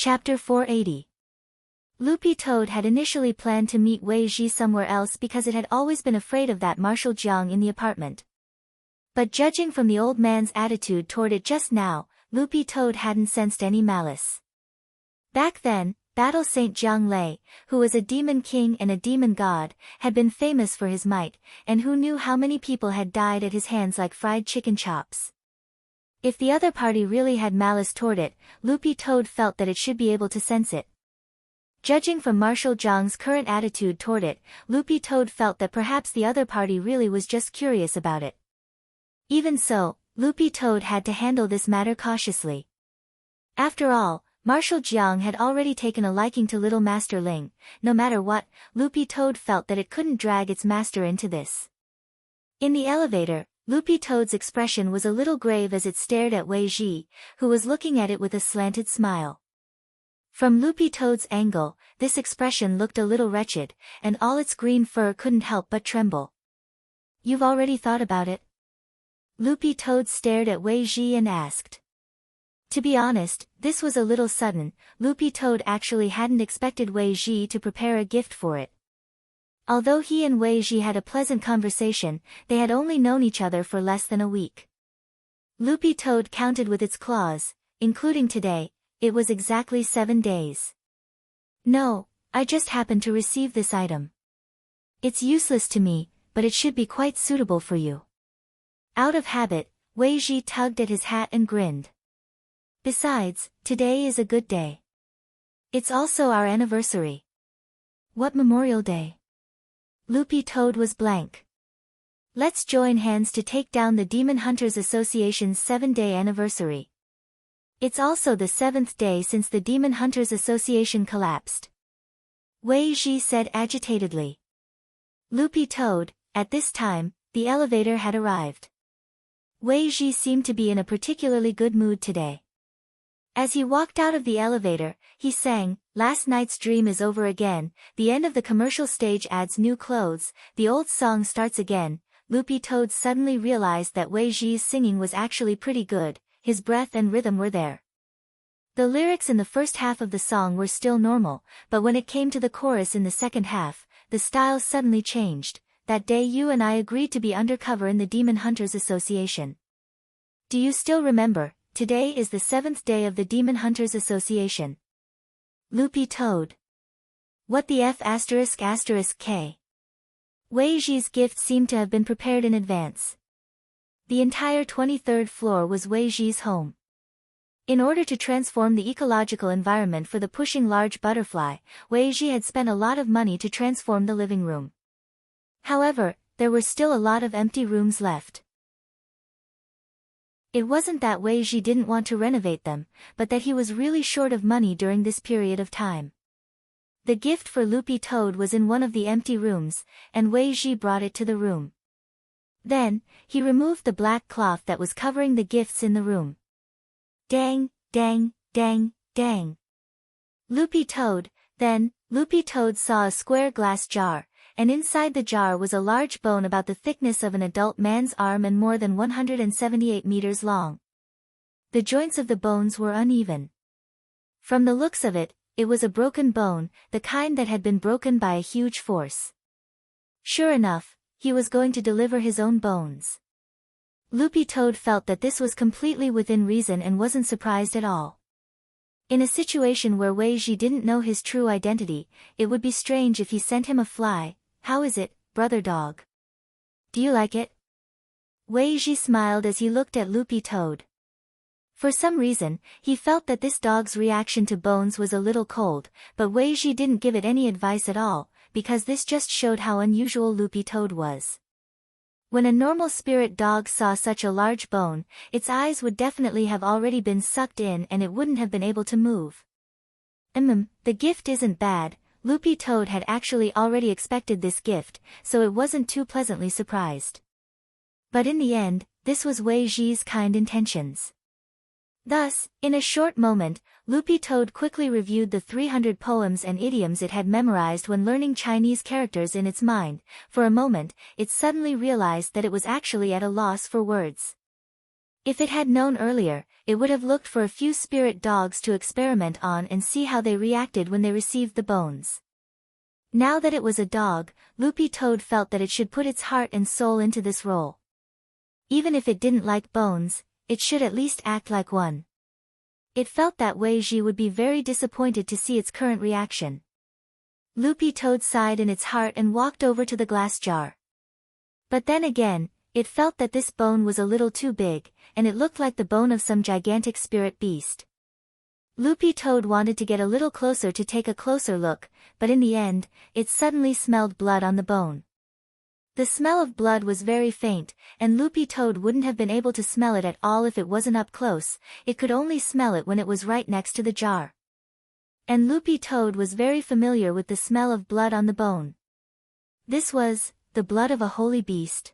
Chapter 480. Loopy Toad had initially planned to meet Wei Ji somewhere else because it had always been afraid of that Marshal Jiang in the apartment. But judging from the old man's attitude toward it just now, Loopy Toad hadn't sensed any malice. Back then, Battle Saint Jiang Lei, who was a demon king and a demon god, had been famous for his might, and who knew how many people had died at his hands like fried chicken chops. If the other party really had malice toward it, Loopy Toad felt that it should be able to sense it. Judging from Marshal Jiang's current attitude toward it, Loopy Toad felt that perhaps the other party really was just curious about it. Even so, Loopy Toad had to handle this matter cautiously. After all, Marshal Jiang had already taken a liking to little Master Ling. No matter what, Loopy Toad felt that it couldn't drag its master into this. In the elevator, Loopy Toad's expression was a little grave as it stared at Wei Ji, who was looking at it with a slanted smile. From Loopy Toad's angle, this expression looked a little wretched, and all its green fur couldn't help but tremble. "You've already thought about it?" Loopy Toad stared at Wei Ji and asked. To be honest, this was a little sudden. Loopy Toad actually hadn't expected Wei Ji to prepare a gift for it. Although he and Wei Ji had a pleasant conversation, they had only known each other for less than a week. Loopy Toad counted with its claws, including today. It was exactly 7 days. "No, I just happened to receive this item. It's useless to me, but it should be quite suitable for you." Out of habit, Wei Ji tugged at his hat and grinned. "Besides, today is a good day. It's also our anniversary." "What Memorial Day?" Loopy Toad was blank. "Let's join hands to take down the Demon Hunters Association's 7-day anniversary. It's also the 7th day since the Demon Hunters Association collapsed," Wei Ji said agitatedly. Loopy Toad, at this time, the elevator had arrived. Wei Ji seemed to be in a particularly good mood today. As he walked out of the elevator, he sang, "Last night's dream is over again, the end of the commercial stage adds new clothes, the old song starts again." Loopy Toad suddenly realized that Wei Ji's singing was actually pretty good. His breath and rhythm were there. The lyrics in the first half of the song were still normal, but when it came to the chorus in the second half, the style suddenly changed. "That day you and I agreed to be undercover in the Demon Hunters Association. Do you still remember? Today is the 7th day of the Demon Hunters Association." Loopy Toad. "What the F***K?" Wei Ji's gift seemed to have been prepared in advance. The entire 23rd floor was Wei Ji's home. In order to transform the ecological environment for the pushing large butterfly, Wei Ji had spent a lot of money to transform the living room. However, there were still a lot of empty rooms left. It wasn't that Wei Ji didn't want to renovate them, but that he was really short of money during this period of time. The gift for Loopy Toad was in one of the empty rooms, and Wei Ji brought it to the room. Then, he removed the black cloth that was covering the gifts in the room. Dang, dang, dang, dang. Loopy Toad saw a square glass jar, and inside the jar was a large bone about the thickness of an adult man's arm and more than 178 meters long. The joints of the bones were uneven. From the looks of it, it was a broken bone, the kind that had been broken by a huge force. Sure enough, he was going to deliver his own bones. Loopy Toad felt that this was completely within reason and wasn't surprised at all. In a situation where Wei Ji didn't know his true identity, it would be strange if he sent him a fly. "How is it, brother dog? Do you like it?" Wei Ji smiled as he looked at Loopy Toad. For some reason, he felt that this dog's reaction to bones was a little cold, but Wei Ji didn't give it any advice at all, because this just showed how unusual Loopy Toad was. When a normal spirit dog saw such a large bone, its eyes would definitely have already been sucked in and it wouldn't have been able to move. The gift isn't bad. Loopy Toad had actually already expected this gift, so it wasn't too pleasantly surprised. But in the end, this was Wei Ji's kind intentions. Thus, in a short moment, Loopy Toad quickly reviewed the 300 poems and idioms it had memorized when learning Chinese characters in its mind. For a moment, it suddenly realized that it was actually at a loss for words. If it had known earlier, it would have looked for a few spirit dogs to experiment on and see how they reacted when they received the bones. Now that it was a dog, Loopy Toad felt that it should put its heart and soul into this role. Even if it didn't like bones, it should at least act like one. It felt that Wei Ji would be very disappointed to see its current reaction. Loopy Toad sighed in its heart and walked over to the glass jar. But then again, it felt that this bone was a little too big, and it looked like the bone of some gigantic spirit beast. Loopy Toad wanted to get a little closer to take a closer look, but in the end, it suddenly smelled blood on the bone. The smell of blood was very faint, and Loopy Toad wouldn't have been able to smell it at all if it wasn't up close. It could only smell it when it was right next to the jar. And Loopy Toad was very familiar with the smell of blood on the bone. This was the blood of a holy beast.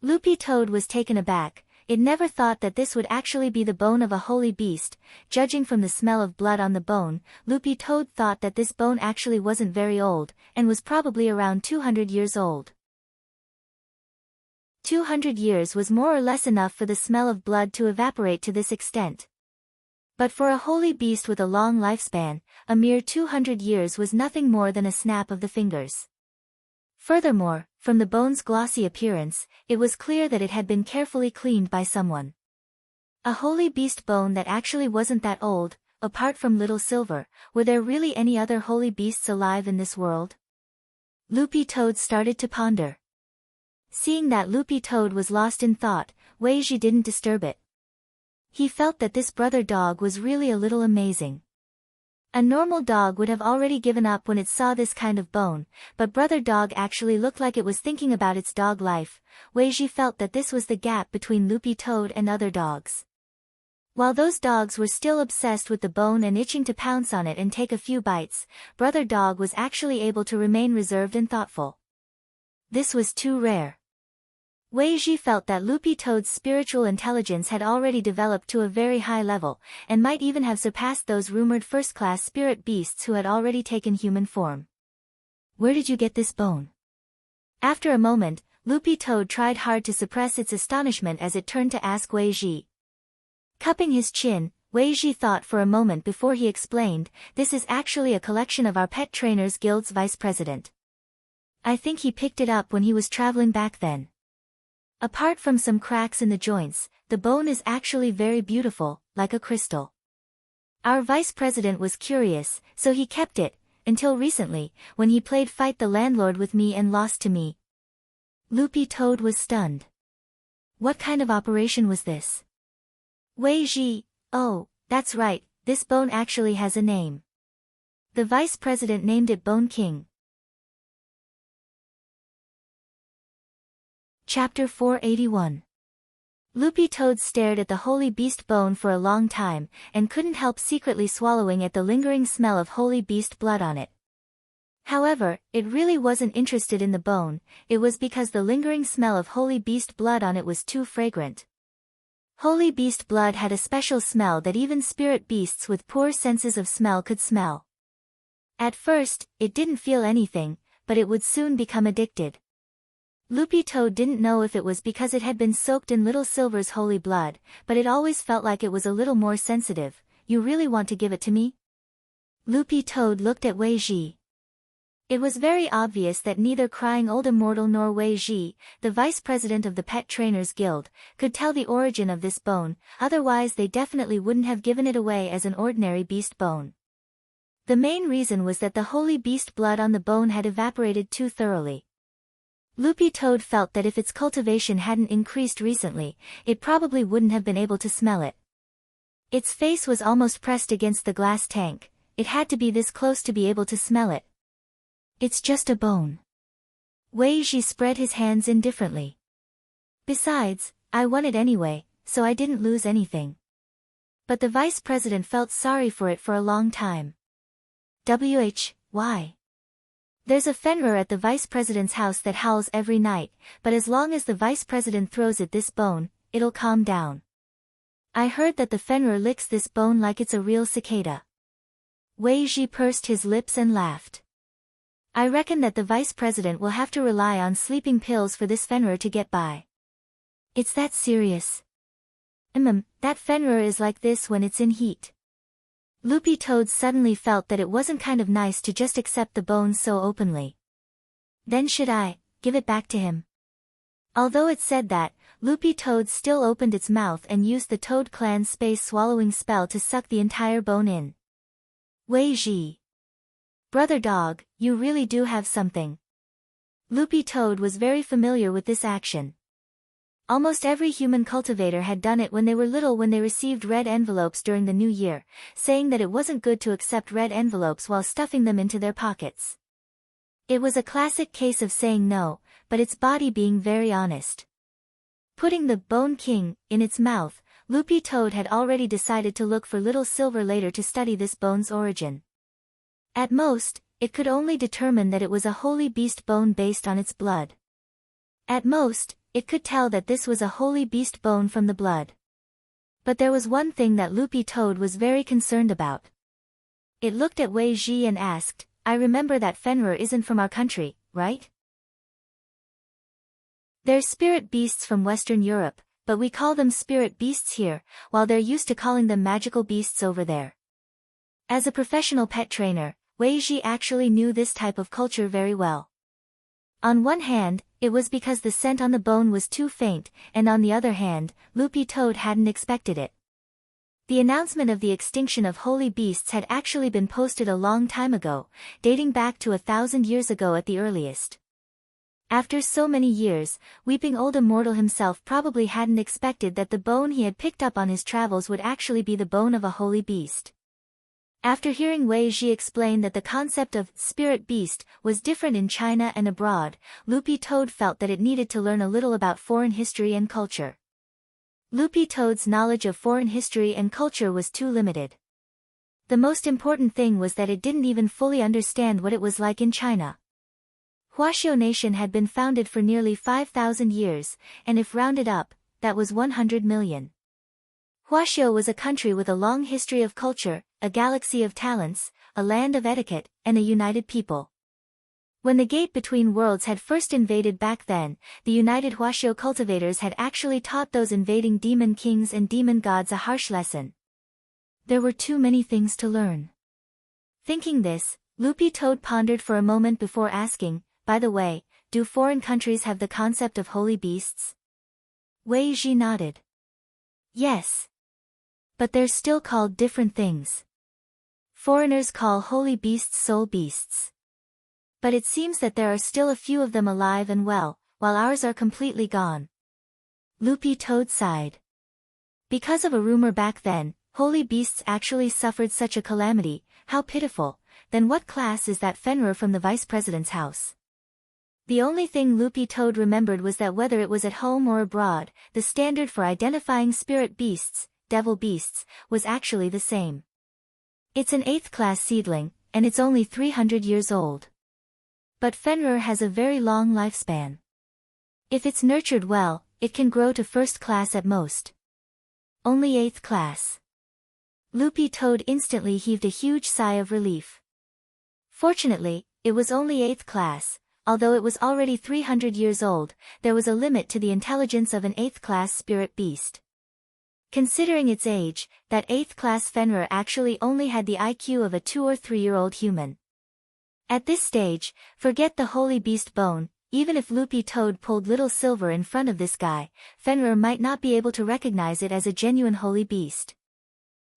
Loopy Toad was taken aback. It never thought that this would actually be the bone of a holy beast. Judging from the smell of blood on the bone, Loopy Toad thought that this bone actually wasn't very old, and was probably around 200 years old. 200 years was more or less enough for the smell of blood to evaporate to this extent. But for a holy beast with a long lifespan, a mere 200 years was nothing more than a snap of the fingers. Furthermore, from the bone's glossy appearance, it was clear that it had been carefully cleaned by someone. A holy beast bone that actually wasn't that old. Apart from Little Silver, were there really any other holy beasts alive in this world? Loopy Toad started to ponder. Seeing that Loopy Toad was lost in thought, Wei Ji didn't disturb it. He felt that this brother dog was really a little amazing. A normal dog would have already given up when it saw this kind of bone, but brother dog actually looked like it was thinking about its dog life. Wei Ji felt that this was the gap between Loopy Toad and other dogs. While those dogs were still obsessed with the bone and itching to pounce on it and take a few bites, brother dog was actually able to remain reserved and thoughtful. This was too rare. Wei Ji felt that Loopy Toad's spiritual intelligence had already developed to a very high level, and might even have surpassed those rumored first-class spirit beasts who had already taken human form. Where did you get this bone? After a moment, Loopy Toad tried hard to suppress its astonishment as it turned to ask Wei Ji. Cupping his chin, Wei Ji thought for a moment before he explained, "This is actually a collection of our Pet Trainers Guild's vice president. I think he picked it up when he was traveling back then. Apart from some cracks in the joints, the bone is actually very beautiful, like a crystal. Our vice president was curious, so he kept it, until recently, when he played Fight the Landlord with me and lost to me." Loopy Toad was stunned. What kind of operation was this? Wei Ji, "Oh, that's right, this bone actually has a name. The vice president named it Bone King." Chapter 481. Loopy Toad stared at the holy beast bone for a long time, and couldn't help secretly swallowing at the lingering smell of holy beast blood on it. However, it really wasn't interested in the bone. It was because the lingering smell of holy beast blood on it was too fragrant. Holy beast blood had a special smell that even spirit beasts with poor senses of smell could smell. At first, it didn't feel anything, but it would soon become addicted. Loopy Toad didn't know if it was because it had been soaked in Little Silver's holy blood, but it always felt like it was a little more sensitive. "You really want to give it to me?" Loopy Toad looked at Wei Ji. It was very obvious that neither Crying Old Immortal nor Wei Ji, the vice president of the Pet Trainers Guild, could tell the origin of this bone, otherwise they definitely wouldn't have given it away as an ordinary beast bone. The main reason was that the holy beast blood on the bone had evaporated too thoroughly. Loopy Toad felt that if its cultivation hadn't increased recently, it probably wouldn't have been able to smell it. Its face was almost pressed against the glass tank. It had to be this close to be able to smell it. "It's just a bone." Wei Ji spread his hands indifferently. "Besides, I won it anyway, so I didn't lose anything." But the vice president felt sorry for it for a long time. Why? There's a Fenrir at the vice president's house that howls every night, but as long as the vice president throws it this bone, it'll calm down. I heard that the Fenrir licks this bone like it's a real cicada. Wei Ji pursed his lips and laughed. I reckon that the vice president will have to rely on sleeping pills for this Fenrir to get by. It's that serious? That Fenrir is like this when it's in heat. Loopy Toad suddenly felt that it wasn't kind of nice to just accept the bones so openly. Then should I give it back to him? Although it said that, Loopy Toad still opened its mouth and used the Toad Clan's space-swallowing spell to suck the entire bone in. Wei Ji. Brother dog, you really do have something. Loopy Toad was very familiar with this action. Almost every human cultivator had done it when they were little when they received red envelopes during the new year, saying that it wasn't good to accept red envelopes while stuffing them into their pockets. It was a classic case of saying no, but its body being very honest. Putting the Bone King in its mouth, Loopy Toad had already decided to look for Little Silver later to study this bone's origin. At most, it could only determine that it was a holy beast bone based on its blood. At most, it could tell that this was a holy beast bone from the blood. But there was one thing that Loopy Toad was very concerned about. It looked at Wei Ji and asked, I remember that Fenrir isn't from our country, right? They're spirit beasts from Western Europe, but we call them spirit beasts here, while they're used to calling them magical beasts over there. As a professional pet trainer, Wei Ji actually knew this type of culture very well. On one hand, it was because the scent on the bone was too faint, and on the other hand, Loopy Toad hadn't expected it. The announcement of the extinction of holy beasts had actually been posted a long time ago, dating back to 1,000 years ago at the earliest. After so many years, Weeping Old Immortal himself probably hadn't expected that the bone he had picked up on his travels would actually be the bone of a holy beast. After hearing Wei Ji explain that the concept of spirit beast was different in China and abroad, Loopy Toad felt that it needed to learn a little about foreign history and culture. Loopy Toad's knowledge of foreign history and culture was too limited. The most important thing was that it didn't even fully understand what it was like in China. Huaxiao Nation had been founded for nearly 5,000 years, and if rounded up, that was 100 million. Huaxiao was a country with a long history of culture, a galaxy of talents, a land of etiquette, and a united people. When the gate between worlds had first invaded back then, the united Huaxiao cultivators had actually taught those invading demon kings and demon gods a harsh lesson. There were too many things to learn. Thinking this, Loopy Toad pondered for a moment before asking, by the way, do foreign countries have the concept of holy beasts? Wei Ji nodded. Yes. But they're still called different things. Foreigners call holy beasts soul beasts. But it seems that there are still a few of them alive and well, while ours are completely gone. Loopy Toad sighed. Because of a rumor back then, holy beasts actually suffered such a calamity, how pitiful. Then what class is that Fenrir from the vice president's house? The only thing Loopy Toad remembered was that whether it was at home or abroad, the standard for identifying spirit beasts, devil beasts, was actually the same. It's an 8th class seedling, and it's only 300 years old. But Fenrir has a very long lifespan. If it's nurtured well, it can grow to 1st class at most. Only 8th class. Loopy Toad instantly heaved a huge sigh of relief. Fortunately, it was only 8th class. Although it was already 300 years old, there was a limit to the intelligence of an 8th class spirit beast. Considering its age, that 8th class Fenrir actually only had the IQ of a 2 or 3-year-old human. At this stage, forget the holy beast bone, even if Loopy Toad pulled Little Silver in front of this guy, Fenrir might not be able to recognize it as a genuine holy beast.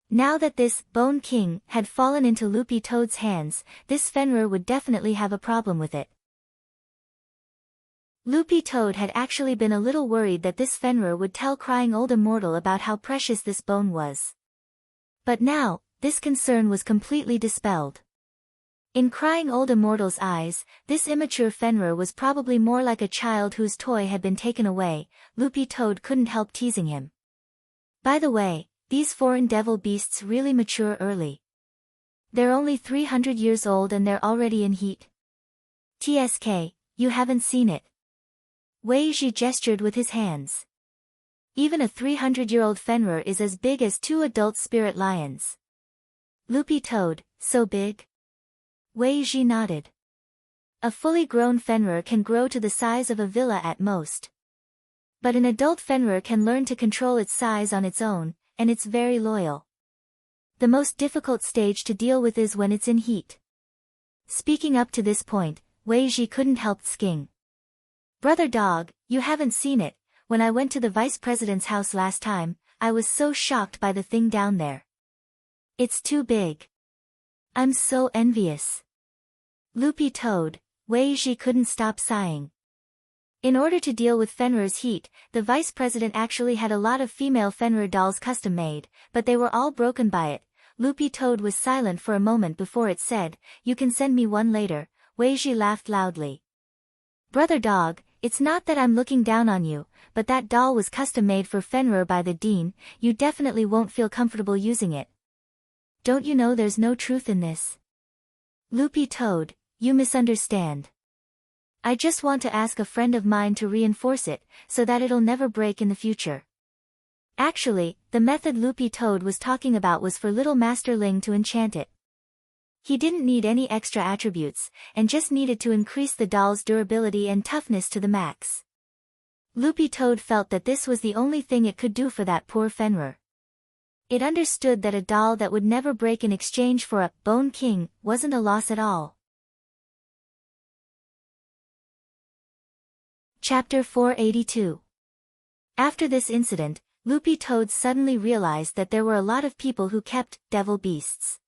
Now that this Bone King had fallen into Loopy Toad's hands, this Fenrir would definitely have a problem with it. Loopy Toad had actually been a little worried that this Fenrir would tell Crying Old Immortal about how precious this bone was. But now, this concern was completely dispelled. In Crying Old Immortal's eyes, this immature Fenrir was probably more like a child whose toy had been taken away. Loopy Toad couldn't help teasing him. By the way, these foreign devil beasts really mature early. They're only 300 years old and they're already in heat. TSK, you haven't seen it. Wei Ji gestured with his hands. Even a 300-year-old Fenrir is as big as 2 adult spirit lions. Loopy Toad, so big? Wei Ji nodded. A fully grown Fenrir can grow to the size of a villa at most. But an adult Fenrir can learn to control its size on its own, and it's very loyal. The most difficult stage to deal with is when it's in heat. Speaking up to this point, Wei Ji couldn't help thinking. Brother dog, you haven't seen it. When I went to the vice president's house last time, I was so shocked by the thing down there. It's too big. I'm so envious. Loopy toad, Wei Ji couldn't stop sighing. In order to deal with Fenrir's heat, the vice president actually had a lot of female Fenrir dolls custom made, but they were all broken by it. Loopy toad was silent for a moment before it said, "You can send me one later." Wei Ji laughed loudly. Brother dog, it's not that I'm looking down on you, but that doll was custom made for Fenrir by the dean. You definitely won't feel comfortable using it. Don't you know there's no truth in this? Loopy toad, you misunderstand. I just want to ask a friend of mine to reinforce it, so that it'll never break in the future. Actually, the method Loopy toad was talking about was for little Master Ling to enchant it. He didn't need any extra attributes, and just needed to increase the doll's durability and toughness to the max. Loopy toad felt that this was the only thing it could do for that poor Fenrir. It understood that a doll that would never break in exchange for a Bone King wasn't a loss at all. Chapter 482. After this incident, Loopy Toad suddenly realized that there were a lot of people who kept devil beasts.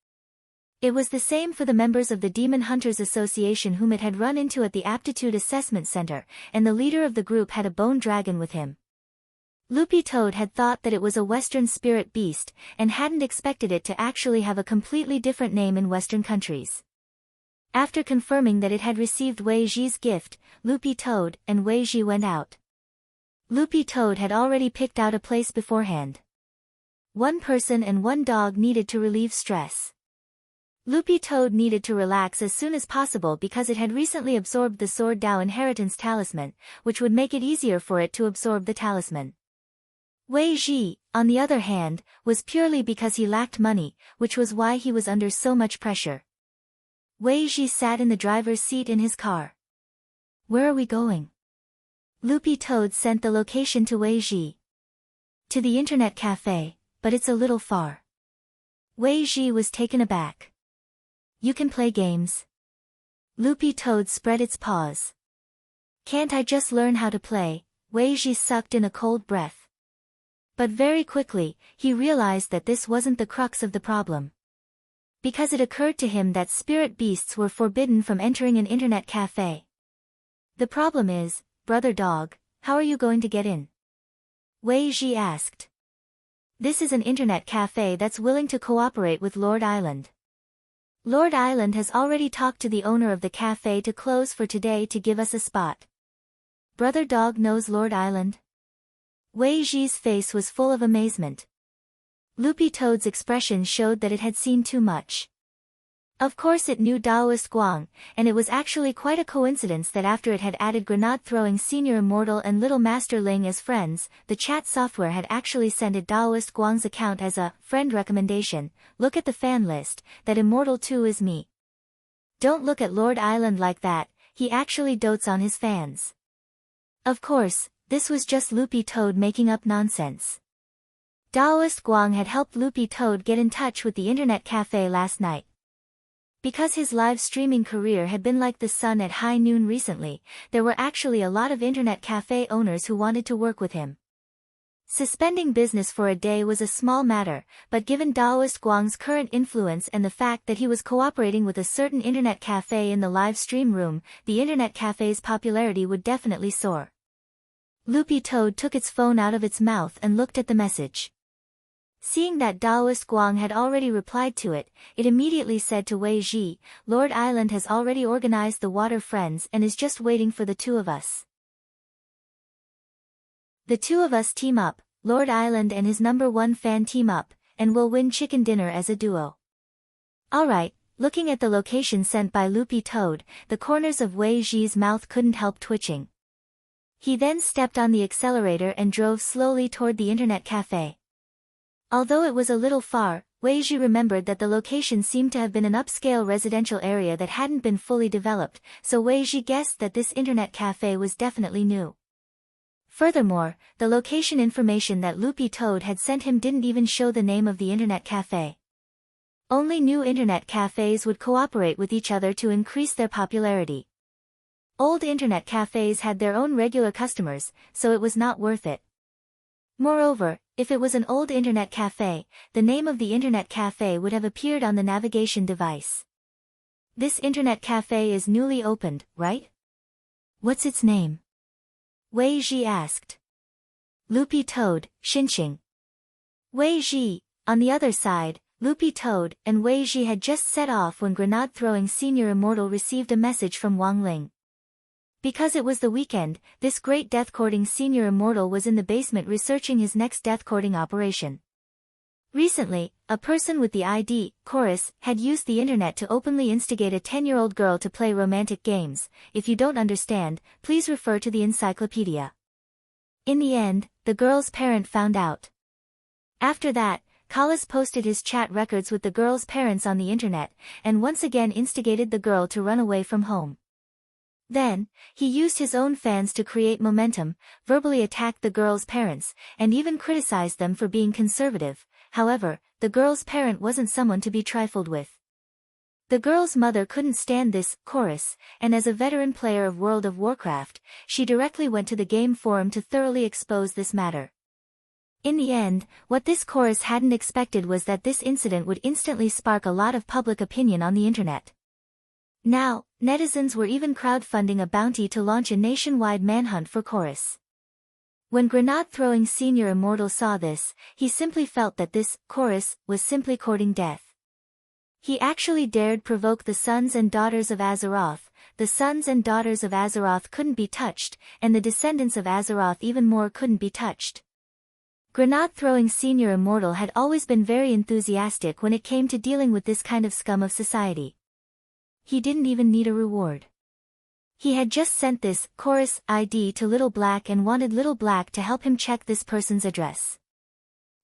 It was the same for the members of the Demon Hunters Association whom it had run into at the Aptitude Assessment Center, and the leader of the group had a bone dragon with him. Loopy Toad had thought that it was a Western spirit beast, and hadn't expected it to actually have a completely different name in Western countries. After confirming that it had received Wei Ji's gift, Loopy Toad and Wei Ji went out. Loopy Toad had already picked out a place beforehand. One person and one dog needed to relieve stress. Loopy Toad needed to relax as soon as possible because it had recently absorbed the Sword Dao Inheritance Talisman, which would make it easier for it to absorb the talisman. Wei Ji, on the other hand, was purely because he lacked money, which was why he was under so much pressure. Wei Ji sat in the driver's seat in his car. Where are we going? Loopy Toad sent the location to Wei Ji. To the internet cafe, but it's a little far. Wei Ji was taken aback. You can play games. Loopy Toad spread its paws. Can't I just learn how to play? Wei Ji sucked in a cold breath. But very quickly, he realized that this wasn't the crux of the problem. Because it occurred to him that spirit beasts were forbidden from entering an internet cafe. The problem is, brother dog, how are you going to get in? Wei Ji asked. This is an internet cafe that's willing to cooperate with Lord Island. Lord Island has already talked to the owner of the cafe to close for today to give us a spot. Brother dog knows Lord Island? Wei Ji's face was full of amazement. Loopy Toad's expression showed that it had seen too much. Of course it knew Daoist Guang, and it was actually quite a coincidence that after it had added grenade-throwing Senior Immortal and Little Master Ling as friends, the chat software had actually sent a Daoist Guang's account as a friend recommendation. Look at the fan list, that Immortal 2 is me. Don't look at Lord Island like that, he actually dotes on his fans. Of course, this was just Loopy Toad making up nonsense. Daoist Guang had helped Loopy Toad get in touch with the internet cafe last night. Because his live streaming career had been like the sun at high noon recently, there were actually a lot of internet cafe owners who wanted to work with him. Suspending business for a day was a small matter, but given Daoist Guang's current influence and the fact that he was cooperating with a certain internet cafe in the live stream room, the internet cafe's popularity would definitely soar. Loopy Toad took its phone out of its mouth and looked at the message. Seeing that Daoist Guang had already replied to it, it immediately said to Wei Ji, Lord Island has already organized the Water Friends and is just waiting for the two of us. The two of us team up, Lord Island and his #1 fan team up, and we'll win chicken dinner as a duo. Alright, looking at the location sent by Loopy Toad, the corners of Wei Ji's mouth couldn't help twitching. He then stepped on the accelerator and drove slowly toward the internet cafe. Although it was a little far, Wei Ji remembered that the location seemed to have been an upscale residential area that hadn't been fully developed, so Wei Ji guessed that this internet cafe was definitely new. Furthermore, the location information that Loopy Toad had sent him didn't even show the name of the internet cafe. Only new internet cafes would cooperate with each other to increase their popularity. Old internet cafes had their own regular customers, so it was not worth it. Moreover, if it was an old internet cafe, the name of the internet cafe would have appeared on the navigation device. This internet cafe is newly opened, right? What's its name? Wei Ji asked. Loopy Toad, Xinxing. Wei Ji, on the other side, Loopy Toad and Wei Ji had just set off when grenade-throwing Senior Immortal received a message from Wang Ling. Because it was the weekend, this great death-courting Senior Immortal was in the basement researching his next death-courting operation. Recently, a person with the ID, Chorus, had used the internet to openly instigate a 10-year-old girl to play romantic games. If you don't understand, please refer to the encyclopedia. In the end, the girl's parent found out. After that, Collis posted his chat records with the girl's parents on the internet, and once again instigated the girl to run away from home. Then, he used his own fans to create momentum, verbally attacked the girl's parents, and even criticized them for being conservative. However, the girl's parent wasn't someone to be trifled with. The girl's mother couldn't stand this Chorus, and as a veteran player of World of Warcraft, she directly went to the game forum to thoroughly expose this matter. In the end, what this Chorus hadn't expected was that this incident would instantly spark a lot of public opinion on the internet. Now, netizens were even crowdfunding a bounty to launch a nationwide manhunt for Chorus. When grenade-throwing Senior Immortal saw this, he simply felt that this Chorus was simply courting death. He actually dared provoke the sons and daughters of Azeroth. The sons and daughters of Azeroth couldn't be touched, and the descendants of Azeroth even more couldn't be touched. Grenade-throwing Senior Immortal had always been very enthusiastic when it came to dealing with this kind of scum of society. He didn't even need a reward. He had just sent this Chorus ID to Little Black and wanted Little Black to help him check this person's address.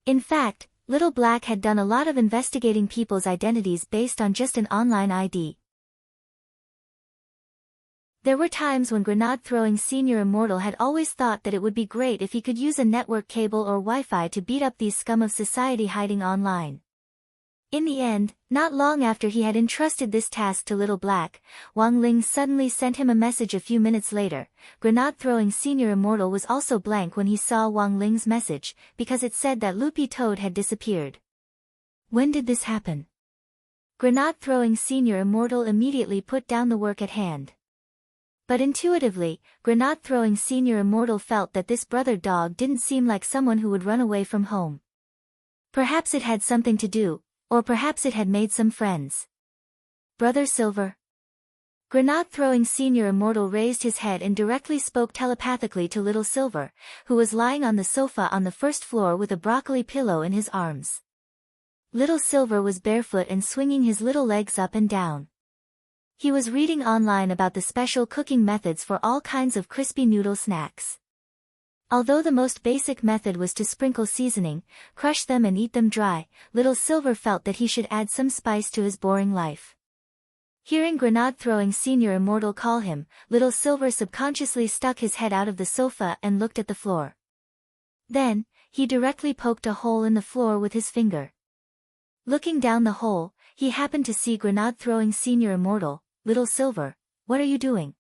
In fact, Little Black had done a lot of investigating people's identities based on just an online ID. There were times when grenade-throwing Senior Immortal had always thought that it would be great if he could use a network cable or Wi-Fi to beat up these scum of society hiding online. In the end, not long after he had entrusted this task to Little Black, Wang Ling suddenly sent him a message a few minutes later. Grenade-throwing Senior Immortal was also blank when he saw Wang Ling's message, because it said that Loopy Toad had disappeared. When did this happen? Grenade-throwing Senior Immortal immediately put down the work at hand. But intuitively, grenade-throwing Senior Immortal felt that this brother dog didn't seem like someone who would run away from home. Perhaps it had something to do, or perhaps it had made some friends. Brother Silver? Grenade-throwing Senior Immortal raised his head and directly spoke telepathically to Little Silver, who was lying on the sofa on the first floor with a broccoli pillow in his arms. Little Silver was barefoot and swinging his little legs up and down. He was reading online about the special cooking methods for all kinds of crispy noodle snacks. Although the most basic method was to sprinkle seasoning, crush them and eat them dry, Little Silver felt that he should add some spice to his boring life. Hearing grenade-throwing Senior Immortal call him, Little Silver subconsciously stuck his head out of the sofa and looked at the floor. Then, he directly poked a hole in the floor with his finger. Looking down the hole, he happened to see grenade-throwing Senior Immortal. Little Silver, what are you doing?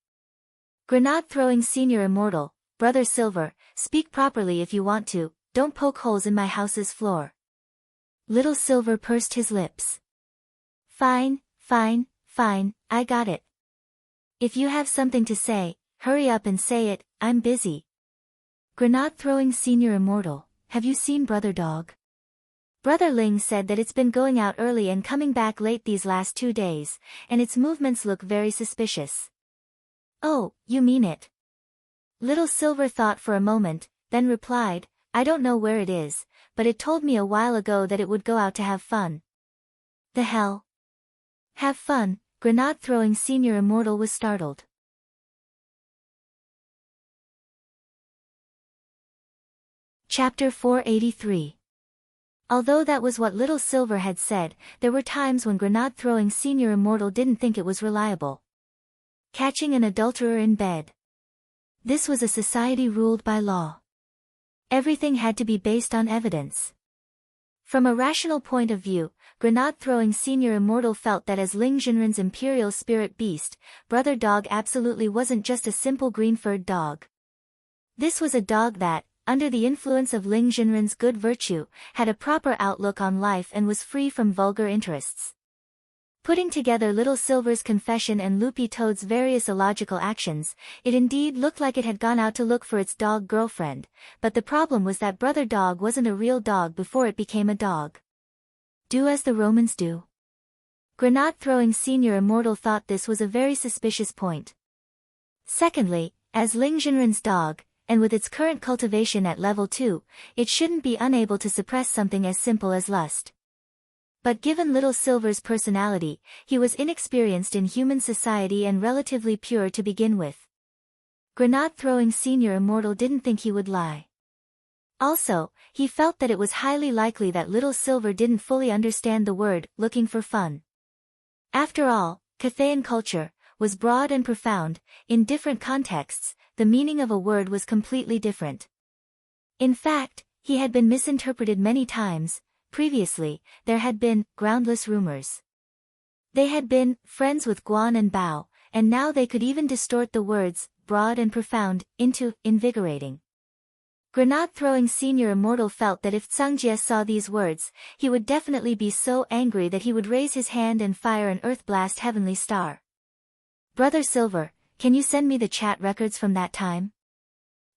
Grenade-throwing Senior Immortal, Brother Silver, speak properly if you want to, don't poke holes in my house's floor. Little Silver pursed his lips. Fine, I got it. If you have something to say, hurry up and say it, I'm busy. Grenade-throwing Senior Immortal, have you seen Brother Dog? Brother Ling said that it's been going out early and coming back late these last 2 days, and its movements look very suspicious. Oh, you mean it? Little Silver thought for a moment, then replied, I don't know where it is, but it told me a while ago that it would go out to have fun. The hell? Have fun? Grenade-throwing Senior Immortal was startled. Chapter 483. Although that was what Little Silver had said, there were times when grenade-throwing Senior Immortal didn't think it was reliable. Catching an adulterer in bed. This was a society ruled by law. Everything had to be based on evidence. From a rational point of view, grenade-throwing Senior Immortal felt that as Ling Jinren's imperial spirit beast, Brother Dog absolutely wasn't just a simple green-furred dog. This was a dog that, under the influence of Ling Jinren's good virtue, had a proper outlook on life and was free from vulgar interests. Putting together Little Silver's confession and Loopy Toad's various illogical actions, it indeed looked like it had gone out to look for its dog girlfriend, but the problem was that Brother Dog wasn't a real dog before it became a dog. Do as the Romans do. Grenade-throwing Senior Immortal thought this was a very suspicious point. Secondly, as Ling Jinren's dog, and with its current cultivation at level 2, it shouldn't be unable to suppress something as simple as lust. But given Little Silver's personality, he was inexperienced in human society and relatively pure to begin with. Grenade-throwing Senior Immortal didn't think he would lie. Also, he felt that it was highly likely that Little Silver didn't fully understand the word, looking for fun. After all, Cathayan culture was broad and profound. In different contexts, the meaning of a word was completely different. In fact, he had been misinterpreted many times. Previously, there had been groundless rumors. They had been friends with Guan and Bao, and now they could even distort the words, broad and profound, into invigorating. Grenade-throwing Senior Immortal felt that if Tsungjie saw these words, he would definitely be so angry that he would raise his hand and fire an earth-blast heavenly star. Brother Silver, can you send me the chat records from that time?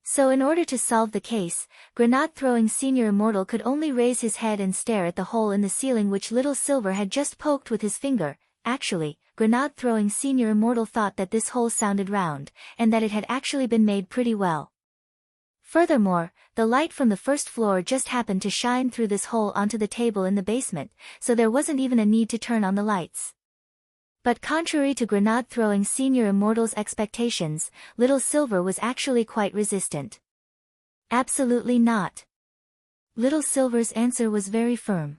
So in order to solve the case, grenade-throwing Senior Immortal could only raise his head and stare at the hole in the ceiling which Little Silver had just poked with his finger. Actually, grenade-throwing Senior Immortal thought that this hole sounded round, and that it had actually been made pretty well. Furthermore, the light from the first floor just happened to shine through this hole onto the table in the basement, so there wasn't even a need to turn on the lights. But contrary to grenade-throwing Senior Immortal's expectations, Little Silver was actually quite resistant. Absolutely not. Little Silver's answer was very firm.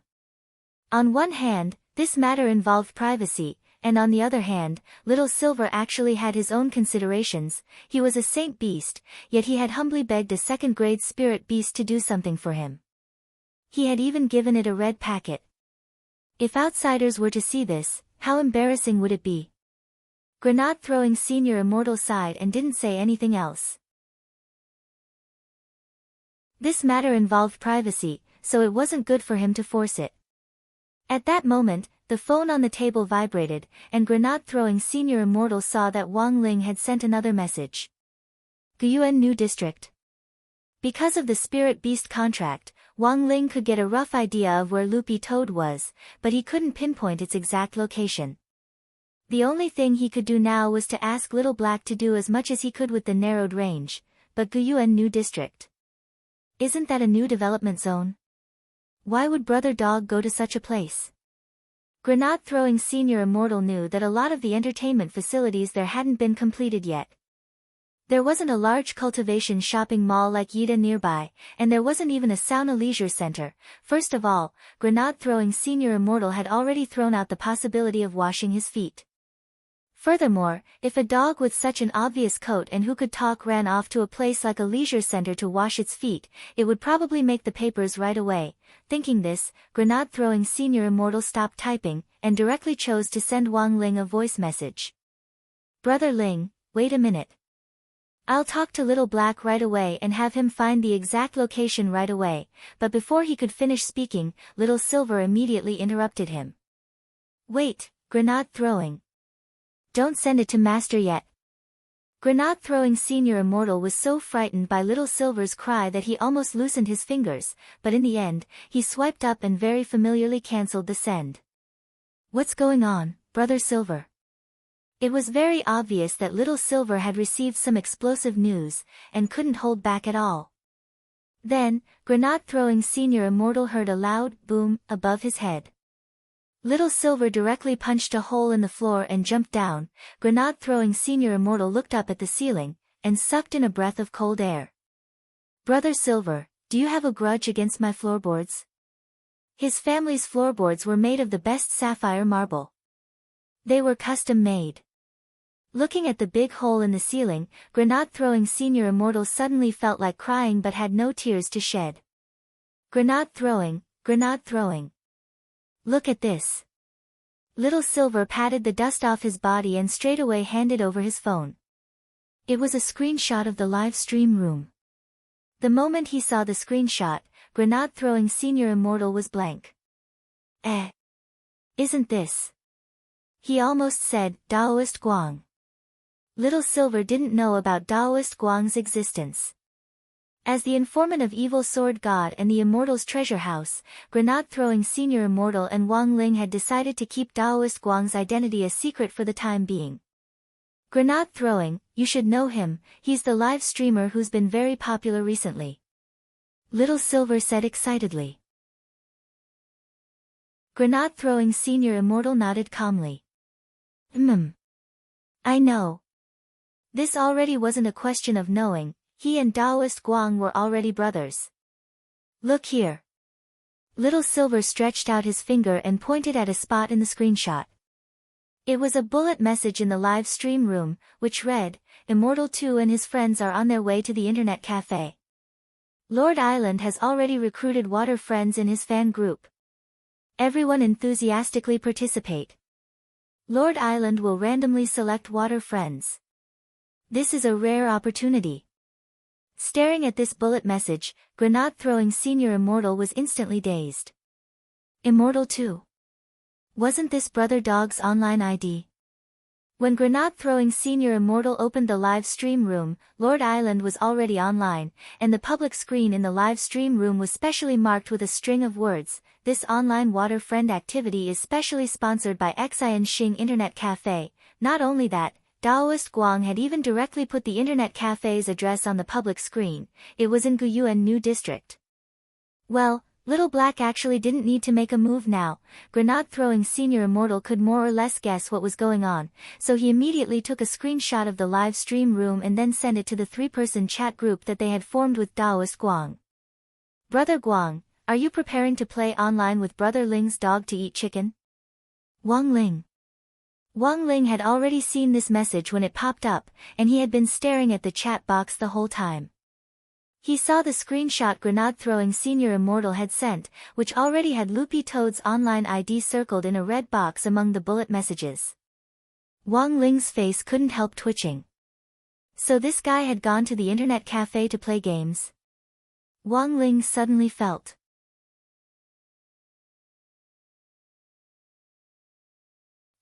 On one hand, this matter involved privacy, and on the other hand, Little Silver actually had his own considerations. He was a saint beast, yet he had humbly begged a second-grade spirit beast to do something for him. He had even given it a red packet. If outsiders were to see this, how embarrassing would it be? Grenade-throwing Senior Immortal sighed and didn't say anything else. This matter involved privacy, so it wasn't good for him to force it. At that moment, the phone on the table vibrated, and grenade-throwing Senior Immortal saw that Wang Ling had sent another message. Guyuan New District. Because of the Spirit Beast contract, Wang Ling could get a rough idea of where Loopy Toad was, but he couldn't pinpoint its exact location. The only thing he could do now was to ask Little Black to do as much as he could with the narrowed range. But Guyuan New District. Isn't that a new development zone? Why would Brother Dog go to such a place? Grenade-throwing Senior Immortal knew that a lot of the entertainment facilities there hadn't been completed yet. There wasn't a large cultivation shopping mall like Yida nearby, and there wasn't even a sauna leisure center. First of all, grenade-throwing Senior Immortal had already thrown out the possibility of washing his feet. Furthermore, if a dog with such an obvious coat and who could talk ran off to a place like a leisure center to wash its feet, it would probably make the papers right away. Thinking this, grenade-throwing Senior Immortal stopped typing, and directly chose to send Wang Ling a voice message. Brother Ling, wait a minute. I'll talk to Little Black right away and have him find the exact location right away, but before he could finish speaking, Little Silver immediately interrupted him. Wait, grenade-throwing. Don't send it to Master yet. Grenade-throwing Senior Immortal was so frightened by Little Silver's cry that he almost loosened his fingers, but in the end, he swiped up and very familiarly cancelled the send. What's going on, Brother Silver? It was very obvious that Little Silver had received some explosive news, and couldn't hold back at all. Then, grenade-throwing Senior Immortal heard a loud boom above his head. Little Silver directly punched a hole in the floor and jumped down. Grenade-throwing Senior Immortal looked up at the ceiling, and sucked in a breath of cold air. Brother Silver, do you have a grudge against my floorboards? His family's floorboards were made of the best sapphire marble. They were custom-made. Looking at the big hole in the ceiling, grenade-throwing senior immortal suddenly felt like crying but had no tears to shed. Grenade throwing, grenade throwing. Look at this. Little Silver patted the dust off his body and straightaway handed over his phone. It was a screenshot of the live stream room. The moment he saw the screenshot, grenade-throwing senior immortal was blank. Isn't this? He almost said, Daoist Guang. Little Silver didn't know about Daoist Guang's existence. As the informant of Evil Sword God and the Immortal's treasure house, grenade-throwing senior immortal and Wang Ling had decided to keep Daoist Guang's identity a secret for the time being. Grenade throwing, you should know him, he's the live streamer who's been very popular recently. Little Silver said excitedly. Grenade-throwing senior immortal nodded calmly. I know. This already wasn't a question of knowing, he and Daoist Guang were already brothers. Look here. Little Silver stretched out his finger and pointed at a spot in the screenshot. It was a bullet message in the live stream room, which read, Immortal 2 and his friends are on their way to the internet cafe. Lord Island has already recruited water friends in his fan group. Everyone enthusiastically participate. Lord Island will randomly select water friends. This is a rare opportunity. Staring at this bullet message, grenade-throwing senior immortal was instantly dazed. Immortal 2. Wasn't this Brother Dog's online ID? When grenade-throwing senior immortal opened the live stream room, Lord Island was already online, and the public screen in the live stream room was specially marked with a string of words. This online water friend activity is specially sponsored by Xian Xing Internet Cafe. Not only that, Daoist Guang had even directly put the internet cafe's address on the public screen. It was in Guyuan New District. Well, Little Black actually didn't need to make a move now. Grenade-throwing senior immortal could more or less guess what was going on, so he immediately took a screenshot of the live stream room and then sent it to the three-person chat group that they had formed with Daoist Guang. Brother Guang, are you preparing to play online with Brother Ling's dog to eat chicken? Wang Ling. Wang Ling had already seen this message when it popped up, and he had been staring at the chat box the whole time. He saw the screenshot grenade-throwing senior immortal had sent, which already had Loopy Toad's online ID circled in a red box among the bullet messages. Wang Ling's face couldn't help twitching. So this guy had gone to the internet cafe to play games? Wang Ling suddenly felt.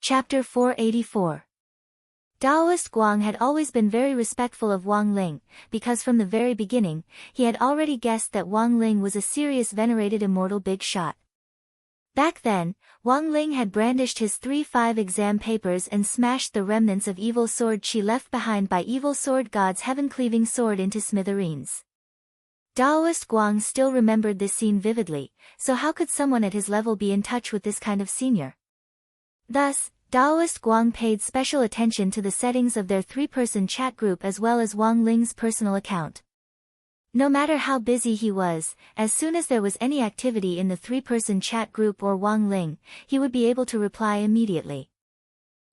Chapter 484. Daoist Guang had always been very respectful of Wang Ling, because from the very beginning, he had already guessed that Wang Ling was a serious venerated immortal big shot. Back then, Wang Ling had brandished his 3-5 exam papers and smashed the remnants of evil sword chi left behind by Evil Sword God's heaven-cleaving sword into smithereens. Daoist Guang still remembered this scene vividly, so how could someone at his level be in touch with this kind of senior? Thus, Daoist Guang paid special attention to the settings of their three-person chat group as well as Wang Ling's personal account. No matter how busy he was, as soon as there was any activity in the three-person chat group or Wang Ling, he would be able to reply immediately.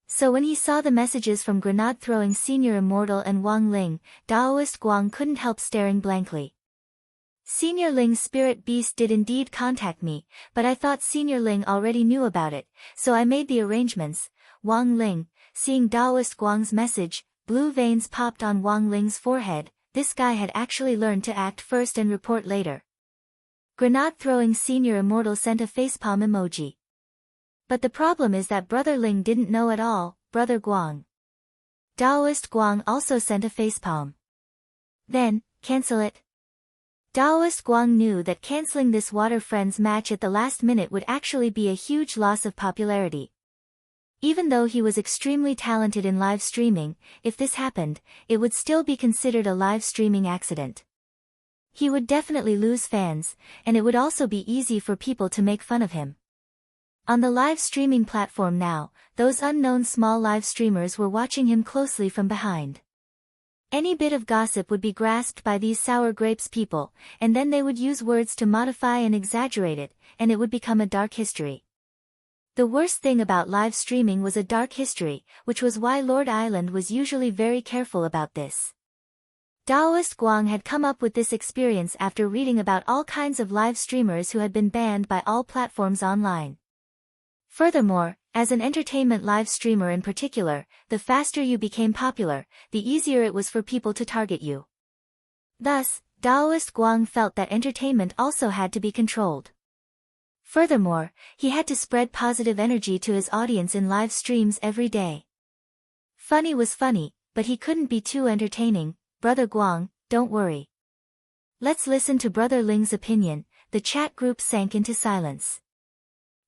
So when he saw the messages from grenade-throwing senior immortal and Wang Ling, Daoist Guang couldn't help staring blankly. Senior Ling's spirit beast did indeed contact me, but I thought Senior Ling already knew about it, so I made the arrangements. Wang Ling, seeing Daoist Guang's message, blue veins popped on Wang Ling's forehead. This guy had actually learned to act first and report later. Grenade-throwing senior immortal sent a facepalm emoji. But the problem is that Brother Ling didn't know at all, Brother Guang. Daoist Guang also sent a facepalm. Then, cancel it. Daoist Guang knew that canceling this Water Friends match at the last minute would actually be a huge loss of popularity. Even though he was extremely talented in live streaming, if this happened, it would still be considered a live streaming accident. He would definitely lose fans, and it would also be easy for people to make fun of him. On the live streaming platform now, those unknown small live streamers were watching him closely from behind. Any bit of gossip would be grasped by these sour grapes people, and then they would use words to modify and exaggerate it, and it would become a dark history. The worst thing about live streaming was a dark history, which was why Lord Island was usually very careful about this. Daoist Guang had come up with this experience after reading about all kinds of live streamers who had been banned by all platforms online. Furthermore, as an entertainment live streamer in particular, the faster you became popular, the easier it was for people to target you. Thus, Daoist Guang felt that entertainment also had to be controlled. Furthermore, he had to spread positive energy to his audience in live streams every day. Funny was funny, but he couldn't be too entertaining. Brother Guang, don't worry. Let's listen to Brother Ling's opinion. The chat group sank into silence.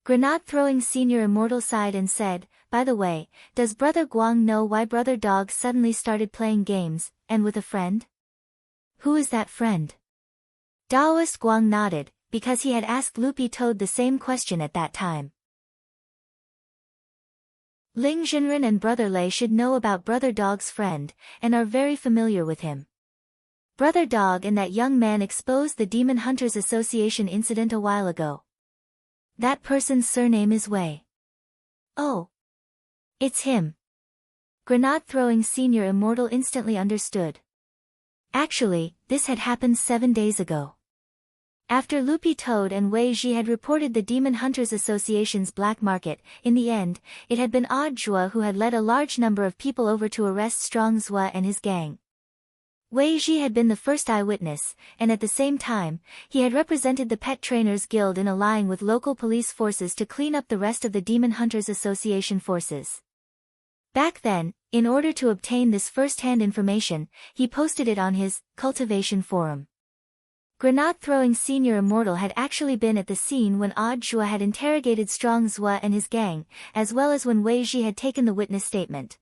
Grenade-throwing senior immortal sighed and said, by the way, does Brother Guang know why Brother Dog suddenly started playing games, and with a friend? Who is that friend? Daoist Guang nodded, because he had asked Loopy Toad the same question at that time. Ling Jinren and Brother Lei should know about Brother Dog's friend, and are very familiar with him. Brother Dog and that young man exposed the Demon Hunters Association incident a while ago. That person's surname is Wei. Oh. It's him. Grenade-throwing senior immortal instantly understood. Actually, this had happened 7 days ago. After Loopy Toad and Wei Ji had reported the Demon Hunters Association's black market, in the end, it had been Odd Zhua who had led a large number of people over to arrest Strong Zhua and his gang. Wei Ji had been the first eyewitness, and at the same time, he had represented the Pet Trainers Guild in allying with local police forces to clean up the rest of the Demon Hunters Association forces. Back then, in order to obtain this first-hand information, he posted it on his cultivation forum. Grenade-throwing senior immortal had actually been at the scene when Odd Zhua had interrogated Strong Zhua and his gang, as well as when Wei Ji had taken the witness statement.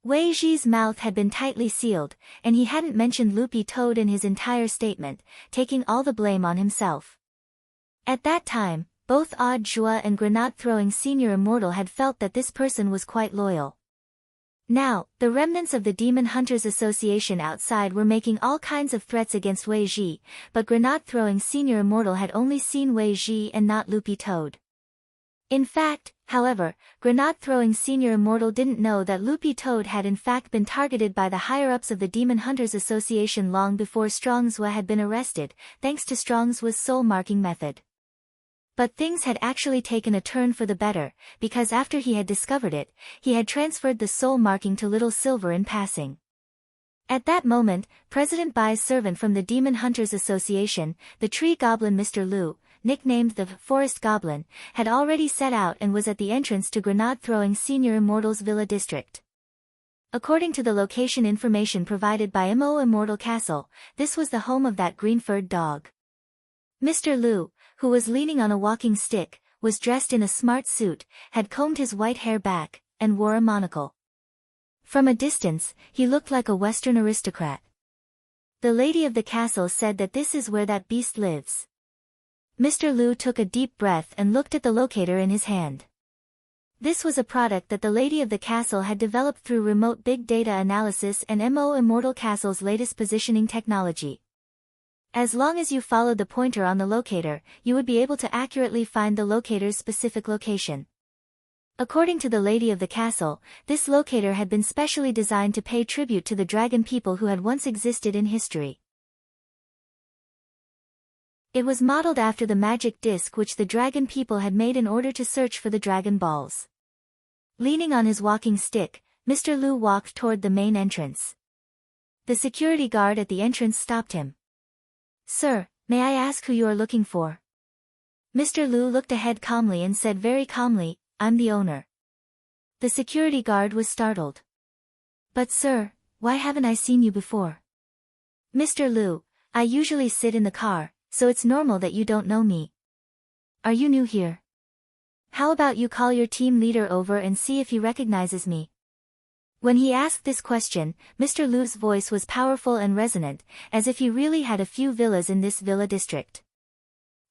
Wei Ji's mouth had been tightly sealed, and he hadn't mentioned Loopy Toad in his entire statement, taking all the blame on himself. At that time, both Odd Zhua and Grenade-throwing senior immortal had felt that this person was quite loyal. Now, the remnants of the Demon Hunters Association outside were making all kinds of threats against Wei Ji, but Grenade-throwing senior immortal had only seen Wei Ji and not Loopy Toad. In fact, however, Grenade-throwing senior immortal didn't know that Loopy Toad had in fact been targeted by the higher-ups of the Demon Hunters Association long before Strong Zhua had been arrested, thanks to Strong Zhua's soul-marking method. But things had actually taken a turn for the better, because after he had discovered it, he had transferred the soul marking to Little Silver in passing. At that moment, President Bai's servant from the Demon Hunters Association, the tree goblin Mr. Liu, nicknamed the Forest Goblin, had already set out and was at the entrance to Grenade-throwing senior immortal's villa district. According to the location information provided by Mo Immortal Castle, this was the home of that green-furred dog. Mr. Liu, who was leaning on a walking stick, was dressed in a smart suit, had combed his white hair back, and wore a monocle. From a distance, he looked like a Western aristocrat. The lady of the castle said that this is where that beast lives. Mr. Liu took a deep breath and looked at the locator in his hand. This was a product that the lady of the castle had developed through remote big data analysis and Mo Immortal Castle's latest positioning technology. As long as you followed the pointer on the locator, you would be able to accurately find the locator's specific location. According to the lady of the castle, this locator had been specially designed to pay tribute to the dragon people who had once existed in history. It was modeled after the magic disc which the dragon people had made in order to search for the dragon balls. Leaning on his walking stick, Mr. Liu walked toward the main entrance. The security guard at the entrance stopped him. "Sir, may I ask who you are looking for?" Mr. Liu looked ahead calmly and said very calmly, "I'm the owner." The security guard was startled. "But sir, why haven't I seen you before?" "Mr. Liu, I usually sit in the car, so it's normal that you don't know me. Are you new here? How about you call your team leader over and see if he recognizes me?" When he asked this question, Mr. Liu's voice was powerful and resonant, as if he really had a few villas in this villa district.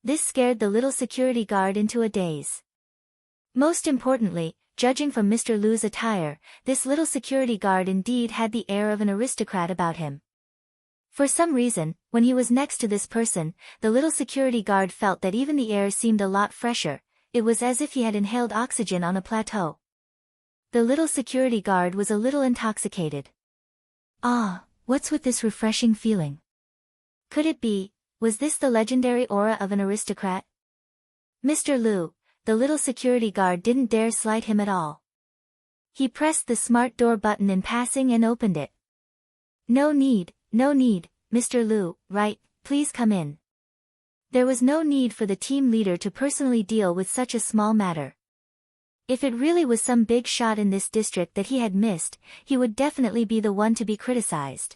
This scared the little security guard into a daze. Most importantly, judging from Mr. Liu's attire, this little security guard indeed had the air of an aristocrat about him. For some reason, when he was next to this person, the little security guard felt that even the air seemed a lot fresher, it was as if he had inhaled oxygen on a plateau. The little security guard was a little intoxicated. Ah, what's with this refreshing feeling? Could it be, was this the legendary aura of an aristocrat? Mr. Liu, the little security guard didn't dare slight him at all. He pressed the smart door button in passing and opened it. No need, Mr. Liu, right, please come in. There was no need for the team leader to personally deal with such a small matter. If it really was some big shot in this district that he had missed, he would definitely be the one to be criticized.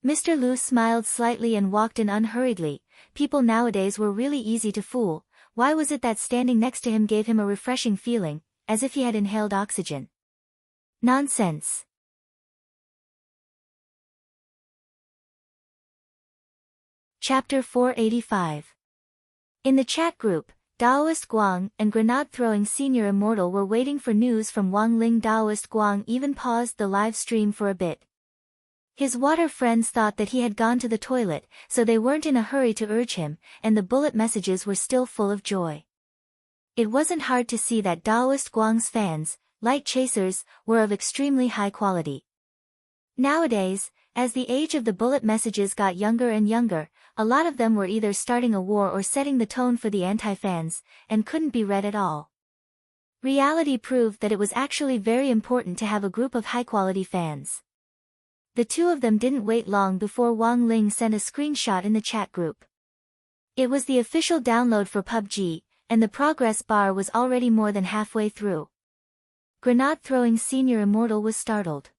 Mr. Liu smiled slightly and walked in unhurriedly. People nowadays were really easy to fool. Why was it that standing next to him gave him a refreshing feeling, as if he had inhaled oxygen? Nonsense. Chapter 485. In the chat group, Daoist Guang and grenade-throwing Senior Immortal were waiting for news from Wang Ling. Daoist Guang even paused the live stream for a bit. His water friends thought that he had gone to the toilet, so they weren't in a hurry to urge him, and the bullet messages were still full of joy. It wasn't hard to see that Daoist Guang's fans, light chasers, were of extremely high quality. Nowadays, as the age of the bullet messages got younger and younger, a lot of them were either starting a war or setting the tone for the anti-fans, and couldn't be read at all. Reality proved that it was actually very important to have a group of high-quality fans. The two of them didn't wait long before Wang Ling sent a screenshot in the chat group. It was the official download for PUBG, and the progress bar was already more than halfway through. Grenade-throwing Senior Immortal was startled.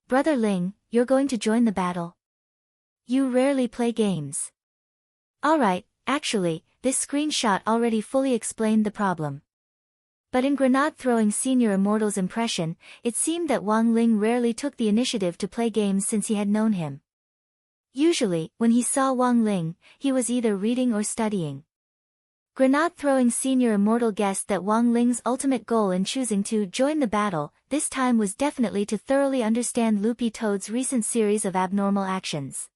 Brother Ling, you're going to join the battle? You rarely play games. Alright, actually, this screenshot already fully explained the problem. But in grenade-throwing Senior Immortal's impression, it seemed that Wang Ling rarely took the initiative to play games since he had known him. Usually, when he saw Wang Ling, he was either reading or studying. Grenade-throwing Senior Immortal guessed that Wang Ling's ultimate goal in choosing to join the battle, this time was definitely to thoroughly understand Loopy Toad's recent series of abnormal actions.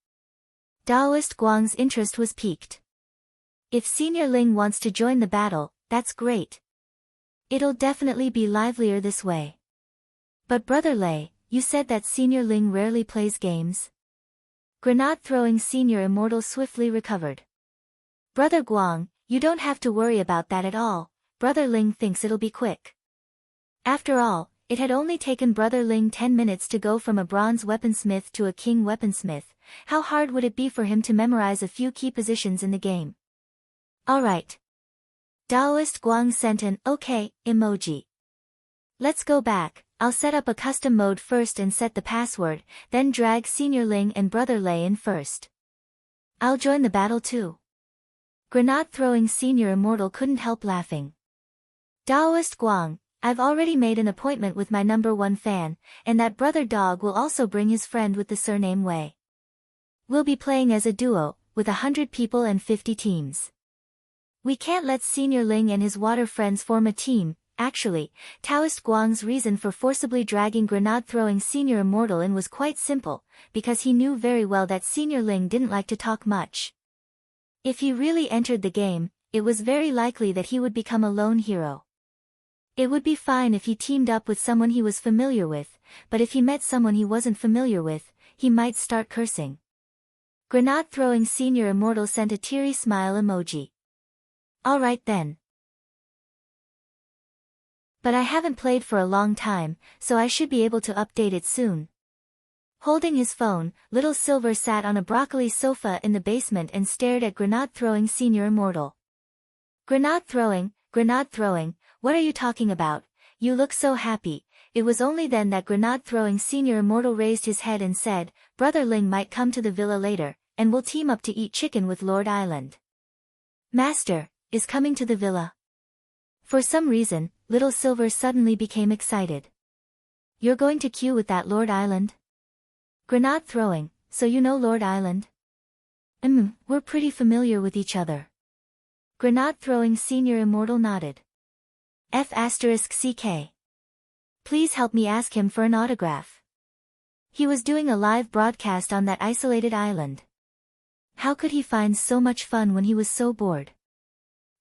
Daoist Guang's interest was piqued. If Senior Ling wants to join the battle, that's great. It'll definitely be livelier this way. But Brother Lei, you said that Senior Ling rarely plays games? Grenade-throwing Senior Immortal swiftly recovered. Brother Guang, you don't have to worry about that at all, Brother Ling thinks it'll be quick. After all, it had only taken Brother Ling 10 minutes to go from a bronze weaponsmith to a king weaponsmith. How hard would it be for him to memorize a few key positions in the game? Alright. Daoist Guang sent an okay emoji. Let's go back. I'll set up a custom mode first and set the password, then drag Senior Ling and Brother Lei in first. I'll join the battle too. Grenade-throwing Senior Immortal couldn't help laughing. Daoist Guang, I've already made an appointment with my #1 fan, and that brother dog will also bring his friend with the surname Wei. We'll be playing as a duo, with 100 people and 50 teams. We can't let Senior Ling and his water friends form a team. Actually, Daoist Guang's reason for forcibly dragging grenade-throwing Senior Immortal in was quite simple, because he knew very well that Senior Ling didn't like to talk much. If he really entered the game, it was very likely that he would become a lone hero. It would be fine if he teamed up with someone he was familiar with, but if he met someone he wasn't familiar with, he might start cursing. Grenade-throwing Senior Immortal sent a teary smile emoji. Alright then. But I haven't played for a long time, so I should be able to update it soon. Holding his phone, Little Silver sat on a broccoli sofa in the basement and stared at grenade-throwing Senior Immortal. Grenade-throwing, what are you talking about? You look so happy. It was only then that grenade-throwing Senior Immortal raised his head and said, Brother Ling might come to the villa later, and we'll team up to eat chicken with Lord Island. Master, is coming to the villa. For some reason, Little Silver suddenly became excited. You're going to queue with that Lord Island? Grenade-throwing, so you know Lord Island? We're pretty familiar with each other. Grenade-throwing Senior Immortal nodded. F***CK. Please help me ask him for an autograph. He was doing a live broadcast on that isolated island. How could he find so much fun when he was so bored?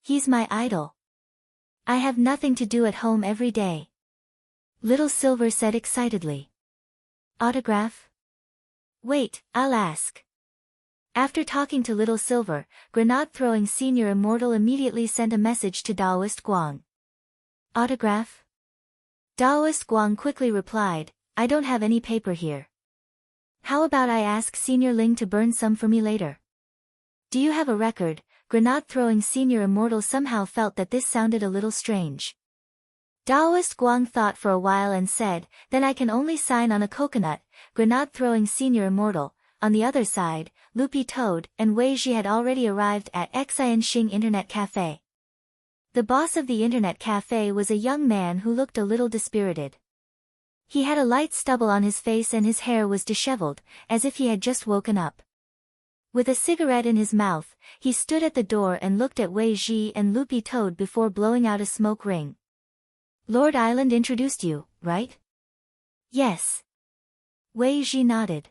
He's my idol. I have nothing to do at home every day. Little Silver said excitedly. Autograph? Wait, I'll ask. After talking to Little Silver, Grenade-throwing Senior Immortal immediately sent a message to Daoist Guang. Autograph? Daoist Guang quickly replied, I don't have any paper here. How about I ask Senior Ling to burn some for me later? Do you have a record? Grenade-throwing Senior Immortal somehow felt that this sounded a little strange. Daoist Guang thought for a while and said, then I can only sign on a coconut. Grenade-throwing Senior Immortal. On the other side, Loopy Toad and Wei Ji had already arrived at Xianxing Internet Cafe. The boss of the Internet Cafe was a young man who looked a little dispirited. He had a light stubble on his face and his hair was disheveled, as if he had just woken up. With a cigarette in his mouth, he stood at the door and looked at Wei Ji and Loopy Toad before blowing out a smoke ring. Lord Island introduced you, right? Yes. Wei Ji nodded.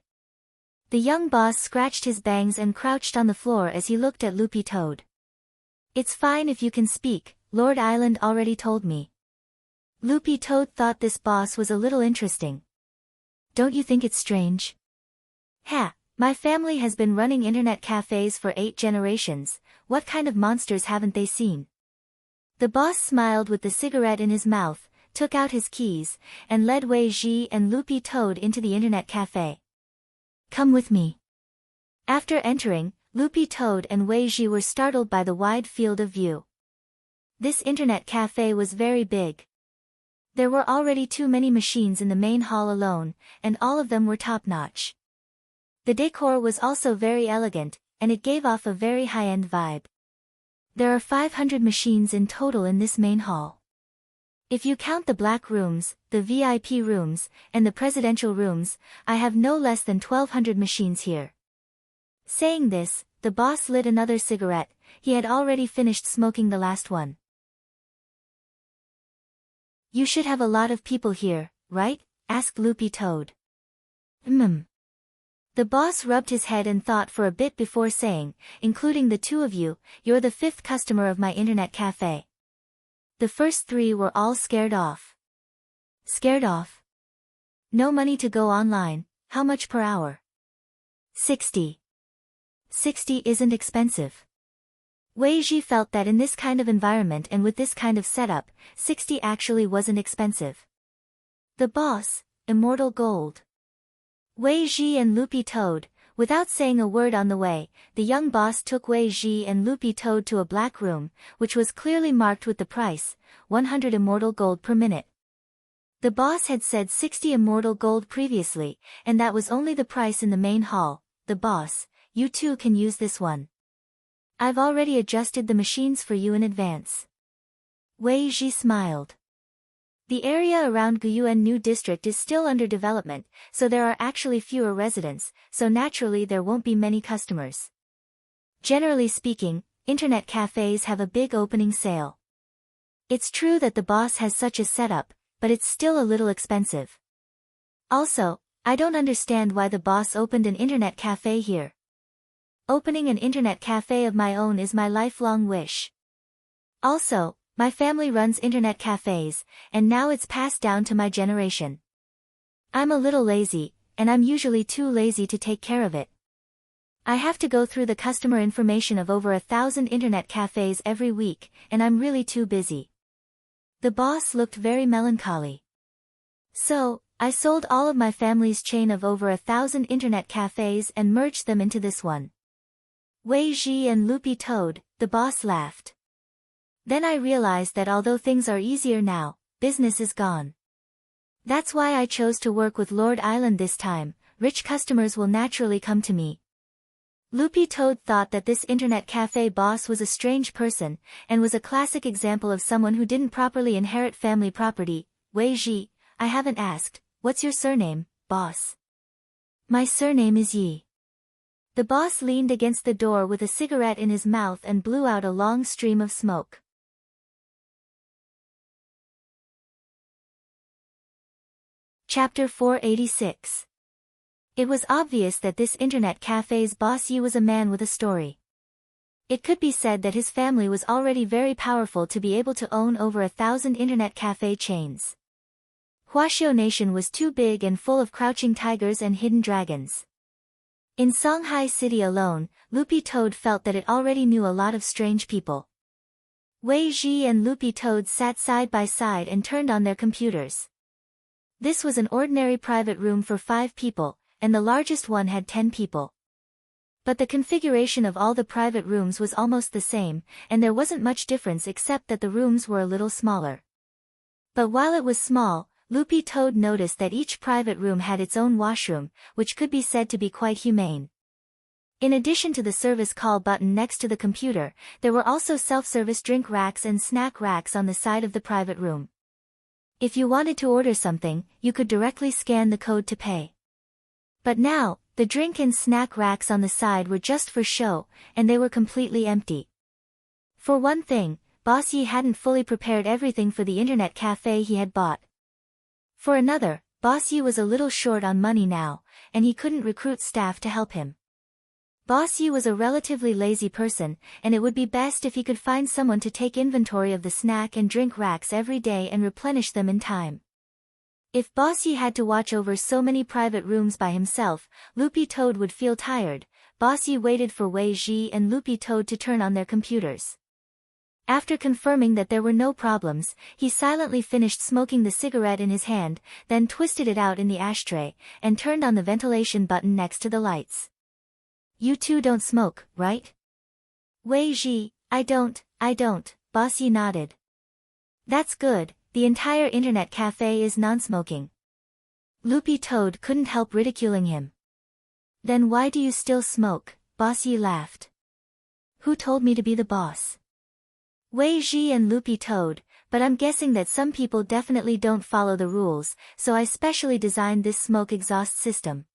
The young boss scratched his bangs and crouched on the floor as he looked at Loopy Toad. It's fine if you can speak, Lord Island already told me. Loopy Toad thought this boss was a little interesting. Don't you think it's strange? Ha, my family has been running internet cafes for 8 generations, what kind of monsters haven't they seen? The boss smiled with the cigarette in his mouth, took out his keys, and led Wei Ji and Loopy Toad into the internet cafe. Come with me. After entering, Loopy Toad and Wei Ji were startled by the wide field of view. This internet cafe was very big. There were already too many machines in the main hall alone, and all of them were top-notch. The decor was also very elegant, and it gave off a very high-end vibe. There are 500 machines in total in this main hall. If you count the black rooms, the VIP rooms, and the presidential rooms, I have no less than 1,200 machines here. Saying this, the boss lit another cigarette. He had already finished smoking the last one. You should have a lot of people here, right? Asked Loopy Toad. The boss rubbed his head and thought for a bit before saying, including the 2 of you, you're the 5th customer of my internet cafe. The first 3 were all scared off. Scared off? No money to go online, how much per hour? 60. 60 isn't expensive. Wei Ji felt that in this kind of environment and with this kind of setup, 60 actually wasn't expensive. The boss, Immortal Gold. Wei Ji and Loopy Toad, without saying a word on the way, the young boss took Wei Ji and Loopy Toad to a black room, which was clearly marked with the price, 100 Immortal Gold per minute. The boss had said 60 Immortal Gold previously, and that was only the price in the main hall. The boss, you too can use this one. I've already adjusted the machines for you in advance. Wei Ji smiled. The area around Guyuan New District is still under development, so there are actually fewer residents, so naturally there won't be many customers. Generally speaking, internet cafes have a big opening sale. It's true that the boss has such a setup, but it's still a little expensive. Also, I don't understand why the boss opened an internet cafe here. Opening an internet cafe of my own is my lifelong wish. Also, my family runs internet cafes, and now it's passed down to my generation. I'm a little lazy, and I'm usually too lazy to take care of it. I have to go through the customer information of over 1,000 internet cafes every week, and I'm really too busy. The boss looked very melancholy. So, I sold all of my family's chain of over 1,000 internet cafes and merged them into this one. Wei Ji and Loopy Toad, the boss laughed. Then I realized that although things are easier now, business is gone. That's why I chose to work with Lord Island this time. Rich customers will naturally come to me. Loopy Toad thought that this internet cafe boss was a strange person, and was a classic example of someone who didn't properly inherit family property. Wei Ji, I haven't asked, what's your surname, boss? My surname is Yi. The boss leaned against the door with a cigarette in his mouth and blew out a long stream of smoke. Chapter 486. It was obvious that this internet cafe's boss Yi was a man with a story. It could be said that his family was already very powerful to be able to own over 1,000 internet cafe chains. Huaxiao Nation was too big and full of crouching tigers and hidden dragons. In Shanghai City alone, Loopy Toad felt that it already knew a lot of strange people. Wei Ji and Loopy Toad sat side by side and turned on their computers. This was an ordinary private room for 5 people, and the largest one had 10 people. But the configuration of all the private rooms was almost the same, and there wasn't much difference except that the rooms were a little smaller. But while it was small, Loopy Toad noticed that each private room had its own washroom, which could be said to be quite humane. In addition to the service call button next to the computer, there were also self-service drink racks and snack racks on the side of the private room. If you wanted to order something, you could directly scan the code to pay. But now, the drink and snack racks on the side were just for show, and they were completely empty. For one thing, Boss Yi hadn't fully prepared everything for the internet cafe he had bought. For another, Boss Yi was a little short on money now, and he couldn't recruit staff to help him. Boss Yi was a relatively lazy person, and it would be best if he could find someone to take inventory of the snack and drink racks every day and replenish them in time. If Boss Yi had to watch over so many private rooms by himself, Loopy Toad would feel tired. Boss Yi waited for Wei Ji and Loopy Toad to turn on their computers. After confirming that there were no problems, he silently finished smoking the cigarette in his hand, then twisted it out in the ashtray, and turned on the ventilation button next to the lights. You two don't smoke, right? Wei Ji, I don't, Boss Yi nodded. That's good, the entire internet cafe is non-smoking. Loopy Toad couldn't help ridiculing him. Then why do you still smoke? Boss Yi laughed. Who told me to be the boss? Wei Ji and Loopy Toad, but I'm guessing that some people definitely don't follow the rules, so I specially designed this smoke exhaust system.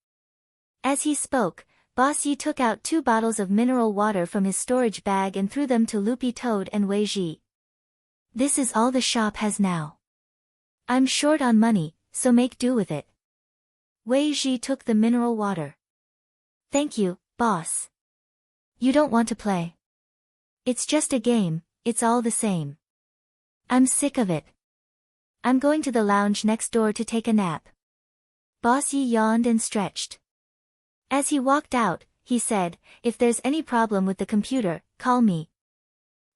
As he spoke, Boss Yi took out 2 bottles of mineral water from his storage bag and threw them to Loopy Toad and Wei Ji. This is all the shop has now. I'm short on money, so make do with it. Wei Ji took the mineral water. Thank you, boss. You don't want to play? It's just a game. It's all the same. I'm sick of it. I'm going to the lounge next door to take a nap. Boss Yi yawned and stretched. As he walked out, he said, if there's any problem with the computer, call me.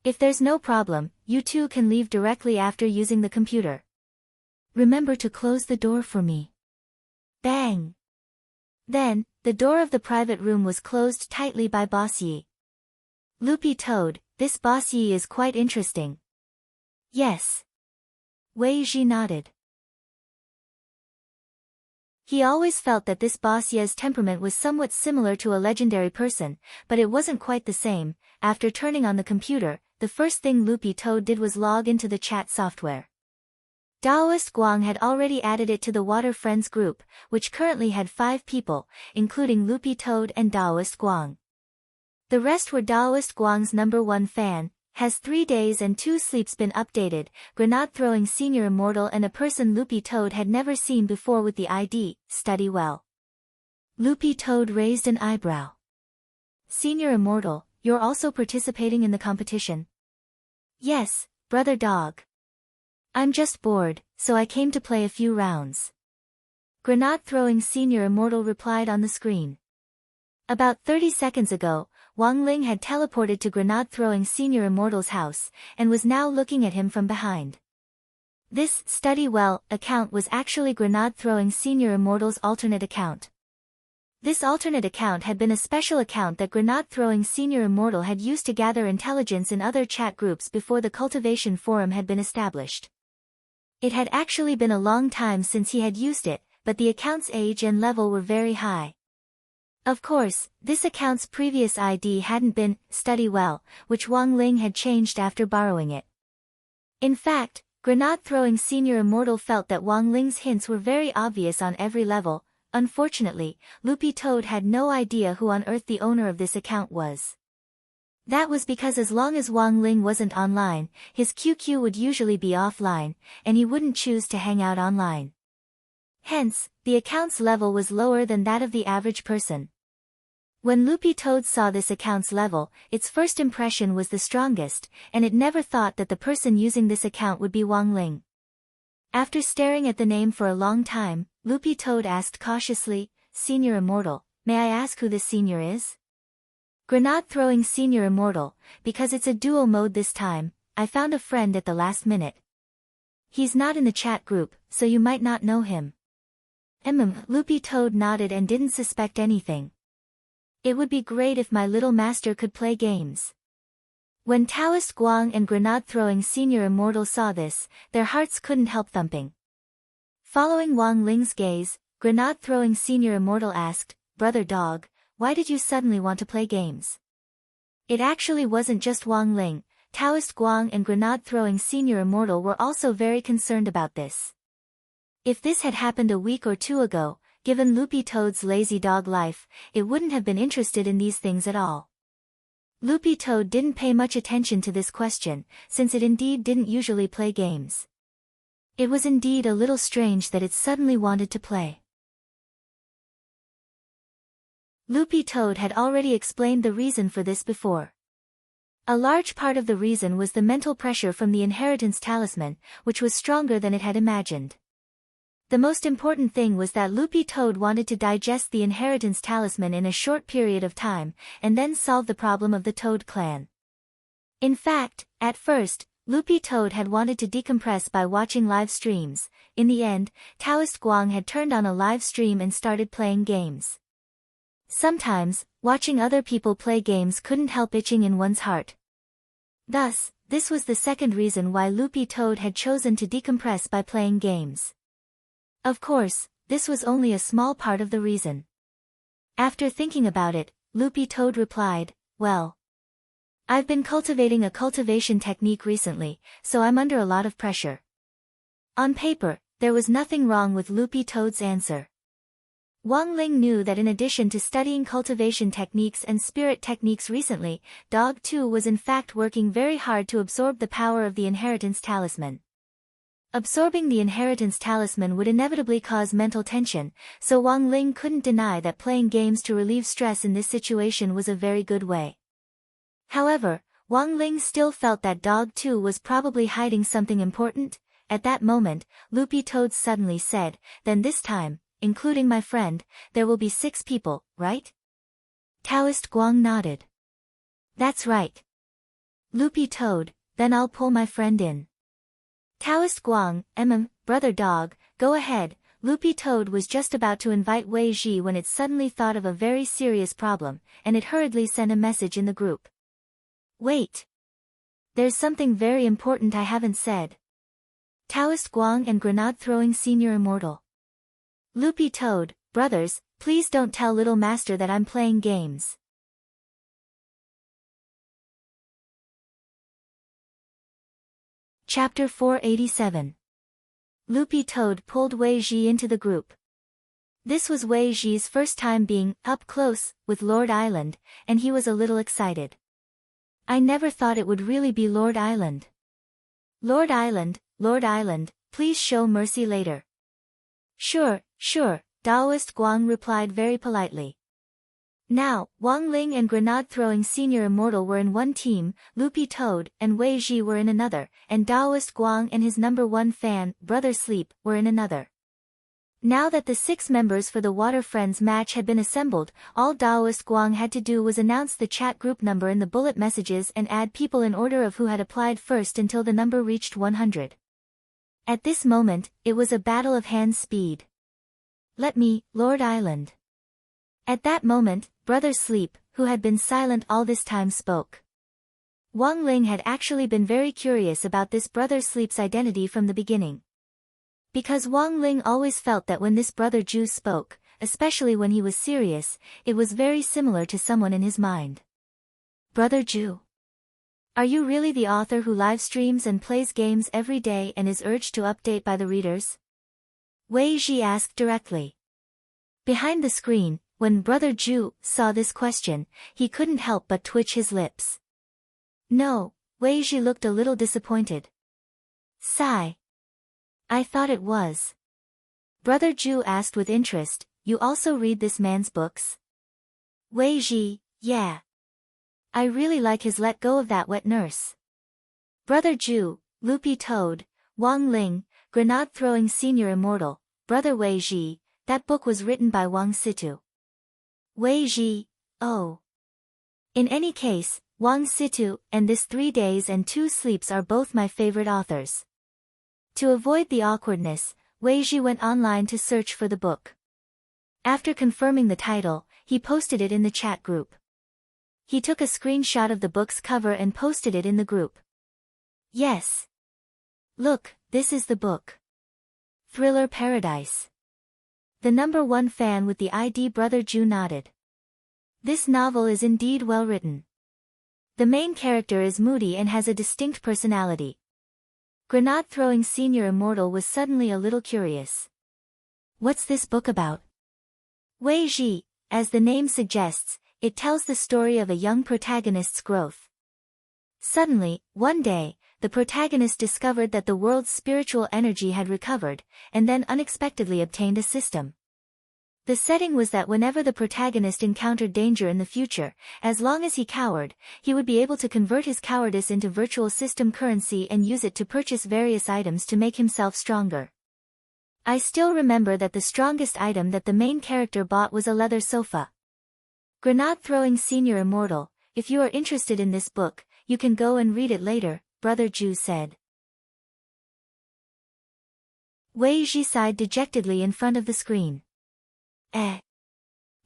If there's no problem, you two can leave directly after using the computer. Remember to close the door for me. Bang! Then, the door of the private room was closed tightly by Boss Yi. Loopy Toad, this Boss Yi is quite interesting. Yes. Wei Ji nodded. He always felt that this Boss Yi's temperament was somewhat similar to a legendary person, but it wasn't quite the same. After turning on the computer, the first thing Loopy Toad did was log into the chat software. Daoist Guang had already added it to the Water Friends group, which currently had 5 people, including Loopy Toad and Daoist Guang. The rest were Daoist Guang's #1 fan, has 3 days and 2 sleeps been updated, grenade-throwing senior immortal and a person Loopy Toad had never seen before with the ID, study well. Loopy Toad raised an eyebrow. Senior immortal, you're also participating in the competition? Yes, brother dog. I'm just bored, so I came to play a few rounds. Grenade-throwing senior immortal replied on the screen. About 30 seconds ago, Wang Ling had teleported to grenade-throwing senior immortal's house, and was now looking at him from behind. This study well account was actually grenade-throwing senior immortal's alternate account. This alternate account had been a special account that grenade-throwing senior immortal had used to gather intelligence in other chat groups before the cultivation forum had been established. It had actually been a long time since he had used it, but the account's age and level were very high. Of course, this account's previous ID hadn't been study well, which Wang Ling had changed after borrowing it. In fact, grenade-throwing senior immortal felt that Wang Ling's hints were very obvious on every level. Unfortunately, Loopy Toad had no idea who on earth the owner of this account was. That was because as long as Wang Ling wasn't online, his QQ would usually be offline, and he wouldn't choose to hang out online. Hence, the account's level was lower than that of the average person. When Loopy Toad saw this account's level, its first impression was the strongest, and it never thought that the person using this account would be Wang Ling. After staring at the name for a long time, Loopy Toad asked cautiously, "Senior Immortal, may I ask who this senior is?" "Grenade throwing Senior Immortal, because it's a duo mode this time. I found a friend at the last minute. He's not in the chat group, so you might not know him." Loopy Toad nodded and didn't suspect anything. It would be great if my little master could play games. When Taoist Guang and Grenade-throwing Senior Immortal saw this, their hearts couldn't help thumping. Following Wang Ling's gaze, Grenade-throwing Senior Immortal asked, "Brother Dog, why did you suddenly want to play games?" It actually wasn't just Wang Ling. Taoist Guang and Grenade-throwing Senior Immortal were also very concerned about this. If this had happened a week or two ago, given Loopy Toad's lazy dog life, it wouldn't have been interested in these things at all. Loopy Toad didn't pay much attention to this question, since it indeed didn't usually play games. It was indeed a little strange that it suddenly wanted to play. Loopy Toad had already explained the reason for this before. A large part of the reason was the mental pressure from the inheritance talisman, which was stronger than it had imagined. The most important thing was that Loopy Toad wanted to digest the inheritance talisman in a short period of time, and then solve the problem of the Toad clan. In fact, at first, Loopy Toad had wanted to decompress by watching live streams. In the end, Taoist Guang had turned on a live stream and started playing games. Sometimes, watching other people play games couldn't help itching in one's heart. Thus, this was the second reason why Loopy Toad had chosen to decompress by playing games. Of course, this was only a small part of the reason. After thinking about it, Loopy Toad replied, "Well, I've been cultivating a cultivation technique recently, so I'm under a lot of pressure." On paper, there was nothing wrong with Loopy Toad's answer. Wang Ling knew that in addition to studying cultivation techniques and spirit techniques recently, Dog 2 was in fact working very hard to absorb the power of the inheritance talisman. Absorbing the inheritance talisman would inevitably cause mental tension, so Wang Ling couldn't deny that playing games to relieve stress in this situation was a very good way. However, Wang Ling still felt that Dog 2 was probably hiding something important. At that moment, Loopy Toad suddenly said, "Then this time, including my friend, there will be 6 people, right?" Taoist Guang nodded. "That's right. Loopy Toad, then I'll pull my friend in." Taoist Guang, "Brother Dog, go ahead." Loopy Toad was just about to invite Wei Ji when it suddenly thought of a very serious problem, and it hurriedly sent a message in the group. "Wait. There's something very important I haven't said." Taoist Guang and Grenade-throwing Senior Immortal. Loopy Toad, "Brothers, please don't tell Little Master that I'm playing games." Chapter 487. Loopy Toad pulled Wei Ji into the group. This was Wei Ji's first time being up close with Lord Island, and he was a little excited. "I never thought it would really be Lord Island." Lord Island, please show mercy later." Sure, Taoist Guang replied very politely. Now, Wang Ling and Grenade-throwing Senior Immortal were in one team, Loopy Toad and Wei Ji were in another, and Taoist Guang and his number 1 fan, Brother Sleep, were in another. Now that the 6 members for the Water Friends match had been assembled, all Taoist Guang had to do was announce the chat group number in the bullet messages and add people in order of who had applied first until the number reached 100. At this moment, it was a battle of hand speed. "Let me, Lord Island." At that moment, Brother Sleep, who had been silent all this time, spoke. Wang Ling had actually been very curious about this Brother Sleep's identity from the beginning. Because Wang Ling always felt that when this Brother Ju spoke, especially when he was serious, it was very similar to someone in his mind. "Brother Ju? Are you really the author who live streams and plays games every day and is urged to update by the readers?" Wei Ji asked directly. Behind the screen, when Brother Ju saw this question, he couldn't help but twitch his lips. "No," Wei Ji looked a little disappointed. "Sigh. I thought it was." Brother Ju asked with interest, "You also read this man's books?" Wei Ji, yeah. I really like his let go of that wet nurse. Brother Ju, Loopy Toad, Wang Ling, Grenade-throwing senior immortal, Brother Wei Ji, that book was written by Wang Situ. Wei Ji, oh. In any case, Wang Situ and This 3 Days and 2 Sleeps are both my favorite authors. To avoid the awkwardness, Wei Ji went online to search for the book. After confirming the title, he posted it in the chat group. He took a screenshot of the book's cover and posted it in the group. Yes. Look, this is the book. Thriller Paradise. The #1 fan with the ID Brother Ju nodded. This novel is indeed well written. The main character is moody and has a distinct personality. Grenade-throwing senior immortal was suddenly a little curious. What's this book about? Wei Ji, as the name suggests, it tells the story of a young protagonist's growth. Suddenly, one day, the protagonist discovered that the world's spiritual energy had recovered, and then unexpectedly obtained a system. The setting was that whenever the protagonist encountered danger in the future, as long as he cowered, he would be able to convert his cowardice into virtual system currency and use it to purchase various items to make himself stronger. I still remember that the strongest item that the main character bought was a leather sofa. Grenade-throwing senior immortal, if you are interested in this book, you can go and read it later, Brother Ju said. Wei Ji sighed dejectedly in front of the screen.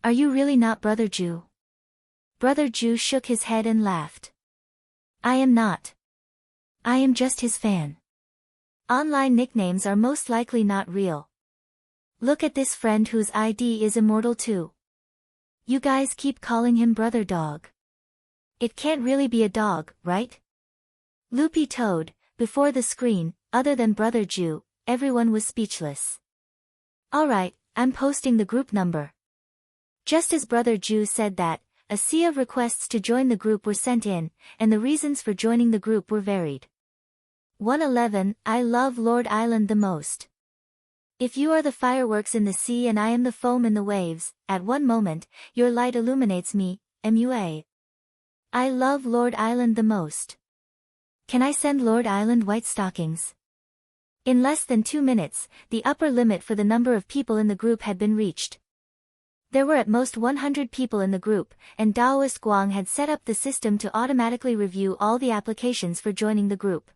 Are you really not Brother Ju? Brother Ju shook his head and laughed. I am not. I am just his fan. Online nicknames are most likely not real. Look at this friend whose ID is immortal too. You guys keep calling him Brother Dog. It can't really be a dog, right? Loopy Toad, before the screen, other than Brother Ju, everyone was speechless. Alright, I'm posting the group number. Just as Brother Ju said that, a sea of requests to join the group were sent in, and the reasons for joining the group were varied. 111, I love Lord Island the most. If you are the fireworks in the sea and I am the foam in the waves, at one moment, your light illuminates me, MUA. I love Lord Island the most. Can I send Lord Island white stockings? In less than 2 minutes, the upper limit for the number of people in the group had been reached. There were at most 100 people in the group, and Daoist Guang had set up the system to automatically review all the applications for joining the group.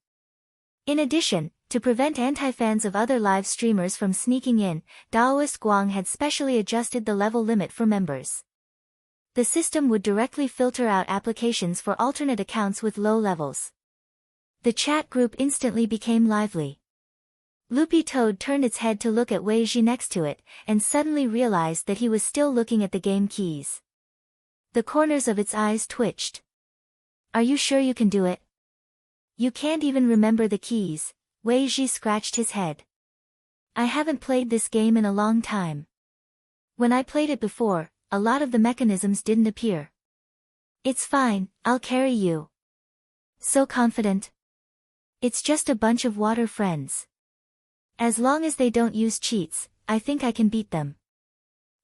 In addition, to prevent anti-fans of other live streamers from sneaking in, Daoist Guang had specially adjusted the level limit for members. The system would directly filter out applications for alternate accounts with low levels. The chat group instantly became lively. Loopy Toad turned its head to look at Wei Ji next to it, and suddenly realized that he was still looking at the game keys. The corners of its eyes twitched. Are you sure you can do it? You can't even remember the keys, Wei Ji scratched his head. I haven't played this game in a long time. When I played it before, a lot of the mechanisms didn't appear. It's fine, I'll carry you. So confident. It's just a bunch of water friends. As long as they don't use cheats, I think I can beat them.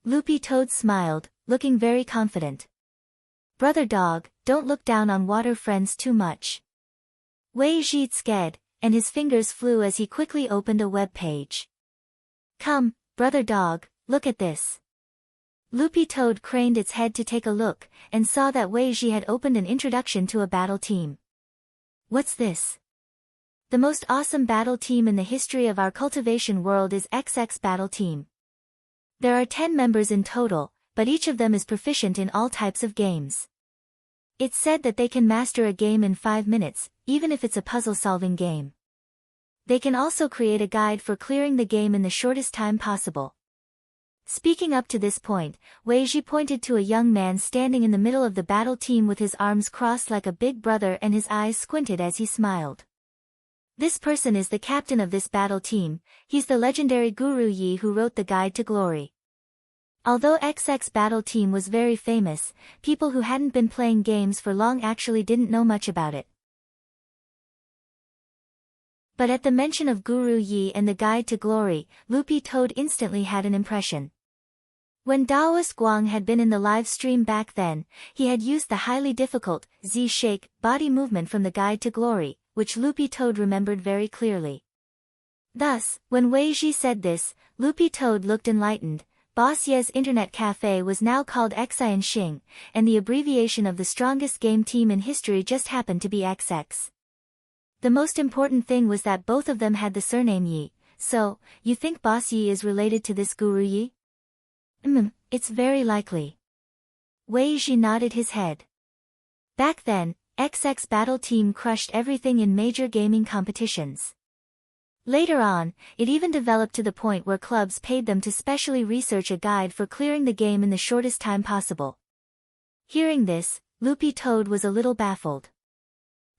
Loopy Toad smiled, looking very confident. Brother Dog, don't look down on water friends too much. Wei Ji scared, and his fingers flew as he quickly opened a web page. Come, Brother Dog, look at this. Loopy Toad craned its head to take a look, and saw that Wei Ji had opened an introduction to a battle team. What's this? The most awesome battle team in the history of our cultivation world is XX Battle Team. There are 10 members in total, but each of them is proficient in all types of games. It's said that they can master a game in 5 minutes, even if it's a puzzle-solving game. They can also create a guide for clearing the game in the shortest time possible. Speaking up to this point, Wei Ji pointed to a young man standing in the middle of the battle team with his arms crossed like a big brother and his eyes squinted as he smiled. This person is the captain of this battle team, he's the legendary Guru Yi who wrote the Guide to Glory. Although XX Battle Team was very famous, people who hadn't been playing games for long actually didn't know much about it. But at the mention of Guru Yi and the Guide to Glory, Loopy Toad instantly had an impression. When Daoist Guang had been in the live stream back then, he had used the highly difficult Z-shake body movement from the Guide to Glory, which Loopy Toad remembered very clearly. Thus, when Wei Ji said this, Loopy Toad looked enlightened. Boss Ye's internet cafe was now called Xian Xing, and the abbreviation of the strongest game team in history just happened to be XX. The most important thing was that both of them had the surname Yi, so, you think Boss Yi is related to this Guru Yi? It's very likely. Wei Ji nodded his head. Back then, XX Battle Team crushed everything in major gaming competitions. Later on, it even developed to the point where clubs paid them to specially research a guide for clearing the game in the shortest time possible. Hearing this, Loopy Toad was a little baffled.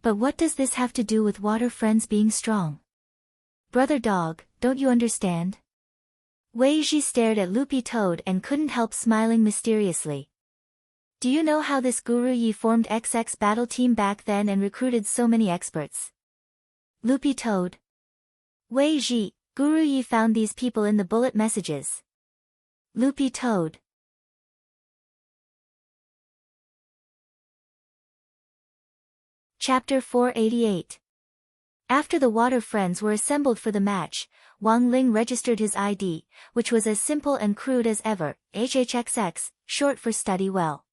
But what does this have to do with water friends being strong? Brother Dog, don't you understand? Wei Ji stared at Loopy Toad and couldn't help smiling mysteriously. Do you know how this Guru Yi formed XX Battle Team back then and recruited so many experts? Loopy Toad. Wei Ji, Guru Yi found these people in the bullet messages. Loopy Toad. Chapter 488. After the water friends were assembled for the match, Wang Ling registered his ID, which was as simple and crude as ever, HHXX, short for study well.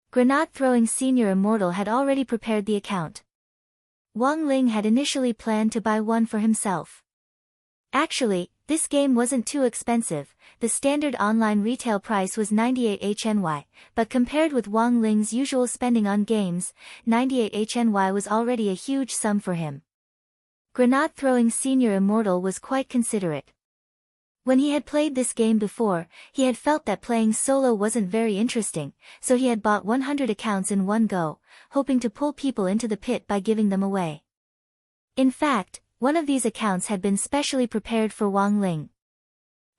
Grenade-throwing senior immortal had already prepared the account. Wang Ling had initially planned to buy one for himself. Actually, this game wasn't too expensive, the standard online retail price was 98 HNY, but compared with Wang Ling's usual spending on games, 98 HNY was already a huge sum for him. Grenade-throwing senior immortal was quite considerate. When he had played this game before, he had felt that playing solo wasn't very interesting, so he had bought 100 accounts in one go, hoping to pull people into the pit by giving them away. In fact, one of these accounts had been specially prepared for Wang Ling.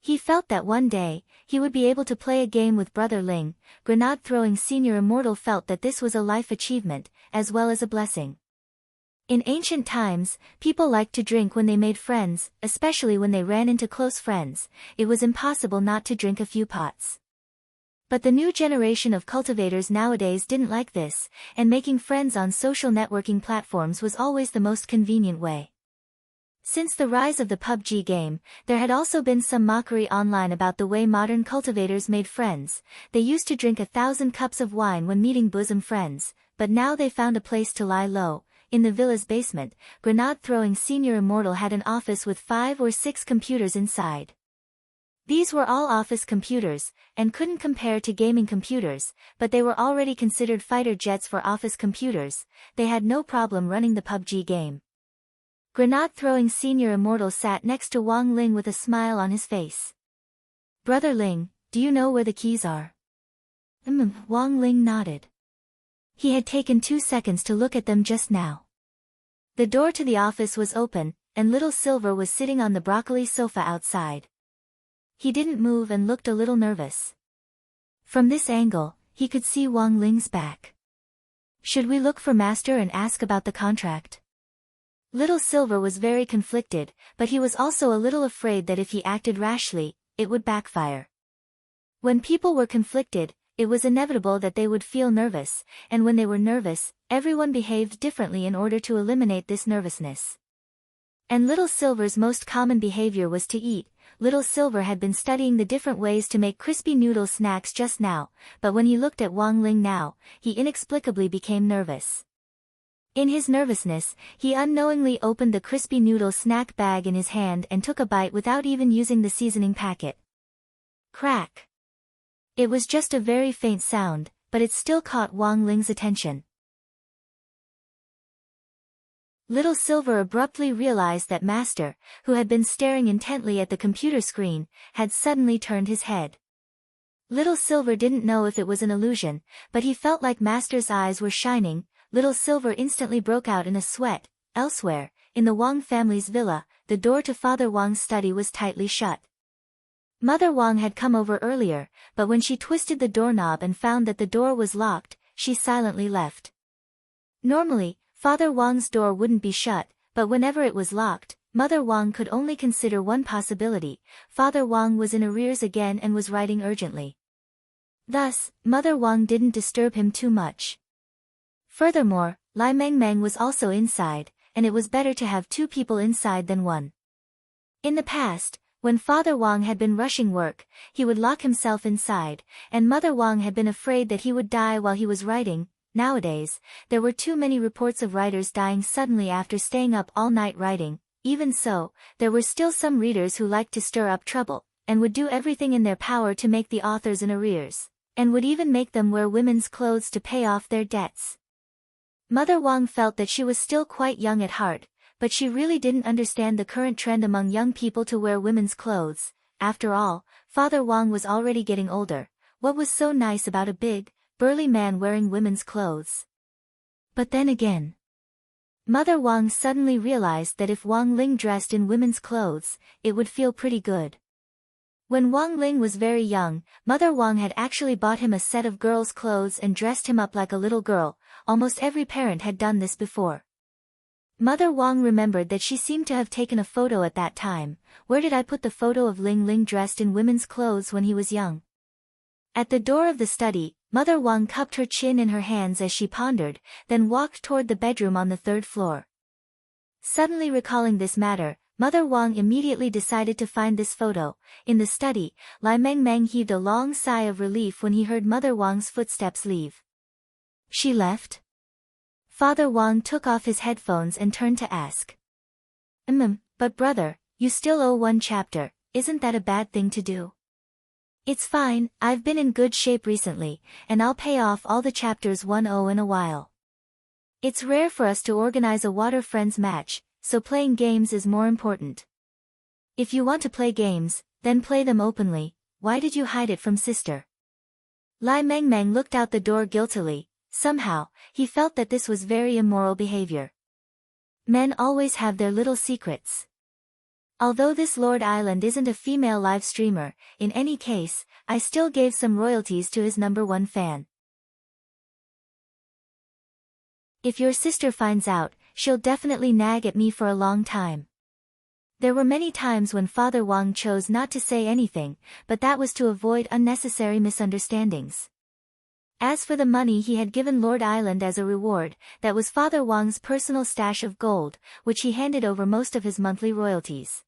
He felt that one day, he would be able to play a game with Brother Ling. Grenade-throwing senior immortal felt that this was a life achievement, as well as a blessing. In ancient times, people liked to drink when they made friends, especially when they ran into close friends. It was impossible not to drink a few pots. But the new generation of cultivators nowadays didn't like this, and making friends on social networking platforms was always the most convenient way. Since the rise of the PUBG game, there had also been some mockery online about the way modern cultivators made friends. They used to drink 1,000 cups of wine when meeting bosom friends, but now they found a place to lie low. In the villa's basement, Grenade-throwing senior immortal had an office with 5 or 6 computers inside. These were all office computers, and couldn't compare to gaming computers, but they were already considered fighter jets for office computers. They had no problem running the PUBG game. Grenade-throwing senior immortal sat next to Wang Ling with a smile on his face. Brother Ling, do you know where the keys are? Wang Ling nodded. He had taken 2 seconds to look at them just now. The door to the office was open, and Little Silver was sitting on the broccoli sofa outside. He didn't move and looked a little nervous. From this angle, he could see Wang Ling's back. Should we look for Master and ask about the contract? Little Silver was very conflicted, but he was also a little afraid that if he acted rashly, it would backfire. When people were conflicted, it was inevitable that they would feel nervous, and when they were nervous, everyone behaved differently in order to eliminate this nervousness. And Little Silver's most common behavior was to eat. Little Silver had been studying the different ways to make crispy noodle snacks just now, but when he looked at Wang Ling now, he inexplicably became nervous. In his nervousness, he unknowingly opened the crispy noodle snack bag in his hand and took a bite without even using the seasoning packet. Crack! It was just a very faint sound, but it still caught Wang Ling's attention. Little Silver abruptly realized that Master, who had been staring intently at the computer screen, had suddenly turned his head. Little Silver didn't know if it was an illusion, but he felt like Master's eyes were shining. Little Silver instantly broke out in a sweat. Elsewhere, in the Wang family's villa, the door to Father Wang's study was tightly shut. Mother Wang had come over earlier, but when she twisted the doorknob and found that the door was locked, she silently left. Normally, Father Wang's door wouldn't be shut, but whenever it was locked, Mother Wang could only consider one possibility: Father Wang was in arrears again and was writing urgently. Thus, Mother Wang didn't disturb him too much. Furthermore, Lai Mengmeng was also inside, and it was better to have two people inside than one. In the past, when Father Wang had been rushing work, he would lock himself inside, and Mother Wang had been afraid that he would die while he was writing. Nowadays, there were too many reports of writers dying suddenly after staying up all night writing. Even so, there were still some readers who liked to stir up trouble, and would do everything in their power to make the authors in arrears, and would even make them wear women's clothes to pay off their debts. Mother Wang felt that she was still quite young at heart, but she really didn't understand the current trend among young people to wear women's clothes. After all, Father Wang was already getting older. What was so nice about a big, burly man wearing women's clothes? But then again, Mother Wang suddenly realized that if Wang Ling dressed in women's clothes, it would feel pretty good. When Wang Ling was very young, Mother Wang had actually bought him a set of girls' clothes and dressed him up like a little girl. Almost every parent had done this before. Mother Wang remembered that she seemed to have taken a photo at that time. Where did I put the photo of Ling Ling dressed in women's clothes when he was young? At the door of the study, Mother Wang cupped her chin in her hands as she pondered, then walked toward the bedroom on the third floor. Suddenly recalling this matter, Mother Wang immediately decided to find this photo. In the study, Lai Mengmeng heaved a long sigh of relief when he heard Mother Wang's footsteps leave. She left? Father Wang took off his headphones and turned to ask. But brother, you still owe one chapter. Isn't that a bad thing to do? It's fine, I've been in good shape recently, and I'll pay off all the chapters 10 in a while. It's rare for us to organize a Water Friends match, so playing games is more important. If you want to play games, then play them openly. Why did you hide it from sister? Lai Mengmeng looked out the door guiltily. Somehow, he felt that this was very immoral behavior. Men always have their little secrets. Although this Lord Island isn't a female live streamer, in any case, I still gave some royalties to his #1 fan. If your sister finds out, she'll definitely nag at me for a long time. There were many times when Father Wang chose not to say anything, but that was to avoid unnecessary misunderstandings. As for the money he had given Lord Island as a reward, that was Father Wang's personal stash of gold, which he handed over most of his monthly royalties.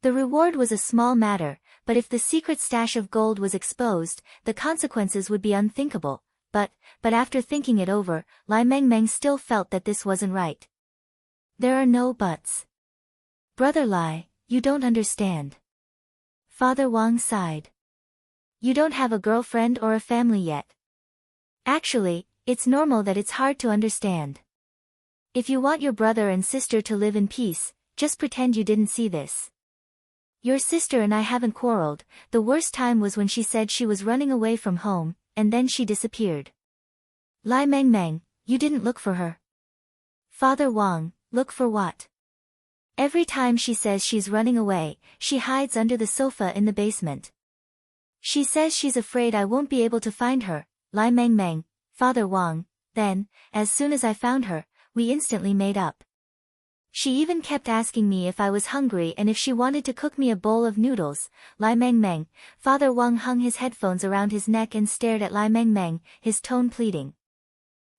The reward was a small matter, but if the secret stash of gold was exposed, the consequences would be unthinkable. But after thinking it over, Lai Mengmeng still felt that this wasn't right. There are no buts. Brother Lai, you don't understand. Father Wang sighed. You don't have a girlfriend or a family yet. Actually, it's normal that it's hard to understand. If you want your brother and sister to live in peace, just pretend you didn't see this. Your sister and I haven't quarreled. The worst time was when she said she was running away from home, and then she disappeared. Lai Mengmeng, you didn't look for her. Father Wang, look for what? Every time she says she's running away, she hides under the sofa in the basement. She says she's afraid I won't be able to find her. Lai Mengmeng, Father Wang, then, as soon as I found her, we instantly made up. She even kept asking me if I was hungry and if she wanted to cook me a bowl of noodles. Lai Mengmeng, Father Wang hung his headphones around his neck and stared at Lai Mengmeng, his tone pleading.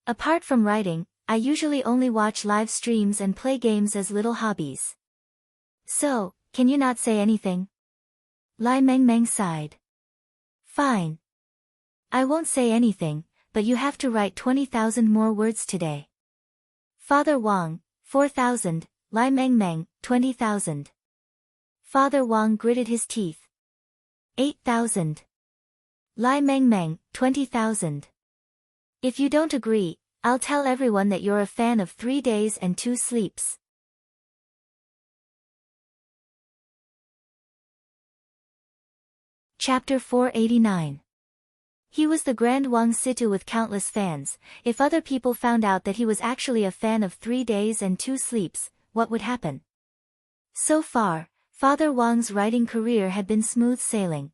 Apart from writing, I usually only watch live streams and play games as little hobbies. So, can you not say anything? Lai Mengmeng sighed. Fine. I won't say anything, but you have to write 20,000 more words today. Father Wang, 4,000, Lai Mengmeng, 20,000. Father Wang gritted his teeth. 8,000. Lai Mengmeng, 20,000. If you don't agree, I'll tell everyone that you're a fan of 3 days and 2 sleeps. Chapter 489. He was the Grand Wang Situ with countless fans. If other people found out that he was actually a fan of 3 days and 2 sleeps, what would happen? So far, Father Wang's writing career had been smooth sailing.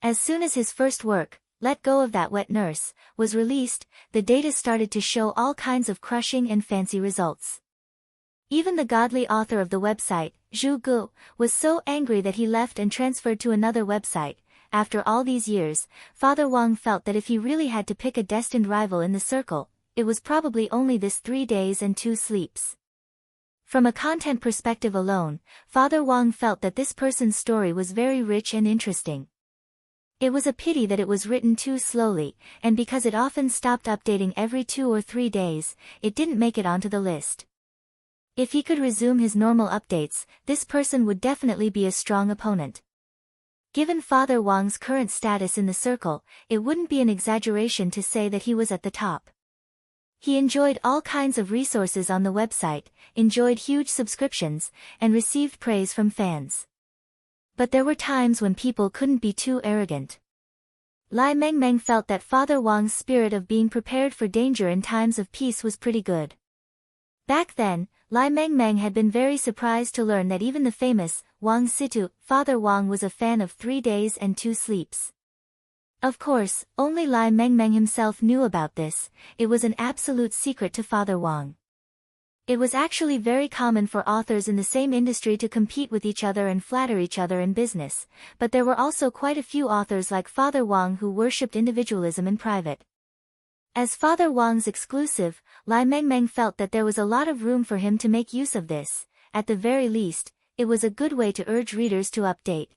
As soon as his first work, Let Go of That Wet Nurse, was released, the data started to show all kinds of crushing and fancy results. Even the godly author of the website, Zhu Gu, was so angry that he left and transferred to another website. After all these years, Father Wang felt that if he really had to pick a destined rival in the circle, it was probably only this 3 days and 2 sleeps. From a content perspective alone, Father Wang felt that this person's story was very rich and interesting. It was a pity that it was written too slowly, and because it often stopped updating every 2 or 3 days, it didn't make it onto the list. If he could resume his normal updates, this person would definitely be a strong opponent. Given Father Wang's current status in the circle, it wouldn't be an exaggeration to say that he was at the top. He enjoyed all kinds of resources on the website, enjoyed huge subscriptions, and received praise from fans. But there were times when people couldn't be too arrogant. Lai Mengmeng felt that Father Wang's spirit of being prepared for danger in times of peace was pretty good. Back then, Lai Mengmeng had been very surprised to learn that even the famous Wang Situ, Father Wang, was a fan of 3 days and 2 sleeps. Of course, only Lai Mengmeng himself knew about this. It was an absolute secret to Father Wang. It was actually very common for authors in the same industry to compete with each other and flatter each other in business, but there were also quite a few authors like Father Wang who worshipped individualism in private. As Father Wang's exclusive, Lai Mengmeng felt that there was a lot of room for him to make use of this. At the very least, it was a good way to urge readers to update.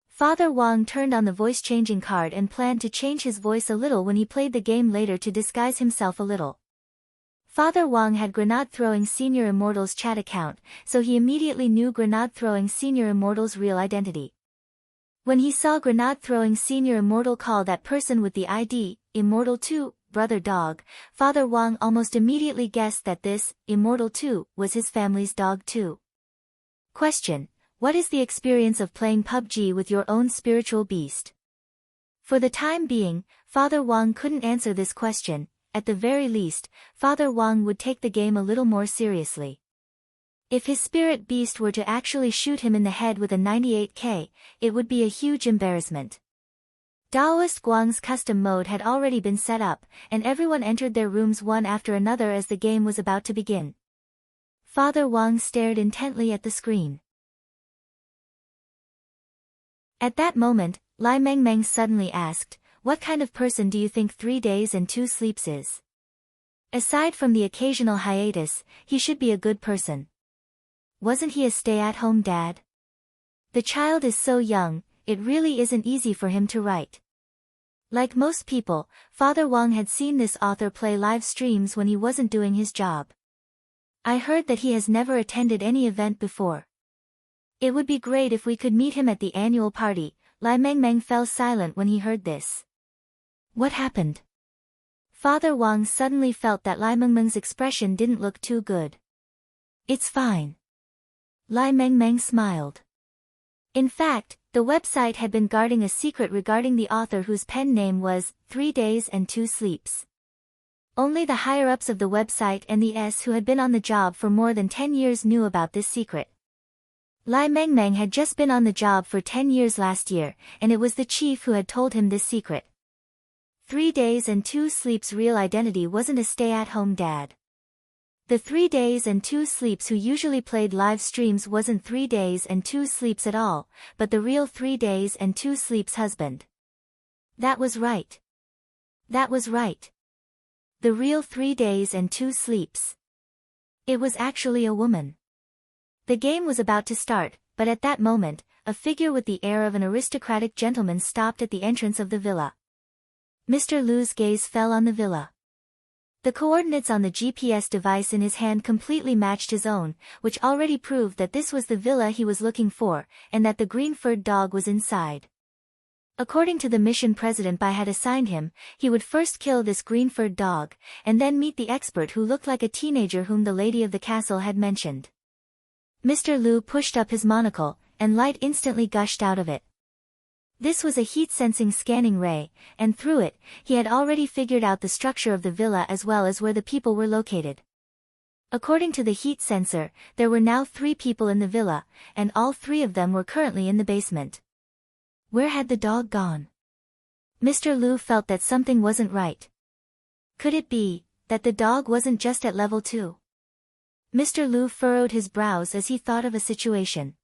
Father Wang turned on the voice-changing card and planned to change his voice a little when he played the game later to disguise himself a little. Father Wang had Grenade Throwing Senior Immortal's chat account, so he immediately knew Grenade Throwing Senior Immortal's real identity. When he saw Grenade Throwing Senior Immortal call that person with the ID, Immortal 2, Brother Dog, Father Wang almost immediately guessed that this, Immortal 2, was his family's dog too. Question: what is the experience of playing PUBG with your own spiritual beast? For the time being, Father Wang couldn't answer this question. At the very least, Father Wang would take the game a little more seriously. If his spirit beast were to actually shoot him in the head with a 98K, it would be a huge embarrassment. Daoist Guang's custom mode had already been set up, and everyone entered their rooms one after another as the game was about to begin. Father Wang stared intently at the screen. At that moment, Lai Mengmeng suddenly asked, "What kind of person do you think 3 days and 2 sleeps is? Aside from the occasional hiatus, he should be a good person. Wasn't he a stay-at-home dad? The child is so young, it really isn't easy for him to write." Like most people, Father Wang had seen this author play live streams when he wasn't doing his job. "I heard that he has never attended any event before. It would be great if we could meet him at the annual party." Lai Mengmeng fell silent when he heard this. What happened? Father Wang suddenly felt that Lai Mengmeng's expression didn't look too good. "It's fine." Lai Mengmeng smiled. In fact, the website had been guarding a secret regarding the author whose pen name was 3 days and 2 sleeps. Only the higher-ups of the website and the S who had been on the job for more than 10 years knew about this secret. Lai Mengmeng had just been on the job for 10 years last year, and it was the chief who had told him this secret. 3 days and 2 sleeps' real identity wasn't a stay-at-home dad. The 3 days and 2 sleeps who usually played live streams wasn't 3 days and 2 sleeps at all, but the real 3 days and 2 sleeps husband. That was right. That was right. The real 3 days and 2 sleeps. It was actually a woman. The game was about to start, but at that moment, a figure with the air of an aristocratic gentleman stopped at the entrance of the villa. Mr. Lu's gaze fell on the villa. The coordinates on the GPS device in his hand completely matched his own, which already proved that this was the villa he was looking for, and that the green-furred dog was inside. According to the mission President Bai had assigned him, he would first kill this green-furred dog, and then meet the expert who looked like a teenager whom the lady of the castle had mentioned. Mr. Lu pushed up his monocle, and light instantly gushed out of it. This was a heat-sensing scanning ray, and through it, he had already figured out the structure of the villa as well as where the people were located. According to the heat sensor, there were now 3 people in the villa, and all 3 of them were currently in the basement. Where had the dog gone? Mr. Lu felt that something wasn't right. Could it be that the dog wasn't just at level 2? Mr. Lu furrowed his brows as he thought of a situation.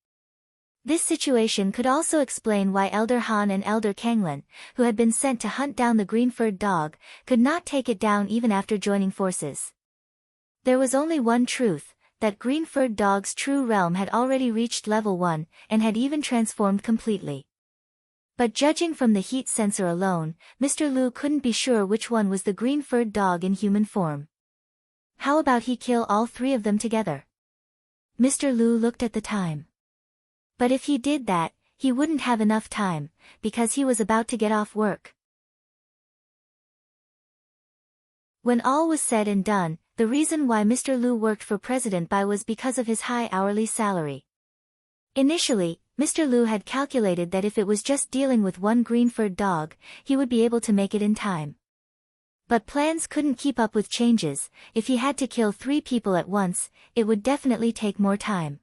This situation could also explain why Elder Han and Elder Kanglin, who had been sent to hunt down the green-furred dog, could not take it down even after joining forces. There was only one truth, that green-furred dog's true realm had already reached level 1, and had even transformed completely. But judging from the heat sensor alone, Mr. Lu couldn't be sure which one was the green-furred dog in human form. How about he kill all 3 of them together? Mr. Lu looked at the time. But if he did that, he wouldn't have enough time, because he was about to get off work. When all was said and done, the reason why Mr. Lu worked for President Bai was because of his high hourly salary. Initially, Mr. Lu had calculated that if it was just dealing with one green-furred dog, he would be able to make it in time. But plans couldn't keep up with changes. If he had to kill 3 people at once, it would definitely take more time.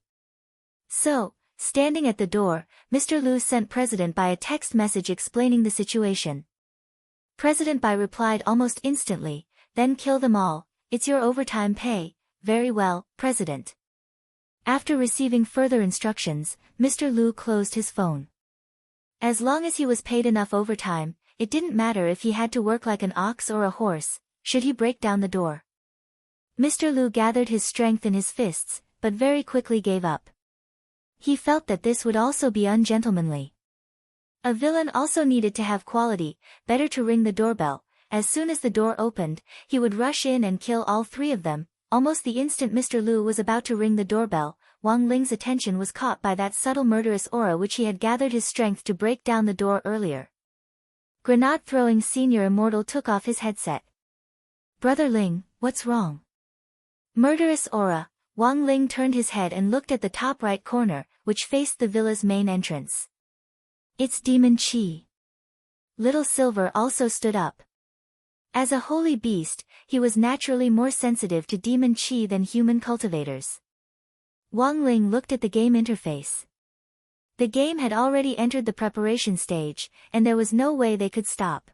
So, standing at the door, Mr. Lu sent President Bai a text message explaining the situation. President Bai replied almost instantly, "Then kill them all, it's your overtime pay." "Very well, President." After receiving further instructions, Mr. Lu closed his phone. As long as he was paid enough overtime, it didn't matter if he had to work like an ox or a horse, should he break down the door. Mr. Lu gathered his strength in his fists, but very quickly gave up. He felt that this would also be ungentlemanly. A villain also needed to have quality, better to ring the doorbell. As soon as the door opened, he would rush in and kill all 3 of them. Almost the instant Mr. Lu was about to ring the doorbell, Wang Ling's attention was caught by that subtle murderous aura which he had gathered his strength to break down the door earlier. Grenade-throwing Senior Immortal took off his headset. "Brother Ling, what's wrong?" Murderous aura. Wang Ling turned his head and looked at the top right corner, which faced the villa's main entrance. "It's Demon Chi." Little Silver also stood up. As a holy beast, he was naturally more sensitive to demon chi than human cultivators. Wang Ling looked at the game interface. The game had already entered the preparation stage, and there was no way they could stop.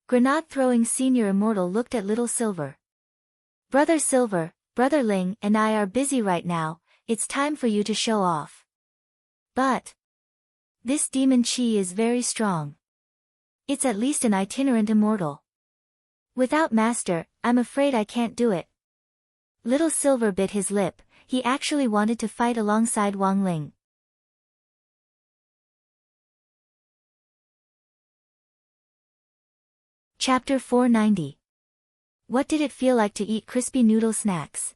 Grenade-throwing Senior Immortal looked at Little Silver. "Brother Silver, Brother Ling and I are busy right now, it's time for you to show off." "But this demon chi is very strong. It's at least an itinerant immortal. Without master, I'm afraid I can't do it." Little Silver bit his lip. He actually wanted to fight alongside Wang Ling. Chapter 490. What did it feel like to eat crispy noodle snacks?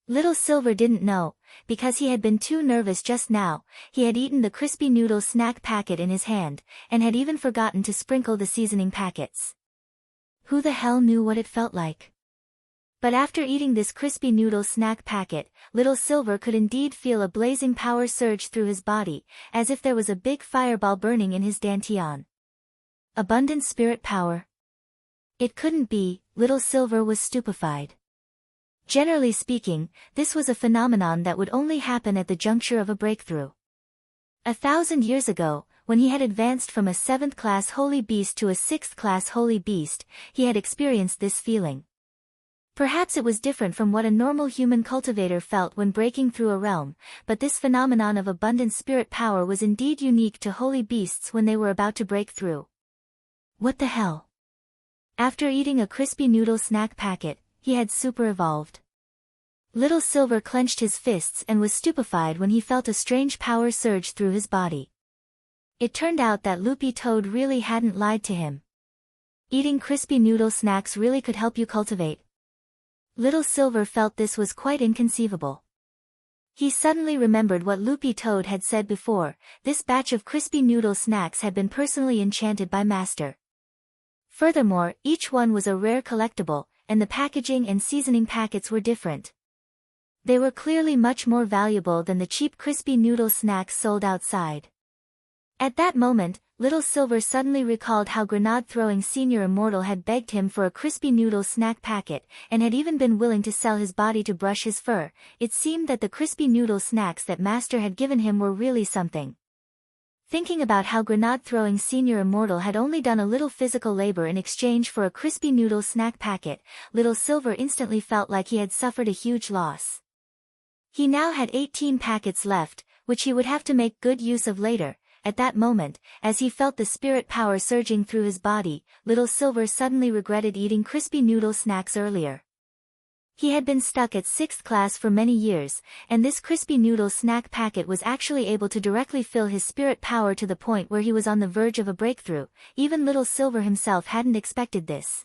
Little Silver didn't know, because he had been too nervous just now. He had eaten the crispy noodle snack packet in his hand, and had even forgotten to sprinkle the seasoning packets. Who the hell knew what it felt like? But after eating this crispy noodle snack packet, Little Silver could indeed feel a blazing power surge through his body, as if there was a big fireball burning in his dantian. Abundant spirit power? It couldn't be. Little Silver was stupefied. Generally speaking, this was a phenomenon that would only happen at the juncture of a breakthrough. 1,000 years ago, when he had advanced from a 7th-class holy beast to a 6th-class holy beast, he had experienced this feeling. Perhaps it was different from what a normal human cultivator felt when breaking through a realm, but this phenomenon of abundant spirit power was indeed unique to holy beasts when they were about to break through. What the hell? After eating a crispy noodle snack packet, he had super-evolved. Little Silver clenched his fists and was stupefied when he felt a strange power surge through his body. It turned out that Loopy Toad really hadn't lied to him. Eating crispy noodle snacks really could help you cultivate. Little Silver felt this was quite inconceivable. He suddenly remembered what Loopy Toad had said before. This batch of crispy noodle snacks had been personally enchanted by Master. Furthermore, each one was a rare collectible, and the packaging and seasoning packets were different. They were clearly much more valuable than the cheap crispy noodle snacks sold outside. At that moment, Little Silver suddenly recalled how grenade-throwing Senior Immortal had begged him for a crispy noodle snack packet, and had even been willing to sell his body to brush his fur. It seemed that the crispy noodle snacks that Master had given him were really something. Thinking about how grenade-throwing senior immortal had only done a little physical labor in exchange for a crispy noodle snack packet, Little Silver instantly felt like he had suffered a huge loss. He now had 18 packets left, which he would have to make good use of later. At that moment, as he felt the spirit power surging through his body, Little Silver suddenly regretted eating crispy noodle snacks earlier. He had been stuck at 6th class for many years, and this crispy noodle snack packet was actually able to directly fill his spirit power to the point where he was on the verge of a breakthrough. Even Little Silver himself hadn't expected this.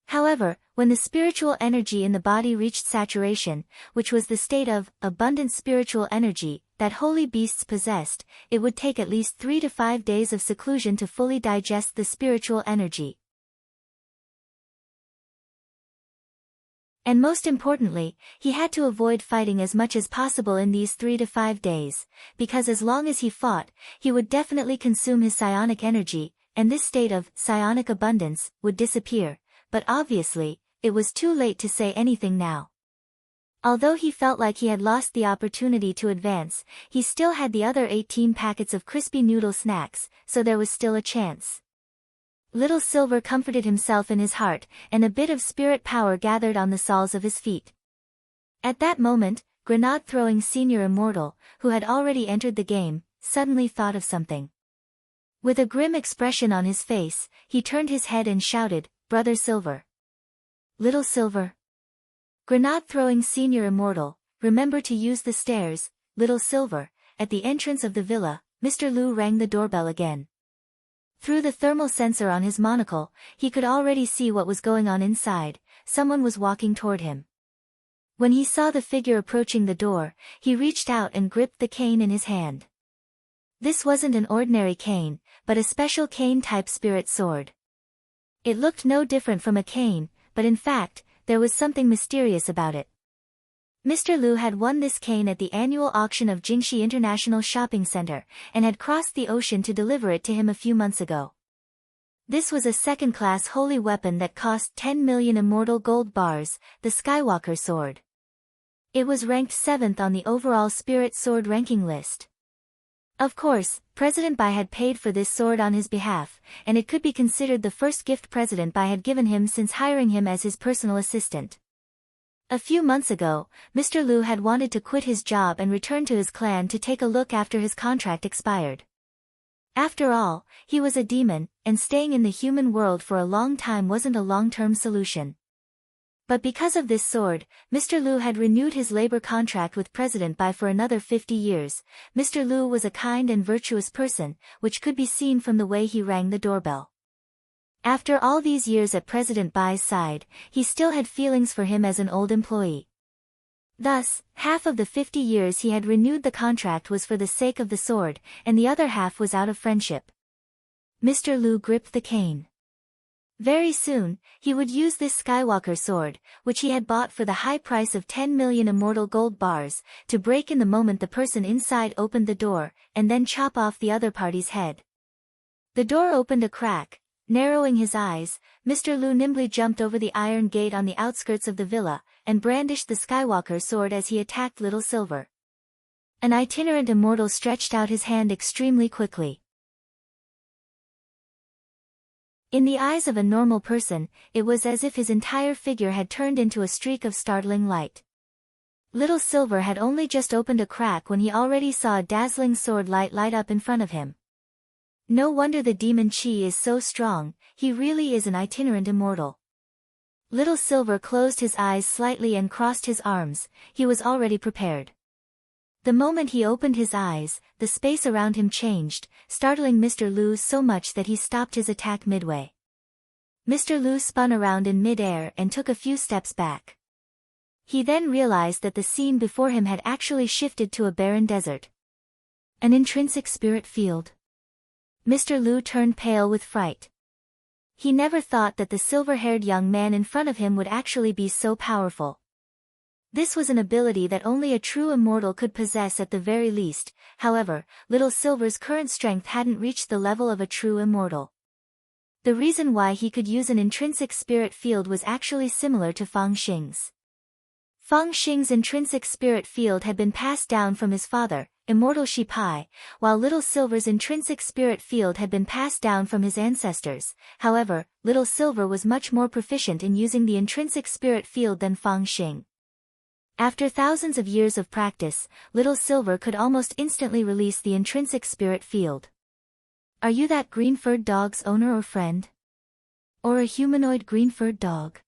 However, when the spiritual energy in the body reached saturation, which was the state of abundant spiritual energy that holy beasts possessed, it would take at least 3 to 5 days of seclusion to fully digest the spiritual energy. And most importantly, he had to avoid fighting as much as possible in these 3 to 5 days, because as long as he fought, he would definitely consume his psionic energy, and this state of psionic abundance would disappear, but obviously, it was too late to say anything now. Although he felt like he had lost the opportunity to advance, he still had the other 18 packets of crispy noodle snacks, so there was still a chance. Little Silver comforted himself in his heart, and a bit of spirit power gathered on the soles of his feet. At that moment, grenade-throwing senior immortal, who had already entered the game, suddenly thought of something. With a grim expression on his face, he turned his head and shouted, "Brother Silver! Little Silver! Grenade-throwing senior immortal, remember to use the stairs, Little Silver." At the entrance of the villa, Mr. Lu rang the doorbell again. Through the thermal sensor on his monocle, he could already see what was going on inside. Someone was walking toward him. When he saw the figure approaching the door, he reached out and gripped the cane in his hand. This wasn't an ordinary cane, but a special cane-type spirit sword. It looked no different from a cane, but in fact, there was something mysterious about it. Mr. Lu had won this cane at the annual auction of Jingxi International Shopping Center, and had crossed the ocean to deliver it to him a few months ago. This was a second-class holy weapon that cost 10 million immortal gold bars, the Skywalker sword. It was ranked 7th on the overall spirit sword ranking list. Of course, President Bai had paid for this sword on his behalf, and it could be considered the first gift President Bai had given him since hiring him as his personal assistant. A few months ago, Mr. Lu had wanted to quit his job and return to his clan to take a look after his contract expired. After all, he was a demon, and staying in the human world for a long time wasn't a long-term solution. But because of this sword, Mr. Lu had renewed his labor contract with President Bai for another 50 years. Mr. Lu was a kind and virtuous person, which could be seen from the way he rang the doorbell. After all these years at President Bai's side, he still had feelings for him as an old employee. Thus, half of the 50 years he had renewed the contract was for the sake of the sword, and the other half was out of friendship. Mr. Lu gripped the cane. Very soon, he would use this Skywalker sword, which he had bought for the high price of 10 million immortal gold bars, to break in the moment the person inside opened the door, and then chop off the other party's head. The door opened a crack. Narrowing his eyes, Mr. Lu nimbly jumped over the iron gate on the outskirts of the villa, and brandished the Skywalker sword as he attacked Little Silver. An itinerant immortal stretched out his hand extremely quickly. In the eyes of a normal person, it was as if his entire figure had turned into a streak of startling light. Little Silver had only just opened a crack when he already saw a dazzling sword light up in front of him. No wonder the demon Qi is so strong, he really is an itinerant immortal. Little Silver closed his eyes slightly and crossed his arms. He was already prepared. The moment he opened his eyes, the space around him changed, startling Mr. Lu so much that he stopped his attack midway. Mr. Lu spun around in mid-air and took a few steps back. He then realized that the scene before him had actually shifted to a barren desert. An intrinsic spirit field. Mr. Lu turned pale with fright. He never thought that the silver-haired young man in front of him would actually be so powerful. This was an ability that only a true immortal could possess at the very least. However, Little Silver's current strength hadn't reached the level of a true immortal. The reason why he could use an intrinsic spirit field was actually similar to Fang Xing's. Fang Xing's intrinsic spirit field had been passed down from his father, immortal Shipai, while Little Silver's intrinsic spirit field had been passed down from his ancestors. However, Little Silver was much more proficient in using the intrinsic spirit field than Fang Xing. After thousands of years of practice, Little Silver could almost instantly release the intrinsic spirit field. Are you that green-furred dog's owner or friend? Or a humanoid green-furred dog?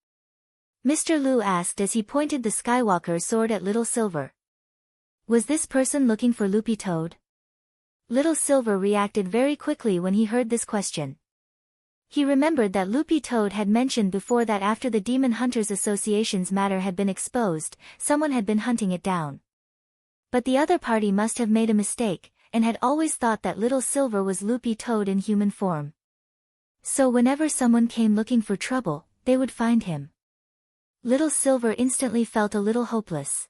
Mr. Lu asked as he pointed the Skywalker sword at Little Silver. Was this person looking for Loopy Toad? Little Silver reacted very quickly when he heard this question. He remembered that Loopy Toad had mentioned before that after the Demon Hunters Association's matter had been exposed, someone had been hunting it down. But the other party must have made a mistake, and had always thought that Little Silver was Loopy Toad in human form. So whenever someone came looking for trouble, they would find him. Little Silver instantly felt a little hopeless.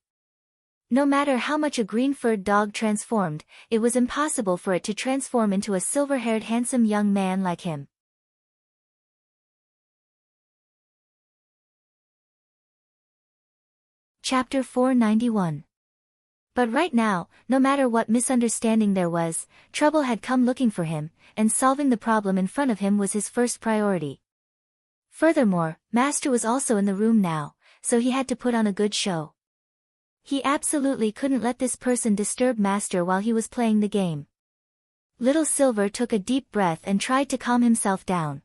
No matter how much a green-furred dog transformed, it was impossible for it to transform into a silver-haired handsome young man like him. Chapter 491. But right now, no matter what misunderstanding there was, trouble had come looking for him, and solving the problem in front of him was his first priority. Furthermore, Master was also in the room now, so he had to put on a good show. He absolutely couldn't let this person disturb Master while he was playing the game. Little Silver took a deep breath and tried to calm himself down.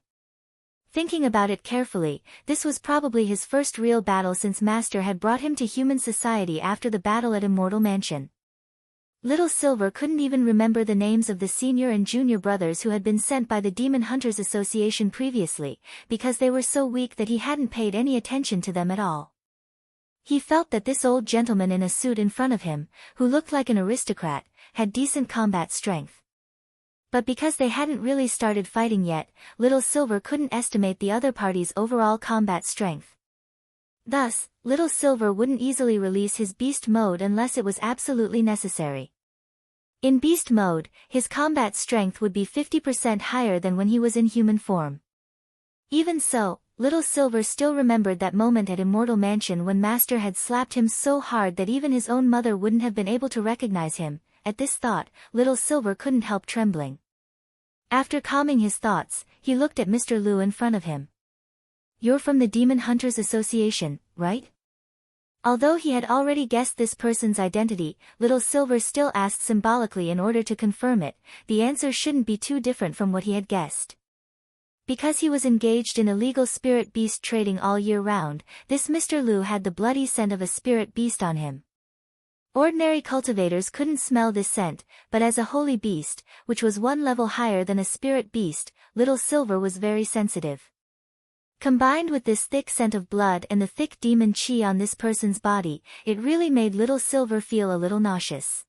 Thinking about it carefully, this was probably his first real battle since Master had brought him to human society after the battle at Immortal Mansion. Little Silver couldn't even remember the names of the senior and junior brothers who had been sent by the Demon Hunters Association previously, because they were so weak that he hadn't paid any attention to them at all. He felt that this old gentleman in a suit in front of him, who looked like an aristocrat, had decent combat strength. But because they hadn't really started fighting yet, Little Silver couldn't estimate the other party's overall combat strength. Thus, Little Silver wouldn't easily release his beast mode unless it was absolutely necessary. In beast mode, his combat strength would be 50% higher than when he was in human form. Even so, Little Silver still remembered that moment at Immortal Mansion when Master had slapped him so hard that even his own mother wouldn't have been able to recognize him. At this thought, Little Silver couldn't help trembling. After calming his thoughts, he looked at Mr. Lu in front of him. You're from the Demon Hunters Association, right? Although he had already guessed this person's identity, Little Silver still asked symbolically in order to confirm it. The answer shouldn't be too different from what he had guessed. Because he was engaged in illegal spirit beast trading all year round, this Mr. Lu had the bloody scent of a spirit beast on him. Ordinary cultivators couldn't smell this scent, but as a holy beast, which was one level higher than a spirit beast, Little Silver was very sensitive. Combined with this thick scent of blood and the thick demon chi on this person's body, it really made Little Silver feel a little nauseous.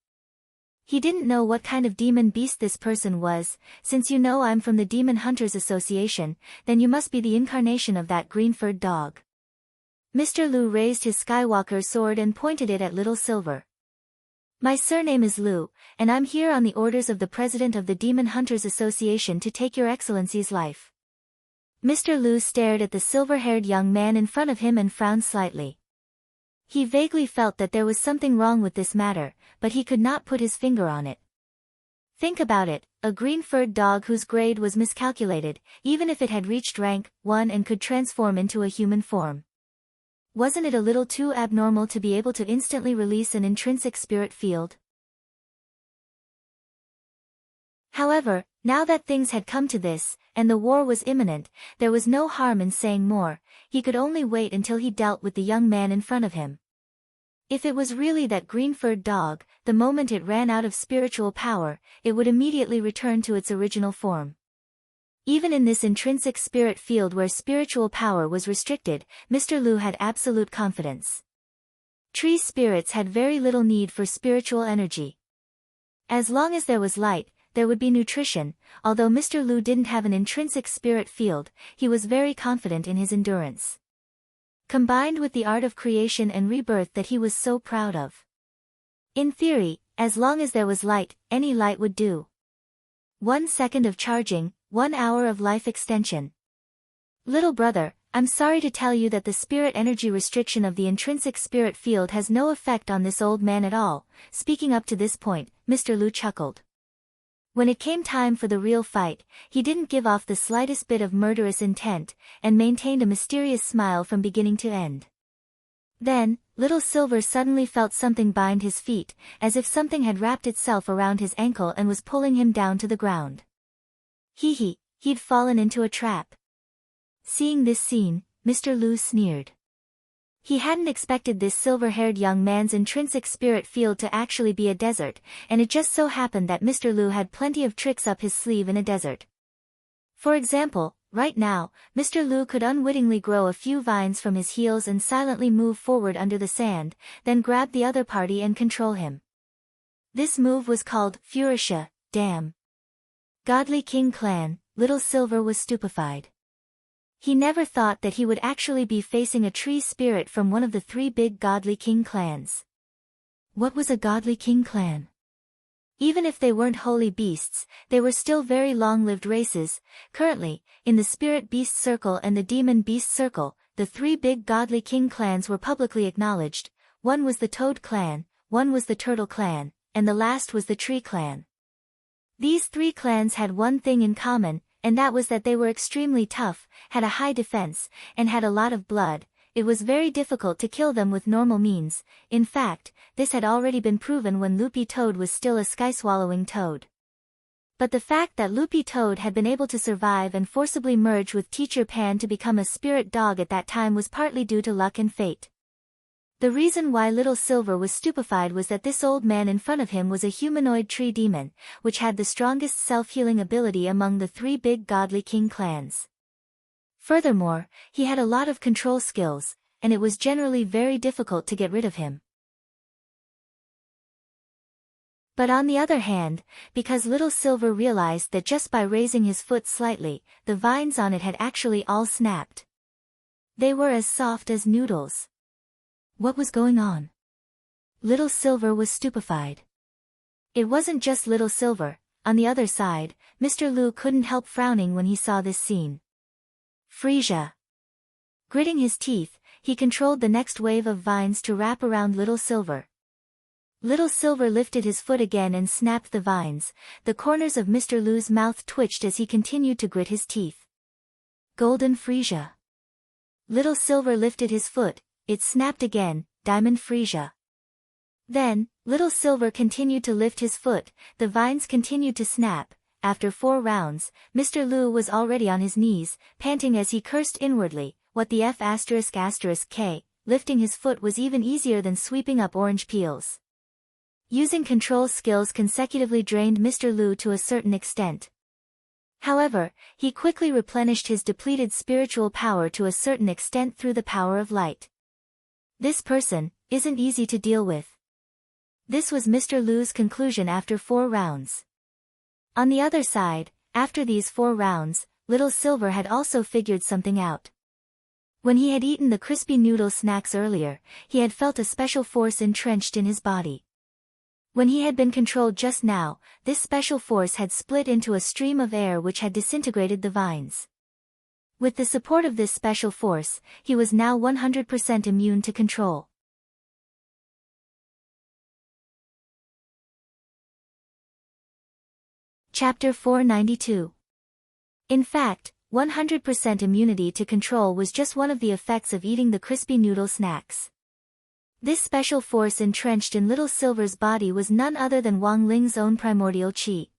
He didn't know what kind of demon beast this person was. Since you know I'm from the Demon Hunters Association, then you must be the incarnation of that green-furred dog. Mr. Lu raised his Skywalker sword and pointed it at Little Silver. My surname is Lu, and I'm here on the orders of the President of the Demon Hunters Association to take your Excellency's life. Mr. Lu stared at the silver-haired young man in front of him and frowned slightly. He vaguely felt that there was something wrong with this matter, but he could not put his finger on it. Think about it, a green-furred dog whose grade was miscalculated, even if it had reached rank 1 and could transform into a human form. Wasn't it a little too abnormal to be able to instantly release an intrinsic spirit field? However, now that things had come to this, and the war was imminent, there was no harm in saying more. He could only wait until he dealt with the young man in front of him. If it was really that green-furred dog, the moment it ran out of spiritual power, it would immediately return to its original form. Even in this intrinsic spirit field where spiritual power was restricted, Mr. Lu had absolute confidence. Tree spirits had very little need for spiritual energy. As long as there was light, there would be nutrition. Although Mr. Lu didn't have an intrinsic spirit field, he was very confident in his endurance. Combined with the art of creation and rebirth that he was so proud of. In theory, as long as there was light, any light would do. 1 second of charging, 1 hour of life extension. Little brother, I'm sorry to tell you that the spirit energy restriction of the intrinsic spirit field has no effect on this old man at all." Speaking up to this point, Mr. Lu chuckled. When it came time for the real fight, he didn't give off the slightest bit of murderous intent, and maintained a mysterious smile from beginning to end. Then, Little Silver suddenly felt something bind his feet, as if something had wrapped itself around his ankle and was pulling him down to the ground. He'd fallen into a trap. Seeing this scene, Mr. Lu sneered. He hadn't expected this silver-haired young man's intrinsic spirit field to actually be a desert, and it just so happened that Mr. Lu had plenty of tricks up his sleeve in a desert. For example, right now, Mr. Lu could unwittingly grow a few vines from his heels and silently move forward under the sand, then grab the other party and control him. This move was called Furisha. Damn. Godly King Clan. Little Silver was stupefied. He never thought that he would actually be facing a tree spirit from one of the 3 big Godly King clans. What was a Godly King clan? Even if they weren't holy beasts, they were still very long-lived races. Currently, in the Spirit Beast Circle and the Demon Beast Circle, the 3 big Godly King clans were publicly acknowledged. One was the Toad Clan, one was the Turtle Clan, and the last was the Tree Clan. These 3 clans had one thing in common, and that was that they were extremely tough, had a high defense, and had a lot of blood. It was very difficult to kill them with normal means. In fact, this had already been proven when Loopy Toad was still a sky-swallowing toad. But the fact that Loopy Toad had been able to survive and forcibly merge with Teacher Pan to become a spirit dog at that time was partly due to luck and fate. The reason why Little Silver was stupefied was that this old man in front of him was a humanoid tree demon, which had the strongest self-healing ability among the 3 big Godly King clans. Furthermore, he had a lot of control skills, and it was generally very difficult to get rid of him. But on the other hand, because Little Silver realized that just by raising his foot slightly, the vines on it had actually all snapped. They were as soft as noodles. What was going on? Little Silver was stupefied. It wasn't just Little Silver. On the other side, Mr. Lu couldn't help frowning when he saw this scene. Frisia. Gritting his teeth, he controlled the next wave of vines to wrap around Little Silver. Little Silver lifted his foot again and snapped the vines. The corners of Mr. Lu's mouth twitched as he continued to grit his teeth. Golden Frisia. Little Silver lifted his foot. It snapped again. Diamond Frisia. Then, Little Silver continued to lift his foot. The vines continued to snap. After 4 rounds, Mr. Lu was already on his knees, panting as he cursed inwardly. What the F***K, lifting his foot was even easier than sweeping up orange peels. Using control skills consecutively drained Mr. Lu to a certain extent. However, he quickly replenished his depleted spiritual power to a certain extent through the power of light. This person isn't easy to deal with. This was Mr. Lu's conclusion after 4 rounds. On the other side, after these 4 rounds, Little Silver had also figured something out. When he had eaten the crispy noodle snacks earlier, he had felt a special force entrenched in his body. When he had been controlled just now, this special force had split into a stream of air which had disintegrated the vines. With the support of this special force, he was now 100% immune to control. Chapter 492. In fact, 100% immunity to control was just one of the effects of eating the crispy noodle snacks. This special force entrenched in Little Silver's body was none other than Wang Ling's own primordial qi.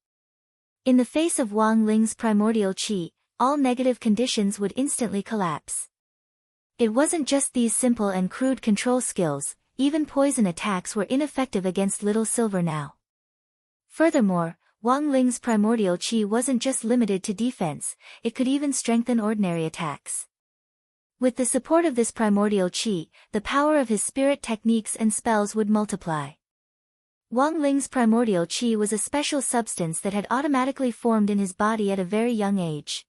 In the face of Wang Ling's primordial qi, all negative conditions would instantly collapse. It wasn't just these simple and crude control skills, even poison attacks were ineffective against Little Silver now. Furthermore, Wang Ling's primordial qi wasn't just limited to defense, it could even strengthen ordinary attacks. With the support of this primordial qi, the power of his spirit techniques and spells would multiply. Wang Ling's primordial qi was a special substance that had automatically formed in his body at a very young age.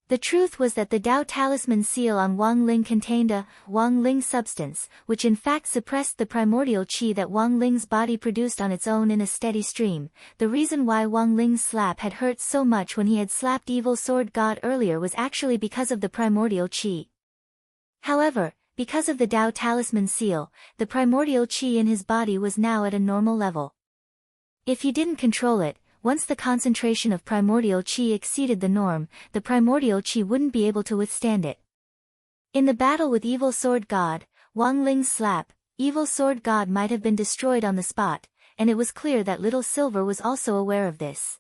The truth was that the Dao Talisman seal on Wang Ling contained a Wang Ling substance, which in fact suppressed the primordial qi that Wang Ling's body produced on its own in a steady stream. The reason why Wang Ling's slap had hurt so much when he had slapped Evil Sword God earlier was actually because of the primordial qi. However, because of the Tao Talisman seal, the primordial qi in his body was now at a normal level. If he didn't control it, once the concentration of primordial qi exceeded the norm, the primordial qi wouldn't be able to withstand it. In the battle with Evil Sword God, Wang Ling's slap, Evil Sword God might have been destroyed on the spot, and it was clear that Little Silver was also aware of this.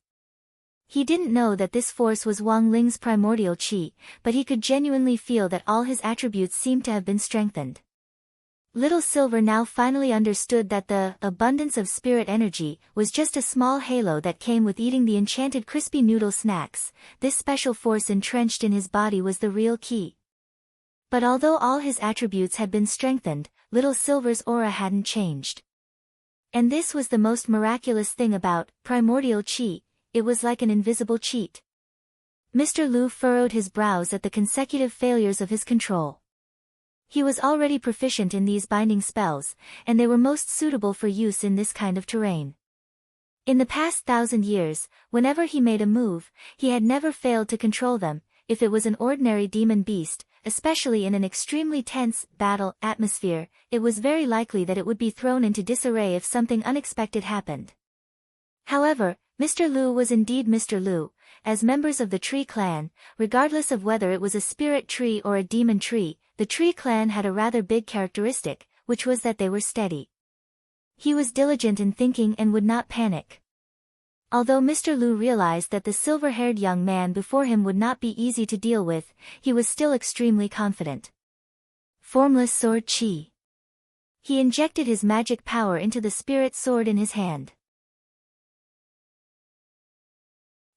He didn't know that this force was Wang Ling's primordial qi, but he could genuinely feel that all his attributes seemed to have been strengthened. Little Silver now finally understood that the abundance of spirit energy was just a small halo that came with eating the enchanted crispy noodle snacks. This special force entrenched in his body was the real key. But although all his attributes had been strengthened, Little Silver's aura hadn't changed. And this was the most miraculous thing about primordial qi. It was like an invisible cheat. Mr. Lu furrowed his brows at the consecutive failures of his control. He was already proficient in these binding spells, and they were most suitable for use in this kind of terrain. In the past 1,000 years, whenever he made a move, he had never failed to control them. If it was an ordinary demon beast, especially in an extremely tense battle atmosphere, it was very likely that it would be thrown into disarray if something unexpected happened. However, Mr. Lu was indeed Mr. Lu. As members of the Tree Clan, regardless of whether it was a spirit tree or a demon tree, the Tree Clan had a rather big characteristic, which was that they were steady. He was diligent in thinking and would not panic. Although Mr. Lu realized that the silver-haired young man before him would not be easy to deal with, he was still extremely confident. Formless Sword Qi. He injected his magic power into the spirit sword in his hand.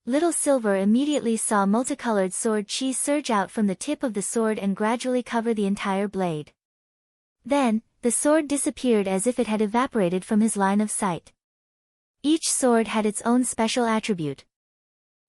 Little Silver immediately saw multicolored sword qi surge out from the tip of the sword and gradually cover the entire blade. Then, the sword disappeared as if it had evaporated from his line of sight. Each sword had its own special attribute.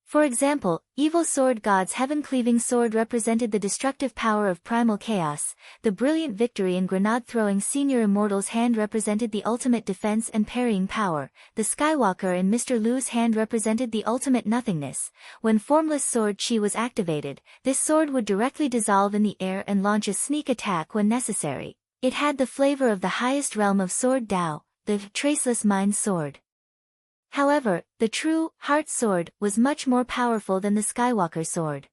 For example, Evil Sword God's heaven-cleaving sword represented the destructive power of primal chaos, the brilliant victory in grenade-throwing Senior Immortal's hand represented the ultimate defense and parrying power, the Skywalker in Mr. Lu's hand represented the ultimate nothingness. When Formless Sword Qi was activated, this sword would directly dissolve in the air and launch a sneak attack when necessary. It had the flavor of the highest realm of Sword Dao, the Traceless Mind Sword. However, the true Heart Sword was much more powerful than the Skywalker Sword.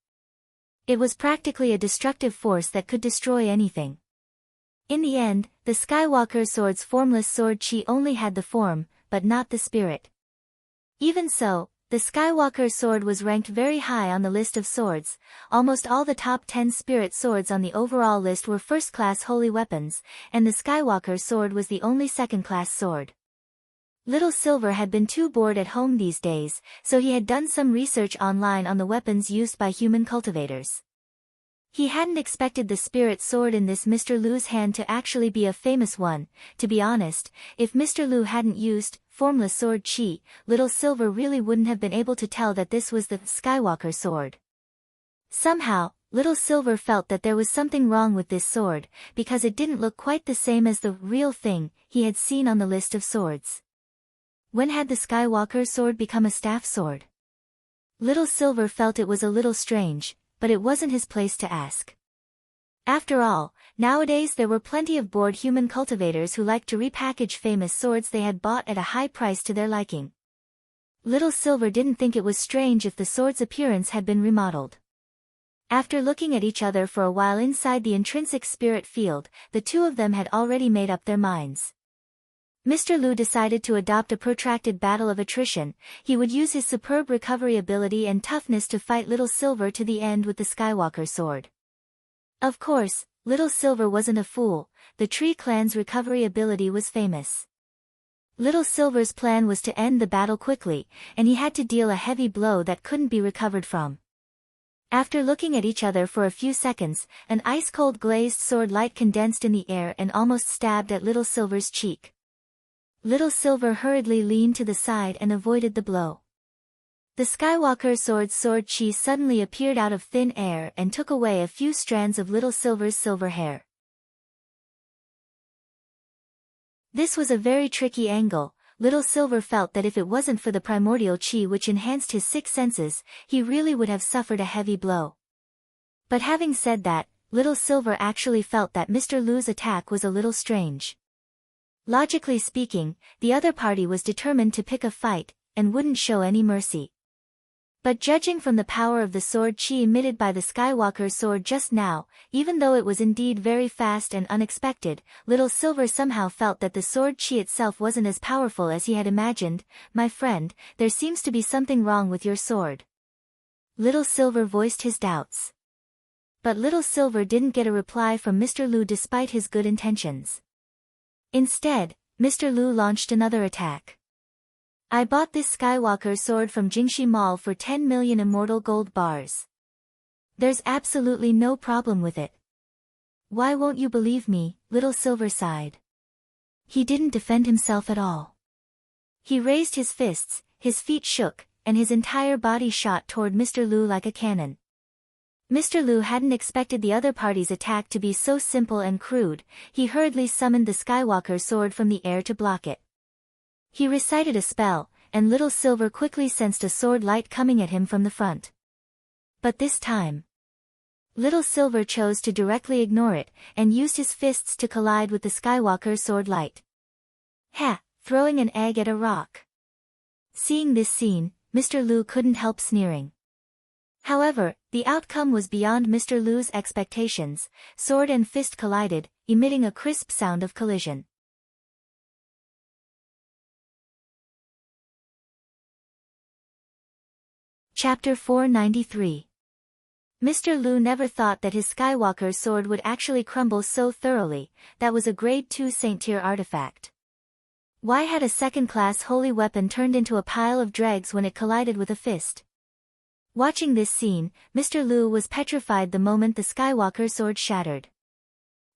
It was practically a destructive force that could destroy anything. In the end, the Skywalker Sword's formless sword qi only had the form, but not the spirit. Even so, the Skywalker Sword was ranked very high on the list of swords. Almost all the top 10 spirit swords on the overall list were first-class holy weapons, and the Skywalker Sword was the only second-class sword. Little Silver had been too bored at home these days, so he had done some research online on the weapons used by human cultivators. He hadn't expected the spirit sword in this Mr. Lu's hand to actually be a famous one. To be honest, if Mr. Lu hadn't used Formless Sword Qi, Little Silver really wouldn't have been able to tell that this was the Skywalker Sword. Somehow, Little Silver felt that there was something wrong with this sword, because it didn't look quite the same as the real thing he had seen on the list of swords. When had the Skywalker Sword become a staff sword? Little Silver felt it was a little strange, but it wasn't his place to ask. After all, nowadays there were plenty of bored human cultivators who liked to repackage famous swords they had bought at a high price to their liking. Little Silver didn't think it was strange if the sword's appearance had been remodeled. After looking at each other for a while inside the intrinsic spirit field, the two of them had already made up their minds. Mr. Lu decided to adopt a protracted battle of attrition. He would use his superb recovery ability and toughness to fight Little Silver to the end with the Skywalker Sword. Of course, Little Silver wasn't a fool. The Tree Clan's recovery ability was famous. Little Silver's plan was to end the battle quickly, and he had to deal a heavy blow that couldn't be recovered from. After looking at each other for a few seconds, an ice-cold glazed sword light condensed in the air and almost stabbed at Little Silver's cheek. Little Silver hurriedly leaned to the side and avoided the blow. The Skywalker Sword's sword qi suddenly appeared out of thin air and took away a few strands of Little Silver's silver hair. This was a very tricky angle. Little Silver felt that if it wasn't for the primordial qi which enhanced his 6 senses, he really would have suffered a heavy blow. But having said that, Little Silver actually felt that Mr. Lu's attack was a little strange. Logically speaking, the other party was determined to pick a fight, and wouldn't show any mercy. But judging from the power of the sword chi emitted by the Skywalker sword just now, even though it was indeed very fast and unexpected, Little Silver somehow felt that the sword chi itself wasn't as powerful as he had imagined. "My friend, there seems to be something wrong with your sword." Little Silver voiced his doubts. But Little Silver didn't get a reply from Mr. Lu despite his good intentions. Instead, Mr. Lu launched another attack. "I bought this Skywalker sword from Jingxi Mall for 10 million immortal gold bars. There's absolutely no problem with it. Why won't you believe me?" Little Silver sighed. He didn't defend himself at all. He raised his fists, his feet shook, and his entire body shot toward Mr. Lu like a cannon. Mr. Lu hadn't expected the other party's attack to be so simple and crude. He hurriedly summoned the Skywalker sword from the air to block it. He recited a spell, and Little Silver quickly sensed a sword light coming at him from the front. But this time, Little Silver chose to directly ignore it, and used his fists to collide with the Skywalker sword light. "Ha!" Throwing an egg at a rock. Seeing this scene, Mr. Lu couldn't help sneering. However, the outcome was beyond Mr. Lu's expectations. Sword and fist collided, emitting a crisp sound of collision. Chapter 493. Mr. Lu never thought that his Skywalker sword would actually crumble so thoroughly. That was a grade 2 Saint-tier artifact. Why had a second-class holy weapon turned into a pile of dregs when it collided with a fist? Watching this scene, Mr. Lu was petrified the moment the Skywalker sword shattered.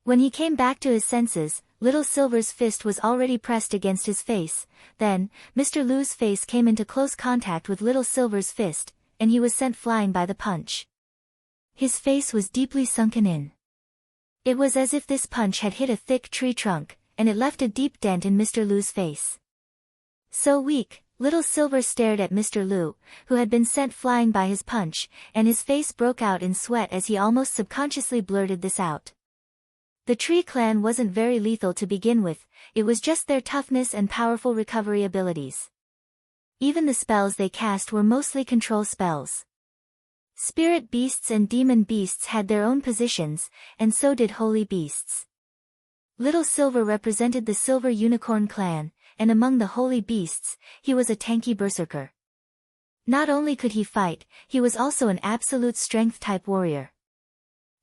When he came back to his senses, Little Silver's fist was already pressed against his face. Then, Mr. Lu's face came into close contact with Little Silver's fist, and he was sent flying by the punch. His face was deeply sunken in. It was as if this punch had hit a thick tree trunk, and it left a deep dent in Mr. Lu's face. So weak, Little Silver stared at Mr. Lu, who had been sent flying by his punch, and his face broke out in sweat as he almost subconsciously blurted this out. The Tree Clan wasn't very lethal to begin with, it was just their toughness and powerful recovery abilities. Even the spells they cast were mostly control spells. Spirit beasts and demon beasts had their own positions, and so did holy beasts. Little Silver represented the Silver Unicorn clan, and among the holy beasts, he was a tanky berserker. Not only could he fight, he was also an absolute strength-type warrior.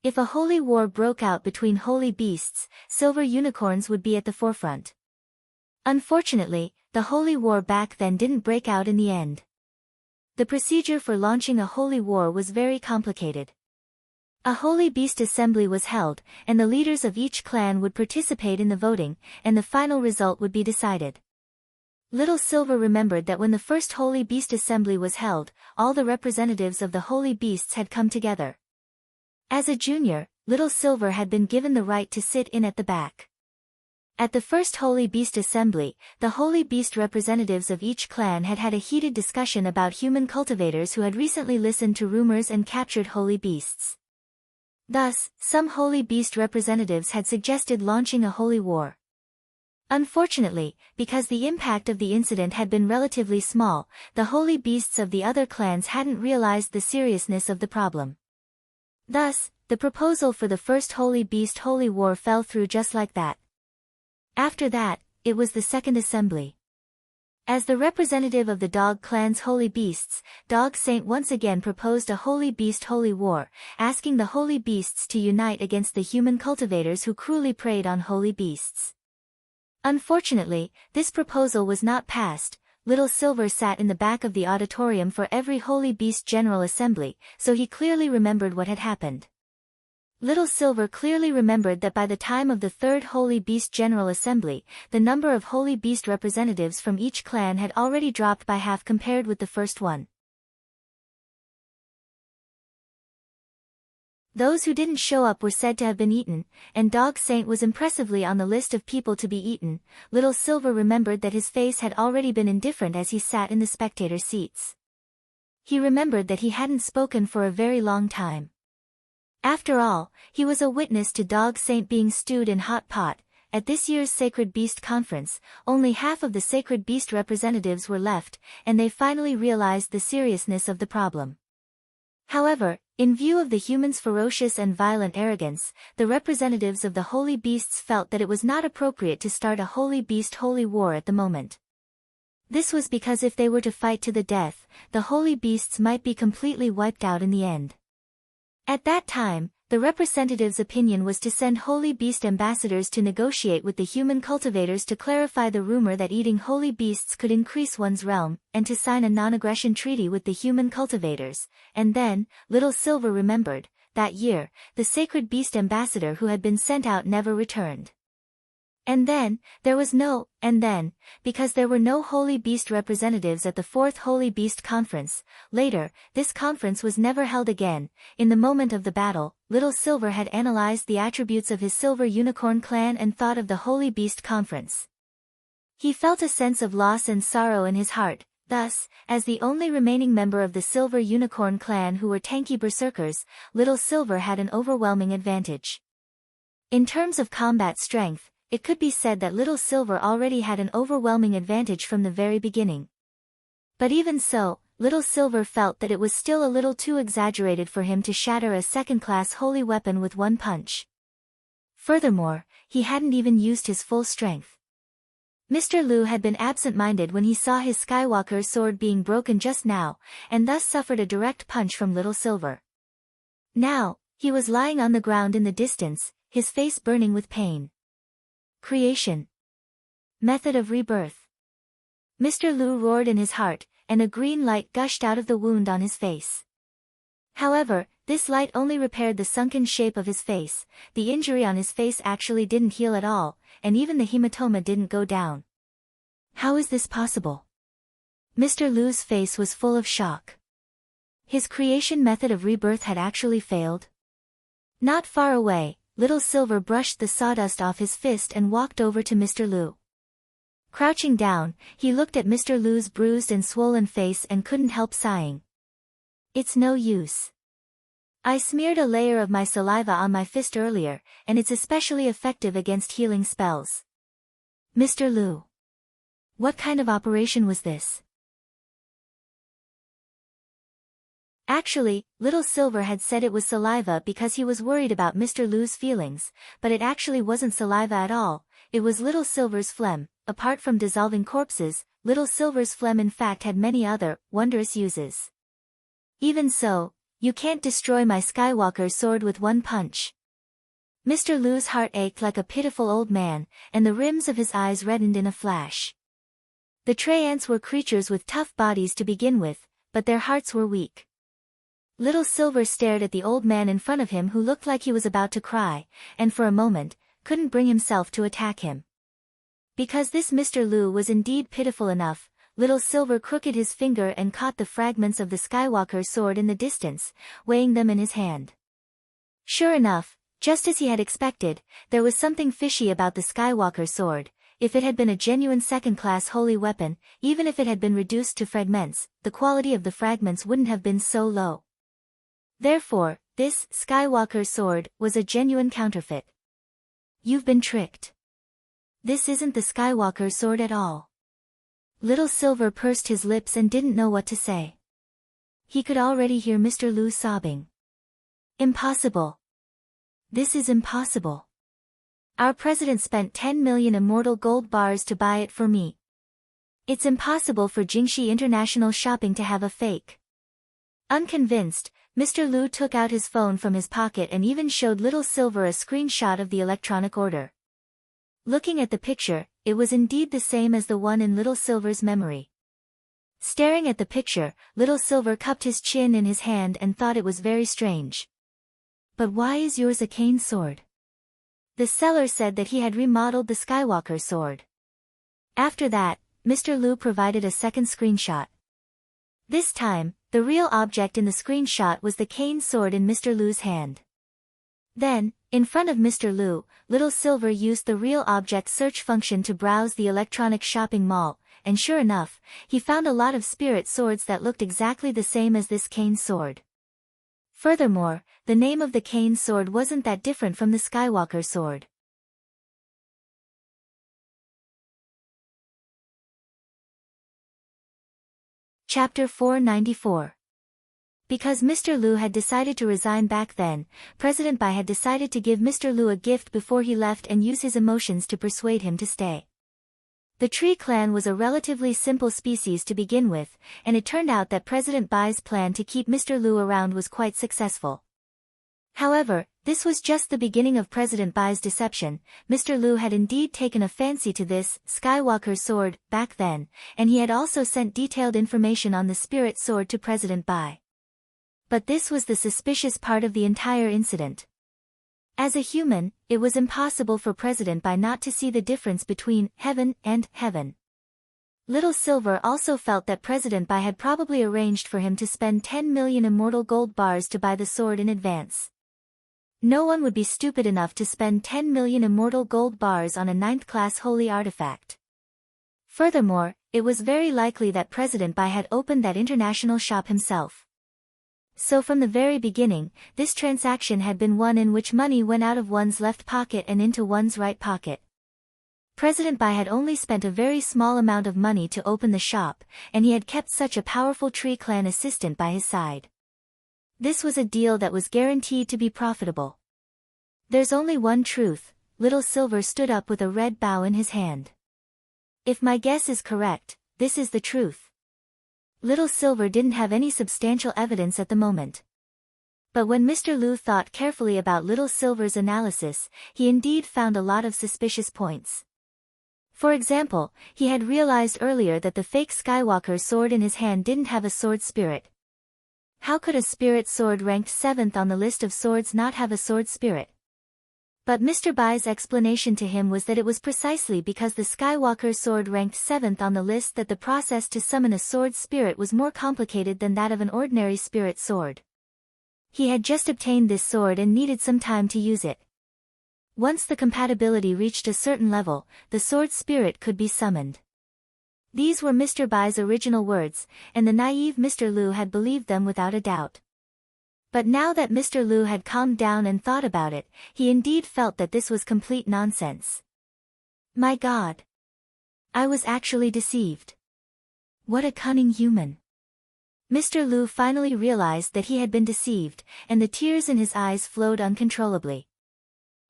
If a holy war broke out between holy beasts, silver unicorns would be at the forefront. Unfortunately, the holy war back then didn't break out in the end. The procedure for launching a holy war was very complicated. A holy beast assembly was held, and the leaders of each clan would participate in the voting, and the final result would be decided. Little Silver remembered that when the first holy beast assembly was held, all the representatives of the holy beasts had come together. As a junior, Little Silver had been given the right to sit in at the back. At the first Holy Beast Assembly, the Holy Beast representatives of each clan had had a heated discussion about human cultivators who had recently listened to rumors and captured holy beasts. Thus, some Holy Beast representatives had suggested launching a holy war. Unfortunately, because the impact of the incident had been relatively small, the holy beasts of the other clans hadn't realized the seriousness of the problem. Thus, the proposal for the first Holy Beast Holy War fell through just like that. After that, it was the second assembly. As the representative of the Dog Clan's holy beasts, Dog Saint once again proposed a Holy Beast Holy War, asking the holy beasts to unite against the human cultivators who cruelly preyed on holy beasts. Unfortunately, this proposal was not passed. Little Silver sat in the back of the auditorium for every Holy Beast General Assembly, so he clearly remembered what had happened. Little Silver clearly remembered that by the time of the third Holy Beast General Assembly, the number of Holy Beast representatives from each clan had already dropped by half compared with the first one. Those who didn't show up were said to have been eaten, and Dog Saint was impressively on the list of people to be eaten. Little Silver remembered that his face had already been indifferent as he sat in the spectator seats. He remembered that he hadn't spoken for a very long time. After all, he was a witness to Dog Saint being stewed in hot pot. At this year's Sacred Beast Conference, only half of the Sacred Beast representatives were left, and they finally realized the seriousness of the problem. However, in view of the humans' ferocious and violent arrogance, the representatives of the holy beasts felt that it was not appropriate to start a holy beast holy war at the moment. This was because if they were to fight to the death, the holy beasts might be completely wiped out in the end. At that time, the representatives' opinion was to send holy beast ambassadors to negotiate with the human cultivators to clarify the rumor that eating holy beasts could increase one's realm, and to sign a non-aggression treaty with the human cultivators. And then, Little Silver remembered, that year, the sacred beast ambassador who had been sent out never returned. And then, because there were no Holy Beast representatives at the 4th Holy Beast Conference, later, this conference was never held again. In the moment of the battle, Little Silver had analyzed the attributes of his Silver Unicorn clan and thought of the Holy Beast Conference. He felt a sense of loss and sorrow in his heart. Thus, as the only remaining member of the Silver Unicorn clan who were tanky berserkers, Little Silver had an overwhelming advantage. In terms of combat strength, it could be said that Little Silver already had an overwhelming advantage from the very beginning. But even so, Little Silver felt that it was still a little too exaggerated for him to shatter a second-class holy weapon with one punch. Furthermore, he hadn't even used his full strength. Mr. Liu had been absent-minded when he saw his Skywalker sword being broken just now, and thus suffered a direct punch from Little Silver. Now, he was lying on the ground in the distance, his face burning with pain. Creation. Method of rebirth. Mr. Liu roared in his heart, and a green light gushed out of the wound on his face. However, this light only repaired the sunken shape of his face. The injury on his face actually didn't heal at all, and even the hematoma didn't go down. How is this possible? Mr. Liu's face was full of shock. His creation method of rebirth had actually failed. Not far away, Little Silver brushed the sawdust off his fist and walked over to Mr. Liu. Crouching down, he looked at Mr. Liu's bruised and swollen face and couldn't help sighing. It's no use. I smeared a layer of my saliva on my fist earlier, and it's especially effective against healing spells. Mr. Liu. What kind of operation was this? Actually, Little Silver had said it was saliva because he was worried about Mr. Liu's feelings, but it actually wasn't saliva at all. It was Little Silver's phlegm. Apart from dissolving corpses, Little Silver's phlegm in fact had many other, wondrous uses. Even so, you can't destroy my Skywalker sword with one punch. Mr. Liu's heart ached like a pitiful old man, and the rims of his eyes reddened in a flash. The Treants were creatures with tough bodies to begin with, but their hearts were weak. Little Silver stared at the old man in front of him who looked like he was about to cry, and for a moment, couldn't bring himself to attack him. Because this Mr. Liu was indeed pitiful enough, Little Silver crooked his finger and caught the fragments of the Skywalker sword in the distance, weighing them in his hand. Sure enough, just as he had expected, there was something fishy about the Skywalker sword. If it had been a genuine second-class holy weapon, even if it had been reduced to fragments, the quality of the fragments wouldn't have been so low. Therefore, this Skywalker sword was a genuine counterfeit. You've been tricked. This isn't the Skywalker sword at all. Little Silver pursed his lips and didn't know what to say. He could already hear Mr. Liu sobbing. Impossible. This is impossible. Our president spent 10 million immortal gold bars to buy it for me. It's impossible for Jingxi International Shopping to have a fake. Unconvinced, Mr. Liu took out his phone from his pocket and even showed Little Silver a screenshot of the electronic order. Looking at the picture, it was indeed the same as the one in Little Silver's memory. Staring at the picture, Little Silver cupped his chin in his hand and thought it was very strange. But why is yours a cane sword? The seller said that he had remodeled the Skywalker sword. After that, Mr. Liu provided a second screenshot. This time, the real object in the screenshot was the cane sword in Mr. Liu's hand. Then, in front of Mr. Liu, Little Silver used the real object search function to browse the electronic shopping mall, and sure enough, he found a lot of spirit swords that looked exactly the same as this cane sword. Furthermore, the name of the cane sword wasn't that different from the Skywalker sword. Chapter 494. Because Mr. Liu had decided to resign back then, President Bai had decided to give Mr. Liu a gift before he left and use his emotions to persuade him to stay. The tree clan was a relatively simple species to begin with, and it turned out that President Bai's plan to keep Mr. Liu around was quite successful. However, this was just the beginning of President Bai's deception. Mr. Liu had indeed taken a fancy to this Skywalker sword back then, and he had also sent detailed information on the spirit sword to President Bai. But this was the suspicious part of the entire incident. As a human, it was impossible for President Bai not to see the difference between heaven and heaven. Little Silver also felt that President Bai had probably arranged for him to spend 10 million immortal gold bars to buy the sword in advance. No one would be stupid enough to spend 10 million immortal gold bars on a 9th-class holy artifact. Furthermore, it was very likely that President Bai had opened that international shop himself. So from the very beginning, this transaction had been one in which money went out of one's left pocket and into one's right pocket. President Bai had only spent a very small amount of money to open the shop, and he had kept such a powerful Tree Clan assistant by his side. This was a deal that was guaranteed to be profitable. There's only one truth. Little Silver stood up with a red bow in his hand. If my guess is correct, this is the truth. Little Silver didn't have any substantial evidence at the moment. But when Mr. Liu thought carefully about Little Silver's analysis, he indeed found a lot of suspicious points. For example, he had realized earlier that the fake Skywalker sword in his hand didn't have a sword spirit. How could a spirit sword ranked 7th on the list of swords not have a sword spirit? But Mr. Bai's explanation to him was that it was precisely because the Skywalker sword ranked 7th on the list that the process to summon a sword spirit was more complicated than that of an ordinary spirit sword. He had just obtained this sword and needed some time to use it. Once the compatibility reached a certain level, the sword spirit could be summoned. These were Mr. Bai's original words, and the naive Mr. Liu had believed them without a doubt. But now that Mr. Liu had calmed down and thought about it, he indeed felt that this was complete nonsense. My God! I was actually deceived. What a cunning human! Mr. Liu finally realized that he had been deceived, and the tears in his eyes flowed uncontrollably.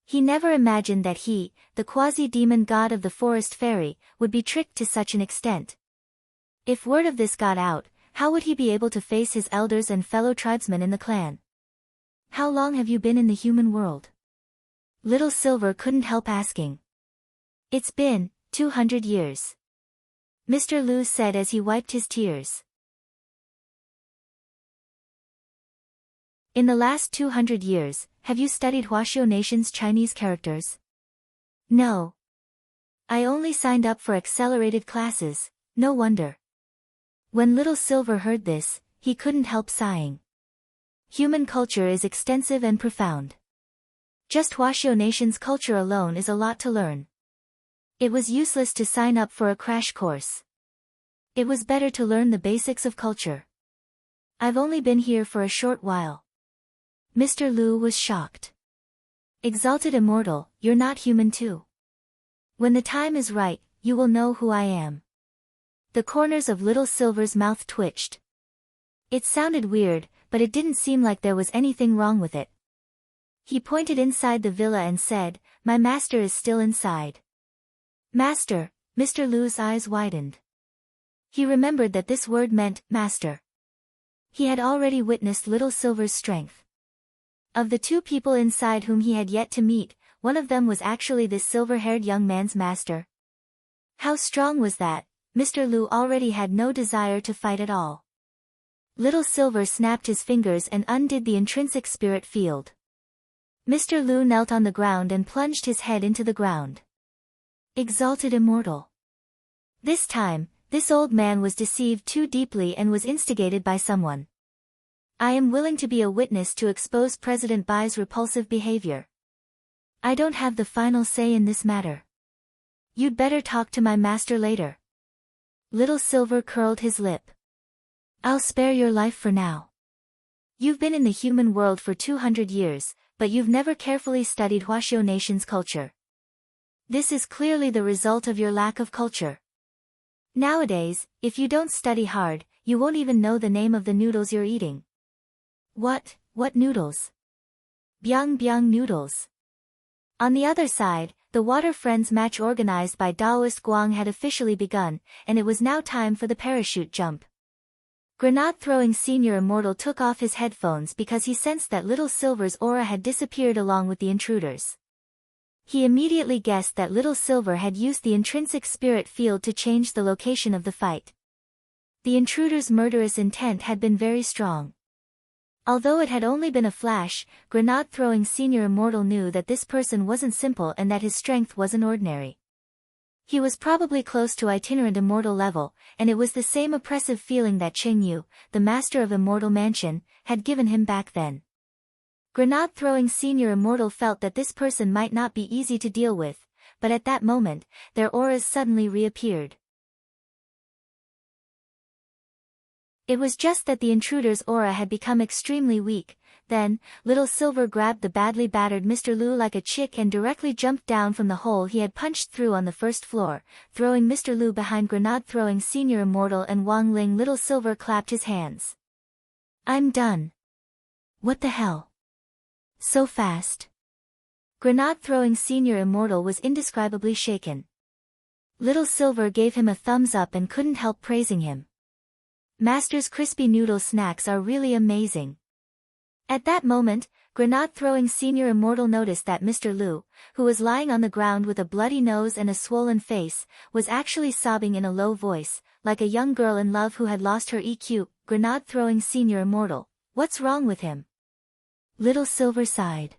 He never imagined that he, the quasi-demon god of the forest fairy, would be tricked to such an extent. If word of this got out, how would he be able to face his elders and fellow tribesmen in the clan? How long have you been in the human world? Little Silver couldn't help asking. It's been 200 years. Mr. Liu said as he wiped his tears. In the last 200 years, have you studied Huaxiao Nation's Chinese characters? No. I only signed up for accelerated classes, no wonder. When Little Silver heard this, he couldn't help sighing. Human culture is extensive and profound. Just Huaxiao Nation's culture alone is a lot to learn. It was useless to sign up for a crash course. It was better to learn the basics of culture. I've only been here for a short while. Mr. Liu was shocked. Exalted Immortal, you're not human too. When the time is right, you will know who I am. The corners of Little Silver's mouth twitched. It sounded weird, but it didn't seem like there was anything wrong with it. He pointed inside the villa and said, "My master is still inside." Master, Mr. Liu's eyes widened. He remembered that this word meant master. He had already witnessed Little Silver's strength. Of the two people inside whom he had yet to meet, one of them was actually this silver-haired young man's master. How strong was that? Mr. Liu already had no desire to fight at all. Little Silver snapped his fingers and undid the intrinsic spirit field. Mr. Liu knelt on the ground and plunged his head into the ground. Exalted Immortal. This time, this old man was deceived too deeply and was instigated by someone. I am willing to be a witness to expose President Bai's repulsive behavior. I don't have the final say in this matter. You'd better talk to my master later. Little Silver curled his lip. I'll spare your life for now. You've been in the human world for 200 years, but you've never carefully studied Huaxiao Nation's culture. This is clearly the result of your lack of culture. Nowadays, if you don't study hard, you won't even know the name of the noodles you're eating. What noodles? Byung byung noodles. On the other side, the Water Friends match organized by Daoist Guang had officially begun, and it was now time for the parachute jump. Grenade-throwing Senior Immortal took off his headphones because he sensed that Little Silver's aura had disappeared along with the intruders. He immediately guessed that Little Silver had used the intrinsic spirit field to change the location of the fight. The intruder's murderous intent had been very strong. Although it had only been a flash, Grenade-throwing Senior Immortal knew that this person wasn't simple and that his strength wasn't ordinary. He was probably close to itinerant immortal level, and it was the same oppressive feeling that Cheng Yu, the master of Immortal Mansion, had given him back then. Grenade-throwing Senior Immortal felt that this person might not be easy to deal with, but at that moment, their auras suddenly reappeared. It was just that the intruder's aura had become extremely weak. Then, Little Silver grabbed the badly battered Mr. Lu like a chick and directly jumped down from the hole he had punched through on the first floor, throwing Mr. Lu behind Grenade-throwing Senior Immortal and Wang Ling. Little Silver clapped his hands. I'm done. What the hell? So fast. Grenade-throwing Senior Immortal was indescribably shaken. Little Silver gave him a thumbs up and couldn't help praising him. Master's crispy noodle snacks are really amazing. At that moment, Grenade-throwing Senior Immortal noticed that Mr. Lu, who was lying on the ground with a bloody nose and a swollen face, was actually sobbing in a low voice, like a young girl in love who had lost her EQ. Grenade-throwing Senior Immortal, what's wrong with him? Little Silver sighed.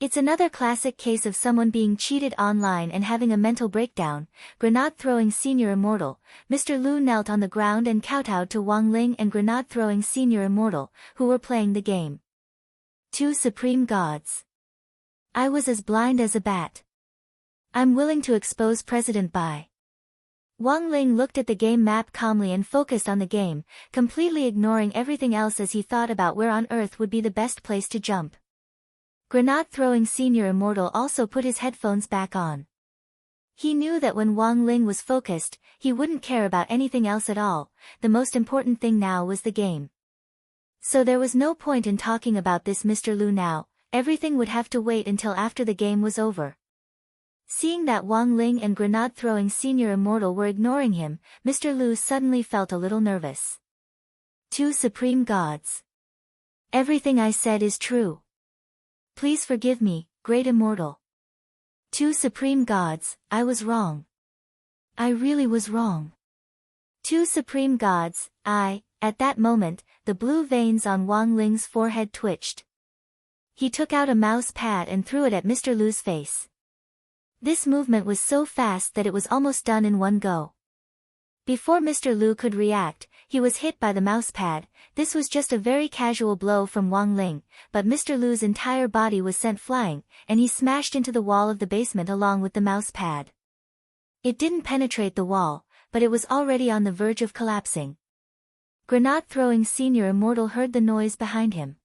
It's another classic case of someone being cheated online and having a mental breakdown. Grenade-throwing Senior Immortal, Mr. Lu knelt on the ground and kowtowed to Wang Ling and Grenade-throwing Senior Immortal, who were playing the game. Two supreme gods. I was as blind as a bat. I'm willing to expose President Bai. Wang Ling looked at the game map calmly and focused on the game, completely ignoring everything else as he thought about where on earth would be the best place to jump. Grenade-throwing Senior Immortal also put his headphones back on. He knew that when Wang Ling was focused, he wouldn't care about anything else at all. The most important thing now was the game. So there was no point in talking about this Mr. Lu now, everything would have to wait until after the game was over. Seeing that Wang Ling and Grenade-throwing Senior Immortal were ignoring him, Mr. Lu suddenly felt a little nervous. Two supreme gods. Everything I said is true. Please forgive me, Great Immortal. Two supreme gods, I was wrong. I really was wrong. Two supreme gods, at that moment, the blue veins on Wang Ling's forehead twitched. He took out a mouse pad and threw it at Mr. Lu's face. This movement was so fast that it was almost done in one go. Before Mr. Lu could react, he was hit by the mouse pad. This was just a very casual blow from Wang Ling, but Mr. Lu's entire body was sent flying, and he smashed into the wall of the basement along with the mouse pad. It didn't penetrate the wall, but it was already on the verge of collapsing. Grenade-throwing Senior Immortal heard the noise behind him.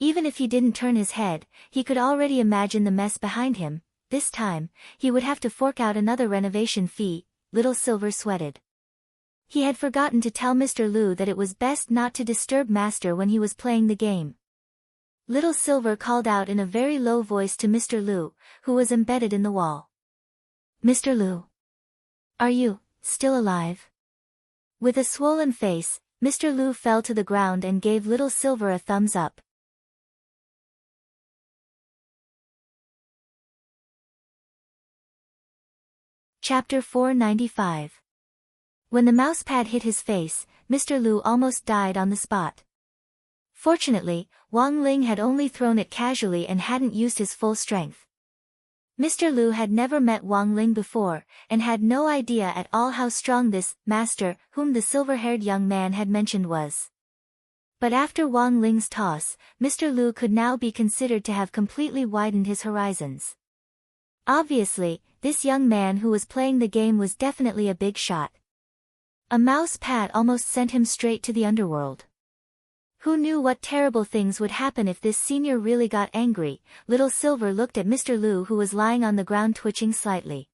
Even if he didn't turn his head, he could already imagine the mess behind him. This time, he would have to fork out another renovation fee. Little Silver sweated. He had forgotten to tell Mr. Lu that it was best not to disturb Master when he was playing the game. Little Silver called out in a very low voice to Mr. Lu, who was embedded in the wall. Mr. Lu. Are you still alive? With a swollen face, Mr. Lu fell to the ground and gave Little Silver a thumbs up. Chapter 495. When the mousepad hit his face, Mr. Lu almost died on the spot. Fortunately, Wang Ling had only thrown it casually and hadn't used his full strength. Mr. Lu had never met Wang Ling before, and had no idea at all how strong this master, whom the silver-haired young man had mentioned, was. But after Wang Ling's toss, Mr. Lu could now be considered to have completely widened his horizons. Obviously, this young man who was playing the game was definitely a big shot. A mouse pad almost sent him straight to the underworld. Who knew what terrible things would happen if this senior really got angry? Little Silver looked at Mr. Lu, who was lying on the ground twitching slightly.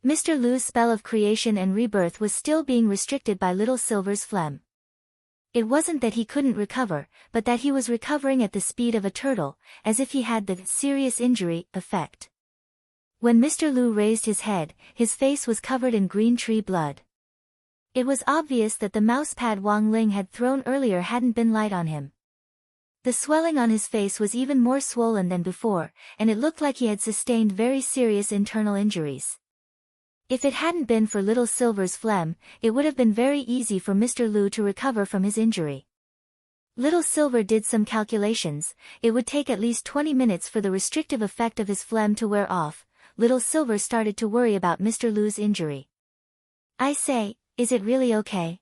Mr. Lu's spell of creation and rebirth was still being restricted by Little Silver's phlegm. It wasn't that he couldn't recover, but that he was recovering at the speed of a turtle, as if he had the serious injury effect. When Mr. Lu raised his head, his face was covered in green tree blood. It was obvious that the mousepad Wang Ling had thrown earlier hadn't been light on him. The swelling on his face was even more swollen than before, and it looked like he had sustained very serious internal injuries. If it hadn't been for Little Silver's phlegm, it would have been very easy for Mr. Lu to recover from his injury. Little Silver did some calculations. It would take at least 20 minutes for the restrictive effect of his phlegm to wear off. Little Silver started to worry about Mr. Lu's injury. "I say, is it really okay?"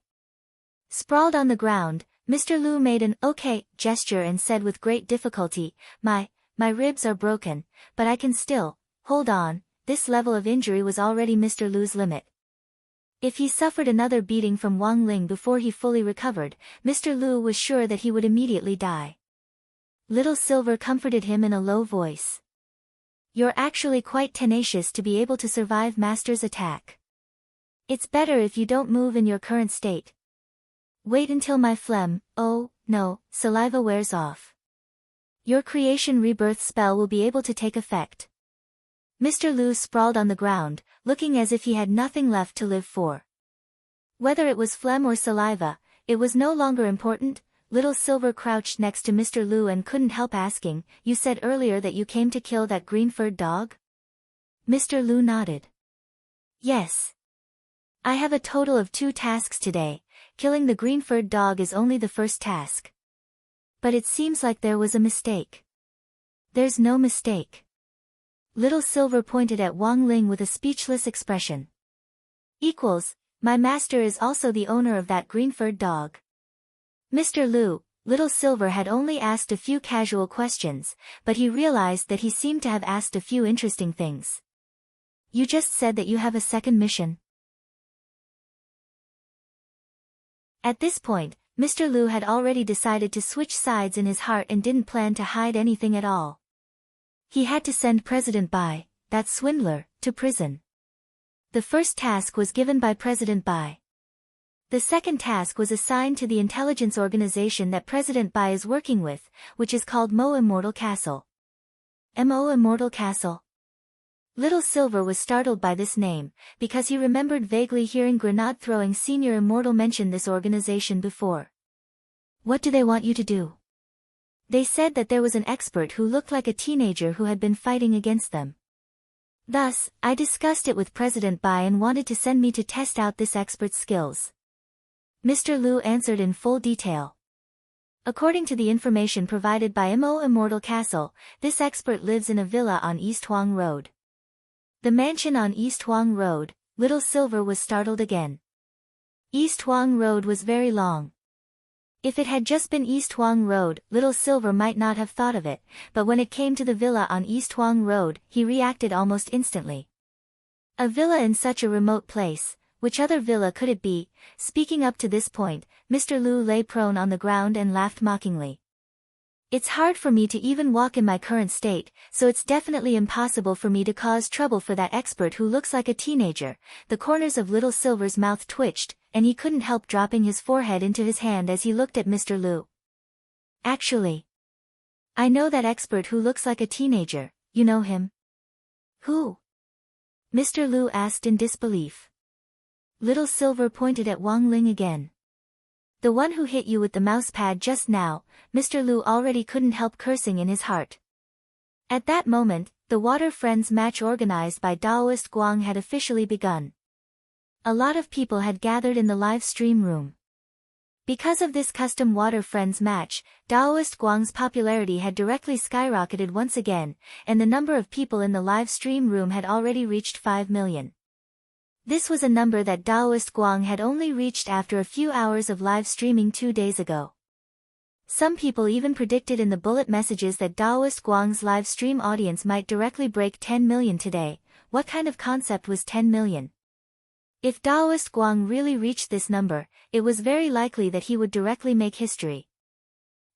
Sprawled on the ground, Mr. Lu made an "okay" gesture and said with great difficulty, My ribs are broken, but I can still, hold on." This level of injury was already Mr. Lu's limit. If he suffered another beating from Wang Ling before he fully recovered, Mr. Lu was sure that he would immediately die. Little Silver comforted him in a low voice. "You're actually quite tenacious to be able to survive Master's attack. It's better if you don't move in your current state. Wait until my phlegm, oh, no, saliva wears off. Your creation rebirth spell will be able to take effect." Mr. Lu sprawled on the ground, looking as if he had nothing left to live for. Whether it was phlegm or saliva, it was no longer important. Little Silver crouched next to Mr. Lu and couldn't help asking, "You said earlier that you came to kill that green-furred dog?" Mr. Lu nodded. "Yes. I have a total of 2 tasks today. Killing the green-furred dog is only the first task. But it seems like there was a mistake." "There's no mistake." Little Silver pointed at Wang Ling with a speechless expression. My master is also the owner of that green-furred dog." Mr. Lu, Little Silver had only asked a few casual questions, but he realized that he seemed to have asked a few interesting things. "You just said that you have a second mission." At this point, Mr. Lu had already decided to switch sides in his heart and didn't plan to hide anything at all. He had to send President Bai, that swindler, to prison. The first task was given by President Bai. The second task was assigned to the intelligence organization that President Bai is working with, which is called Mo Immortal Castle. Mo Immortal Castle? Little Silver was startled by this name, because he remembered vaguely hearing grenade-throwing Senior Immortal mention this organization before. "What do they want you to do?" "They said that there was an expert who looked like a teenager who had been fighting against them. Thus, I discussed it with President Bai and wanted to send me to test out this expert's skills." Mr. Lu answered in full detail. According to the information provided by Mo Immortal Castle, this expert lives in a villa on East Huang Road. The mansion on East Huang Road. Little Silver was startled again. East Huang Road was very long. If it had just been East Huang Road, Little Silver might not have thought of it, but when it came to the villa on East Huang Road, he reacted almost instantly. A villa in such a remote place, which other villa could it be? Speaking up to this point, Mr. Lu lay prone on the ground and laughed mockingly. "It's hard for me to even walk in my current state, so it's definitely impossible for me to cause trouble for that expert who looks like a teenager." The corners of Little Silver's mouth twitched, and he couldn't help dropping his forehead into his hand as he looked at Mr. Lu. "Actually, I know that expert who looks like a teenager. You know him?" "Who?" Mr. Lu asked in disbelief. Little Silver pointed at Wang Ling again. "The one who hit you with the mousepad just now." Mr. Lu already couldn't help cursing in his heart. At that moment, the Water Friends match organized by Daoist Guang had officially begun. A lot of people had gathered in the live stream room. Because of this custom Water Friends match, Daoist Guang's popularity had directly skyrocketed once again, and the number of people in the live stream room had already reached 5 million. This was a number that Daoist Guang had only reached after a few hours of live streaming 2 days ago. Some people even predicted in the bullet messages that Daoist Guang's live stream audience might directly break 10 million today. What kind of concept was 10 million? If Daoist Guang really reached this number, it was very likely that he would directly make history.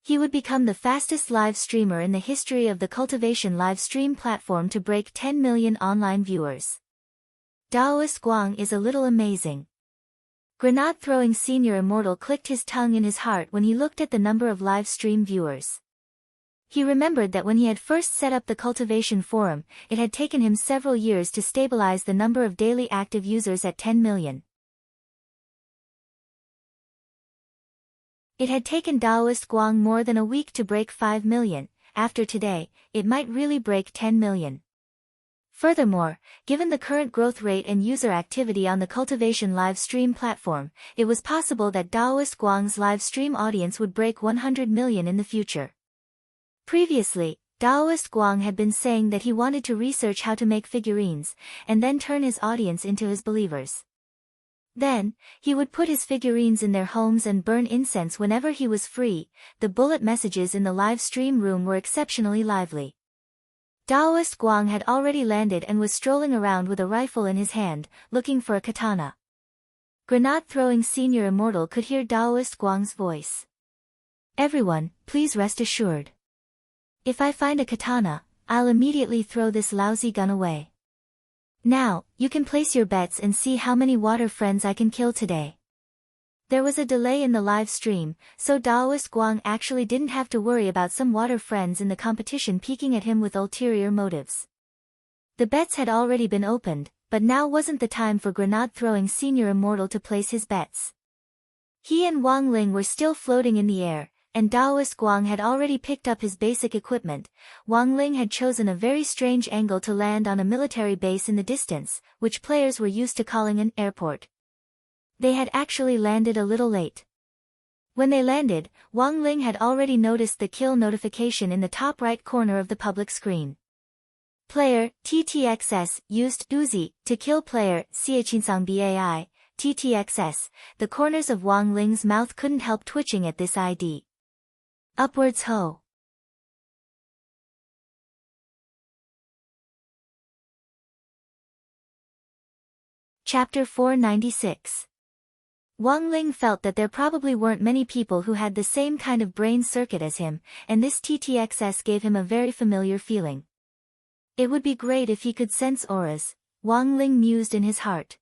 He would become the fastest live streamer in the history of the cultivation live stream platform to break 10 million online viewers. Daoist Guang is a little amazing. Grenade-throwing senior immortal clicked his tongue in his heart when he looked at the number of live stream viewers. He remembered that when he had first set up the cultivation forum, it had taken him several years to stabilize the number of daily active users at 10 million. It had taken Daoist Guang more than a week to break 5 million, after today, it might really break 10 million. Furthermore, given the current growth rate and user activity on the cultivation live stream platform, it was possible that Daoist Guang's live stream audience would break 100 million in the future. Previously, Daoist Guang had been saying that he wanted to research how to make figurines, and then turn his audience into his believers. Then, he would put his figurines in their homes and burn incense whenever he was free. The bullet messages in the live stream room were exceptionally lively. Daoist Guang had already landed and was strolling around with a rifle in his hand, looking for a katana. Grenade-throwing senior immortal could hear Daoist Guang's voice. "Everyone, please rest assured. If I find a katana, I'll immediately throw this lousy gun away. Now, you can place your bets and see how many water friends I can kill today." There was a delay in the live stream, so Daoist Guang actually didn't have to worry about some water friends in the competition peeking at him with ulterior motives. The bets had already been opened, but now wasn't the time for grenade-throwing senior immortal to place his bets. He and Wang Ling were still floating in the air, and Daoist Guang had already picked up his basic equipment. Wang Ling had chosen a very strange angle to land on a military base in the distance, which players were used to calling an airport. They had actually landed a little late. When they landed, Wang Ling had already noticed the kill notification in the top right corner of the public screen. Player, TTXS, used Uzi to kill player, Xiaqinsang Bai, TTXS. The corners of Wang Ling's mouth couldn't help twitching at this ID. Upwards ho! Chapter 496. Wang Ling felt that there probably weren't many people who had the same kind of brain circuit as him, and this TTXS gave him a very familiar feeling. It would be great if he could sense auras, Wang Ling mused in his heart.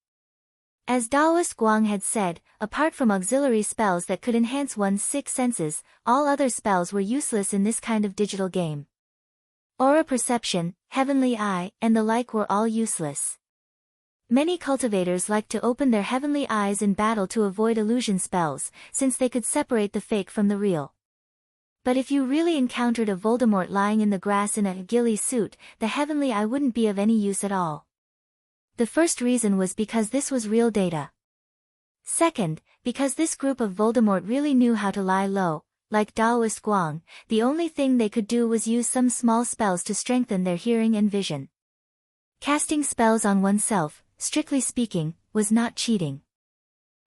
As Daoist Guang had said, apart from auxiliary spells that could enhance one's six senses, all other spells were useless in this kind of digital game. Aura perception, heavenly eye, and the like were all useless. Many cultivators liked to open their heavenly eyes in battle to avoid illusion spells, since they could separate the fake from the real. But if you really encountered a Voldemort lying in the grass in a ghillie suit, the heavenly eye wouldn't be of any use at all. The first reason was because this was real data. Second, because this group of Voldemort really knew how to lie low. Like Daoist Guang, the only thing they could do was use some small spells to strengthen their hearing and vision. Casting spells on oneself, strictly speaking, was not cheating.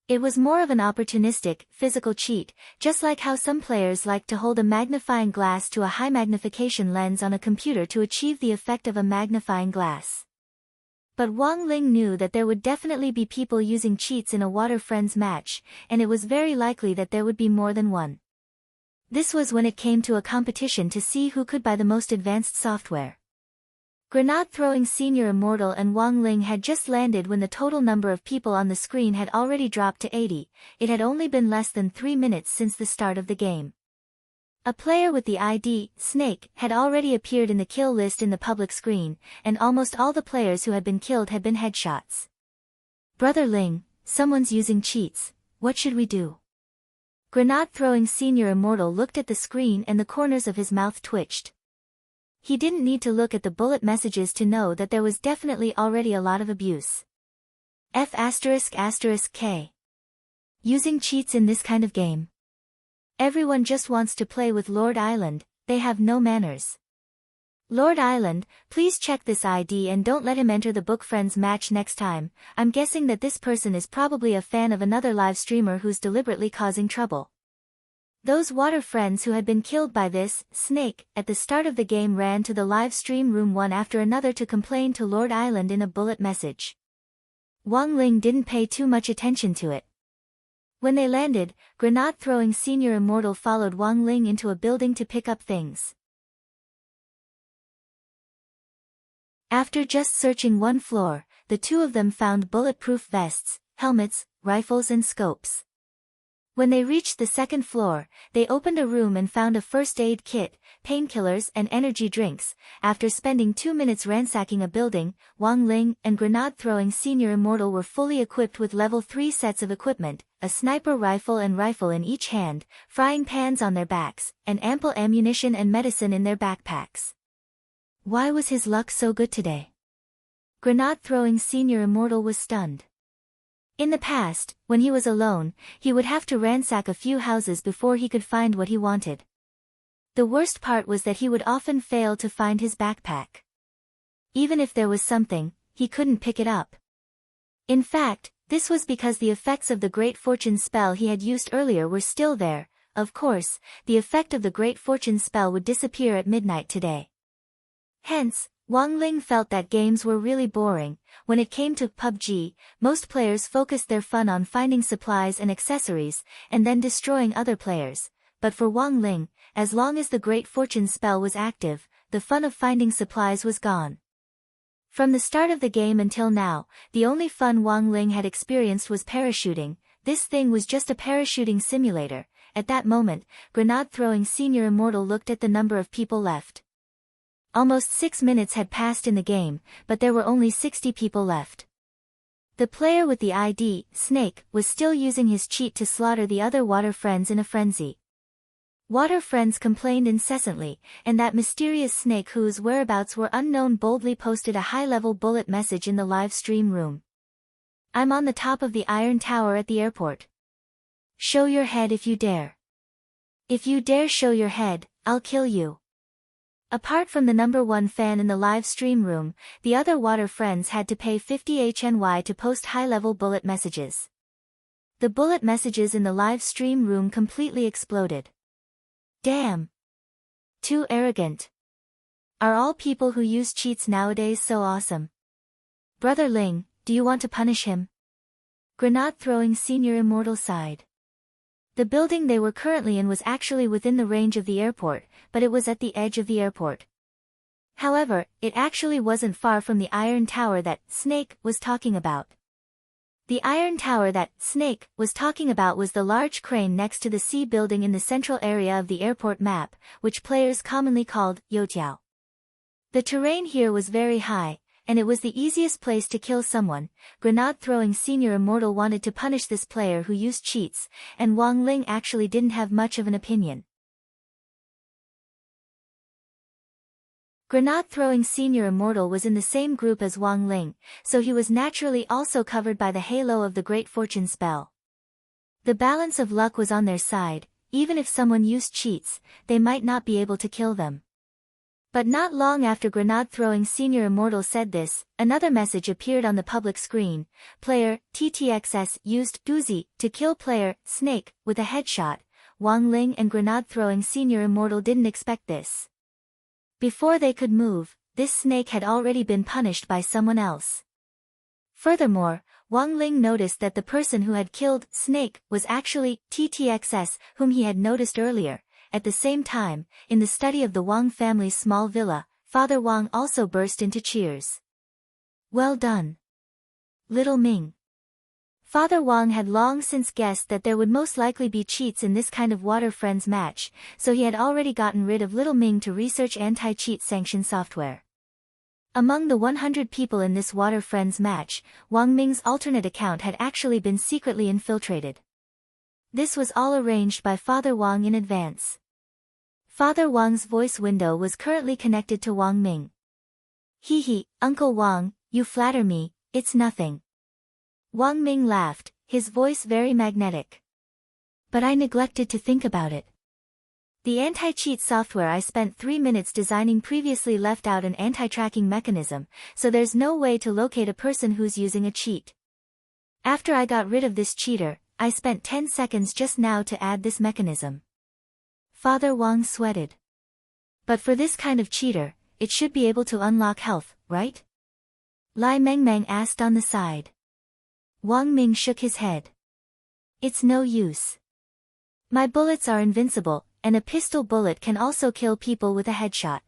It was more of an opportunistic, physical cheat, just like how some players like to hold a magnifying glass to a high magnification lens on a computer to achieve the effect of a magnifying glass. But Wang Ling knew that there would definitely be people using cheats in a Water Friends match, and it was very likely that there would be more than one. This was when it came to a competition to see who could buy the most advanced software. Grenade-throwing senior immortal and Wang Ling had just landed when the total number of people on the screen had already dropped to 80. It had only been less than 3 minutes since the start of the game. A player with the ID, Snake, had already appeared in the kill list in the public screen, and almost all the players who had been killed had been headshots. "Brother Ling, someone's using cheats, what should we do?" Grenade-throwing senior immortal looked at the screen and the corners of his mouth twitched. He didn't need to look at the bullet messages to know that there was definitely already a lot of abuse. F***K. Using cheats in this kind of game. Everyone just wants to play with Lord Island, they have no manners. Lord Island, please check this ID and don't let him enter the Book Friends match next time. I'm guessing that this person is probably a fan of another live streamer who's deliberately causing trouble. Those Water Friends who had been killed by this Snake at the start of the game ran to the live stream room one after another to complain to Lord Island in a bullet message. Wang Ling didn't pay too much attention to it. When they landed, grenade-throwing senior immortal followed Wang Ling into a building to pick up things. After just searching one floor, the two of them found bulletproof vests, helmets, rifles and scopes. When they reached the second floor, they opened a room and found a first aid kit, painkillers and energy drinks. After spending 2 minutes ransacking a building, Wang Ling and grenade-throwing senior immortal were fully equipped with level 3 sets of equipment, a sniper rifle and rifle in each hand, frying pans on their backs, and ample ammunition and medicine in their backpacks. Why was his luck so good today? Grenade-throwing senior immortal was stunned. In the past, when he was alone, he would have to ransack a few houses before he could find what he wanted. The worst part was that he would often fail to find his backpack. Even if there was something, he couldn't pick it up. In fact, this was because the effects of the Great Fortune spell he had used earlier were still there. Of course, the effect of the Great Fortune spell would disappear at midnight today. Hence, Wang Ling felt that games were really boring. When it came to PUBG, most players focused their fun on finding supplies and accessories, and then destroying other players. But for Wang Ling, as long as the Great Fortune spell was active, the fun of finding supplies was gone. From the start of the game until now, the only fun Wang Ling had experienced was parachuting. This thing was just a parachuting simulator. At that moment, grenade-throwing senior immortal looked at the number of people left. Almost 6 minutes had passed in the game, but there were only 60 people left. The player with the ID, Snake, was still using his cheat to slaughter the other water friends in a frenzy. Water friends complained incessantly, and that mysterious Snake whose whereabouts were unknown boldly posted a high-level bullet message in the live stream room. I'm on the top of the Iron Tower at the airport. Show your head if you dare. If you dare show your head, I'll kill you. Apart from the #1 fan in the live stream room, the other water friends had to pay 50 HNY to post high-level bullet messages. The bullet messages in the live stream room completely exploded. Damn! Too arrogant. Are all people who use cheats nowadays so awesome? Brother Ling, do you want to punish him? Grenade-throwing senior immortal sighed. The building they were currently in was actually within the range of the airport, but it was at the edge of the airport. However, it actually wasn't far from the Iron Tower that Snake was talking about. The Iron Tower that Snake was talking about was the large crane next to the C building in the central area of the airport map, which players commonly called Youtiao. The terrain here was very high, and it was the easiest place to kill someone. Grenade-throwing senior immortal wanted to punish this player who used cheats, and Wang Ling actually didn't have much of an opinion. Grenade-throwing senior immortal was in the same group as Wang Ling, so he was naturally also covered by the halo of the Great Fortune spell. The balance of luck was on their side. Even if someone used cheats, they might not be able to kill them. But not long after grenade-throwing senior immortal said this, another message appeared on the public screen. Player, TTXS, used Doozy to kill player, Snake, with a headshot. Wang Ling and grenade-throwing senior immortal didn't expect this. Before they could move, this Snake had already been punished by someone else. Furthermore, Wang Ling noticed that the person who had killed Snake was actually TTXS, whom he had noticed earlier. At the same time, in the study of the Wang family's small villa, Father Wang also burst into cheers. Well done, little Ming. Father Wang had long since guessed that there would most likely be cheats in this kind of water friends match, so he had already gotten rid of little Ming to research anti-cheat sanction software. Among the 100 people in this water friends match, Wang Ming's alternate account had actually been secretly infiltrated. This was all arranged by Father Wang in advance. Father Wang's voice window was currently connected to Wang Ming. Hee hee, Uncle Wang, you flatter me, it's nothing. Wang Ming laughed, his voice very magnetic. But I neglected to think about it. The anti-cheat software I spent 3 minutes designing previously left out an anti-tracking mechanism, so there's no way to locate a person who's using a cheat. After I got rid of this cheater, I spent 10 seconds just now to add this mechanism. Father Wang sweated. But for this kind of cheater, it should be able to unlock health, right? Lai Mengmeng asked on the side. Wang Ming shook his head. It's no use. My bullets are invincible, and a pistol bullet can also kill people with a headshot.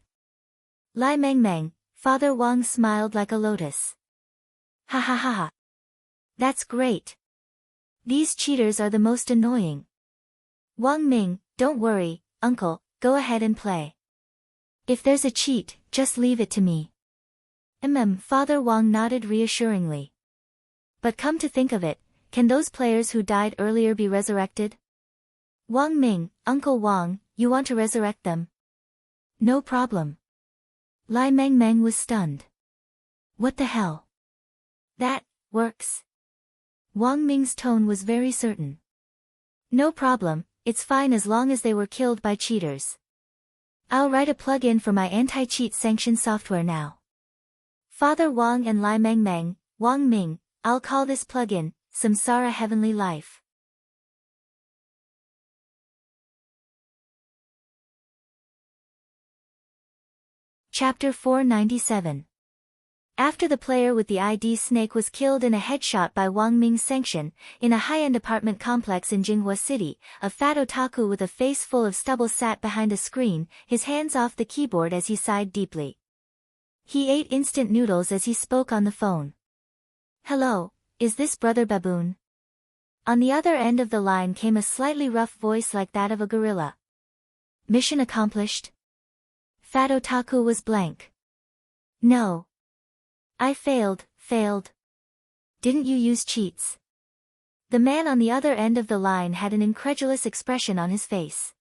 Lai Meng Meng, Father Wang smiled like a lotus. Ha ha ha ha. That's great. These cheaters are the most annoying. Wang Ming, don't worry, uncle, go ahead and play. If there's a cheat, just leave it to me. Father Wang nodded reassuringly. But come to think of it, can those players who died earlier be resurrected? Wang Ming, Uncle Wang, you want to resurrect them? No problem. Lai Meng Meng was stunned. What the hell? That works. Wang Ming's tone was very certain. No problem, it's fine as long as they were killed by cheaters. I'll write a plugin for my anti-cheat sanction software now. Father Wang and Lai Meng Meng, Wang Ming, I'll call this plugin, Samsara Heavenly Life. Chapter 497. After the player with the ID snake was killed in a headshot by Wang Ming's sanction, in a high-end apartment complex in Jinghua City, a fat otaku with a face full of stubble sat behind a screen, his hands off the keyboard as he sighed deeply. He ate instant noodles as he spoke on the phone. Hello, is this Brother Baboon? On the other end of the line came a slightly rough voice like that of a gorilla. Mission accomplished? Fat otaku was blank. No. I failed. Didn't you use cheats? The man on the other end of the line had an incredulous expression on his face.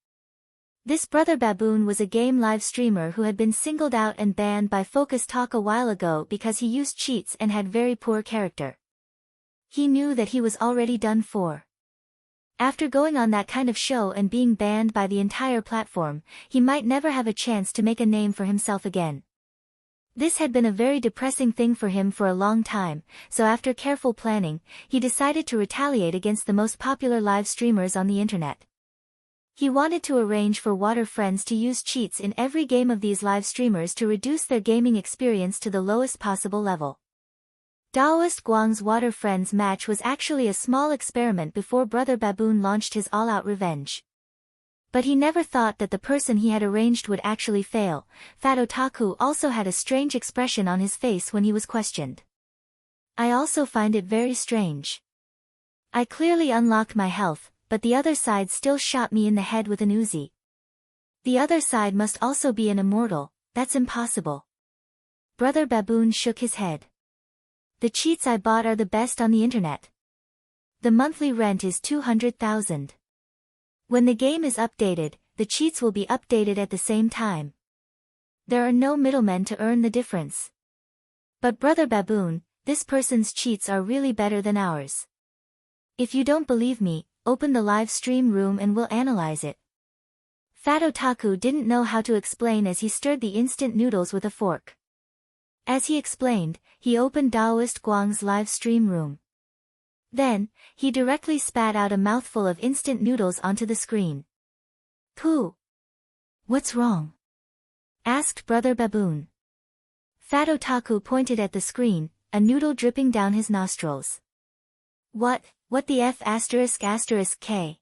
This Brother Baboon was a game live streamer who had been singled out and banned by Focus Talk a while ago because he used cheats and had very poor character. He knew that he was already done for. After going on that kind of show and being banned by the entire platform, he might never have a chance to make a name for himself again. This had been a very depressing thing for him for a long time, so after careful planning, he decided to retaliate against the most popular live streamers on the internet. He wanted to arrange for water friends to use cheats in every game of these live streamers to reduce their gaming experience to the lowest possible level. Daoist Guang's Water Friends match was actually a small experiment before Brother Baboon launched his all-out revenge. But he never thought that the person he had arranged would actually fail. Fat Otaku also had a strange expression on his face when he was questioned. I also find it very strange. I clearly unlocked my health, but the other side still shot me in the head with an Uzi. The other side must also be an immortal, that's impossible. Brother Baboon shook his head. The cheats I bought are the best on the internet. The monthly rent is 200,000. When the game is updated, the cheats will be updated at the same time. There are no middlemen to earn the difference. But Brother Baboon, this person's cheats are really better than ours. If you don't believe me, open the live stream room and we'll analyze it. Fat Otaku didn't know how to explain as he stirred the instant noodles with a fork. As he explained, he opened Daoist Guang's live stream room. Then, he directly spat out a mouthful of instant noodles onto the screen. Pooh! What's wrong? Asked Brother Baboon. Fat Otaku pointed at the screen, a noodle dripping down his nostrils. What the F***K?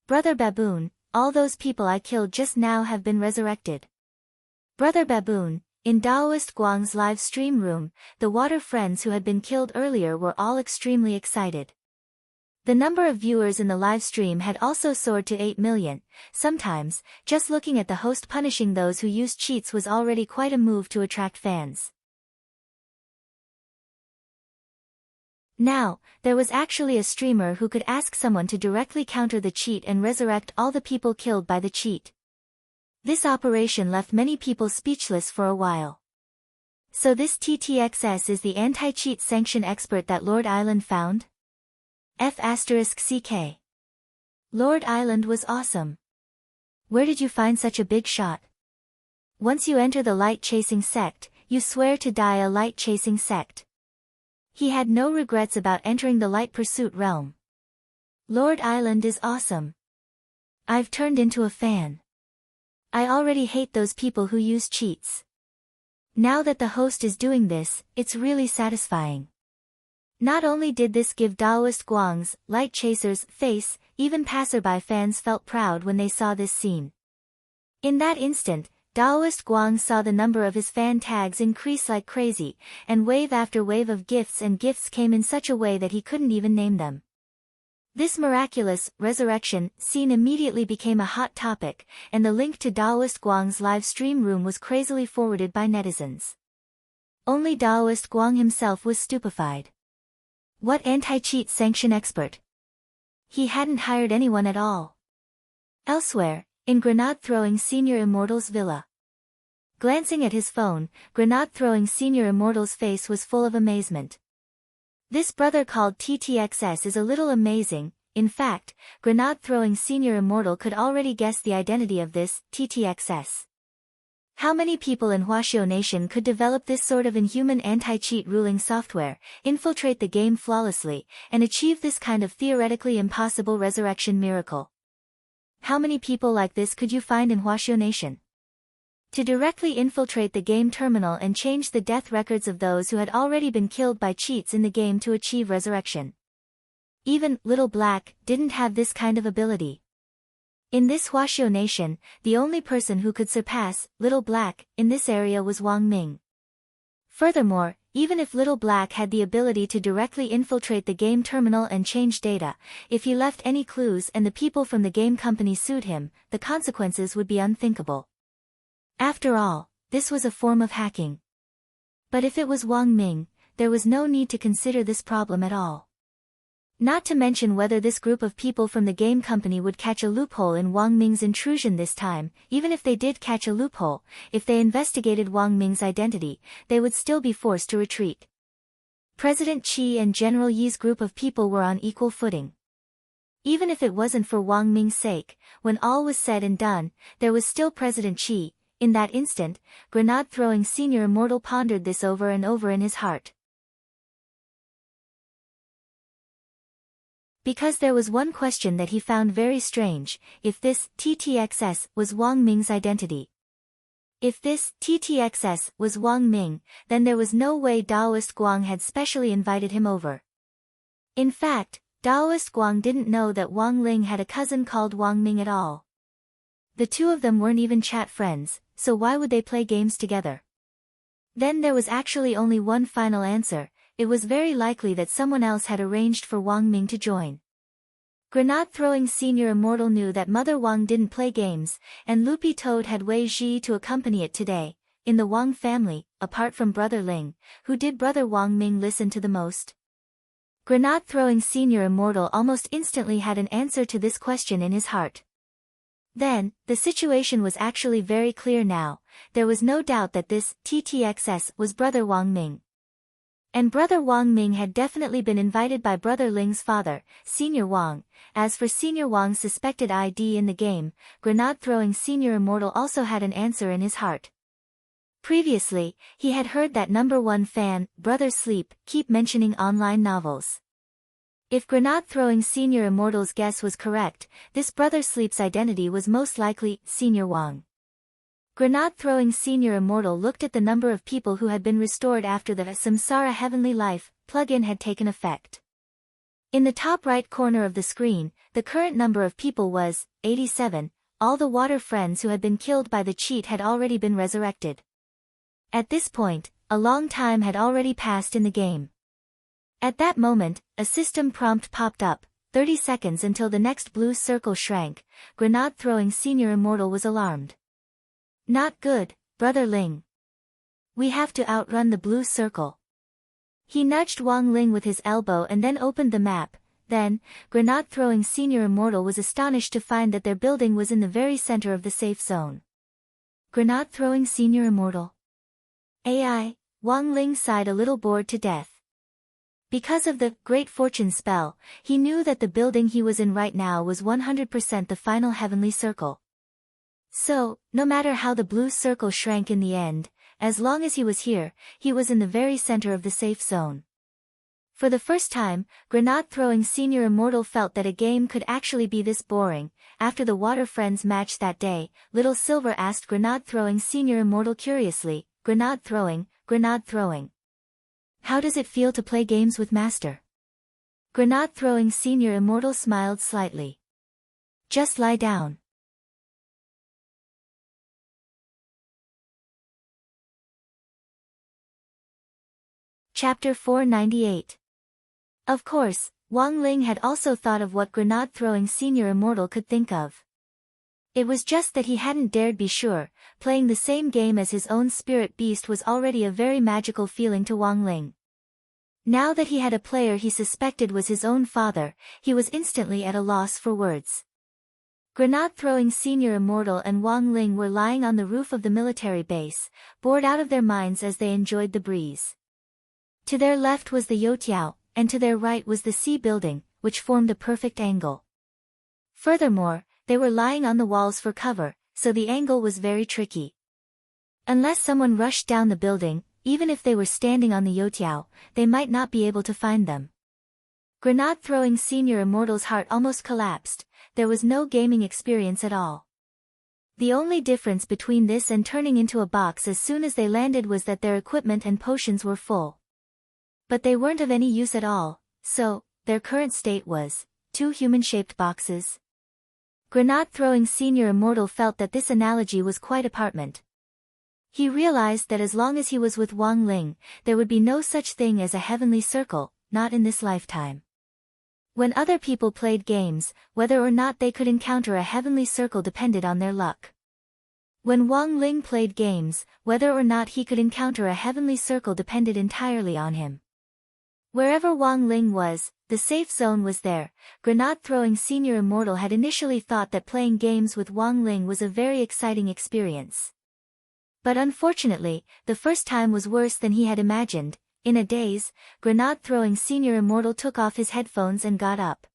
Brother Baboon, all those people I killed just now have been resurrected. Brother Baboon, in Daoist Guang's live stream room, the water friends who had been killed earlier were all extremely excited. The number of viewers in the live stream had also soared to 8 million. Sometimes, just looking at the host punishing those who used cheats was already quite a move to attract fans. Now, there was actually a streamer who could ask someone to directly counter the cheat and resurrect all the people killed by the cheat. This operation left many people speechless for a while. So this TTXS is the anti-cheat sanction expert that Lord Island found? F***CK. Lord Island was awesome. Where did you find such a big shot? Once you enter the light-chasing sect, you swear to die a light-chasing sect. He had no regrets about entering the light pursuit realm. Lord Island is awesome. I've turned into a fan. I already hate those people who use cheats. Now that the host is doing this, it's really satisfying. Not only did this give Daoist Guang's Light Chaser's face, even passerby fans felt proud when they saw this scene. In that instant, Daoist Guang saw the number of his fan tags increase like crazy, and wave after wave of gifts and gifts came in such a way that he couldn't even name them. This miraculous resurrection scene immediately became a hot topic, and the link to Daoist Guang's live stream room was crazily forwarded by netizens. Only Daoist Guang himself was stupefied. What anti-cheat sanction expert? He hadn't hired anyone at all. Elsewhere, in grenade-throwing Senior Immortal's villa. Glancing at his phone, grenade-throwing Senior Immortal's face was full of amazement. This brother called TTXS is a little amazing. In fact, grenade-throwing Senior Immortal could already guess the identity of this TTXS. How many people in Huaxiao Nation could develop this sort of inhuman anti-cheat ruling software, infiltrate the game flawlessly, and achieve this kind of theoretically impossible resurrection miracle? How many people like this could you find in Huaxiao Nation? To directly infiltrate the game terminal and change the death records of those who had already been killed by cheats in the game to achieve resurrection. Even Little Black didn't have this kind of ability. In this Huaxiao Nation, the only person who could surpass Little Black in this area was Wang Ming. Furthermore, even if Little Black had the ability to directly infiltrate the game terminal and change data, if he left any clues and the people from the game company sued him, the consequences would be unthinkable. After all, this was a form of hacking. But if it was Wang Ming, there was no need to consider this problem at all. Not to mention whether this group of people from the game company would catch a loophole in Wang Ming's intrusion this time. Even if they did catch a loophole, if they investigated Wang Ming's identity, they would still be forced to retreat. President Qi and General Yi's group of people were on equal footing. Even if it wasn't for Wang Ming's sake, when all was said and done, there was still President Qi. In that instant, grenade-throwing Senior Immortal pondered this over and over in his heart. Because there was one question that he found very strange: if this TTXS was Wang Ming's identity. If this TTXS was Wang Ming, then there was no way Daoist Guang had specially invited him over. In fact, Daoist Guang didn't know that Wang Ling had a cousin called Wang Ming at all. The two of them weren't even chat friends, so why would they play games together? Then there was actually only one final answer: it was very likely that someone else had arranged for Wang Ming to join. Grenade-throwing Senior Immortal knew that Mother Wang didn't play games, and Loopy Toad had Wei Ji to accompany it today. In the Wang family, apart from Brother Ling, who did Brother Wang Ming listen to the most? Grenade-throwing Senior Immortal almost instantly had an answer to this question in his heart. Then, the situation was actually very clear now. There was no doubt that this TTXS was Brother Wang Ming. And Brother Wang Ming had definitely been invited by Brother Ling's father, Senior Wang. As for Senior Wang's suspected ID in the game, grenade-throwing Senior Immortal also had an answer in his heart. Previously, he had heard that #1 fan, Brother Sleep, keep mentioning online novels. If grenade-throwing Senior Immortal's guess was correct, this Brother Sleep's identity was most likely Senior Wang. Grenade-throwing Senior Immortal looked at the number of people who had been restored after the Samsara Heavenly Life plugin had taken effect. In the top right corner of the screen, the current number of people was 87. All the water friends who had been killed by the cheat had already been resurrected. At this point, a long time had already passed in the game. At that moment, a system prompt popped up: 30 seconds until the next blue circle shrank. Grenade-throwing Senior Immortal was alarmed. Not good, Brother Ling. We have to outrun the blue circle. He nudged Wang Ling with his elbow and then opened the map. Then, grenade-throwing Senior Immortal was astonished to find that their building was in the very center of the safe zone. Grenade-throwing Senior Immortal. AI, Wang Ling sighed, a little bored to death. Because of the Great Fortune spell, he knew that the building he was in right now was 100% the final heavenly circle. So, no matter how the blue circle shrank in the end, as long as he was here, he was in the very center of the safe zone. For the first time, grenade-throwing Senior Immortal felt that a game could actually be this boring. After the Water Friends match that day, Little Silver asked grenade-throwing Senior Immortal curiously, Grenade throwing. How does it feel to play games with Master? Grenade-throwing Senior Immortal smiled slightly. Just lie down. Chapter 498. Of course, Wang Ling had also thought of what Grenade-throwing Senior Immortal could think of. It was just that he hadn't dared be sure. Playing the same game as his own spirit beast was already a very magical feeling to Wang Ling. Now that he had a player he suspected was his own father, he was instantly at a loss for words. Grenade-throwing Senior Immortal and Wang Ling were lying on the roof of the military base, bored out of their minds as they enjoyed the breeze. To their left was the Youtiao, and to their right was the C building, which formed a perfect angle. Furthermore, they were lying on the walls for cover, so the angle was very tricky. Unless someone rushed down the building, even if they were standing on the Youtiao, they might not be able to find them. Grenade-throwing Senior Immortal's heart almost collapsed. There was no gaming experience at all. The only difference between this and turning into a box as soon as they landed was that their equipment and potions were full. But they weren't of any use at all, so, their current state was, 2 human-shaped boxes. Grenade-throwing Senior Immortal felt that this analogy was quite apartment. He realized that as long as he was with Wang Ling, there would be no such thing as a heavenly circle, not in this lifetime. When other people played games, whether or not they could encounter a heavenly circle depended on their luck. When Wang Ling played games, whether or not he could encounter a heavenly circle depended entirely on him. Wherever Wang Ling was, the safe zone was there. Grenade-throwing Senior Immortal had initially thought that playing games with Wang Ling was a very exciting experience. But unfortunately, the first time was worse than he had imagined. In a daze, Grenade-throwing Senior Immortal took off his headphones and got up.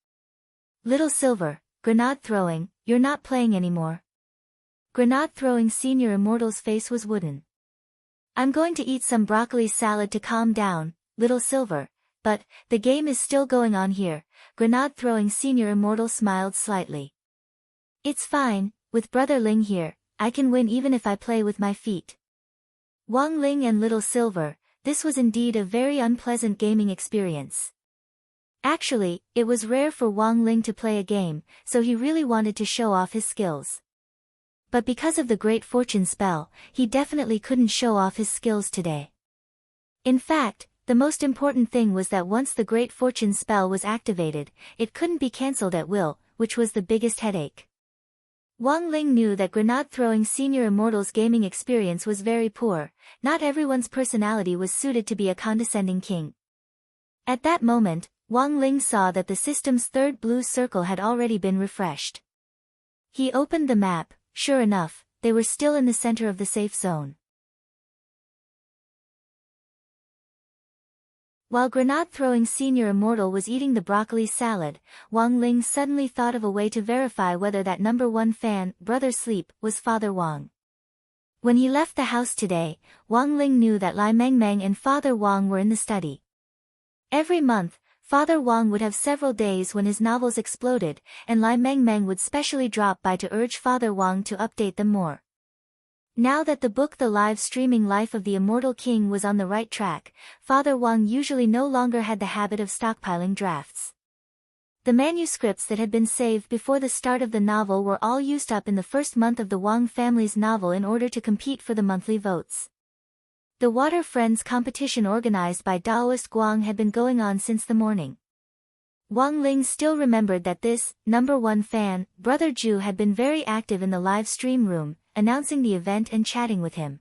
Little Silver, Grenade-throwing, you're not playing anymore. Grenade-throwing Senior Immortal's face was wooden. I'm going to eat some broccoli salad to calm down, Little Silver, but, the game is still going on here. Grenade-throwing Senior Immortal smiled slightly. It's fine, with Brother Ling here, I can win even if I play with my feet. Wang Ling and Little Silver, this was indeed a very unpleasant gaming experience. Actually, it was rare for Wang Ling to play a game, so he really wanted to show off his skills. But because of the Great Fortune spell, he definitely couldn't show off his skills today. In fact, the most important thing was that once the Great Fortune spell was activated, it couldn't be cancelled at will, which was the biggest headache. Wang Ling knew that Grenade-throwing Senior Immortal's gaming experience was very poor. Not everyone's personality was suited to be a condescending king. At that moment, Wang Ling saw that the system's third blue circle had already been refreshed. He opened the map. Sure enough, they were still in the center of the safe zone. While Grenade-throwing Senior Immortal was eating the broccoli salad, Wang Ling suddenly thought of a way to verify whether that #1 fan, Brother Sleep, was Father Wang. When he left the house today, Wang Ling knew that Lai Mengmeng and Father Wang were in the study. Every month, Father Wang would have several days when his novels exploded, and Lai Mengmeng would specially drop by to urge Father Wang to update them more. Now that the book The Live-Streaming Life of the Immortal King was on the right track, Father Wang usually no longer had the habit of stockpiling drafts. The manuscripts that had been saved before the start of the novel were all used up in the first month of the Wang family's novel in order to compete for the monthly votes. The Water Friends competition organized by Daoist Guang had been going on since the morning. Wang Ling still remembered that this #1 fan, Brother Ju, had been very active in the live stream room, announcing the event and chatting with him.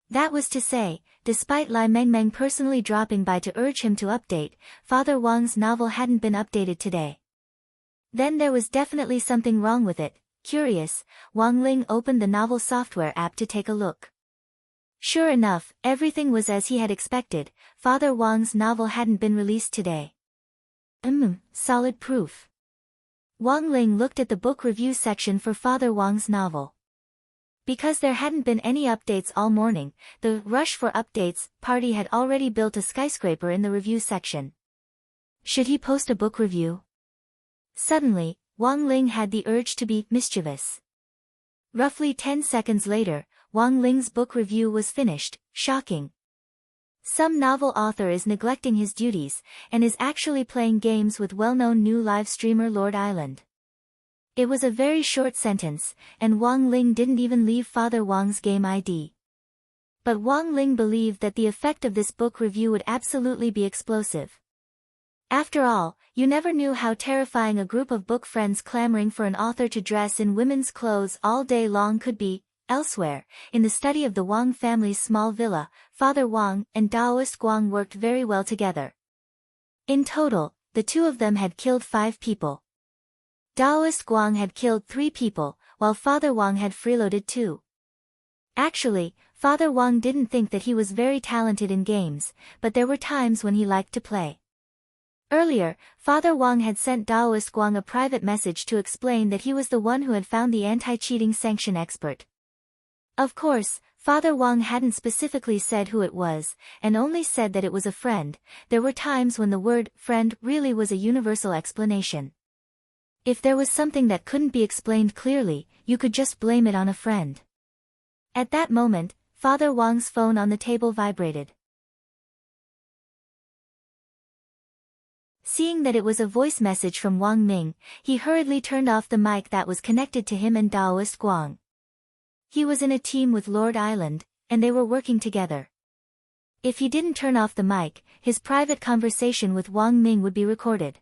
That was to say, despite Lai Mengmeng personally dropping by to urge him to update, Father Wang's novel hadn't been updated today. Then there was definitely something wrong with it. Curious, Wang Ling opened the novel software app to take a look. Sure enough, everything was as he had expected. Father Wang's novel hadn't been released today. Solid proof. Wang Ling looked at the book review section for Father Wang's novel. Because there hadn't been any updates all morning, the rush for updates party had already built a skyscraper in the review section. Should he post a book review? Suddenly, Wang Ling had the urge to be mischievous. Roughly 10 seconds later, Wang Ling's book review was finished. Shocking. Some novel author is neglecting his duties, and is actually playing games with well-known new live streamer Lord Island. It was a very short sentence, and Wang Ling didn't even leave Father Wang's game ID. But Wang Ling believed that the effect of this book review would absolutely be explosive. After all, you never knew how terrifying a group of book friends clamoring for an author to dress in women's clothes all day long could be. Elsewhere, in the study of the Wang family's small villa, Father Wang and Taoist Guang worked very well together. In total, the two of them had killed 5 people. Taoist Guang had killed 3 people, while Father Wang had freeloaded 2. Actually, Father Wang didn't think that he was very talented in games, but there were times when he liked to play. Earlier, Father Wang had sent Taoist Guang a private message to explain that he was the one who had found the anti-cheating sanction expert. Of course, Father Wang hadn't specifically said who it was, and only said that it was a friend. There were times when the word friend really was a universal explanation. If there was something that couldn't be explained clearly, you could just blame it on a friend. At that moment, Father Wang's phone on the table vibrated. Seeing that it was a voice message from Wang Ming, he hurriedly turned off the mic that was connected to him and Taoist Guang. He was in a team with Lord Island, and they were working together. If he didn't turn off the mic, his private conversation with Wang Ming would be recorded.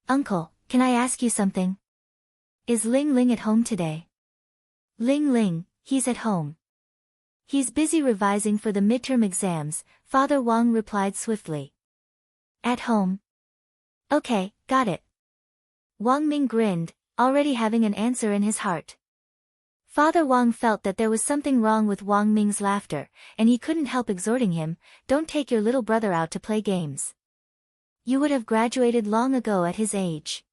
"Uncle, can I ask you something? Is Ling Ling at home today?" "Ling Ling, he's at home. He's busy revising for the midterm exams," Father Wang replied swiftly. "At home? Okay, got it." Wang Ming grinned, already having an answer in his heart. Father Wang felt that there was something wrong with Wang Ming's laughter, and he couldn't help exhorting him, "Don't take your little brother out to play games. You would have graduated long ago at his age.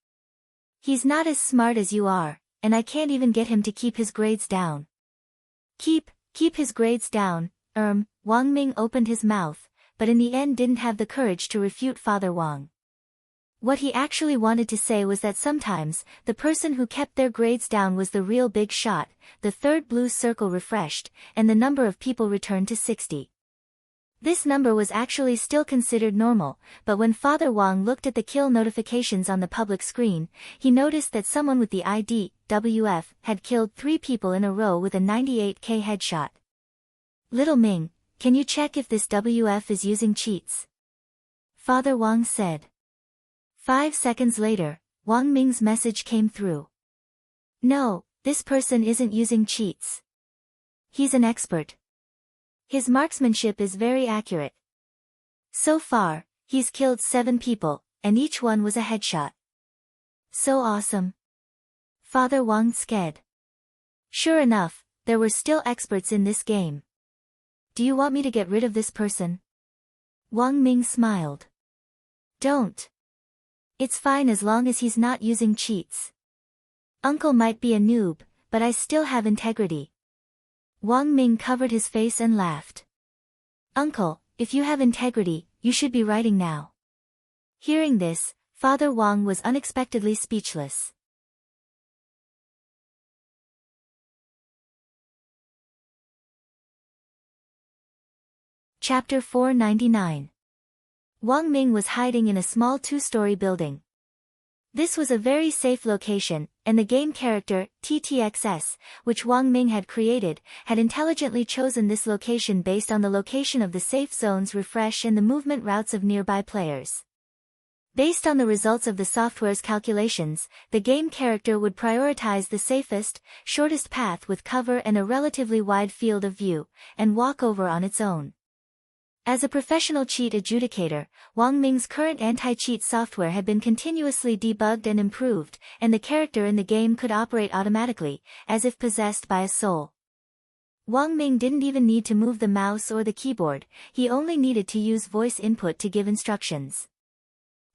He's not as smart as you are, and I can't even get him to keep his grades down." Keep his grades down, Wang Ming opened his mouth, but in the end didn't have the courage to refute Father Wang. What he actually wanted to say was that sometimes, the person who kept their grades down was the real big shot. The third blue circle refreshed, and the number of people returned to 60. This number was actually still considered normal, but when Father Wang looked at the kill notifications on the public screen, he noticed that someone with the ID, WF, had killed 3 people in a row with a 98k headshot. "Little Ming, can you check if this WF is using cheats?" Father Wang said. 5 seconds later, Wang Ming's message came through. "No, this person isn't using cheats. He's an expert. His marksmanship is very accurate. So far, he's killed 7 people, and each one was a headshot. So awesome." Father Wang said. Sure enough, there were still experts in this game. "Do you want me to get rid of this person?" Wang Ming smiled. "Don't. It's fine as long as he's not using cheats. Uncle might be a noob, but I still have integrity." Wang Ming covered his face and laughed. "Uncle, if you have integrity, you should be writing now." Hearing this, Father Wang was unexpectedly speechless. Chapter 499. Wang Ming was hiding in a small 2-story building. This was a very safe location, and the game character, TTXS, which Wang Ming had created, had intelligently chosen this location based on the location of the safe zone's refresh and the movement routes of nearby players. Based on the results of the software's calculations, the game character would prioritize the safest, shortest path with cover and a relatively wide field of view, and walk over on its own. As a professional cheat adjudicator, Wang Ming's current anti-cheat software had been continuously debugged and improved, and the character in the game could operate automatically, as if possessed by a soul. Wang Ming didn't even need to move the mouse or the keyboard, he only needed to use voice input to give instructions.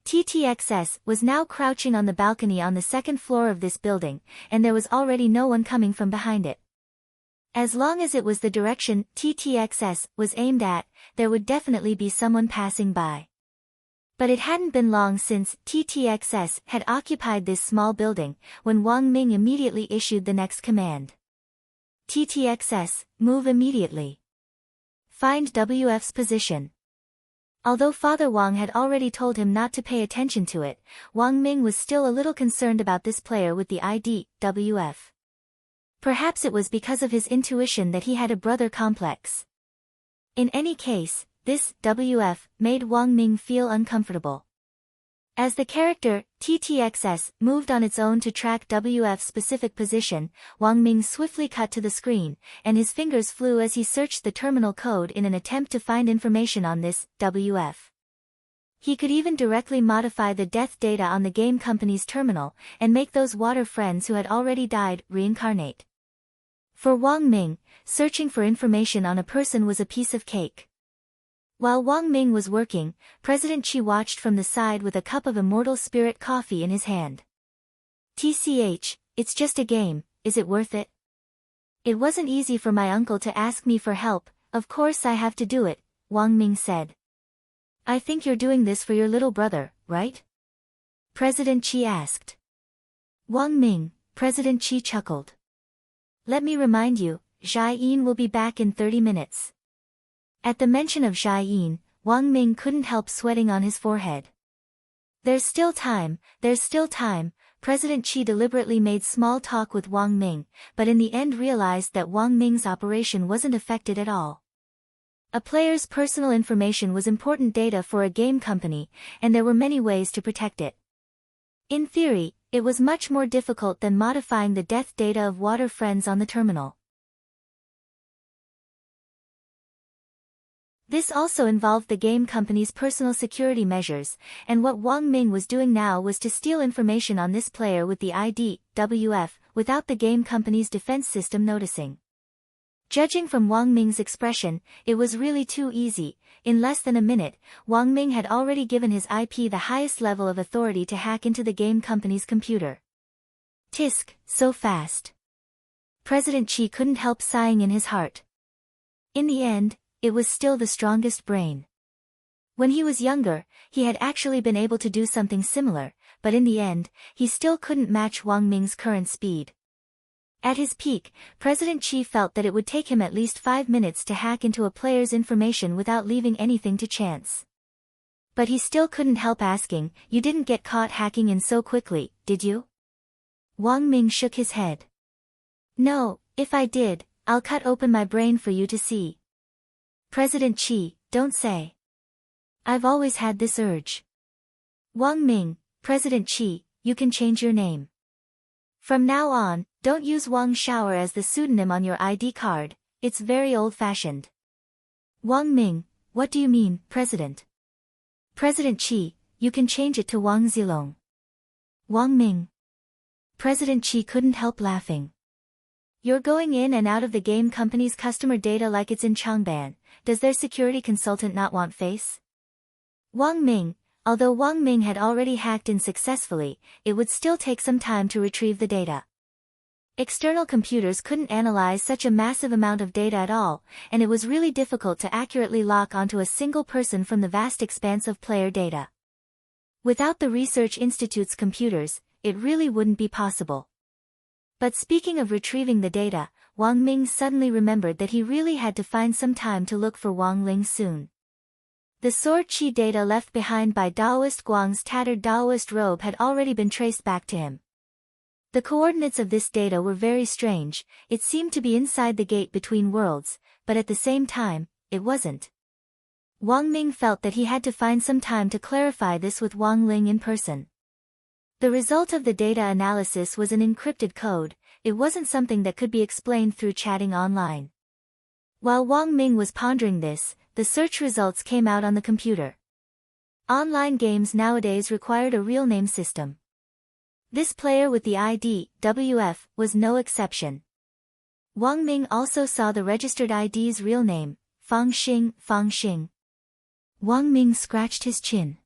TTXS was now crouching on the balcony on the 2nd floor of this building, and there was already no one coming from behind it. As long as it was the direction TTXS was aimed at, there would definitely be someone passing by. But it hadn't been long since TTXS had occupied this small building, when Wang Ming immediately issued the next command. "TTXS, move immediately. Find WF's position." Although Father Wang had already told him not to pay attention to it, Wang Ming was still a little concerned about this player with the ID, WF. Perhaps it was because of his intuition that he had a brother complex. In any case, this WF made Wang Ming feel uncomfortable. As the character, TTXS, moved on its own to track WF's specific position, Wang Ming swiftly cut to the screen, and his fingers flew as he searched the terminal code in an attempt to find information on this WF. He could even directly modify the death data on the game company's terminal, and make those water friends who had already died reincarnate. For Wang Ming, searching for information on a person was a piece of cake. While Wang Ming was working, President Qi watched from the side with a cup of immortal spirit coffee in his hand. TCH, it's just a game, is it worth it? It wasn't easy for my uncle to ask me for help, of course I have to do it, Wang Ming said. I think you're doing this for your little brother, right? President Qi asked. Wang Ming, President Qi chuckled. Let me remind you, Zhai Yin will be back in 30 minutes. At the mention of Zhai Yin, Wang Ming couldn't help sweating on his forehead. There's still time, President Qi deliberately made small talk with Wang Ming, but in the end realized that Wang Ming's operation wasn't affected at all. A player's personal information was important data for a game company, and there were many ways to protect it. In theory, it was much more difficult than modifying the death data of water friends on the terminal. This also involved the game company's personal security measures, and what Wang Ming was doing now was to steal information on this player with the ID, WF, without the game company's defense system noticing. Judging from Wang Ming's expression, it was really too easy. In less than a minute, Wang Ming had already given his IP the highest level of authority to hack into the game company's computer. Tisk, so fast. President Qi couldn't help sighing in his heart. In the end, it was still the strongest brain. When he was younger, he had actually been able to do something similar, but in the end, he still couldn't match Wang Ming's current speed. At his peak, President Qi felt that it would take him at least 5 minutes to hack into a player's information without leaving anything to chance. But he still couldn't help asking, "You didn't get caught hacking in so quickly, did you?" Wang Ming shook his head. "No, if I did, I'll cut open my brain for you to see." President Qi, don't say. I've always had this urge. Wang Ming, President Qi, you can change your name. From now on, don't use Wang Shower as the pseudonym on your ID card, it's very old-fashioned. Wang Ming, what do you mean, President? President Qi, you can change it to Wang Zilong. Wang Ming. President Qi couldn't help laughing. You're going in and out of the game company's customer data like it's in Changban. Does their security consultant not want face? Wang Ming, although Wang Ming had already hacked in successfully, it would still take some time to retrieve the data. External computers couldn't analyze such a massive amount of data at all, and it was really difficult to accurately lock onto a single person from the vast expanse of player data. Without the Research Institute's computers, it really wouldn't be possible. But speaking of retrieving the data, Wang Ming suddenly remembered that he really had to find some time to look for Wang Ling soon. The sword chi data left behind by Daoist Guang's tattered Daoist robe had already been traced back to him. The coordinates of this data were very strange, it seemed to be inside the gate between worlds, but at the same time, it wasn't. Wang Ming felt that he had to find some time to clarify this with Wang Ling in person. The result of the data analysis was an encrypted code, it wasn't something that could be explained through chatting online. While Wang Ming was pondering this, the search results came out on the computer. Online games nowadays required a real name system. This player with the ID, WF, was no exception. Wang Ming also saw the registered ID's real name, Fang Xing. Wang Ming scratched his chin.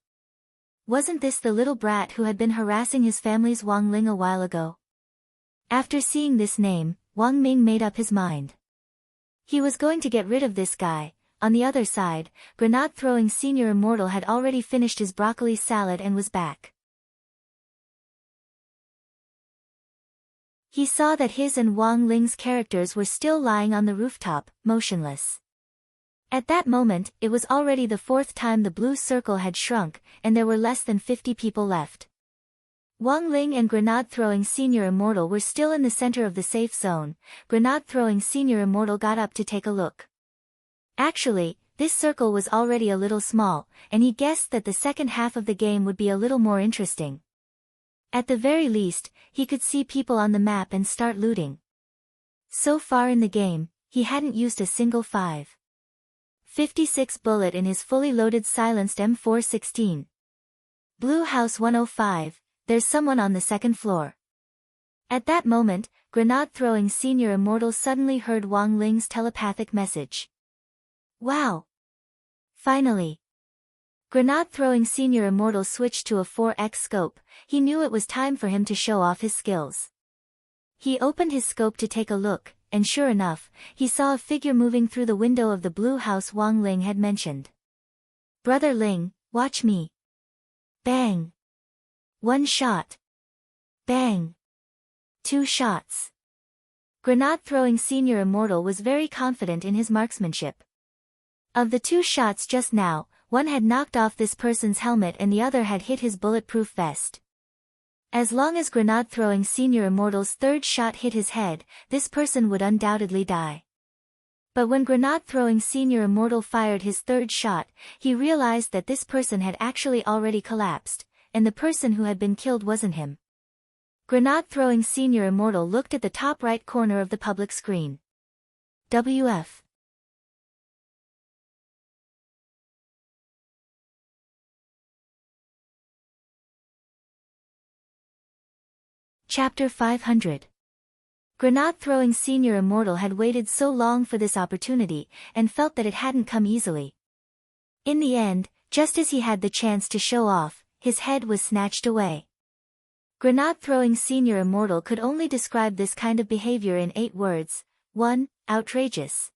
Wasn't this the little brat who had been harassing his family's Wang Ling a while ago? After seeing this name, Wang Ming made up his mind. He was going to get rid of this guy. On the other side, grenade-throwing senior immortal had already finished his broccoli salad and was back. He saw that his and Wang Ling's characters were still lying on the rooftop, motionless. At that moment, it was already the fourth time the blue circle had shrunk, and there were less than 50 people left. Wang Ling and Grenade-throwing Senior Immortal were still in the center of the safe zone. Grenade-throwing Senior Immortal got up to take a look. Actually, this circle was already a little small, and he guessed that the second half of the game would be a little more interesting. At the very least, he could see people on the map and start looting. So far in the game, he hadn't used a single 5.56 bullet in his fully loaded silenced M416. Blue House 105, there's someone on the second floor. At that moment, Grenade-throwing Senior Immortal suddenly heard Wang Ling's telepathic message. Wow! Finally! Grenade-throwing Senior Immortal switched to a 4x scope. He knew it was time for him to show off his skills. He opened his scope to take a look, and sure enough, he saw a figure moving through the window of the blue house Wang Ling had mentioned. Brother Ling, watch me. Bang! 1 shot. Bang! 2 shots. Grenade-throwing Senior Immortal was very confident in his marksmanship. Of the 2 shots just now, one had knocked off this person's helmet and the other had hit his bulletproof vest. As long as Grenade-throwing Senior Immortal's third shot hit his head, this person would undoubtedly die. But when Grenade-throwing Senior Immortal fired his third shot, he realized that this person had actually already collapsed, and the person who had been killed wasn't him. Grenade-throwing Senior Immortal looked at the top right corner of the public screen. WF. Chapter 500. Grenade-throwing Senior Immortal had waited so long for this opportunity, and felt that it hadn't come easily. In the end, just as he had the chance to show off, his head was snatched away. Grenade-throwing Senior Immortal could only describe this kind of behavior in 8 words. 1. Outrageous.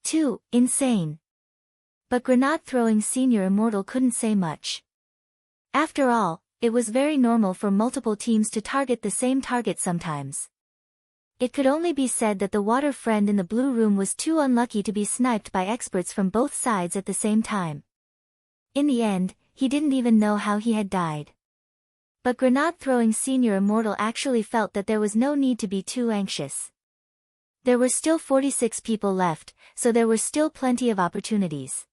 2. Insane. But Grenade-throwing Senior Immortal couldn't say much. After all, it was very normal for multiple teams to target the same target sometimes. It could only be said that the water friend in the blue room was too unlucky to be sniped by experts from both sides at the same time. In the end, he didn't even know how he had died. But Grenade-throwing Senior Immortal actually felt that there was no need to be too anxious. There were still 46 people left, so there were still plenty of opportunities.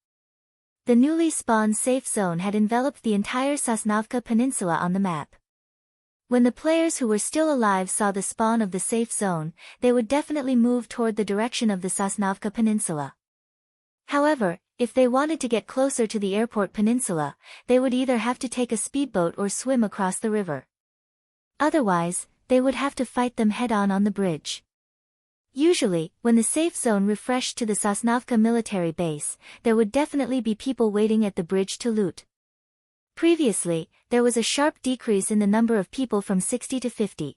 The newly spawned safe zone had enveloped the entire Sosnovka Peninsula on the map. When the players who were still alive saw the spawn of the safe zone, they would definitely move toward the direction of the Sosnovka Peninsula. However, if they wanted to get closer to the airport peninsula, they would either have to take a speedboat or swim across the river. Otherwise, they would have to fight them head-on on the bridge. Usually, when the safe zone refreshed to the Sosnovka military base, there would definitely be people waiting at the bridge to loot. Previously, there was a sharp decrease in the number of people from 60 to 50.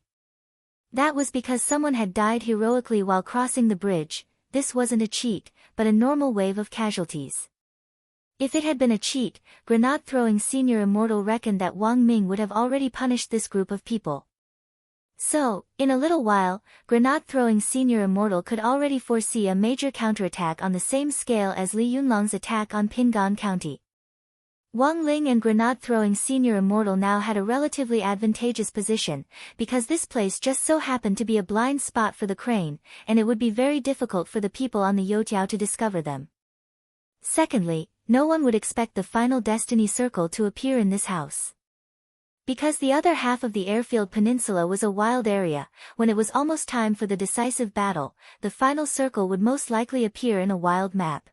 That was because someone had died heroically while crossing the bridge. This wasn't a cheat, but a normal wave of casualties. If it had been a cheat, Grenade-throwing Senior Immortal reckoned that Wang Ming would have already punished this group of people. So, in a little while, Grenade-throwing Senior Immortal could already foresee a major counterattack on the same scale as Li Yunlong's attack on Pingan County. Wang Ling and Grenade-throwing Senior Immortal now had a relatively advantageous position, because this place just so happened to be a blind spot for the crane, and it would be very difficult for the people on the Youtiao to discover them. Secondly, no one would expect the final Destiny Circle to appear in this house. Because the other half of the airfield peninsula was a wild area, when it was almost time for the decisive battle, the final circle would most likely appear in a wild map.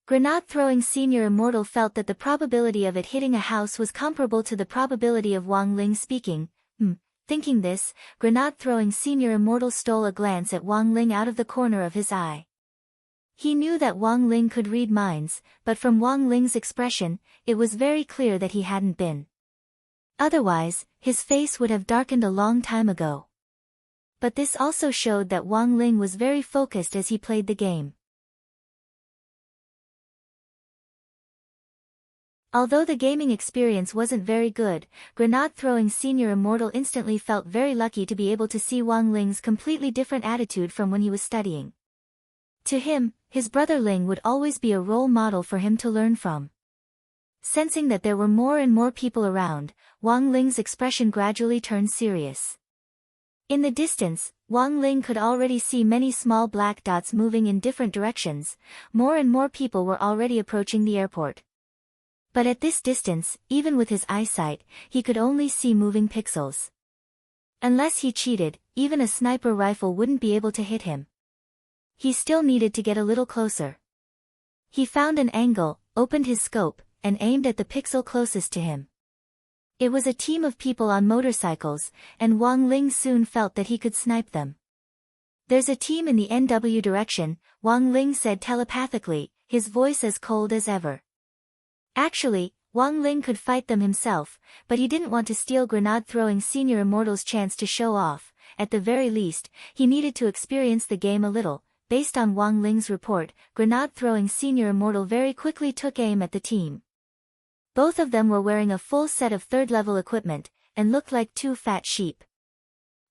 Grenade-throwing Senior Immortal felt that the probability of it hitting a house was comparable to the probability of Wang Ling speaking. Thinking this, Grenade-throwing Senior Immortal stole a glance at Wang Ling out of the corner of his eye. He knew that Wang Ling could read minds, but from Wang Ling's expression, it was very clear that he hadn't been. Otherwise, his face would have darkened a long time ago. But this also showed that Wang Ling was very focused as he played the game. Although the gaming experience wasn't very good, Grenade-throwing Senior Immortal instantly felt very lucky to be able to see Wang Ling's completely different attitude from when he was studying. To him, his brother Ling would always be a role model for him to learn from. Sensing that there were more and more people around, Wang Ling's expression gradually turned serious. In the distance, Wang Ling could already see many small black dots moving in different directions. More and more people were already approaching the airport. But at this distance, even with his eyesight, he could only see moving pixels. Unless he cheated, even a sniper rifle wouldn't be able to hit him. He still needed to get a little closer. He found an angle, opened his scope, and aimed at the pixel closest to him. It was a team of people on motorcycles, and Wang Ling soon felt that he could snipe them. "There's a team in the NW direction," Wang Ling said telepathically, his voice as cold as ever. Actually, Wang Ling could fight them himself, but he didn't want to steal Grenade-throwing Senior Immortal's chance to show off. At the very least, he needed to experience the game a little. Based on Wang Ling's report, Grenade-throwing Senior Immortal very quickly took aim at the team. Both of them were wearing a full set of third-level equipment, and looked like two fat sheep.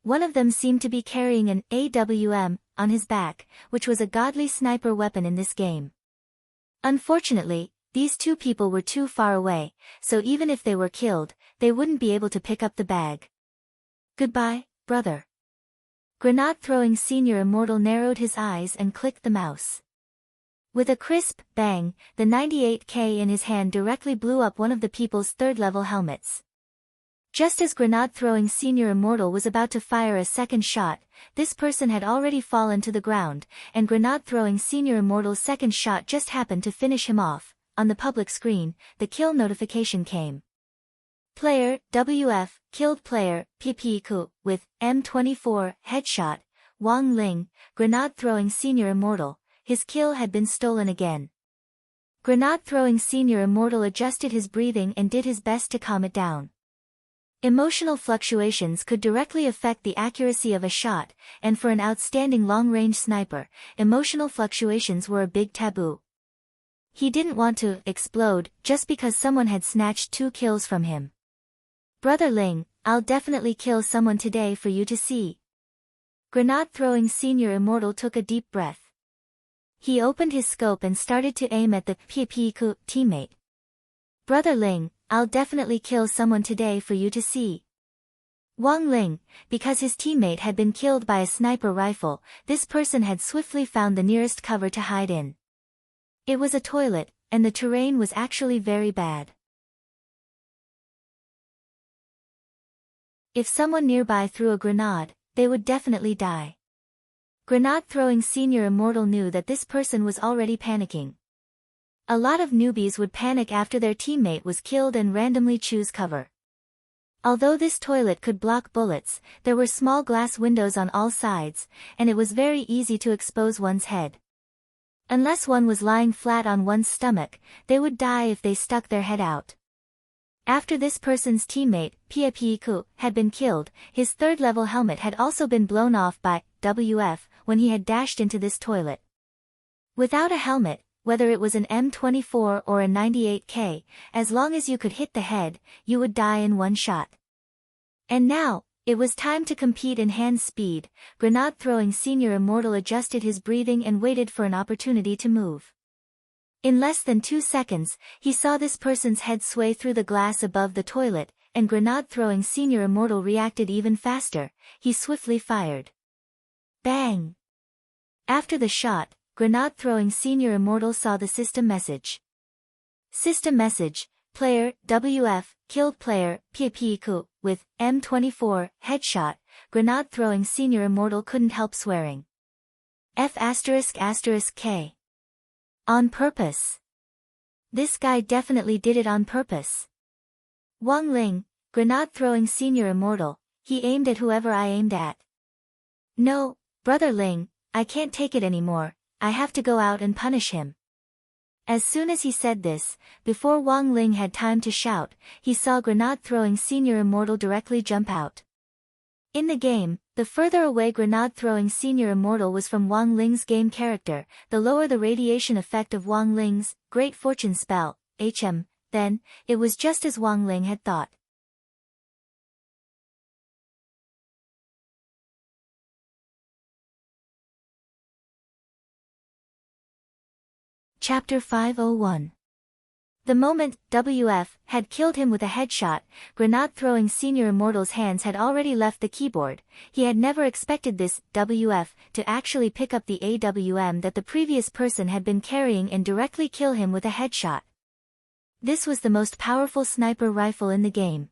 One of them seemed to be carrying an AWM on his back, which was a godly sniper weapon in this game. Unfortunately, these two people were too far away, so even if they were killed, they wouldn't be able to pick up the bag. "Goodbye, brother." Grenade-throwing Senior Immortal narrowed his eyes and clicked the mouse. With a crisp bang, the 98K in his hand directly blew up one of the people's third-level helmets. Just as Grenade-throwing Senior Immortal was about to fire a second shot, this person had already fallen to the ground, and Grenade-throwing Senior Immortal's second shot just happened to finish him off. On the public screen, the kill notification came. Player, WF, killed player, PPQ, with M24, headshot, Wang Ling, Grenade-throwing Senior Immortal. His kill had been stolen again. Grenade-throwing Senior Immortal adjusted his breathing and did his best to calm it down. Emotional fluctuations could directly affect the accuracy of a shot, and for an outstanding long-range sniper, emotional fluctuations were a big taboo. He didn't want to explode just because someone had snatched 2 kills from him. "Brother Ling, I'll definitely kill someone today for you to see." Grenade-throwing Senior Immortal took a deep breath. He opened his scope and started to aim at the PPQ teammate. "Brother Ling, I'll definitely kill someone today for you to see." Wang Ling, because his teammate had been killed by a sniper rifle, this person had swiftly found the nearest cover to hide in. It was a toilet, and the terrain was actually very bad. If someone nearby threw a grenade, they would definitely die. Grenade-throwing Senior Immortal knew that this person was already panicking. A lot of newbies would panic after their teammate was killed and randomly choose cover. Although this toilet could block bullets, there were small glass windows on all sides, and it was very easy to expose one's head. Unless one was lying flat on one's stomach, they would die if they stuck their head out. After this person's teammate, Pia had been killed, his third-level helmet had also been blown off by WF when he had dashed into this toilet. Without a helmet, whether it was an M24 or a 98K, as long as you could hit the head, you would die in one shot. And now, it was time to compete in hand speed. Grenade-throwing Senior Immortal adjusted his breathing and waited for an opportunity to move. In less than 2 seconds, he saw this person's head sway through the glass above the toilet, and Grenade-throwing Senior Immortal reacted even faster. He swiftly fired. Bang! After the shot, Grenade-throwing Senior Immortal saw the system message. System message: player, WF, killed player, PPQ, with M24, headshot. Grenade-throwing Senior Immortal couldn't help swearing. F***K. On purpose. This guy definitely did it on purpose. Wang Ling, Grenade-throwing Senior Immortal, he aimed at whoever I aimed at. "No, Brother Ling, I can't take it anymore, I have to go out and punish him." As soon as he said this, before Wang Ling had time to shout, he saw Grenade-throwing Senior Immortal directly jump out. In the game, the further away Grenade-throwing Senior Immortal was from Wang Ling's game character, the lower the radiation effect of Wang Ling's Great Fortune spell, HM. Then, it was just as Wang Ling had thought. Chapter 501. The moment WF had killed him with a headshot, grenade-throwing Senior Immortal's hands had already left the keyboard. He had never expected this WF to actually pick up the AWM that the previous person had been carrying and directly kill him with a headshot. This was the most powerful sniper rifle in the game.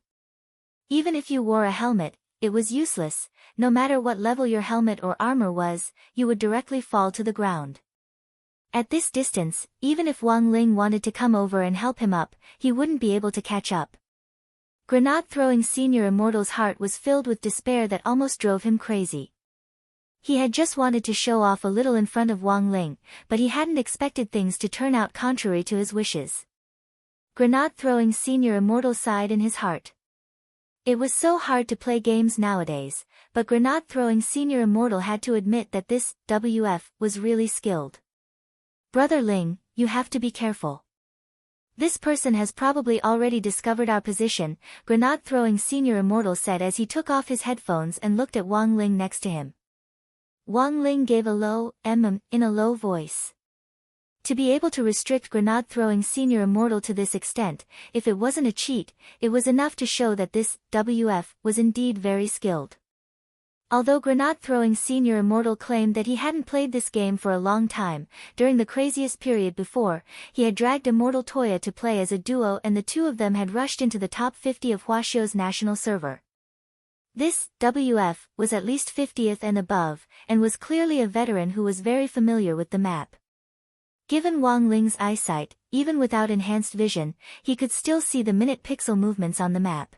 Even if you wore a helmet, it was useless. No matter what level your helmet or armor was, you would directly fall to the ground. At this distance, even if Wang Ling wanted to come over and help him up, he wouldn't be able to catch up. Grenade-throwing Senior Immortal's heart was filled with despair that almost drove him crazy. He had just wanted to show off a little in front of Wang Ling, but he hadn't expected things to turn out contrary to his wishes. Grenade-throwing Senior Immortal sighed in his heart. It was so hard to play games nowadays, but grenade-throwing Senior Immortal had to admit that this WF was really skilled. Brother Ling, you have to be careful. This person has probably already discovered our position, grenade-throwing Senior Immortal said as he took off his headphones and looked at Wang Ling next to him. Wang Ling gave a low in a low voice. To be able to restrict grenade-throwing Senior Immortal to this extent, if it wasn't a cheat, it was enough to show that this WF was indeed very skilled. Although grenade-throwing Senior Immortal claimed that he hadn't played this game for a long time, during the craziest period before, he had dragged Immortal Toya to play as a duo and the two of them had rushed into the top 50 of Huaxiao's national server. This WF was at least 50th and above, and was clearly a veteran who was very familiar with the map. Given Wang Ling's eyesight, even without enhanced vision, he could still see the minute pixel movements on the map.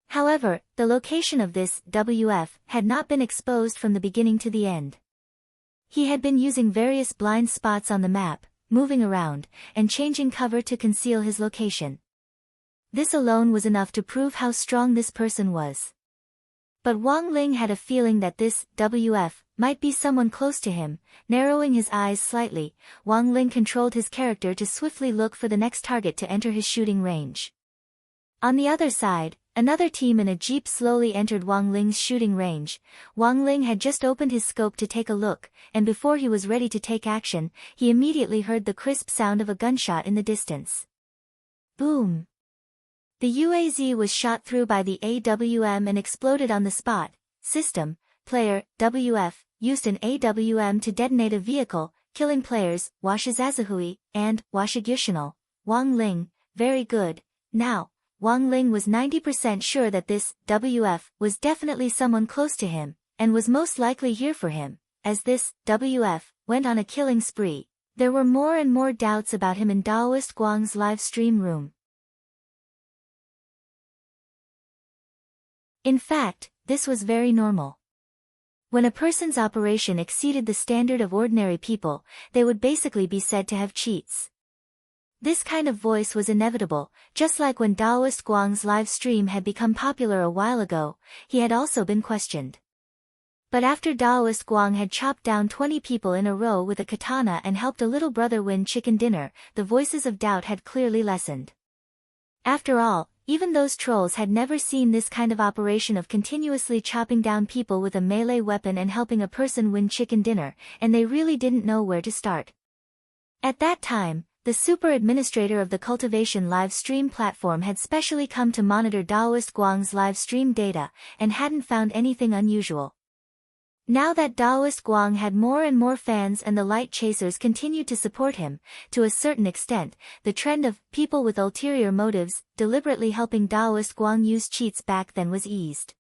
However, the location of this WF had not been exposed from the beginning to the end. He had been using various blind spots on the map, moving around, and changing cover to conceal his location. This alone was enough to prove how strong this person was. But Wang Ling had a feeling that this WF might be someone close to him. Narrowing his eyes slightly, Wang Ling controlled his character to swiftly look for the next target to enter his shooting range. On the other side, another team in a jeep slowly entered Wang Ling's shooting range. Wang Ling had just opened his scope to take a look, and before he was ready to take action, he immediately heard the crisp sound of a gunshot in the distance. Boom! The UAZ was shot through by the AWM and exploded on the spot. System, player, WF, used an AWM to detonate a vehicle, killing players, Washizazuhui, and Washigushinal. Wang Ling, very good. Now, Wang Ling was 90% sure that this WF was definitely someone close to him, and was most likely here for him. As this WF went on a killing spree, there were more and more doubts about him in Daoist Guang's live stream room. In fact, this was very normal. When a person's operation exceeded the standard of ordinary people, they would basically be said to have cheats. This kind of voice was inevitable, just like when Daoist Guang's live stream had become popular a while ago, he had also been questioned. But after Daoist Guang had chopped down 20 people in a row with a katana and helped a little brother win chicken dinner, the voices of doubt had clearly lessened. After all, even those trolls had never seen this kind of operation of continuously chopping down people with a melee weapon and helping a person win chicken dinner, and they really didn't know where to start. At that time, the super administrator of the cultivation live stream platform had specially come to monitor Daoist Guang's live stream data, and hadn't found anything unusual. Now that Daoist Guang had more and more fans and the light chasers continued to support him, to a certain extent, the trend of people with ulterior motives deliberately helping Daoist Guang use cheats back then was eased.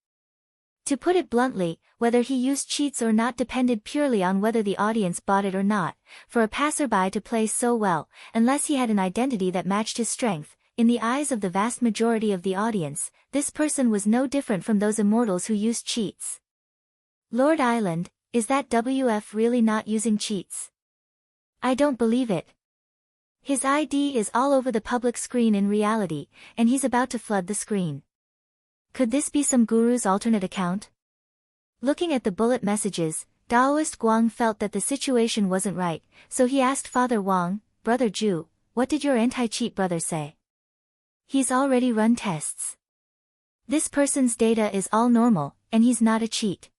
To put it bluntly, whether he used cheats or not depended purely on whether the audience bought it or not. For a passerby to play so well, unless he had an identity that matched his strength, in the eyes of the vast majority of the audience, this person was no different from those immortals who used cheats. Lord Island, is that WF really not using cheats? I don't believe it. His ID is all over the public screen in reality, and he's about to flood the screen. Could this be some guru's alternate account? Looking at the bullet messages, Daoist Guang felt that the situation wasn't right, so he asked Father Wang, Brother Ju, what did your anti-cheat brother say? He's already run tests. This person's data is all normal, and he's not a cheat.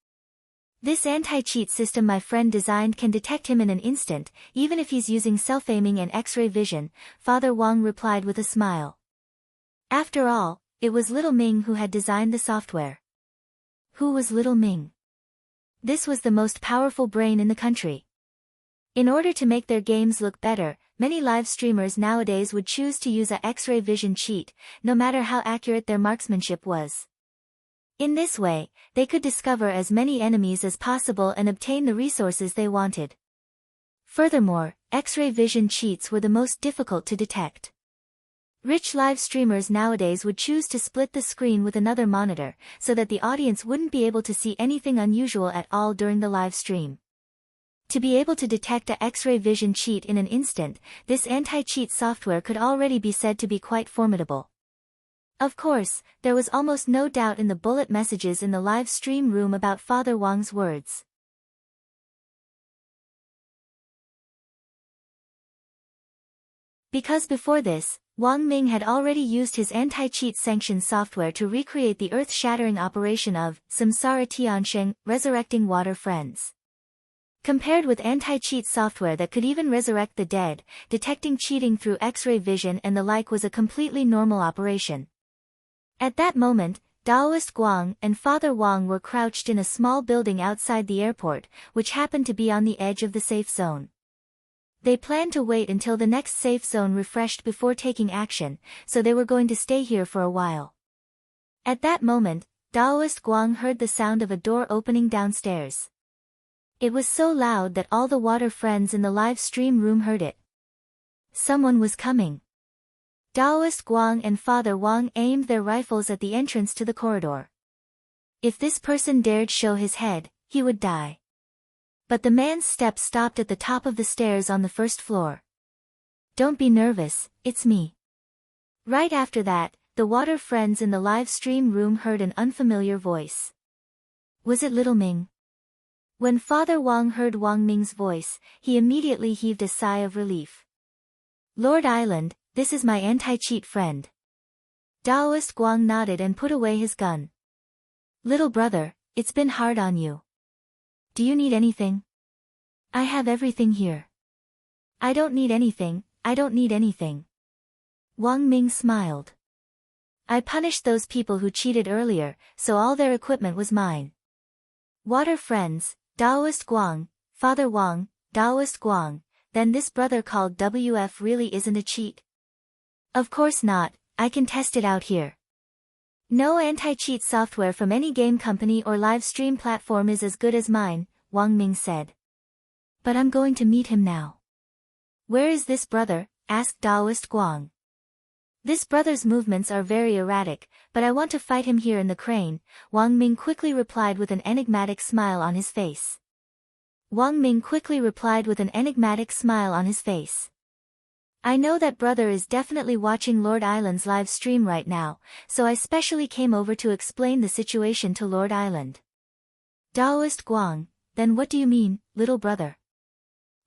This anti-cheat system my friend designed can detect him in an instant, even if he's using self-aiming and X-ray vision, Father Wang replied with a smile. After all, it was Little Ming who had designed the software. Who was Little Ming? This was the most powerful brain in the country. In order to make their games look better, many live streamers nowadays would choose to use a X-ray vision cheat, no matter how accurate their marksmanship was. In this way, they could discover as many enemies as possible and obtain the resources they wanted. Furthermore, X-ray vision cheats were the most difficult to detect. Rich live streamers nowadays would choose to split the screen with another monitor, so that the audience wouldn't be able to see anything unusual at all during the live stream. To be able to detect a X-ray vision cheat in an instant, this anti-cheat software could already be said to be quite formidable. Of course, there was almost no doubt in the bullet messages in the live stream room about Father Wang's words. Because before this, Wang Ming had already used his anti-cheat sanction software to recreate the earth-shattering operation of Samsara Tiansheng, resurrecting water friends. Compared with anti-cheat software that could even resurrect the dead, detecting cheating through X-ray vision and the like was a completely normal operation. At that moment, Taoist Guang and Father Wang were crouched in a small building outside the airport, which happened to be on the edge of the safe zone. They planned to wait until the next safe zone refreshed before taking action, so they were going to stay here for a while. At that moment, Taoist Guang heard the sound of a door opening downstairs. It was so loud that all the water friends in the live stream room heard it. Someone was coming. Taoist Guang and Father Wang aimed their rifles at the entrance to the corridor. If this person dared show his head, he would die. But the man's steps stopped at the top of the stairs on the first floor. Don't be nervous, it's me. Right after that, the water friends in the live stream room heard an unfamiliar voice. Was it Little Ming? When Father Wang heard Wang Ming's voice, he immediately heaved a sigh of relief. Lord Island, this is my anti-cheat friend. Taoist Guang nodded and put away his gun. Little brother, it's been hard on you. Do you need anything? I have everything here. I don't need anything, I don't need anything. Wang Ming smiled. I punished those people who cheated earlier, so all their equipment was mine. Water friends, Taoist Guang, Father Wang, Taoist Guang, then this brother called WF really isn't a cheat? Of course not, I can test it out here. No anti-cheat software from any game company or live stream platform is as good as mine, Wang Ming said. But I'm going to meet him now. Where is this brother? Asked Taoist Guang. This brother's movements are very erratic, but I want to fight him here in the crane, Wang Ming quickly replied with an enigmatic smile on his face. Wang Ming quickly replied with an enigmatic smile on his face. I know that brother is definitely watching Lord Island's live stream right now, so I specially came over to explain the situation to Lord Island. Taoist Guang, then what do you mean, little brother?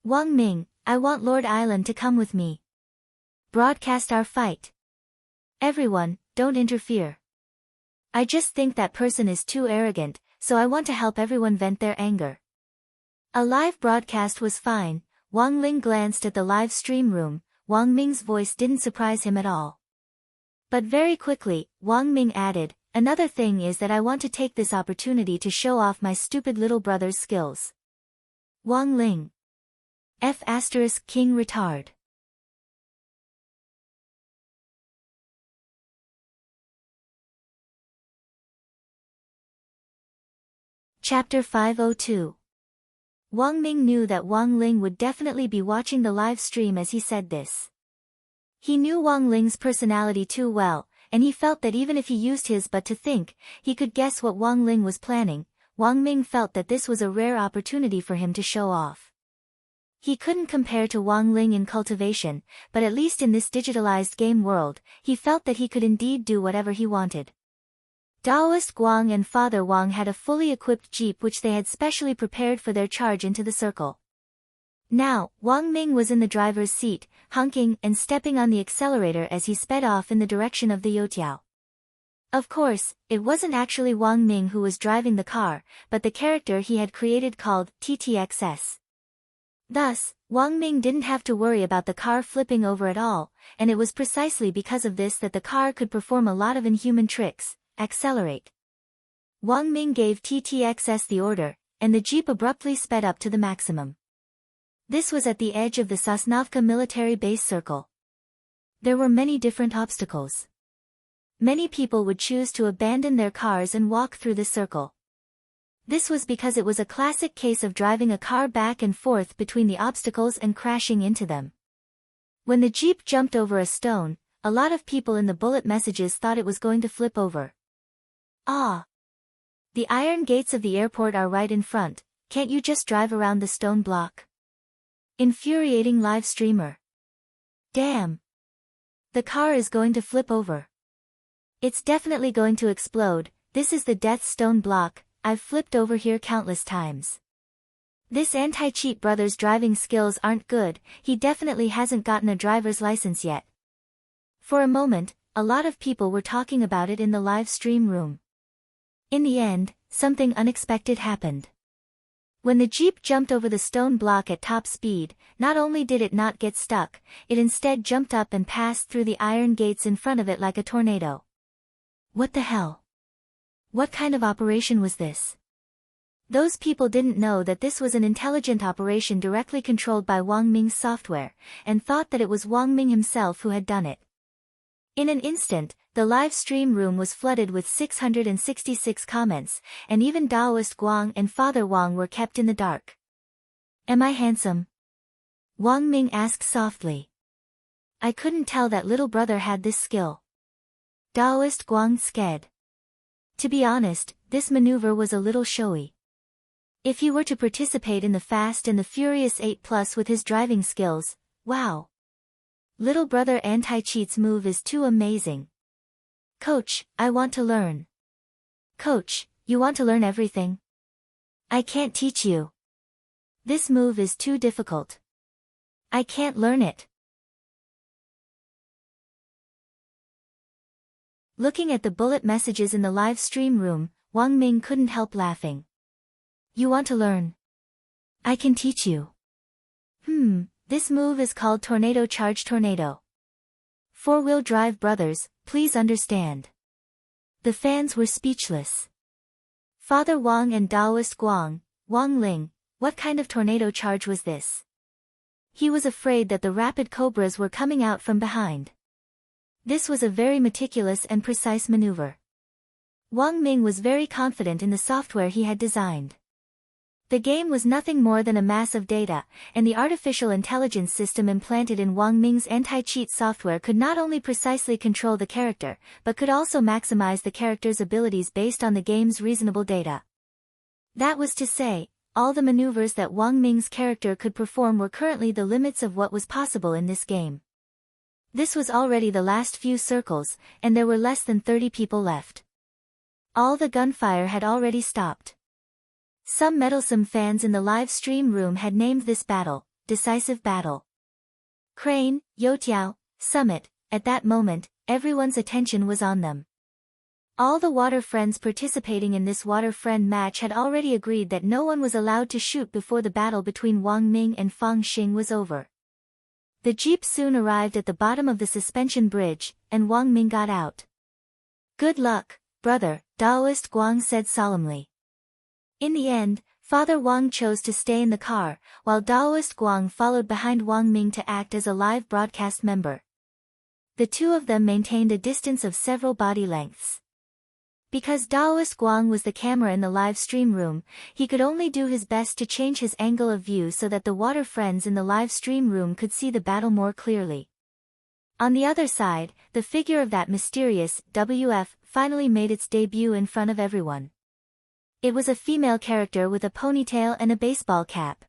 Wang Ming, I want Lord Island to come with me. Broadcast our fight. Everyone, don't interfere. I just think that person is too arrogant, so I want to help everyone vent their anger. A live broadcast was fine. Wang Ling glanced at the live stream room. Wang Ming's voice didn't surprise him at all. But very quickly, Wang Ming added, another thing is that I want to take this opportunity to show off my stupid little brother's skills. Wang Ling. King retard. Chapter 502. Wang Ming knew that Wang Ling would definitely be watching the live stream as he said this. He knew Wang Ling's personality too well, and he felt that even if he used his but to think, he could guess what Wang Ling was planning. Wang Ming felt that this was a rare opportunity for him to show off. He couldn't compare to Wang Ling in cultivation, but at least in this digitalized game world, he felt that he could indeed do whatever he wanted. Taoist Guang and Father Wang had a fully equipped jeep which they had specially prepared for their charge into the circle. Now, Wang Ming was in the driver's seat, honking and stepping on the accelerator as he sped off in the direction of the Youtiao. Of course, it wasn't actually Wang Ming who was driving the car, but the character he had created called TTXS. Thus, Wang Ming didn't have to worry about the car flipping over at all, and it was precisely because of this that the car could perform a lot of inhuman tricks. Accelerate. Wang Ming gave TTXS the order, and the jeep abruptly sped up to the maximum. This was at the edge of the Sosnovka military base circle. There were many different obstacles. Many people would choose to abandon their cars and walk through the circle. This was because it was a classic case of driving a car back and forth between the obstacles and crashing into them. When the jeep jumped over a stone, a lot of people in the bullet messages thought it was going to flip over. Ah! The iron gates of the airport are right in front, can't you just drive around the stone block? Infuriating live streamer. Damn! The car is going to flip over. It's definitely going to explode. This is the death stone block, I've flipped over here countless times. This anti-cheat brother's driving skills aren't good, he definitely hasn't gotten a driver's license yet. For a moment, a lot of people were talking about it in the live stream room. In the end, something unexpected happened. When the jeep jumped over the stone block at top speed, not only did it not get stuck, it instead jumped up and passed through the iron gates in front of it like a tornado. What the hell? What kind of operation was this? Those people didn't know that this was an intelligent operation directly controlled by Wang Ming's software, and thought that it was Wang Ming himself who had done it. In an instant, the live stream room was flooded with 666 comments, and even Daoist Guang and Father Wang were kept in the dark. Am I handsome? Wang Ming asked softly. I couldn't tell that little brother had this skill. Daoist Guang sked. To be honest, this maneuver was a little showy. If he were to participate in the Fast and the Furious 8+ with his driving skills, wow! Little brother anti-cheat's move is too amazing. Coach, I want to learn. Coach, you want to learn everything? I can't teach you. This move is too difficult. I can't learn it. Looking at the bullet messages in the live stream room, Wang Ming couldn't help laughing. You want to learn? I can teach you. This move is called Tornado Charge Tornado. Four-wheel drive brothers, please understand. The fans were speechless. Father Wang and Daoist Guang, Wang Ling, what kind of tornado charge was this? He was afraid that the rapid cobras were coming out from behind. This was a very meticulous and precise maneuver. Wang Ming was very confident in the software he had designed. The game was nothing more than a mass of data, and the artificial intelligence system implanted in Wang Ming's anti-cheat software could not only precisely control the character, but could also maximize the character's abilities based on the game's reasonable data. That was to say, all the maneuvers that Wang Ming's character could perform were currently the limits of what was possible in this game. This was already the last few circles, and there were less than 30 people left. All the gunfire had already stopped. Some meddlesome fans in the live stream room had named this battle, Decisive Battle. Crane, Youtiao, Summit, at that moment, everyone's attention was on them. All the water friends participating in this water friend match had already agreed that no one was allowed to shoot before the battle between Wang Ming and Fang Xing was over. The jeep soon arrived at the bottom of the suspension bridge, and Wang Ming got out. Good luck, brother, Daoist Guang said solemnly. In the end, Father Wang chose to stay in the car, while Daoist Guang followed behind Wang Ming to act as a live broadcast member. The two of them maintained a distance of several body lengths. Because Daoist Guang was the camera in the live stream room, he could only do his best to change his angle of view so that the water friends in the live stream room could see the battle more clearly. On the other side, the figure of that mysterious WF finally made its debut in front of everyone. It was a female character with a ponytail and a baseball cap.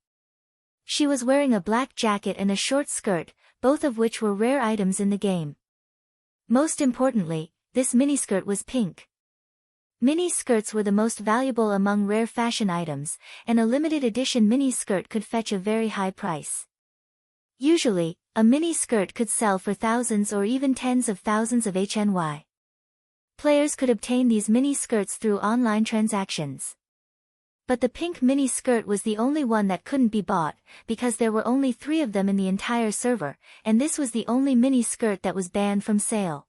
She was wearing a black jacket and a short skirt, both of which were rare items in the game. Most importantly, this miniskirt was pink. Mini skirts were the most valuable among rare fashion items, and a limited edition mini skirt could fetch a very high price. Usually, a mini skirt could sell for thousands or even tens of thousands of HNY. Players could obtain these mini skirts through online transactions. But the pink mini skirt was the only one that couldn't be bought, because there were only 3 of them in the entire server, and this was the only mini skirt that was banned from sale.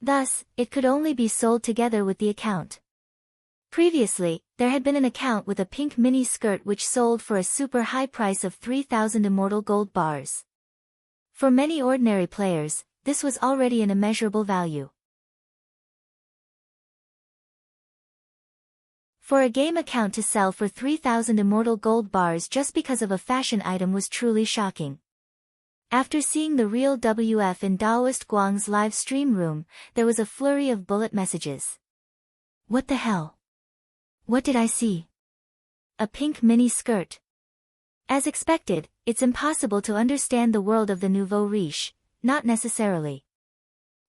Thus, it could only be sold together with the account. Previously, there had been an account with a pink mini skirt which sold for a super high price of 3,000 immortal gold bars. For many ordinary players, this was already an immeasurable value. For a game account to sell for 3,000 immortal gold bars just because of a fashion item was truly shocking. After seeing the real WF in Daoist Guang's live stream room, there was a flurry of bullet messages. What the hell? What did I see? A pink mini skirt. As expected, it's impossible to understand the world of the nouveau riche, not necessarily.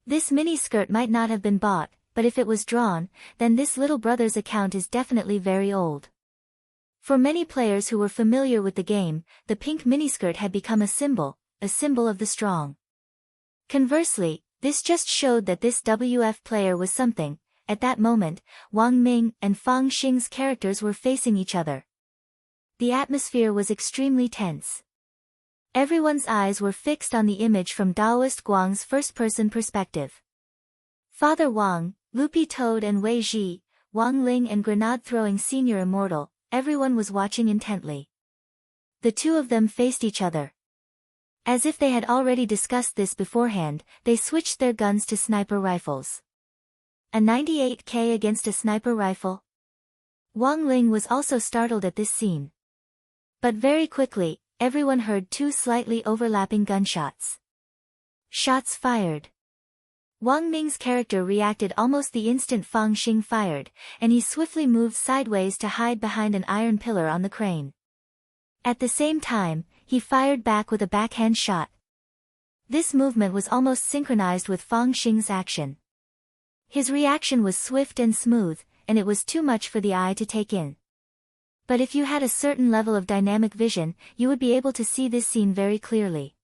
This mini skirt might not have been bought, but if it was drawn, then this little brother's account is definitely very old. For many players who were familiar with the game, the pink miniskirt had become a symbol of the strong. Conversely, this just showed that this WF player was something. At that moment, Wang Ming and Fang Xing's characters were facing each other. The atmosphere was extremely tense. Everyone's eyes were fixed on the image from Daoist Guang's first-person perspective. Father Wang, Loopy Toad and Wei Ji, Wang Ling and grenade-throwing senior immortal, everyone was watching intently. The 2 of them faced each other. As if they had already discussed this beforehand, they switched their guns to sniper rifles. A 98K against a sniper rifle? Wang Ling was also startled at this scene. But very quickly, everyone heard 2 slightly overlapping gunshots. Shots fired. Wang Ming's character reacted almost the instant Fang Xing fired, and he swiftly moved sideways to hide behind an iron pillar on the crane. At the same time, he fired back with a backhand shot. This movement was almost synchronized with Fang Xing's action. His reaction was swift and smooth, and it was too much for the eye to take in. But if you had a certain level of dynamic vision, you would be able to see this scene very clearly.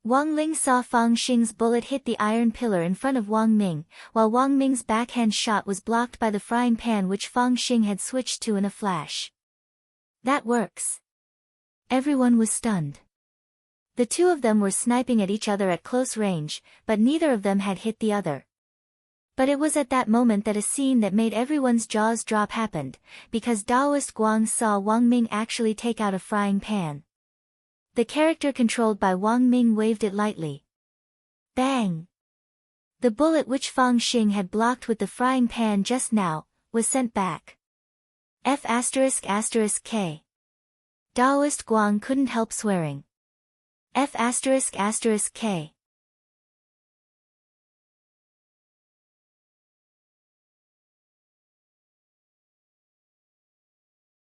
Wang Ling saw Fang Xing's bullet hit the iron pillar in front of Wang Ming, while Wang Ming's backhand shot was blocked by the frying pan which Fang Xing had switched to in a flash. That works. Everyone was stunned. The 2 of them were sniping at each other at close range, but neither of them had hit the other. But it was at that moment that a scene that made everyone's jaws drop happened, because Daoist Guang saw Wang Ming actually take out a frying pan. The character controlled by Wang Ming waved it lightly. Bang! The bullet which Fang Xing had blocked with the frying pan just now, was sent back. F****k. Daoist Guang couldn't help swearing. F****k.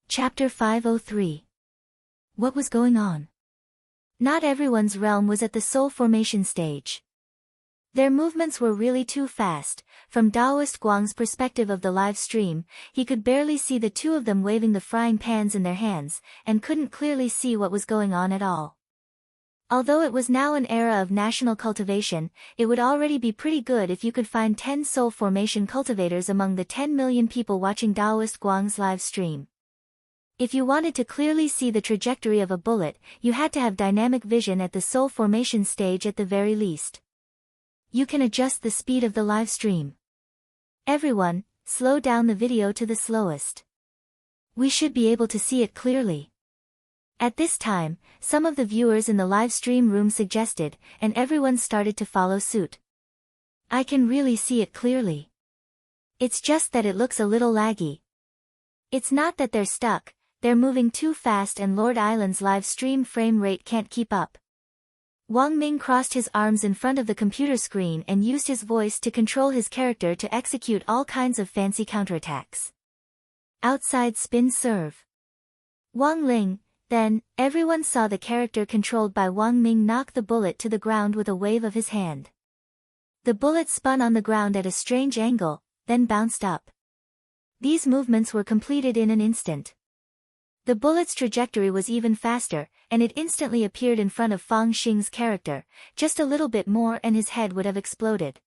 Chapter 503. What was going on? Not everyone's realm was at the soul formation stage. Their movements were really too fast. From Daoist Guang's perspective of the live stream, he could barely see the 2 of them waving the frying pans in their hands, and couldn't clearly see what was going on at all. Although it was now an era of national cultivation, it would already be pretty good if you could find 10 soul formation cultivators among the 10 million people watching Daoist Guang's live stream. If you wanted to clearly see the trajectory of a bullet, you had to have dynamic vision at the soul formation stage at the very least. You can adjust the speed of the live stream. Everyone, slow down the video to the slowest. We should be able to see it clearly. At this time, some of the viewers in the live stream room suggested, and everyone started to follow suit. I can really see it clearly. It's just that it looks a little laggy. It's not that they're stuck. They're moving too fast and Lord Island's live stream frame rate can't keep up. Wang Ming crossed his arms in front of the computer screen and used his voice to control his character to execute all kinds of fancy counterattacks. Outside spin serve. Wang Ling, then, everyone saw the character controlled by Wang Ming knock the bullet to the ground with a wave of his hand. The bullet spun on the ground at a strange angle, then bounced up. These movements were completed in an instant. The bullet's trajectory was even faster, and it instantly appeared in front of Fang Xing's character. Just a little bit more and his head would have exploded.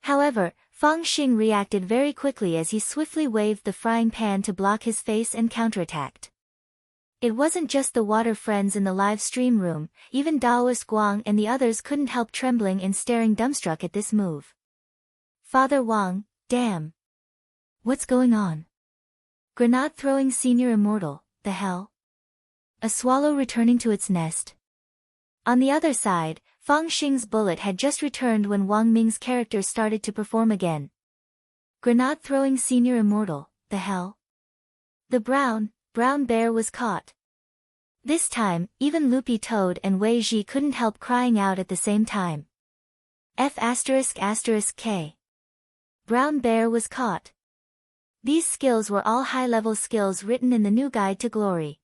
However, Fang Xing reacted very quickly as he swiftly waved the frying pan to block his face and counterattacked. It wasn't just the water friends in the live stream room, even Daoist Guang and the others couldn't help trembling and staring dumbstruck at this move. Father Wang, damn. What's going on? Grenade-throwing senior immortal, the hell? A swallow returning to its nest. On the other side, Fang Xing's bullet had just returned when Wang Ming's character started to perform again. Grenade-throwing senior immortal, the hell? The brown bear was caught. This time, even Loopy Toad and Wei Ji couldn't help crying out at the same time. F***K. Brown bear was caught. These skills were all high-level skills written in the new Guide to Glory.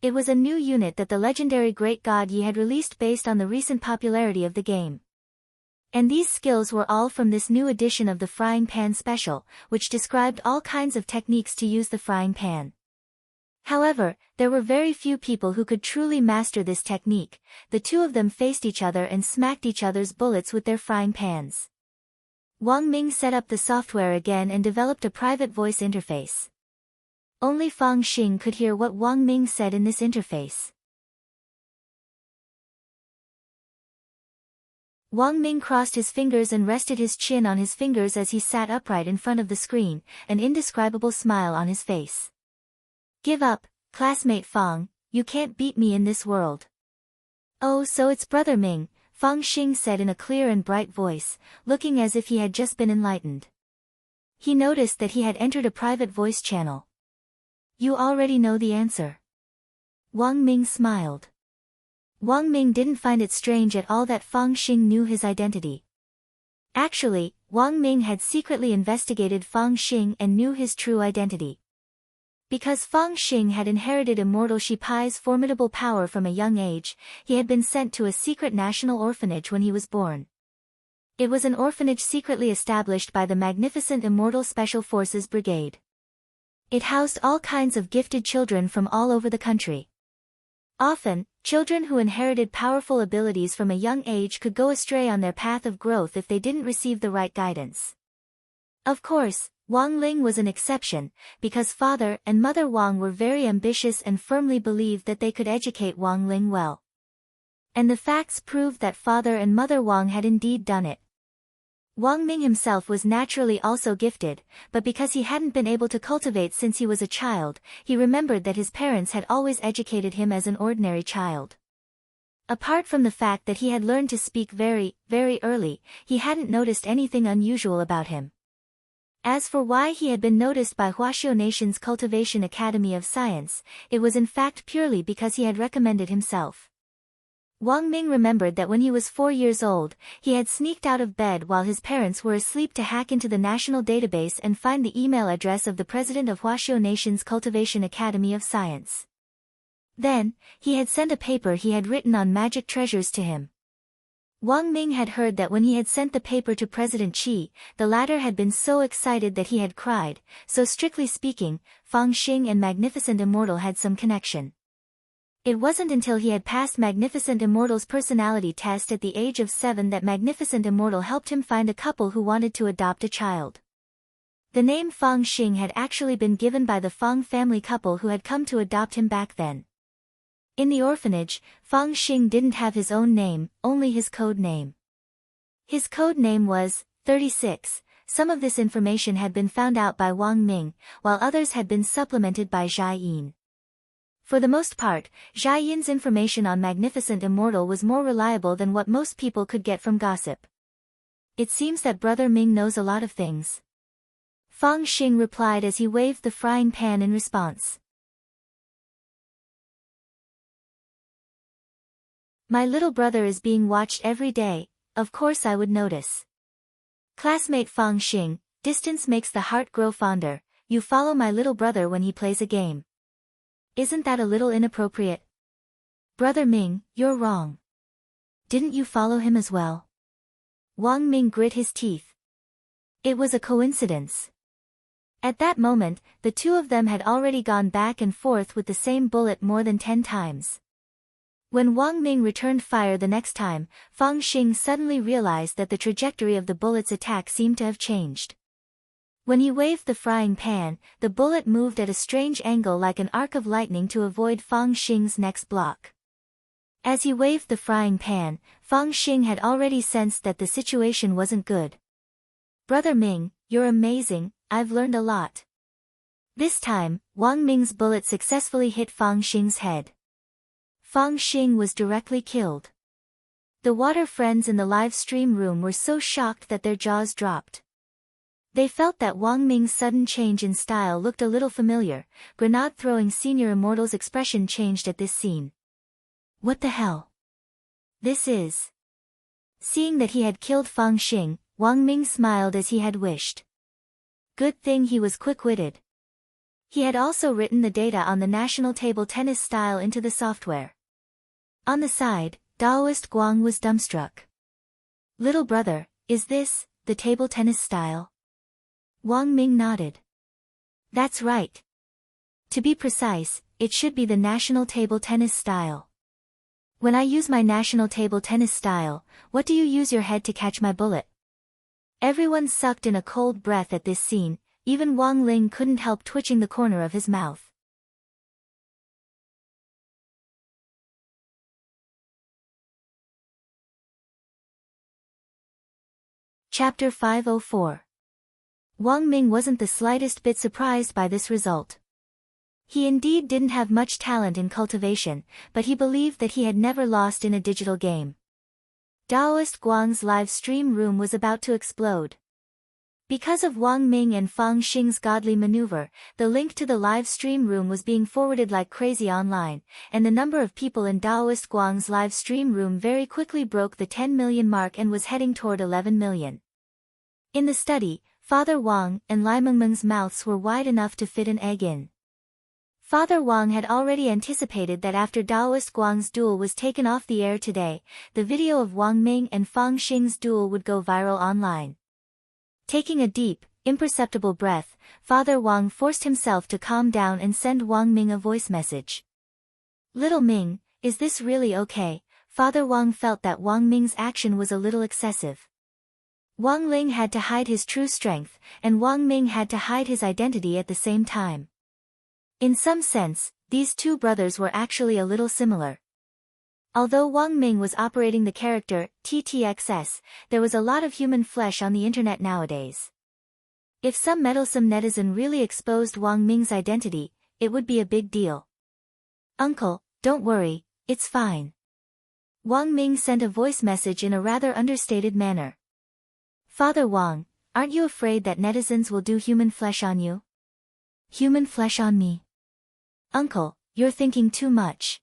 It was a new unit that the legendary Great God Yi had released based on the recent popularity of the game. And these skills were all from this new edition of the Frying Pan Special, which described all kinds of techniques to use the frying pan. However, there were very few people who could truly master this technique. The two of them faced each other and smacked each other's bullets with their frying pans. Wang Ming set up the software again and developed a private voice interface. Only Fang Xing could hear what Wang Ming said in this interface. Wang Ming crossed his fingers and rested his chin on his fingers as he sat upright in front of the screen, an indescribable smile on his face. Give up, classmate Fang, you can't beat me in this world. Oh, so it's Brother Ming, Fang Xing said in a clear and bright voice, looking as if he had just been enlightened. He noticed that he had entered a private voice channel. You already know the answer. Wang Ming smiled. Wang Ming didn't find it strange at all that Fang Xing knew his identity. Actually, Wang Ming had secretly investigated Fang Xing and knew his true identity. Because Fang Xing had inherited Immortal Shipai's formidable power from a young age, he had been sent to a secret national orphanage when he was born. It was an orphanage secretly established by the magnificent Immortal Special Forces Brigade. It housed all kinds of gifted children from all over the country. Often, children who inherited powerful abilities from a young age could go astray on their path of growth if they didn't receive the right guidance. Of course, Wang Ling was an exception, because Father and Mother Wang were very ambitious and firmly believed that they could educate Wang Ling well. And the facts proved that Father and Mother Wang had indeed done it. Wang Ming himself was naturally also gifted, but because he hadn't been able to cultivate since he was a child, he remembered that his parents had always educated him as an ordinary child. Apart from the fact that he had learned to speak very, very early, he hadn't noticed anything unusual about him. As for why he had been noticed by Huaxiao Nation's Cultivation Academy of Science, it was in fact purely because he had recommended himself. Wang Ming remembered that when he was 4 years old, he had sneaked out of bed while his parents were asleep to hack into the national database and find the email address of the president of Huaxiao Nation's Cultivation Academy of Science. Then, he had sent a paper he had written on magic treasures to him. Wang Ming had heard that when he had sent the paper to President Qi, the latter had been so excited that he had cried, so strictly speaking, Fang Xing and Magnificent Immortal had some connection. It wasn't until he had passed Magnificent Immortal's personality test at the age of 7 that Magnificent Immortal helped him find a couple who wanted to adopt a child. The name Fang Xing had actually been given by the Fang family couple who had come to adopt him back then. In the orphanage, Fang Xing didn't have his own name, only his code name. His code name was 36. Some of this information had been found out by Wang Ming, while others had been supplemented by Zhai Yin. For the most part, Zhai Yin's information on Magnificent Immortal was more reliable than what most people could get from gossip. It seems that Brother Ming knows a lot of things. Fang Xing replied as he waved the frying pan in response. My little brother is being watched every day, of course I would notice. Classmate Fang Xing, distance makes the heart grow fonder, you follow my little brother when he plays a game. Isn't that a little inappropriate? Brother Ming, you're wrong. Didn't you follow him as well? Wang Ming grit his teeth. It was a coincidence. At that moment, the two of them had already gone back and forth with the same bullet more than 10 times. When Wang Ming returned fire the next time, Fang Xing suddenly realized that the trajectory of the bullet's attack seemed to have changed. When he waved the frying pan, the bullet moved at a strange angle like an arc of lightning to avoid Fang Xing's next block. As he waved the frying pan, Fang Xing had already sensed that the situation wasn't good. "Brother Ming, you're amazing, I've learned a lot." This time, Wang Ming's bullet successfully hit Fang Xing's head. Fang Xing was directly killed. The water friends in the live stream room were so shocked that their jaws dropped. They felt that Wang Ming's sudden change in style looked a little familiar. Grenade-throwing senior immortal's expression changed at this scene. "What the hell? This is..." Seeing that he had killed Fang Xing, Wang Ming smiled as he had wished. Good thing he was quick-witted. He had also written the data on the national table tennis style into the software. On the side, Daoist Guang was dumbstruck. "Little brother, is this the table tennis style?" Wang Ming nodded. "That's right. To be precise, it should be the national table tennis style. When I use my national table tennis style, what do you use your head to catch my bullet?" Everyone sucked in a cold breath at this scene, even Wang Ling couldn't help twitching the corner of his mouth. Chapter 504. Wang Ming wasn't the slightest bit surprised by this result. He indeed didn't have much talent in cultivation, but he believed that he had never lost in a digital game. Daoist Guang's live stream room was about to explode. Because of Wang Ming and Fang Xing's godly maneuver, the link to the live stream room was being forwarded like crazy online, and the number of people in Daoist Guang's live stream room very quickly broke the 10 million mark and was heading toward 11 million. In the study, Father Wang and Lai Mengmeng's mouths were wide enough to fit an egg in. Father Wang had already anticipated that after Daoist Guang's duel was taken off the air today, the video of Wang Ming and Fang Xing's duel would go viral online. Taking a deep, imperceptible breath, Father Wang forced himself to calm down and send Wang Ming a voice message. "Little Ming, is this really okay?" Father Wang felt that Wang Ming's action was a little excessive. Wang Ling had to hide his true strength, and Wang Ming had to hide his identity at the same time. In some sense, these two brothers were actually a little similar. Although Wang Ming was operating the character TTXS, there was a lot of human flesh on the internet nowadays. If some meddlesome netizen really exposed Wang Ming's identity, it would be a big deal. "Uncle, don't worry, it's fine." Wang Ming sent a voice message in a rather understated manner. "Father Wang, aren't you afraid that netizens will do human flesh on you?" "Human flesh on me? Uncle, you're thinking too much."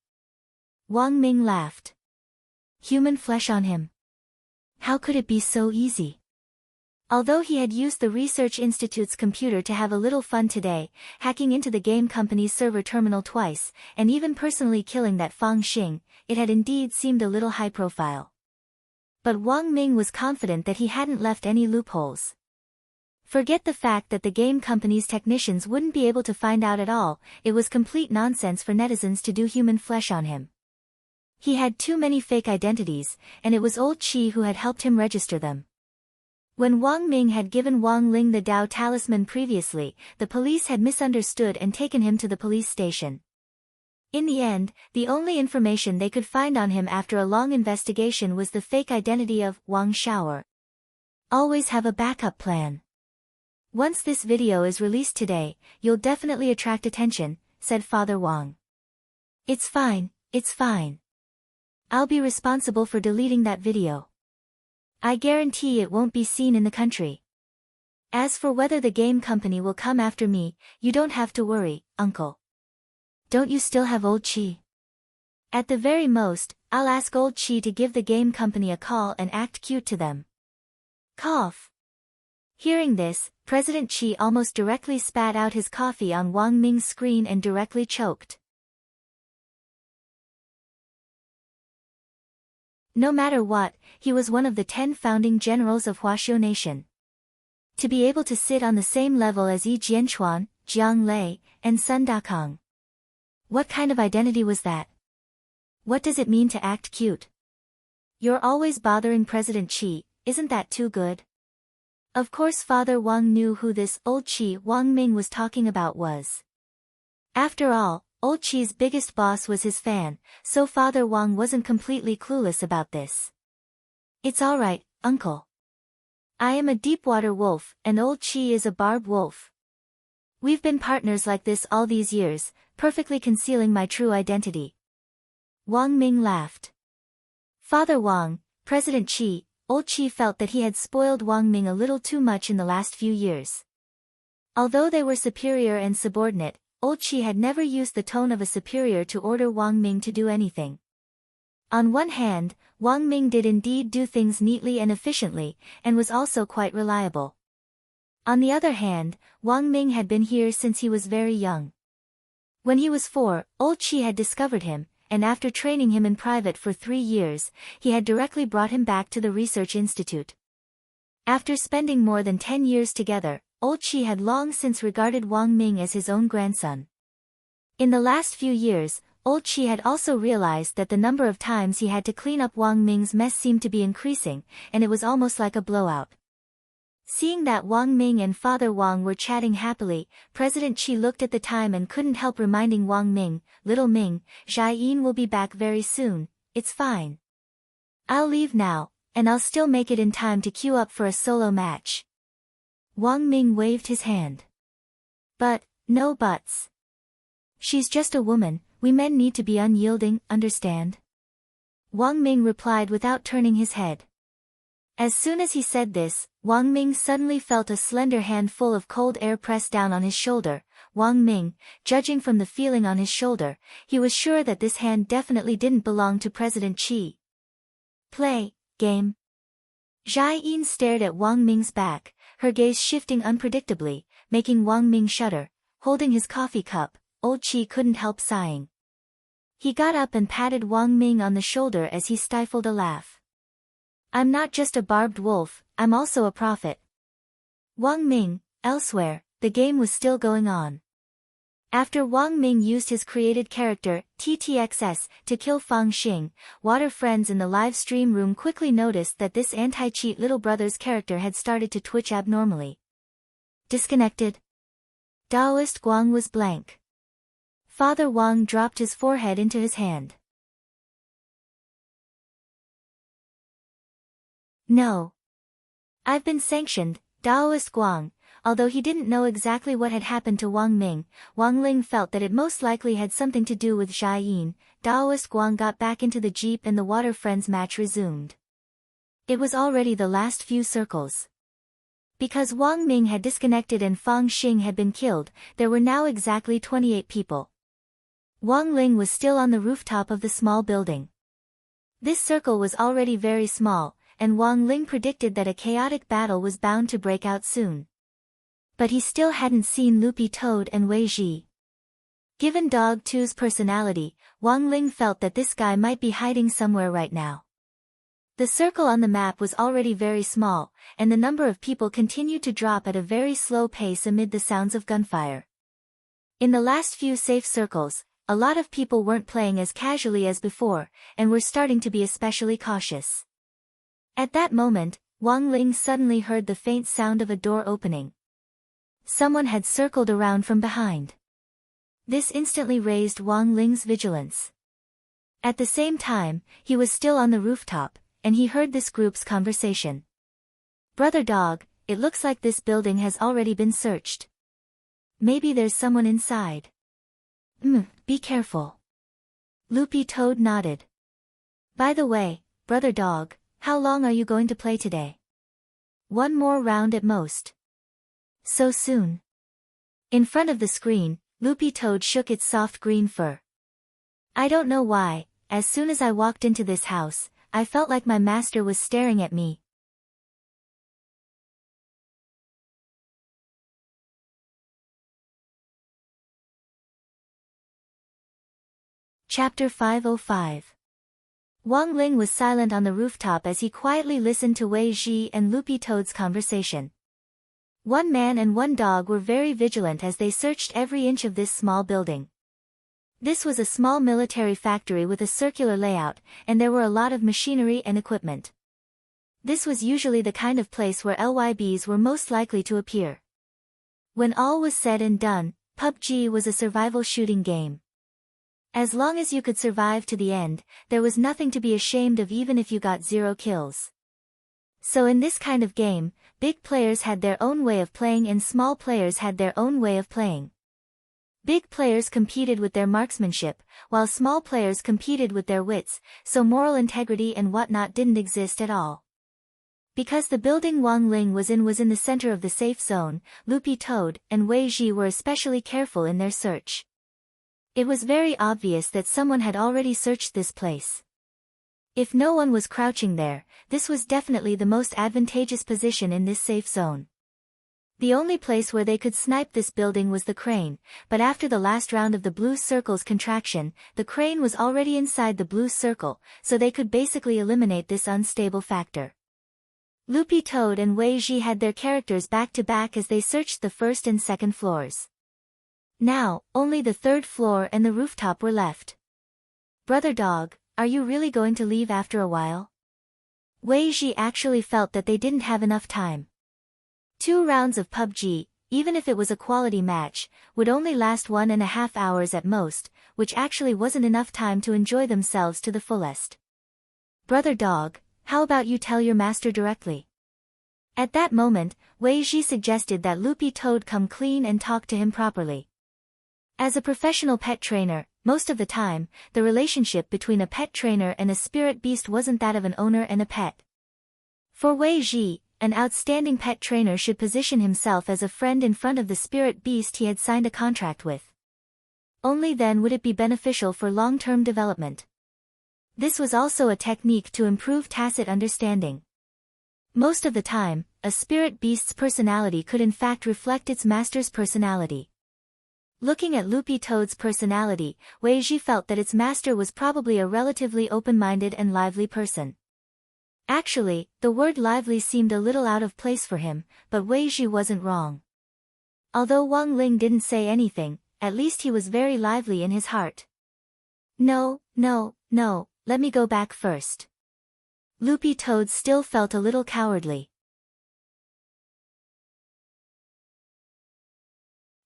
Wang Ming laughed. "Human flesh on him? How could it be so easy?" Although he had used the Research Institute's computer to have a little fun today, hacking into the game company's server terminal twice, and even personally killing that Fang Xing, it had indeed seemed a little high profile. But Wang Ming was confident that he hadn't left any loopholes. Forget the fact that the game company's technicians wouldn't be able to find out at all, it was complete nonsense for netizens to do human flesh on him. He had too many fake identities, and it was old Qi who had helped him register them. When Wang Ming had given Wang Ling the Dao talisman previously, the police had misunderstood and taken him to the police station. In the end, the only information they could find on him after a long investigation was the fake identity of Wang Shaoer. Always have a backup plan. "Once this video is released today, you'll definitely attract attention," said Father Wang. It's fine. I'll be responsible for deleting that video. I guarantee it won't be seen in the country. As for whether the game company will come after me, you don't have to worry, uncle. Don't you still have old Qi? At the very most, I'll ask old Qi to give the game company a call and act cute to them." Cough. Hearing this, President Qi almost directly spat out his coffee on Wang Ming's screen and directly choked. No matter what, he was one of the 10 founding generals of Huaxiu Nation. To be able to sit on the same level as Yi Jianchuan, Jiang Lei, and Sun Dakong. What kind of identity was that? What does it mean to act cute? You're always bothering President Qi, isn't that too good? Of course Father Wang knew who this old Qi Wang Ming was talking about was. After all, old Qi's biggest boss was his fan, so Father Wang wasn't completely clueless about this. It's alright, uncle. I am a deep-water wolf, and old Qi is a barb wolf. We've been partners like this all these years, perfectly concealing my true identity. Wang Ming laughed. Father Wang, President Qi, old Qi felt that he had spoiled Wang Ming a little too much in the last few years. Although they were superior and subordinate, old Qi had never used the tone of a superior to order Wang Ming to do anything. On one hand, Wang Ming did indeed do things neatly and efficiently, and was also quite reliable. On the other hand, Wang Ming had been here since he was very young. When he was 4, old Qi had discovered him, and after training him in private for 3 years, he had directly brought him back to the research institute. After spending more than 10 years together, old Qi had long since regarded Wang Ming as his own grandson. In the last few years, old Qi had also realized that the number of times he had to clean up Wang Ming's mess seemed to be increasing, and it was almost like a blowout. Seeing that Wang Ming and Father Wang were chatting happily, President Qi looked at the time and couldn't help reminding Wang Ming, "Little Ming, Jiayin will be back very soon, it's fine. I'll leave now, and I'll still make it in time to queue up for a solo match." Wang Ming waved his hand. "But, no buts. She's just a woman, we men need to be unyielding, understand?" Wang Ming replied without turning his head. As soon as he said this, Wang Ming suddenly felt a slender hand full of cold air pressed down on his shoulder. Wang Ming, judging from the feeling on his shoulder, he was sure that this hand definitely didn't belong to President Qi. "Play, game." Jiayin stared at Wang Ming's back, her gaze shifting unpredictably, making Wang Ming shudder. Holding his coffee cup, old Qi couldn't help sighing. He got up and patted Wang Ming on the shoulder as he stifled a laugh. "I'm not just a barbed wolf, I'm also a prophet." Wang Ming, elsewhere, the game was still going on. After Wang Ming used his created character, TTXS, to kill Fang Xing, water friends in the live stream room quickly noticed that this anti-cheat little brother's character had started to twitch abnormally. Disconnected. Daoist Guang was blank. Father Wang dropped his forehead into his hand. "No. I've been sanctioned," Daoist Guang. Although he didn't know exactly what had happened to Wang Ming, Wang Ling felt that it most likely had something to do with Jiayin. Daoist Guang got back into the jeep and the water friends match resumed. It was already the last few circles. Because Wang Ming had disconnected and Fang Xing had been killed, there were now exactly 28 people. Wang Ling was still on the rooftop of the small building. This circle was already very small, and Wang Ling predicted that a chaotic battle was bound to break out soon. But he still hadn't seen Loopy Toad and Wei Ji. Given Dog 2's personality, Wang Ling felt that this guy might be hiding somewhere right now. The circle on the map was already very small, and the number of people continued to drop at a very slow pace amid the sounds of gunfire. In the last few safe circles, a lot of people weren't playing as casually as before, and were starting to be especially cautious. At that moment, Wang Ling suddenly heard the faint sound of a door opening. Someone had circled around from behind. This instantly raised Wang Ling's vigilance. At the same time, he was still on the rooftop, and he heard this group's conversation. "Brother Dog, it looks like this building has already been searched. Maybe there's someone inside." Be careful." Loopy Toad nodded. "By the way, Brother Dog, how long are you going to play today?" "1 more round at most." "So soon?" In front of the screen, Loopy Toad shook its soft green fur. "I don't know why, as soon as I walked into this house, I felt like my master was staring at me." Chapter 505. Wang Ling was silent on the rooftop as he quietly listened to Wei Ji and Loopy Toad's conversation. One man and one dog were very vigilant as they searched every inch of this small building. This was a small military factory with a circular layout, and there were a lot of machinery and equipment. This was usually the kind of place where LYBs were most likely to appear. When all was said and done, PUBG was a survival shooting game. As long as you could survive to the end, there was nothing to be ashamed of even if you got 0 kills. So in this kind of game, big players had their own way of playing and small players had their own way of playing. Big players competed with their marksmanship, while small players competed with their wits, so moral integrity and whatnot didn't exist at all. Because the building Wang Ling was in the center of the safe zone, Loopy Toad and Wei Ji were especially careful in their search. It was very obvious that someone had already searched this place. If no one was crouching there, this was definitely the most advantageous position in this safe zone. The only place where they could snipe this building was the crane, but after the last round of the blue circle's contraction, the crane was already inside the blue circle, so they could basically eliminate this unstable factor. Loopy Toad and Wei Ji had their characters back to back as they searched the first and second floors. Now, only the third floor and the rooftop were left. Brother Dog, are you really going to leave after a while? Wei Ji actually felt that they didn't have enough time. 2 rounds of PUBG, even if it was a quality match, would only last 1.5 hours at most, which actually wasn't enough time to enjoy themselves to the fullest. Brother Dog, how about you tell your master directly? At that moment, Wei Ji suggested that Loopy Toad come clean and talk to him properly. As a professional pet trainer, most of the time, the relationship between a pet trainer and a spirit beast wasn't that of an owner and a pet. For Wei Ji, an outstanding pet trainer should position himself as a friend in front of the spirit beast he had signed a contract with. Only then would it be beneficial for long-term development. This was also a technique to improve tacit understanding. Most of the time, a spirit beast's personality could in fact reflect its master's personality. Looking at Loopy Toad's personality, Wei Ji felt that its master was probably a relatively open-minded and lively person. Actually, the word lively seemed a little out of place for him, but Wei Ji wasn't wrong. Although Wang Ling didn't say anything, at least he was very lively in his heart. No, let me go back first. Loopy Toad still felt a little cowardly.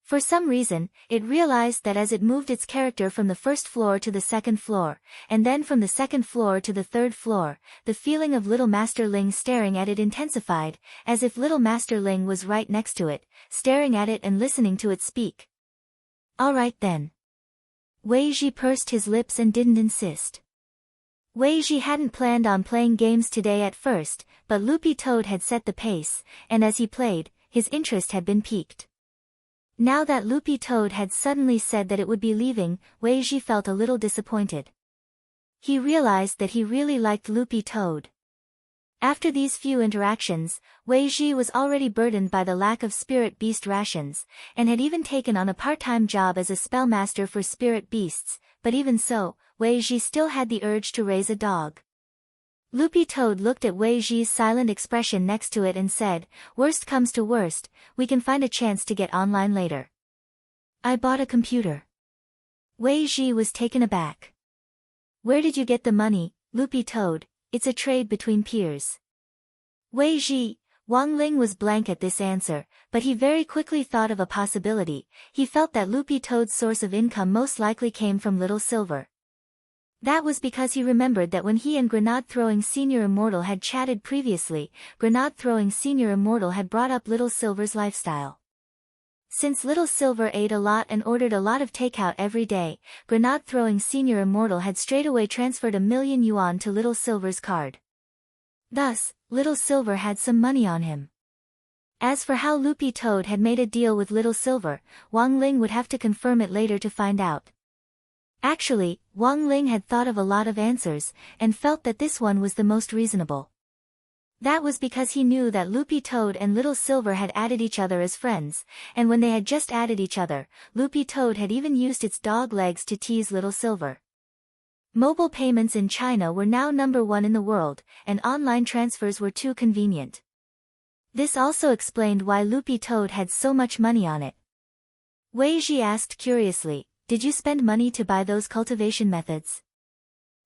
For some reason, it realized that as it moved its character from the first floor to the second floor, and then from the second floor to the third floor, the feeling of Little Master Ling staring at it intensified, as if Little Master Ling was right next to it, staring at it and listening to it speak. Alright then. Wei Ji pursed his lips and didn't insist. Wei Ji hadn't planned on playing games today at first, but Loopy Toad had set the pace, and as he played, his interest had been piqued. Now that Loopy Toad had suddenly said that it would be leaving, Wei Ji felt a little disappointed. He realized that he really liked Loopy Toad. After these few interactions, Wei Ji was already burdened by the lack of spirit beast rations, and had even taken on a part-time job as a spellmaster for spirit beasts, but even so, Wei Ji still had the urge to raise a dog. Loopy Toad looked at Wei Ji's silent expression next to it and said, worst comes to worst, we can find a chance to get online later. I bought a computer. Wei Ji was taken aback. Where did you get the money, Loopy Toad? It's a trade between peers. Wei Ji, Wang Ling was blank at this answer, but he very quickly thought of a possibility. He felt that Loopy Toad's source of income most likely came from Little Silver. That was because he remembered that when he and Grenade-throwing Senior Immortal had chatted previously, Grenade-throwing Senior Immortal had brought up Little Silver's lifestyle. Since Little Silver ate a lot and ordered a lot of takeout every day, Grenade-throwing Senior Immortal had straightaway transferred 1,000,000 yuan to Little Silver's card. Thus, Little Silver had some money on him. As for how Loopy Toad had made a deal with Little Silver, Wang Ling would have to confirm it later to find out. Actually, Wang Ling had thought of a lot of answers, and felt that this one was the most reasonable. That was because he knew that Loopy Toad and Little Silver had added each other as friends, and when they had just added each other, Loopy Toad had even used its dog legs to tease Little Silver. Mobile payments in China were now #1 in the world, and online transfers were too convenient. This also explained why Loopy Toad had so much money on it. Wei Ji asked curiously, did you spend money to buy those cultivation methods?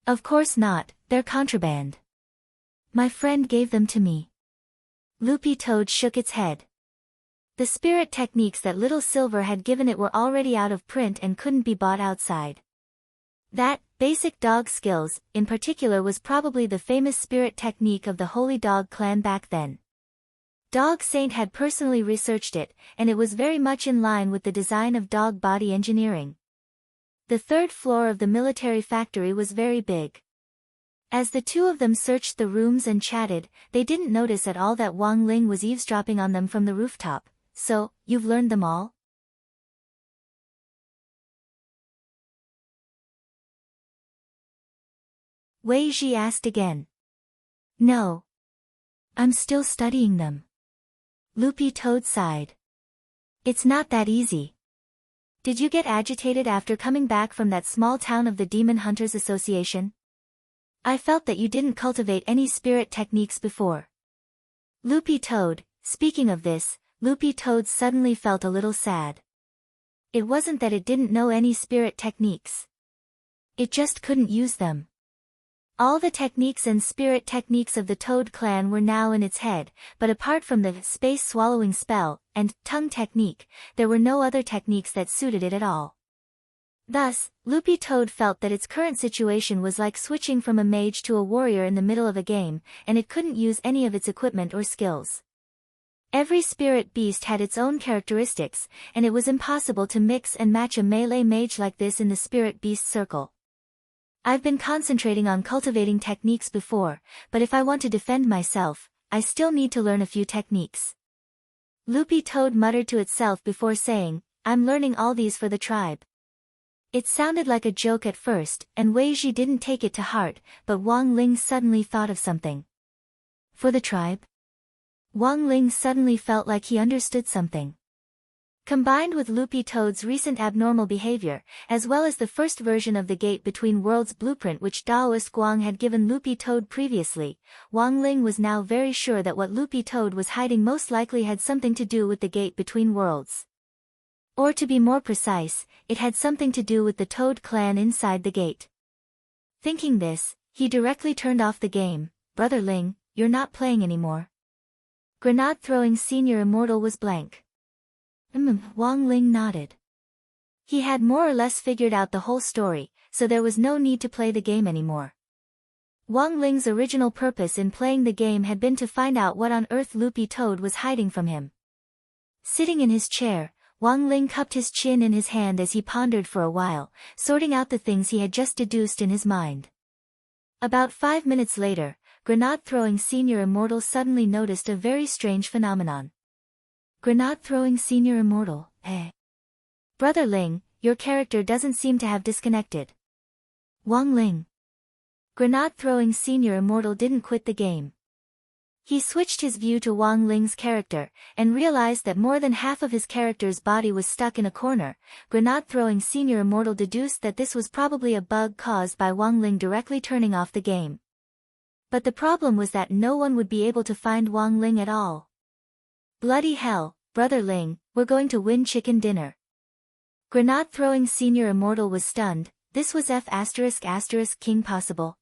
Of course not, they're contraband. My friend gave them to me. Loopy Toad shook its head. The spirit techniques that Little Silver had given it were already out of print and couldn't be bought outside. That, basic dog skills, in particular was probably the famous spirit technique of the Holy Dog clan back then. Dog Saint had personally researched it, and it was very much in line with the design of dog body engineering. The third floor of the military factory was very big. As the two of them searched the rooms and chatted, they didn't notice at all that Wang Ling was eavesdropping on them from the rooftop. So, you've learned them all? Wei Ji asked again. No. I'm still studying them. Loopy Toad sighed. It's not that easy. Did you get agitated after coming back from that small town of the Demon Hunters Association? I felt that you didn't cultivate any spirit techniques before. Loopy Toad, speaking of this, Loopy Toad suddenly felt a little sad. It wasn't that it didn't know any spirit techniques. It just couldn't use them. All the techniques and spirit techniques of the Toad clan were now in its head, but apart from the space-swallowing spell, and tongue technique, there were no other techniques that suited it at all. Thus, Loopy Toad felt that its current situation was like switching from a mage to a warrior in the middle of a game, and it couldn't use any of its equipment or skills. Every spirit beast had its own characteristics, and it was impossible to mix and match a melee mage like this in the spirit beast circle. I've been concentrating on cultivating techniques before, but if I want to defend myself, I still need to learn a few techniques. Loopy Toad muttered to itself before saying, I'm learning all these for the tribe. It sounded like a joke at first, and Wei Ji didn't take it to heart, but Wang Ling suddenly thought of something. For the tribe? Wang Ling suddenly felt like he understood something. Combined with Loopy Toad's recent abnormal behavior, as well as the first version of the Gate Between Worlds blueprint which Daoist Guang had given Loopy Toad previously, Wang Ling was now very sure that what Loopy Toad was hiding most likely had something to do with the Gate Between Worlds. Or to be more precise, it had something to do with the Toad clan inside the gate. Thinking this, he directly turned off the game. Brother Ling, you're not playing anymore. Grenade-throwing senior immortal was blank. Wang Ling nodded. He had more or less figured out the whole story, so there was no need to play the game anymore. Wang Ling's original purpose in playing the game had been to find out what on earth Loopy Toad was hiding from him. Sitting in his chair, Wang Ling cupped his chin in his hand as he pondered for a while, sorting out the things he had just deduced in his mind. About 5 minutes later, Grenade-throwing senior immortal suddenly noticed a very strange phenomenon. Grenade-throwing senior immortal, eh? Brother Ling, your character doesn't seem to have disconnected. Wang Ling. Grenade-throwing senior immortal didn't quit the game. He switched his view to Wang Ling's character, and realized that more than half of his character's body was stuck in a corner. Grenade-throwing senior immortal deduced that this was probably a bug caused by Wang Ling directly turning off the game. But the problem was that no one would be able to find Wang Ling at all. Bloody hell, Brother Ling, we're going to win chicken dinner. Grenade-throwing senior immortal was stunned. This was King possible.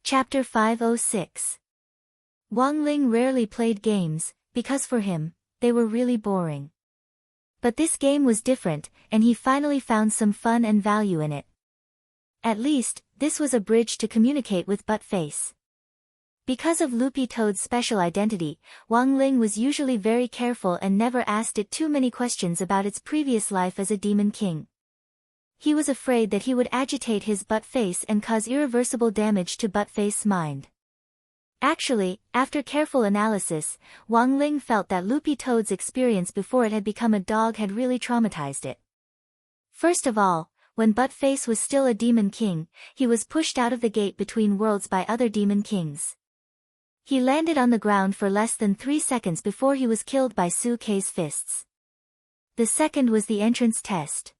Chapter 506. Wang Ling rarely played games, because for him, they were really boring. But this game was different, and he finally found some fun and value in it. At least, this was a bridge to communicate with Buttface. Because of Loopy Toad's special identity, Wang Ling was usually very careful and never asked it too many questions about its previous life as a demon king. He was afraid that he would agitate his Buttface and cause irreversible damage to Buttface's mind. Actually, after careful analysis, Wang Ling felt that Loopy Toad's experience before it had become a dog had really traumatized it. First of all, when Buttface was still a demon king, he was pushed out of the Gate Between Worlds by other demon kings. He landed on the ground for less than 3 seconds before he was killed by Su Kei's fists. The second was the entrance test.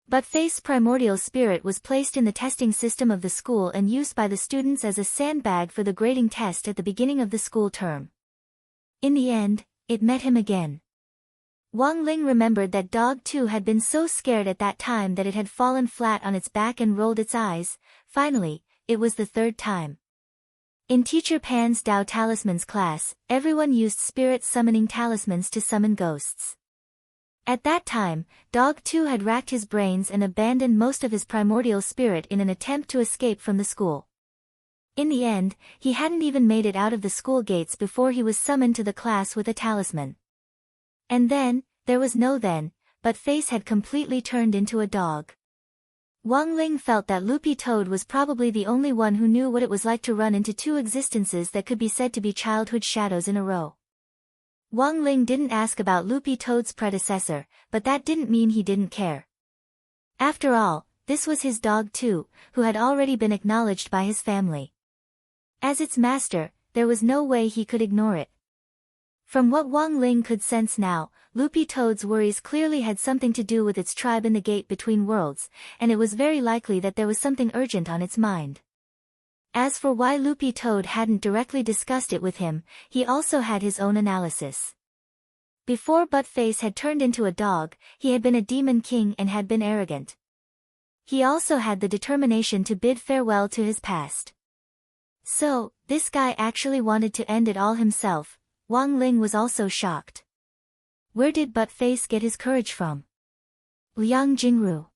But Faith's primordial spirit was placed in the testing system of the school and used by the students as a sandbag for the grading test at the beginning of the school term. In the end, it met him again. Wang Ling remembered that dog 2 had been so scared at that time that it had fallen flat on its back and rolled its eyes. Finally, it was the third time. In Teacher Pan's Dao Talismans class, everyone used spirit summoning talismans to summon ghosts. At that time, dog 2 had racked his brains and abandoned most of his primordial spirit in an attempt to escape from the school. In the end, he hadn't even made it out of the school gates before he was summoned to the class with a talisman. And then, there was no then, but Face had completely turned into a dog. Wang Ling felt that Loopy Toad was probably the only one who knew what it was like to run into two existences that could be said to be childhood shadows in a row. Wang Ling didn't ask about Loopy Toad's predecessor, but that didn't mean he didn't care. After all, this was his dog too, who had already been acknowledged by his family. As its master, there was no way he could ignore it. From what Wang Ling could sense now, Loopy Toad's worries clearly had something to do with its tribe in the Gate Between Worlds, and it was very likely that there was something urgent on its mind. As for why Loopy Toad hadn't directly discussed it with him, he also had his own analysis. Before Buttface had turned into a dog, he had been a demon king and had been arrogant. He also had the determination to bid farewell to his past. So, this guy actually wanted to end it all himself. Wang Ling was also shocked. Where did Buttface get his courage from? Liang Jingru.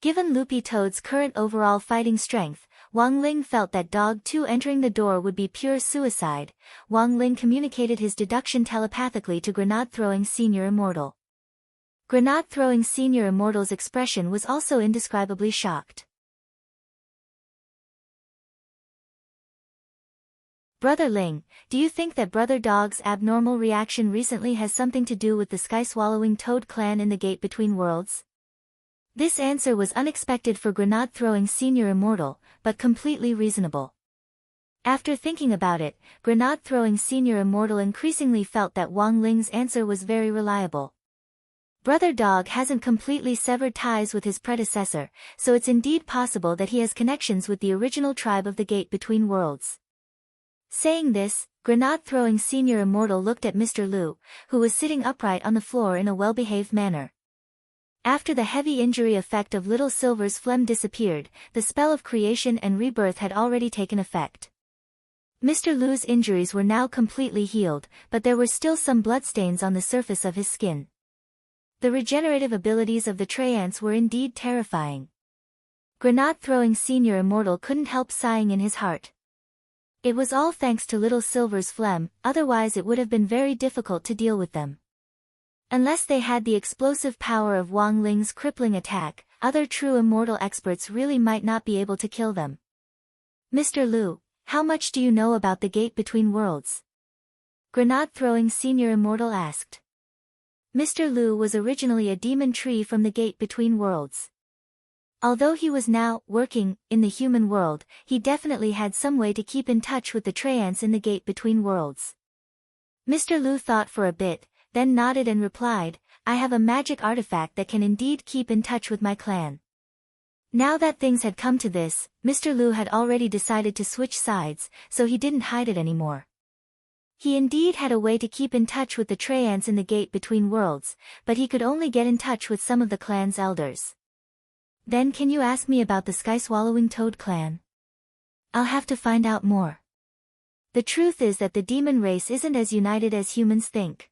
Given Loopy Toad's current overall fighting strength, Wang Ling felt that dog 2 entering the door would be pure suicide. Wang Ling communicated his deduction telepathically to Grenade-throwing Senior Immortal. Grenade-throwing Senior Immortal's expression was also indescribably shocked. Brother Ling, do you think that Brother Dog's abnormal reaction recently has something to do with the sky-swallowing Toad clan in the Gate Between Worlds? This answer was unexpected for Grenade-throwing Senior Immortal, but completely reasonable. After thinking about it, Grenade-throwing Senior Immortal increasingly felt that Wang Ling's answer was very reliable. Brother Dog hasn't completely severed ties with his predecessor, so it's indeed possible that he has connections with the original tribe of the Gate Between Worlds. Saying this, Grenade-throwing Senior Immortal looked at Mr. Lu, who was sitting upright on the floor in a well-behaved manner. After the heavy injury effect of Little Silver's phlegm disappeared, the spell of creation and rebirth had already taken effect. Mr. Lu's injuries were now completely healed, but there were still some bloodstains on the surface of his skin. The regenerative abilities of the Treants were indeed terrifying. Grenade-throwing Senior Immortal couldn't help sighing in his heart. It was all thanks to Little Silver's phlegm, otherwise it would have been very difficult to deal with them. Unless they had the explosive power of Wang Ling's crippling attack, other true immortal experts really might not be able to kill them. Mr. Lu, how much do you know about the Gate Between Worlds? Grenade-throwing Senior Immortal asked. Mr. Lu was originally a demon tree from the Gate Between Worlds. Although he was now working in the human world, he definitely had some way to keep in touch with the Treants in the Gate Between Worlds. Mr. Lu thought for a bit, then nodded and replied, I have a magic artifact that can indeed keep in touch with my clan. Now that things had come to this, Mr. Lu had already decided to switch sides, so he didn't hide it anymore. He indeed had a way to keep in touch with the Treants in the Gate Between Worlds, but he could only get in touch with some of the clan's elders. Then can you ask me about the sky-swallowing Toad clan? I'll have to find out more. The truth is that the demon race isn't as united as humans think.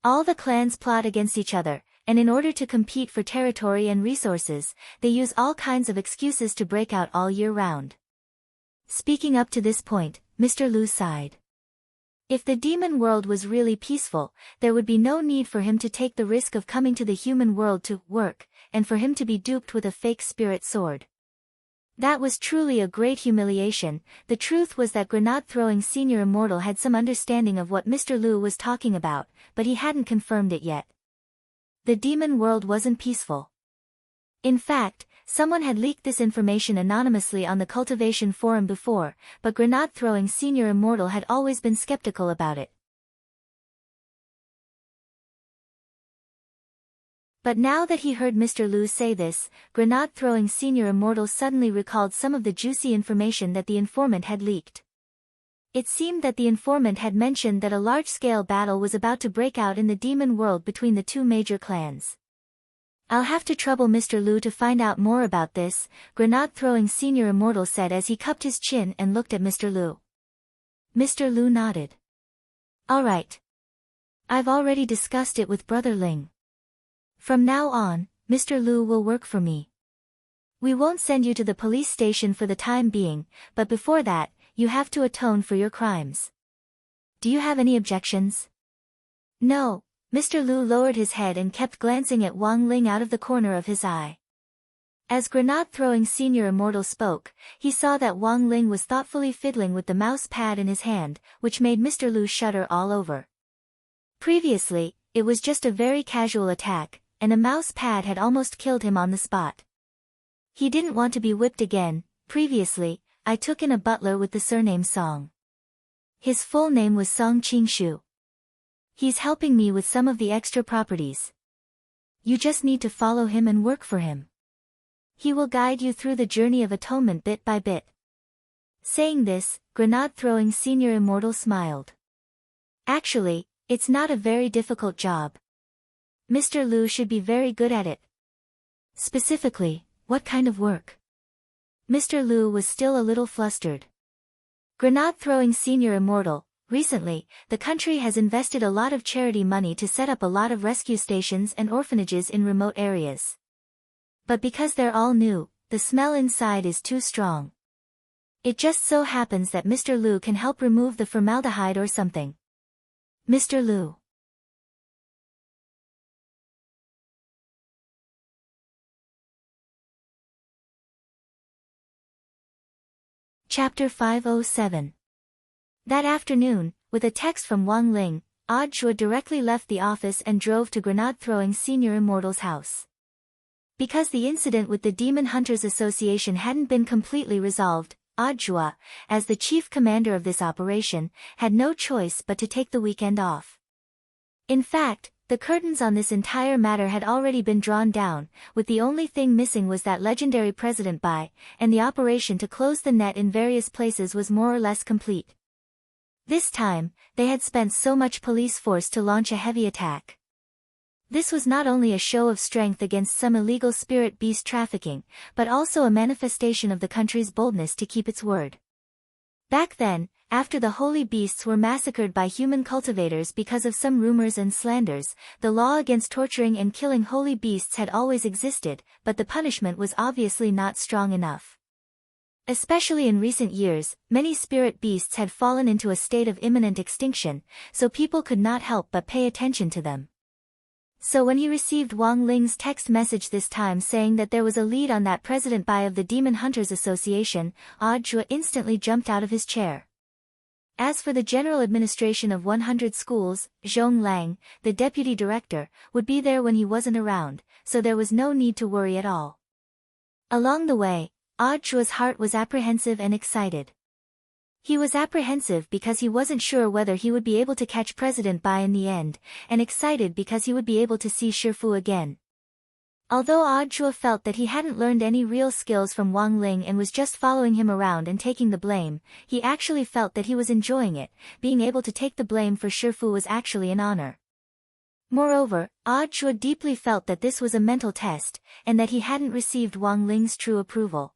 All the clans plot against each other, and in order to compete for territory and resources, they use all kinds of excuses to break out all year round. Speaking up to this point, Mr. Lu sighed. If the demon world was really peaceful, there would be no need for him to take the risk of coming to the human world to work, and for him to be duped with a fake spirit sword. That was truly a great humiliation. The truth was that Grenade-throwing Senior Immortal had some understanding of what Mr. Lu was talking about, but he hadn't confirmed it yet. The demon world wasn't peaceful. In fact, someone had leaked this information anonymously on the Cultivation Forum before, but Grenade-throwing Senior Immortal had always been skeptical about it. But now that he heard Mr. Lu say this, grenade-throwing senior immortal suddenly recalled some of the juicy information that the informant had leaked. It seemed that the informant had mentioned that a large-scale battle was about to break out in the demon world between the two major clans. I'll have to trouble Mr. Lu to find out more about this, grenade-throwing senior immortal said as he cupped his chin and looked at Mr. Lu. Mr. Lu nodded. All right. I've already discussed it with Brother Ling. From now on, Mr. Lu will work for me. We won't send you to the police station for the time being, but before that, you have to atone for your crimes. Do you have any objections? No, Mr. Lu lowered his head and kept glancing at Wang Ling out of the corner of his eye. As grenade-throwing senior immortal spoke, he saw that Wang Ling was thoughtfully fiddling with the mouse pad in his hand, which made Mr. Lu shudder all over. Previously, it was just a very casual attack, and a mouse pad had almost killed him on the spot. He didn't want to be whipped again. Previously, I took in a butler with the surname Song. His full name was Song Qingshu. He's helping me with some of the extra properties. You just need to follow him and work for him. He will guide you through the journey of atonement bit by bit. Saying this, grenade-throwing senior immortal smiled. Actually, it's not a very difficult job. Mr. Lu should be very good at it. Specifically, what kind of work? Mr. Lu was still a little flustered. Grenade-throwing senior immortal, recently, the country has invested a lot of charity money to set up a lot of rescue stations and orphanages in remote areas. But because they're all new, the smell inside is too strong. It just so happens that Mr. Lu can help remove the formaldehyde or something. Mr. Lu. Chapter 507. That afternoon, with a text from Wang Ling, Zhuo directly left the office and drove to grenade-throwing senior immortal's house. Because the incident with the Demon Hunters Association hadn't been completely resolved, Zhuo, as the chief commander of this operation, had no choice but to take the weekend off. In fact, the curtains on this entire matter had already been drawn down, with the only thing missing was that legendary President Bai, and the operation to close the net in various places was more or less complete. This time, they had spent so much police force to launch a heavy attack. This was not only a show of strength against some illegal spirit beast trafficking, but also a manifestation of the country's boldness to keep its word. Back then, after the holy beasts were massacred by human cultivators because of some rumors and slanders, the law against torturing and killing holy beasts had always existed, but the punishment was obviously not strong enough. Especially in recent years, many spirit beasts had fallen into a state of imminent extinction, so people could not help but pay attention to them. So when he received Wang Ling's text message this time saying that there was a lead on that President Bai of the Demon Hunters Association, Zhuo instantly jumped out of his chair. As for the general administration of 100 schools, Zhong Lang, the deputy director, would be there when he wasn't around, so there was no need to worry at all. Along the way, Zhuo's heart was apprehensive and excited. He was apprehensive because he wasn't sure whether he would be able to catch President Bai in the end, and excited because he would be able to see Shifu again. Although Zhuo felt that he hadn't learned any real skills from Wang Ling and was just following him around and taking the blame, he actually felt that he was enjoying it. Being able to take the blame for Shifu was actually an honor. Moreover, Zhuo deeply felt that this was a mental test, and that he hadn't received Wang Ling's true approval.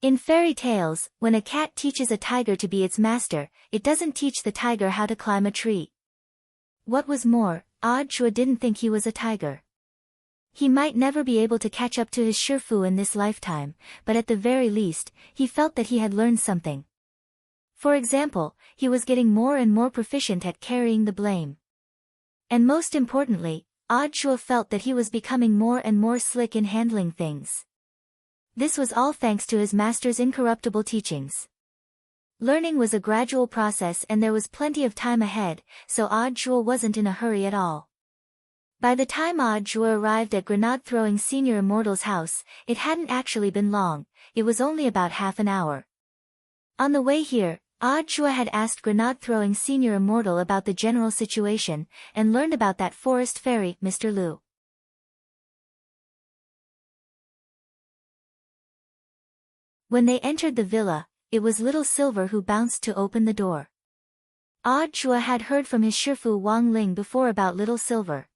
In fairy tales, when a cat teaches a tiger to be its master, it doesn't teach the tiger how to climb a tree. What was more, Zhuo didn't think he was a tiger. He might never be able to catch up to his Shifu in this lifetime, but at the very least, he felt that he had learned something. For example, he was getting more and more proficient at carrying the blame. And most importantly, Zhuo felt that he was becoming more and more slick in handling things. This was all thanks to his master's incorruptible teachings. Learning was a gradual process and there was plenty of time ahead, so Zhuo wasn't in a hurry at all. By the time Zhuo arrived at grenade-throwing senior immortal's house, it hadn't actually been long, it was only about half an hour. On the way here, Zhuo had asked grenade-throwing senior immortal about the general situation, and learned about that forest fairy, Mr. Lu. When they entered the villa, it was Little Silver who bounced to open the door. Odd Zhua had heard from his shifu Wang Ling before about Little Silver.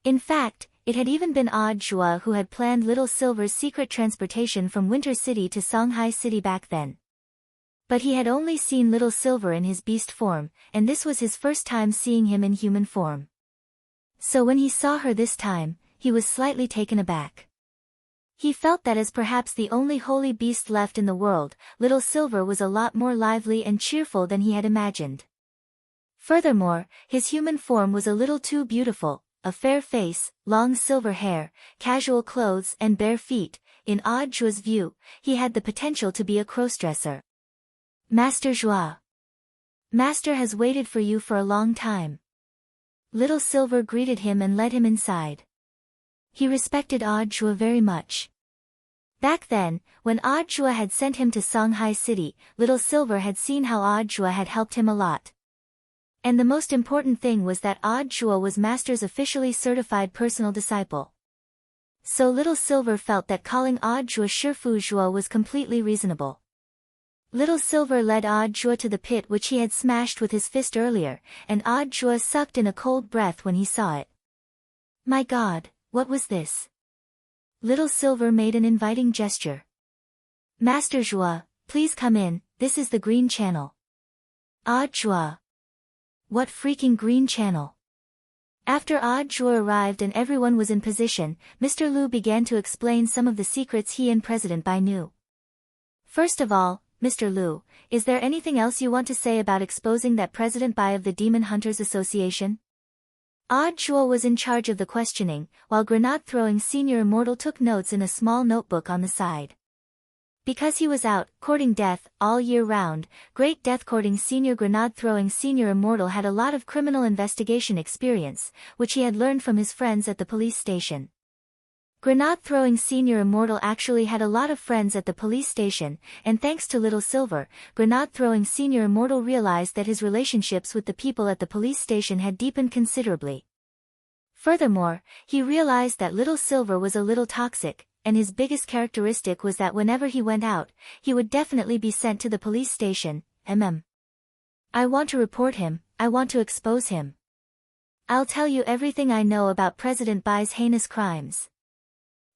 In fact, it had even been Odd Zhua who had planned Little Silver's secret transportation from Winter City to Songhai City back then. But he had only seen Little Silver in his beast form, and this was his first time seeing him in human form. So when he saw her this time, he was slightly taken aback. He felt that as perhaps the only holy beast left in the world, Little Silver was a lot more lively and cheerful than he had imagined. Furthermore, his human form was a little too beautiful, a fair face, long silver hair, casual clothes and bare feet. In Odd Zhua's view, he had the potential to be a crossdresser. Master Zhua. Master has waited for you for a long time. Little Silver greeted him and led him inside. He respected Odd Zhua very much. Back then, when Odd Zhua had sent him to Songhai City, Little Silver had seen how Odd Zhua had helped him a lot. And the most important thing was that Odd Zhua was Master's officially certified personal disciple. So Little Silver felt that calling Odd Zhua Shifu Zhua was completely reasonable. Little Silver led Odd Zhua to the pit which he had smashed with his fist earlier, and Odd Zhua sucked in a cold breath when he saw it. My God, what was this? Little Silver made an inviting gesture. Master Zhua, please come in, this is the green channel. Odd Zhua. What freaking green channel? After Odd Zhua arrived and everyone was in position, Mr. Lu began to explain some of the secrets he and President Bai knew. First of all, Mr. Lu, is there anything else you want to say about exposing that President Bai of the Demon Hunters Association? Odd Zhua was in charge of the questioning, while grenade-throwing Senior Immortal took notes in a small notebook on the side. Because he was out, courting death, all year round, great death-courting Senior Grenade-throwing Senior Immortal had a lot of criminal investigation experience, which he had learned from his friends at the police station. Grenade-throwing Senior Immortal actually had a lot of friends at the police station, and thanks to Little Silver, Grenade-throwing Senior Immortal realized that his relationships with the people at the police station had deepened considerably. Furthermore, he realized that Little Silver was a little toxic, and his biggest characteristic was that whenever he went out, he would definitely be sent to the police station. I want to report him, I want to expose him. I'll tell you everything I know about President Bai's heinous crimes.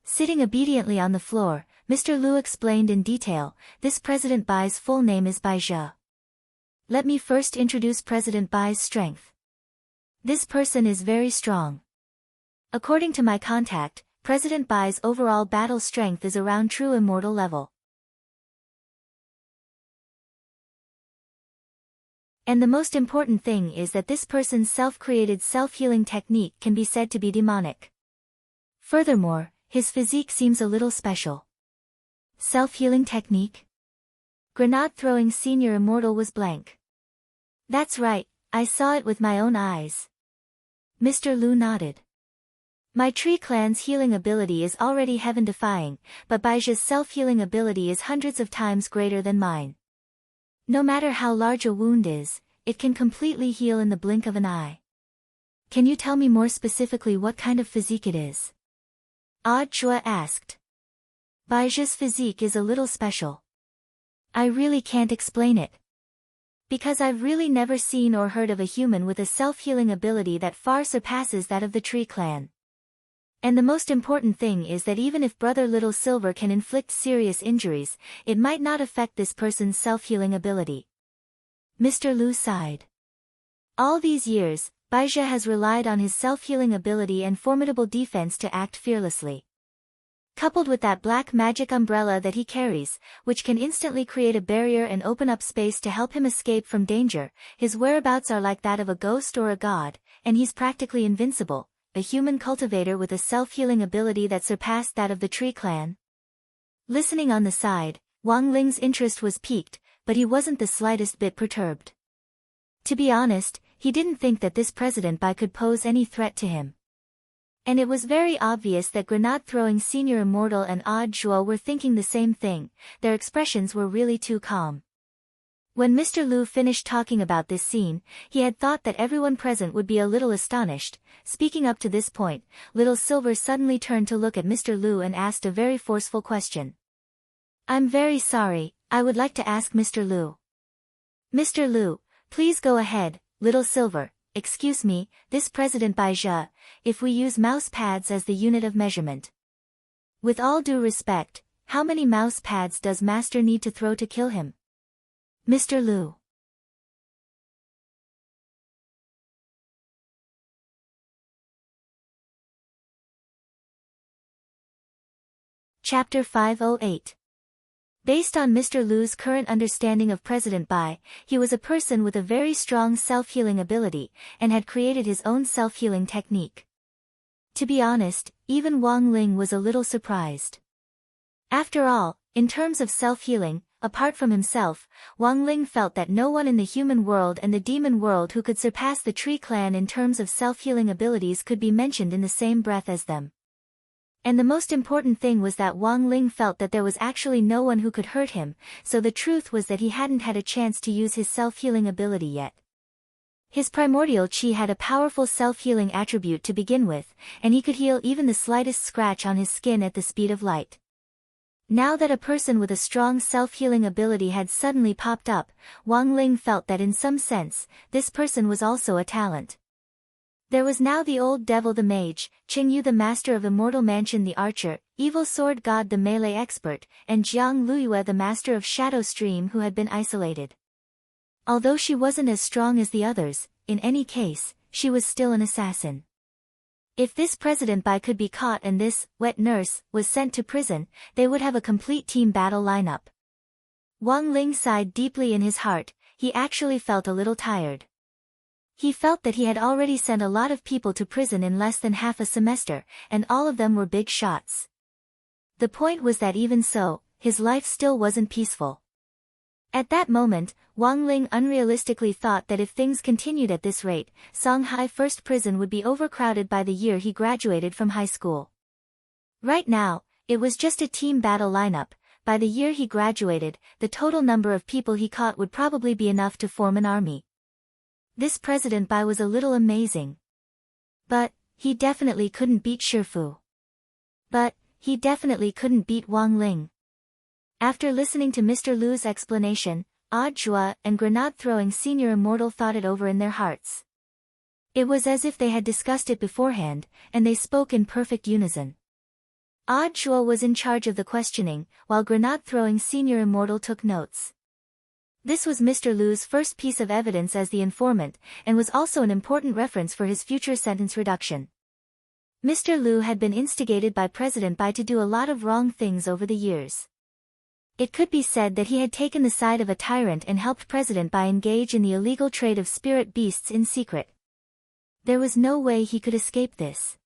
Sitting obediently on the floor, Mr. Lu explained in detail, this President Bai's full name is Bai Zhe. Let me first introduce President Bai's strength. This person is very strong. According to my contact, President Bai's overall battle strength is around true immortal level. And the most important thing is that this person's self-created self-healing technique can be said to be demonic. Furthermore, his physique seems a little special. Self-healing technique? Grenade-throwing Senior Immortal was blank. That's right, I saw it with my own eyes. Mr. Lu nodded. My tree clan's healing ability is already heaven-defying, but Baijia's self-healing ability is hundreds of times greater than mine. No matter how large a wound is, it can completely heal in the blink of an eye. Can you tell me more specifically what kind of physique it is? Odd Zhua asked. Baijia's physique is a little special. I really can't explain it. Because I've really never seen or heard of a human with a self-healing ability that far surpasses that of the Tree Clan. And the most important thing is that even if Brother Little Silver can inflict serious injuries, it might not affect this person's self-healing ability. Mr. Lu sighed. All these years, Baizhi has relied on his self-healing ability and formidable defense to act fearlessly. Coupled with that black magic umbrella that he carries, which can instantly create a barrier and open up space to help him escape from danger, his whereabouts are like that of a ghost or a god, and he's practically invincible. A human cultivator with a self-healing ability that surpassed that of the Tree Clan. Listening on the side, Wang Ling's interest was piqued, but he wasn't the slightest bit perturbed. To be honest, he didn't think that this President Bai could pose any threat to him. And it was very obvious that grenade-throwing Senior Immortal and Odd Zhuo were thinking the same thing, their expressions were really too calm. When Mr. Lu finished talking about this scene, he had thought that everyone present would be a little astonished. Speaking up to this point, Little Silver suddenly turned to look at Mr. Lu and asked a very forceful question. I'm very sorry, I would like to ask Mr. Lu. Mr. Lu, please go ahead, Little Silver. Excuse me, this President Bai Zhe, if we use mouse pads as the unit of measurement. With all due respect, how many mouse pads does Master need to throw to kill him? Mr. Lu. Chapter 508. Based on Mr. Lu's current understanding of President Bai, he was a person with a very strong self-healing ability, and had created his own self-healing technique. To be honest, even Wang Ling was a little surprised. After all, in terms of self-healing, apart from himself, Wang Ling felt that no one in the human world and the demon world who could surpass the Tree Clan in terms of self-healing abilities could be mentioned in the same breath as them. And the most important thing was that Wang Ling felt that there was actually no one who could hurt him, so the truth was that he hadn't had a chance to use his self-healing ability yet. His primordial chi had a powerful self-healing attribute to begin with, and he could heal even the slightest scratch on his skin at the speed of light. Now that a person with a strong self-healing ability had suddenly popped up, Wang Ling felt that in some sense, this person was also a talent. There was now the old devil the mage, Qing Yu the master of Immortal Mansion the archer, Evil Sword God the melee expert, and Jiang Luyue the master of Shadow Stream who had been isolated. Although she wasn't as strong as the others, in any case, she was still an assassin. If this President Bai could be caught and this, wet nurse, was sent to prison, they would have a complete team battle lineup. Wang Ling sighed deeply in his heart, he actually felt a little tired. He felt that he had already sent a lot of people to prison in less than half a semester, and all of them were big shots. The point was that even so, his life still wasn't peaceful. At that moment, Wang Ling unrealistically thought that if things continued at this rate, Songhai First Prison would be overcrowded by the year he graduated from high school. Right now, it was just a team battle lineup. By the year he graduated, the total number of people he caught would probably be enough to form an army. This President Bai was a little amazing. But, he definitely couldn't beat Shifu. But, he definitely couldn't beat Wang Ling. After listening to Mr. Lu's explanation, Odd Zhua and Grenade-throwing Senior Immortal thought it over in their hearts. It was as if they had discussed it beforehand, and they spoke in perfect unison. Odd Zhua was in charge of the questioning, while Grenade-throwing Senior Immortal took notes. This was Mr. Lu's first piece of evidence as the informant, and was also an important reference for his future sentence reduction. Mr. Lu had been instigated by President Bai to do a lot of wrong things over the years. It could be said that he had taken the side of a tyrant and helped President Bai engage in the illegal trade of spirit beasts in secret. There was no way he could escape this.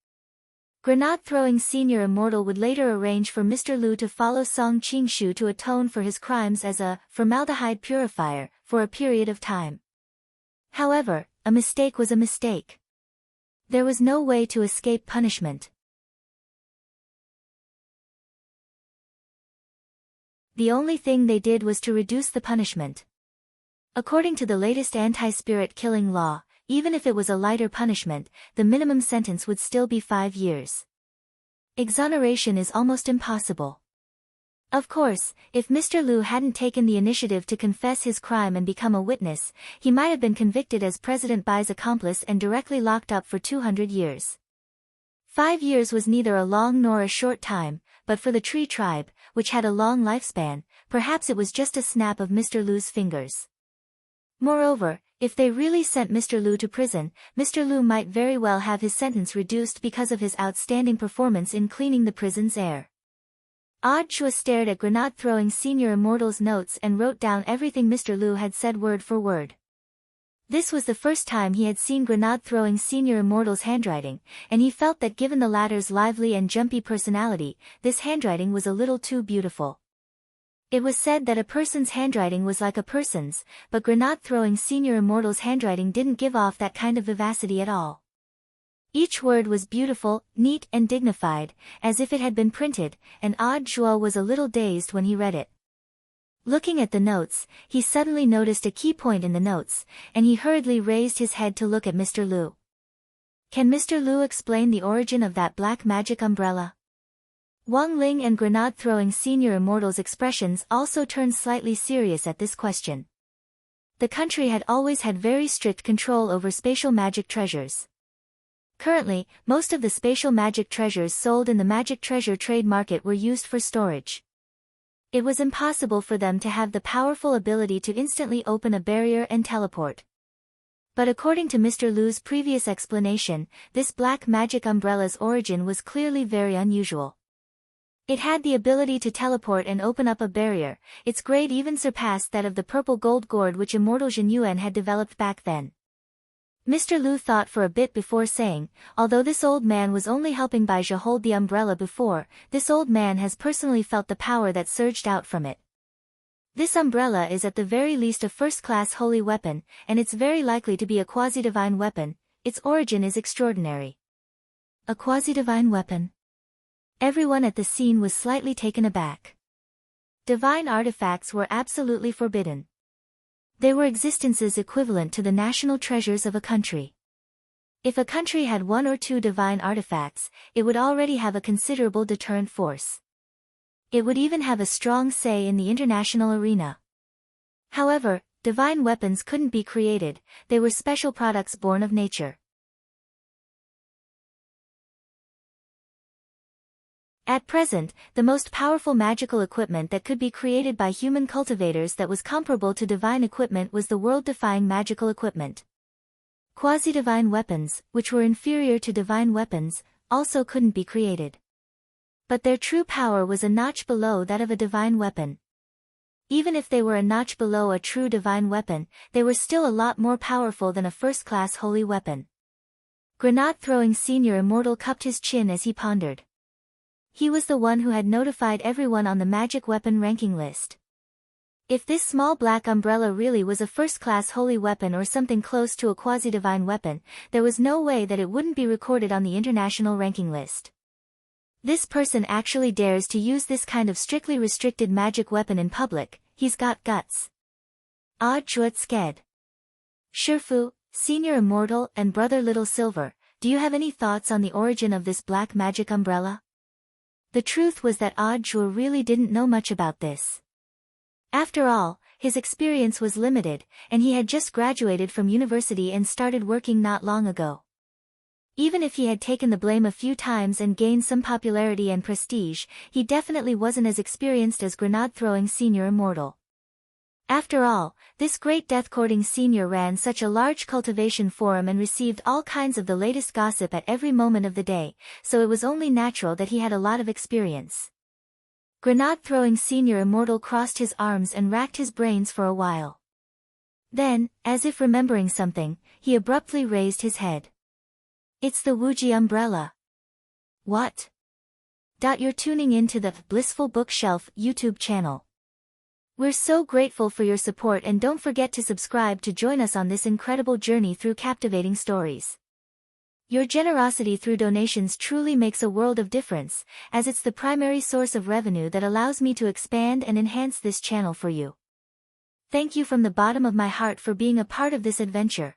Grenade-throwing Senior Immortal would later arrange for Mr. Lu to follow Song Qingshu to atone for his crimes as a formaldehyde purifier, for a period of time. However, a mistake was a mistake. There was no way to escape punishment. The only thing they did was to reduce the punishment. According to the latest anti-spirit killing law, even if it was a lighter punishment, the minimum sentence would still be 5 years. Exoneration is almost impossible. Of course, if Mr. Lu hadn't taken the initiative to confess his crime and become a witness, he might have been convicted as President Bai's accomplice and directly locked up for 200 years. 5 years was neither a long nor a short time, but for the Tree Tribe, which had a long lifespan, perhaps it was just a snap of Mr. Lu's fingers. Moreover, if they really sent Mr. Lu to prison, Mr. Lu might very well have his sentence reduced because of his outstanding performance in cleaning the prison's air. Odd Zhua stared at Grenade-throwing Senior Immortal's notes and wrote down everything Mr. Lu had said word for word. This was the first time he had seen Grenade-throwing Senior Immortal's handwriting, and he felt that given the latter's lively and jumpy personality, this handwriting was a little too beautiful. It was said that a person's handwriting was like a person's, but Grenade-throwing Senior Immortal's handwriting didn't give off that kind of vivacity at all. Each word was beautiful, neat and dignified, as if it had been printed, and Odd Zhua was a little dazed when he read it. Looking at the notes, he suddenly noticed a key point in the notes, and he hurriedly raised his head to look at Mr. Lu. Can Mr. Lu explain the origin of that black magic umbrella? Wang Ling and grenade-throwing senior immortal's expressions also turned slightly serious at this question. The country had always had very strict control over spatial magic treasures. Currently, most of the spatial magic treasures sold in the magic treasure trade market were used for storage. It was impossible for them to have the powerful ability to instantly open a barrier and teleport. But according to Mr. Lu's previous explanation, this black magic umbrella's origin was clearly very unusual. It had the ability to teleport and open up a barrier. Its grade even surpassed that of the purple gold gourd which immortal Jin Yuan had developed back then. Mr. Lu thought for a bit before saying, although this old man was only helping Baizha hold the umbrella before, this old man has personally felt the power that surged out from it. This umbrella is at the very least a first-class holy weapon, and it's very likely to be a quasi-divine weapon. Its origin is extraordinary. A quasi-divine weapon? Everyone at the scene was slightly taken aback. Divine artifacts were absolutely forbidden. They were existences equivalent to the national treasures of a country. If a country had one or two divine artifacts, it would already have a considerable deterrent force. It would even have a strong say in the international arena. However, divine weapons couldn't be created, they were special products born of nature. At present, the most powerful magical equipment that could be created by human cultivators that was comparable to divine equipment was the world-defying magical equipment. Quasi-divine weapons, which were inferior to divine weapons, also couldn't be created. But their true power was a notch below that of a divine weapon. Even if they were a notch below a true divine weapon, they were still a lot more powerful than a first-class holy weapon. Grenade-throwing senior immortal cupped his chin as he pondered. He was the one who had notified everyone on the magic weapon ranking list. If this small black umbrella really was a first-class holy weapon or something close to a quasi-divine weapon, there was no way that it wouldn't be recorded on the international ranking list. This person actually dares to use this kind of strictly restricted magic weapon in public, he's got guts. Ah Zhuot Sked. Shifu, Senior Immortal and Brother Little Silver, do you have any thoughts on the origin of this black magic umbrella? The truth was that Zhuo really didn't know much about this. After all, his experience was limited, and he had just graduated from university and started working not long ago. Even if he had taken the blame a few times and gained some popularity and prestige, he definitely wasn't as experienced as grenade-throwing Senior Immortal. After all, this great death-courting senior ran such a large cultivation forum and received all kinds of the latest gossip at every moment of the day, so it was only natural that he had a lot of experience. Grenade-throwing Senior Immortal crossed his arms and racked his brains for a while. Then, as if remembering something, he abruptly raised his head. It's the Wuji umbrella. What? You're tuning in to the Blissful Bookshelf YouTube channel. We're so grateful for your support and don't forget to subscribe to join us on this incredible journey through captivating stories. Your generosity through donations truly makes a world of difference, as it's the primary source of revenue that allows me to expand and enhance this channel for you. Thank you from the bottom of my heart for being a part of this adventure.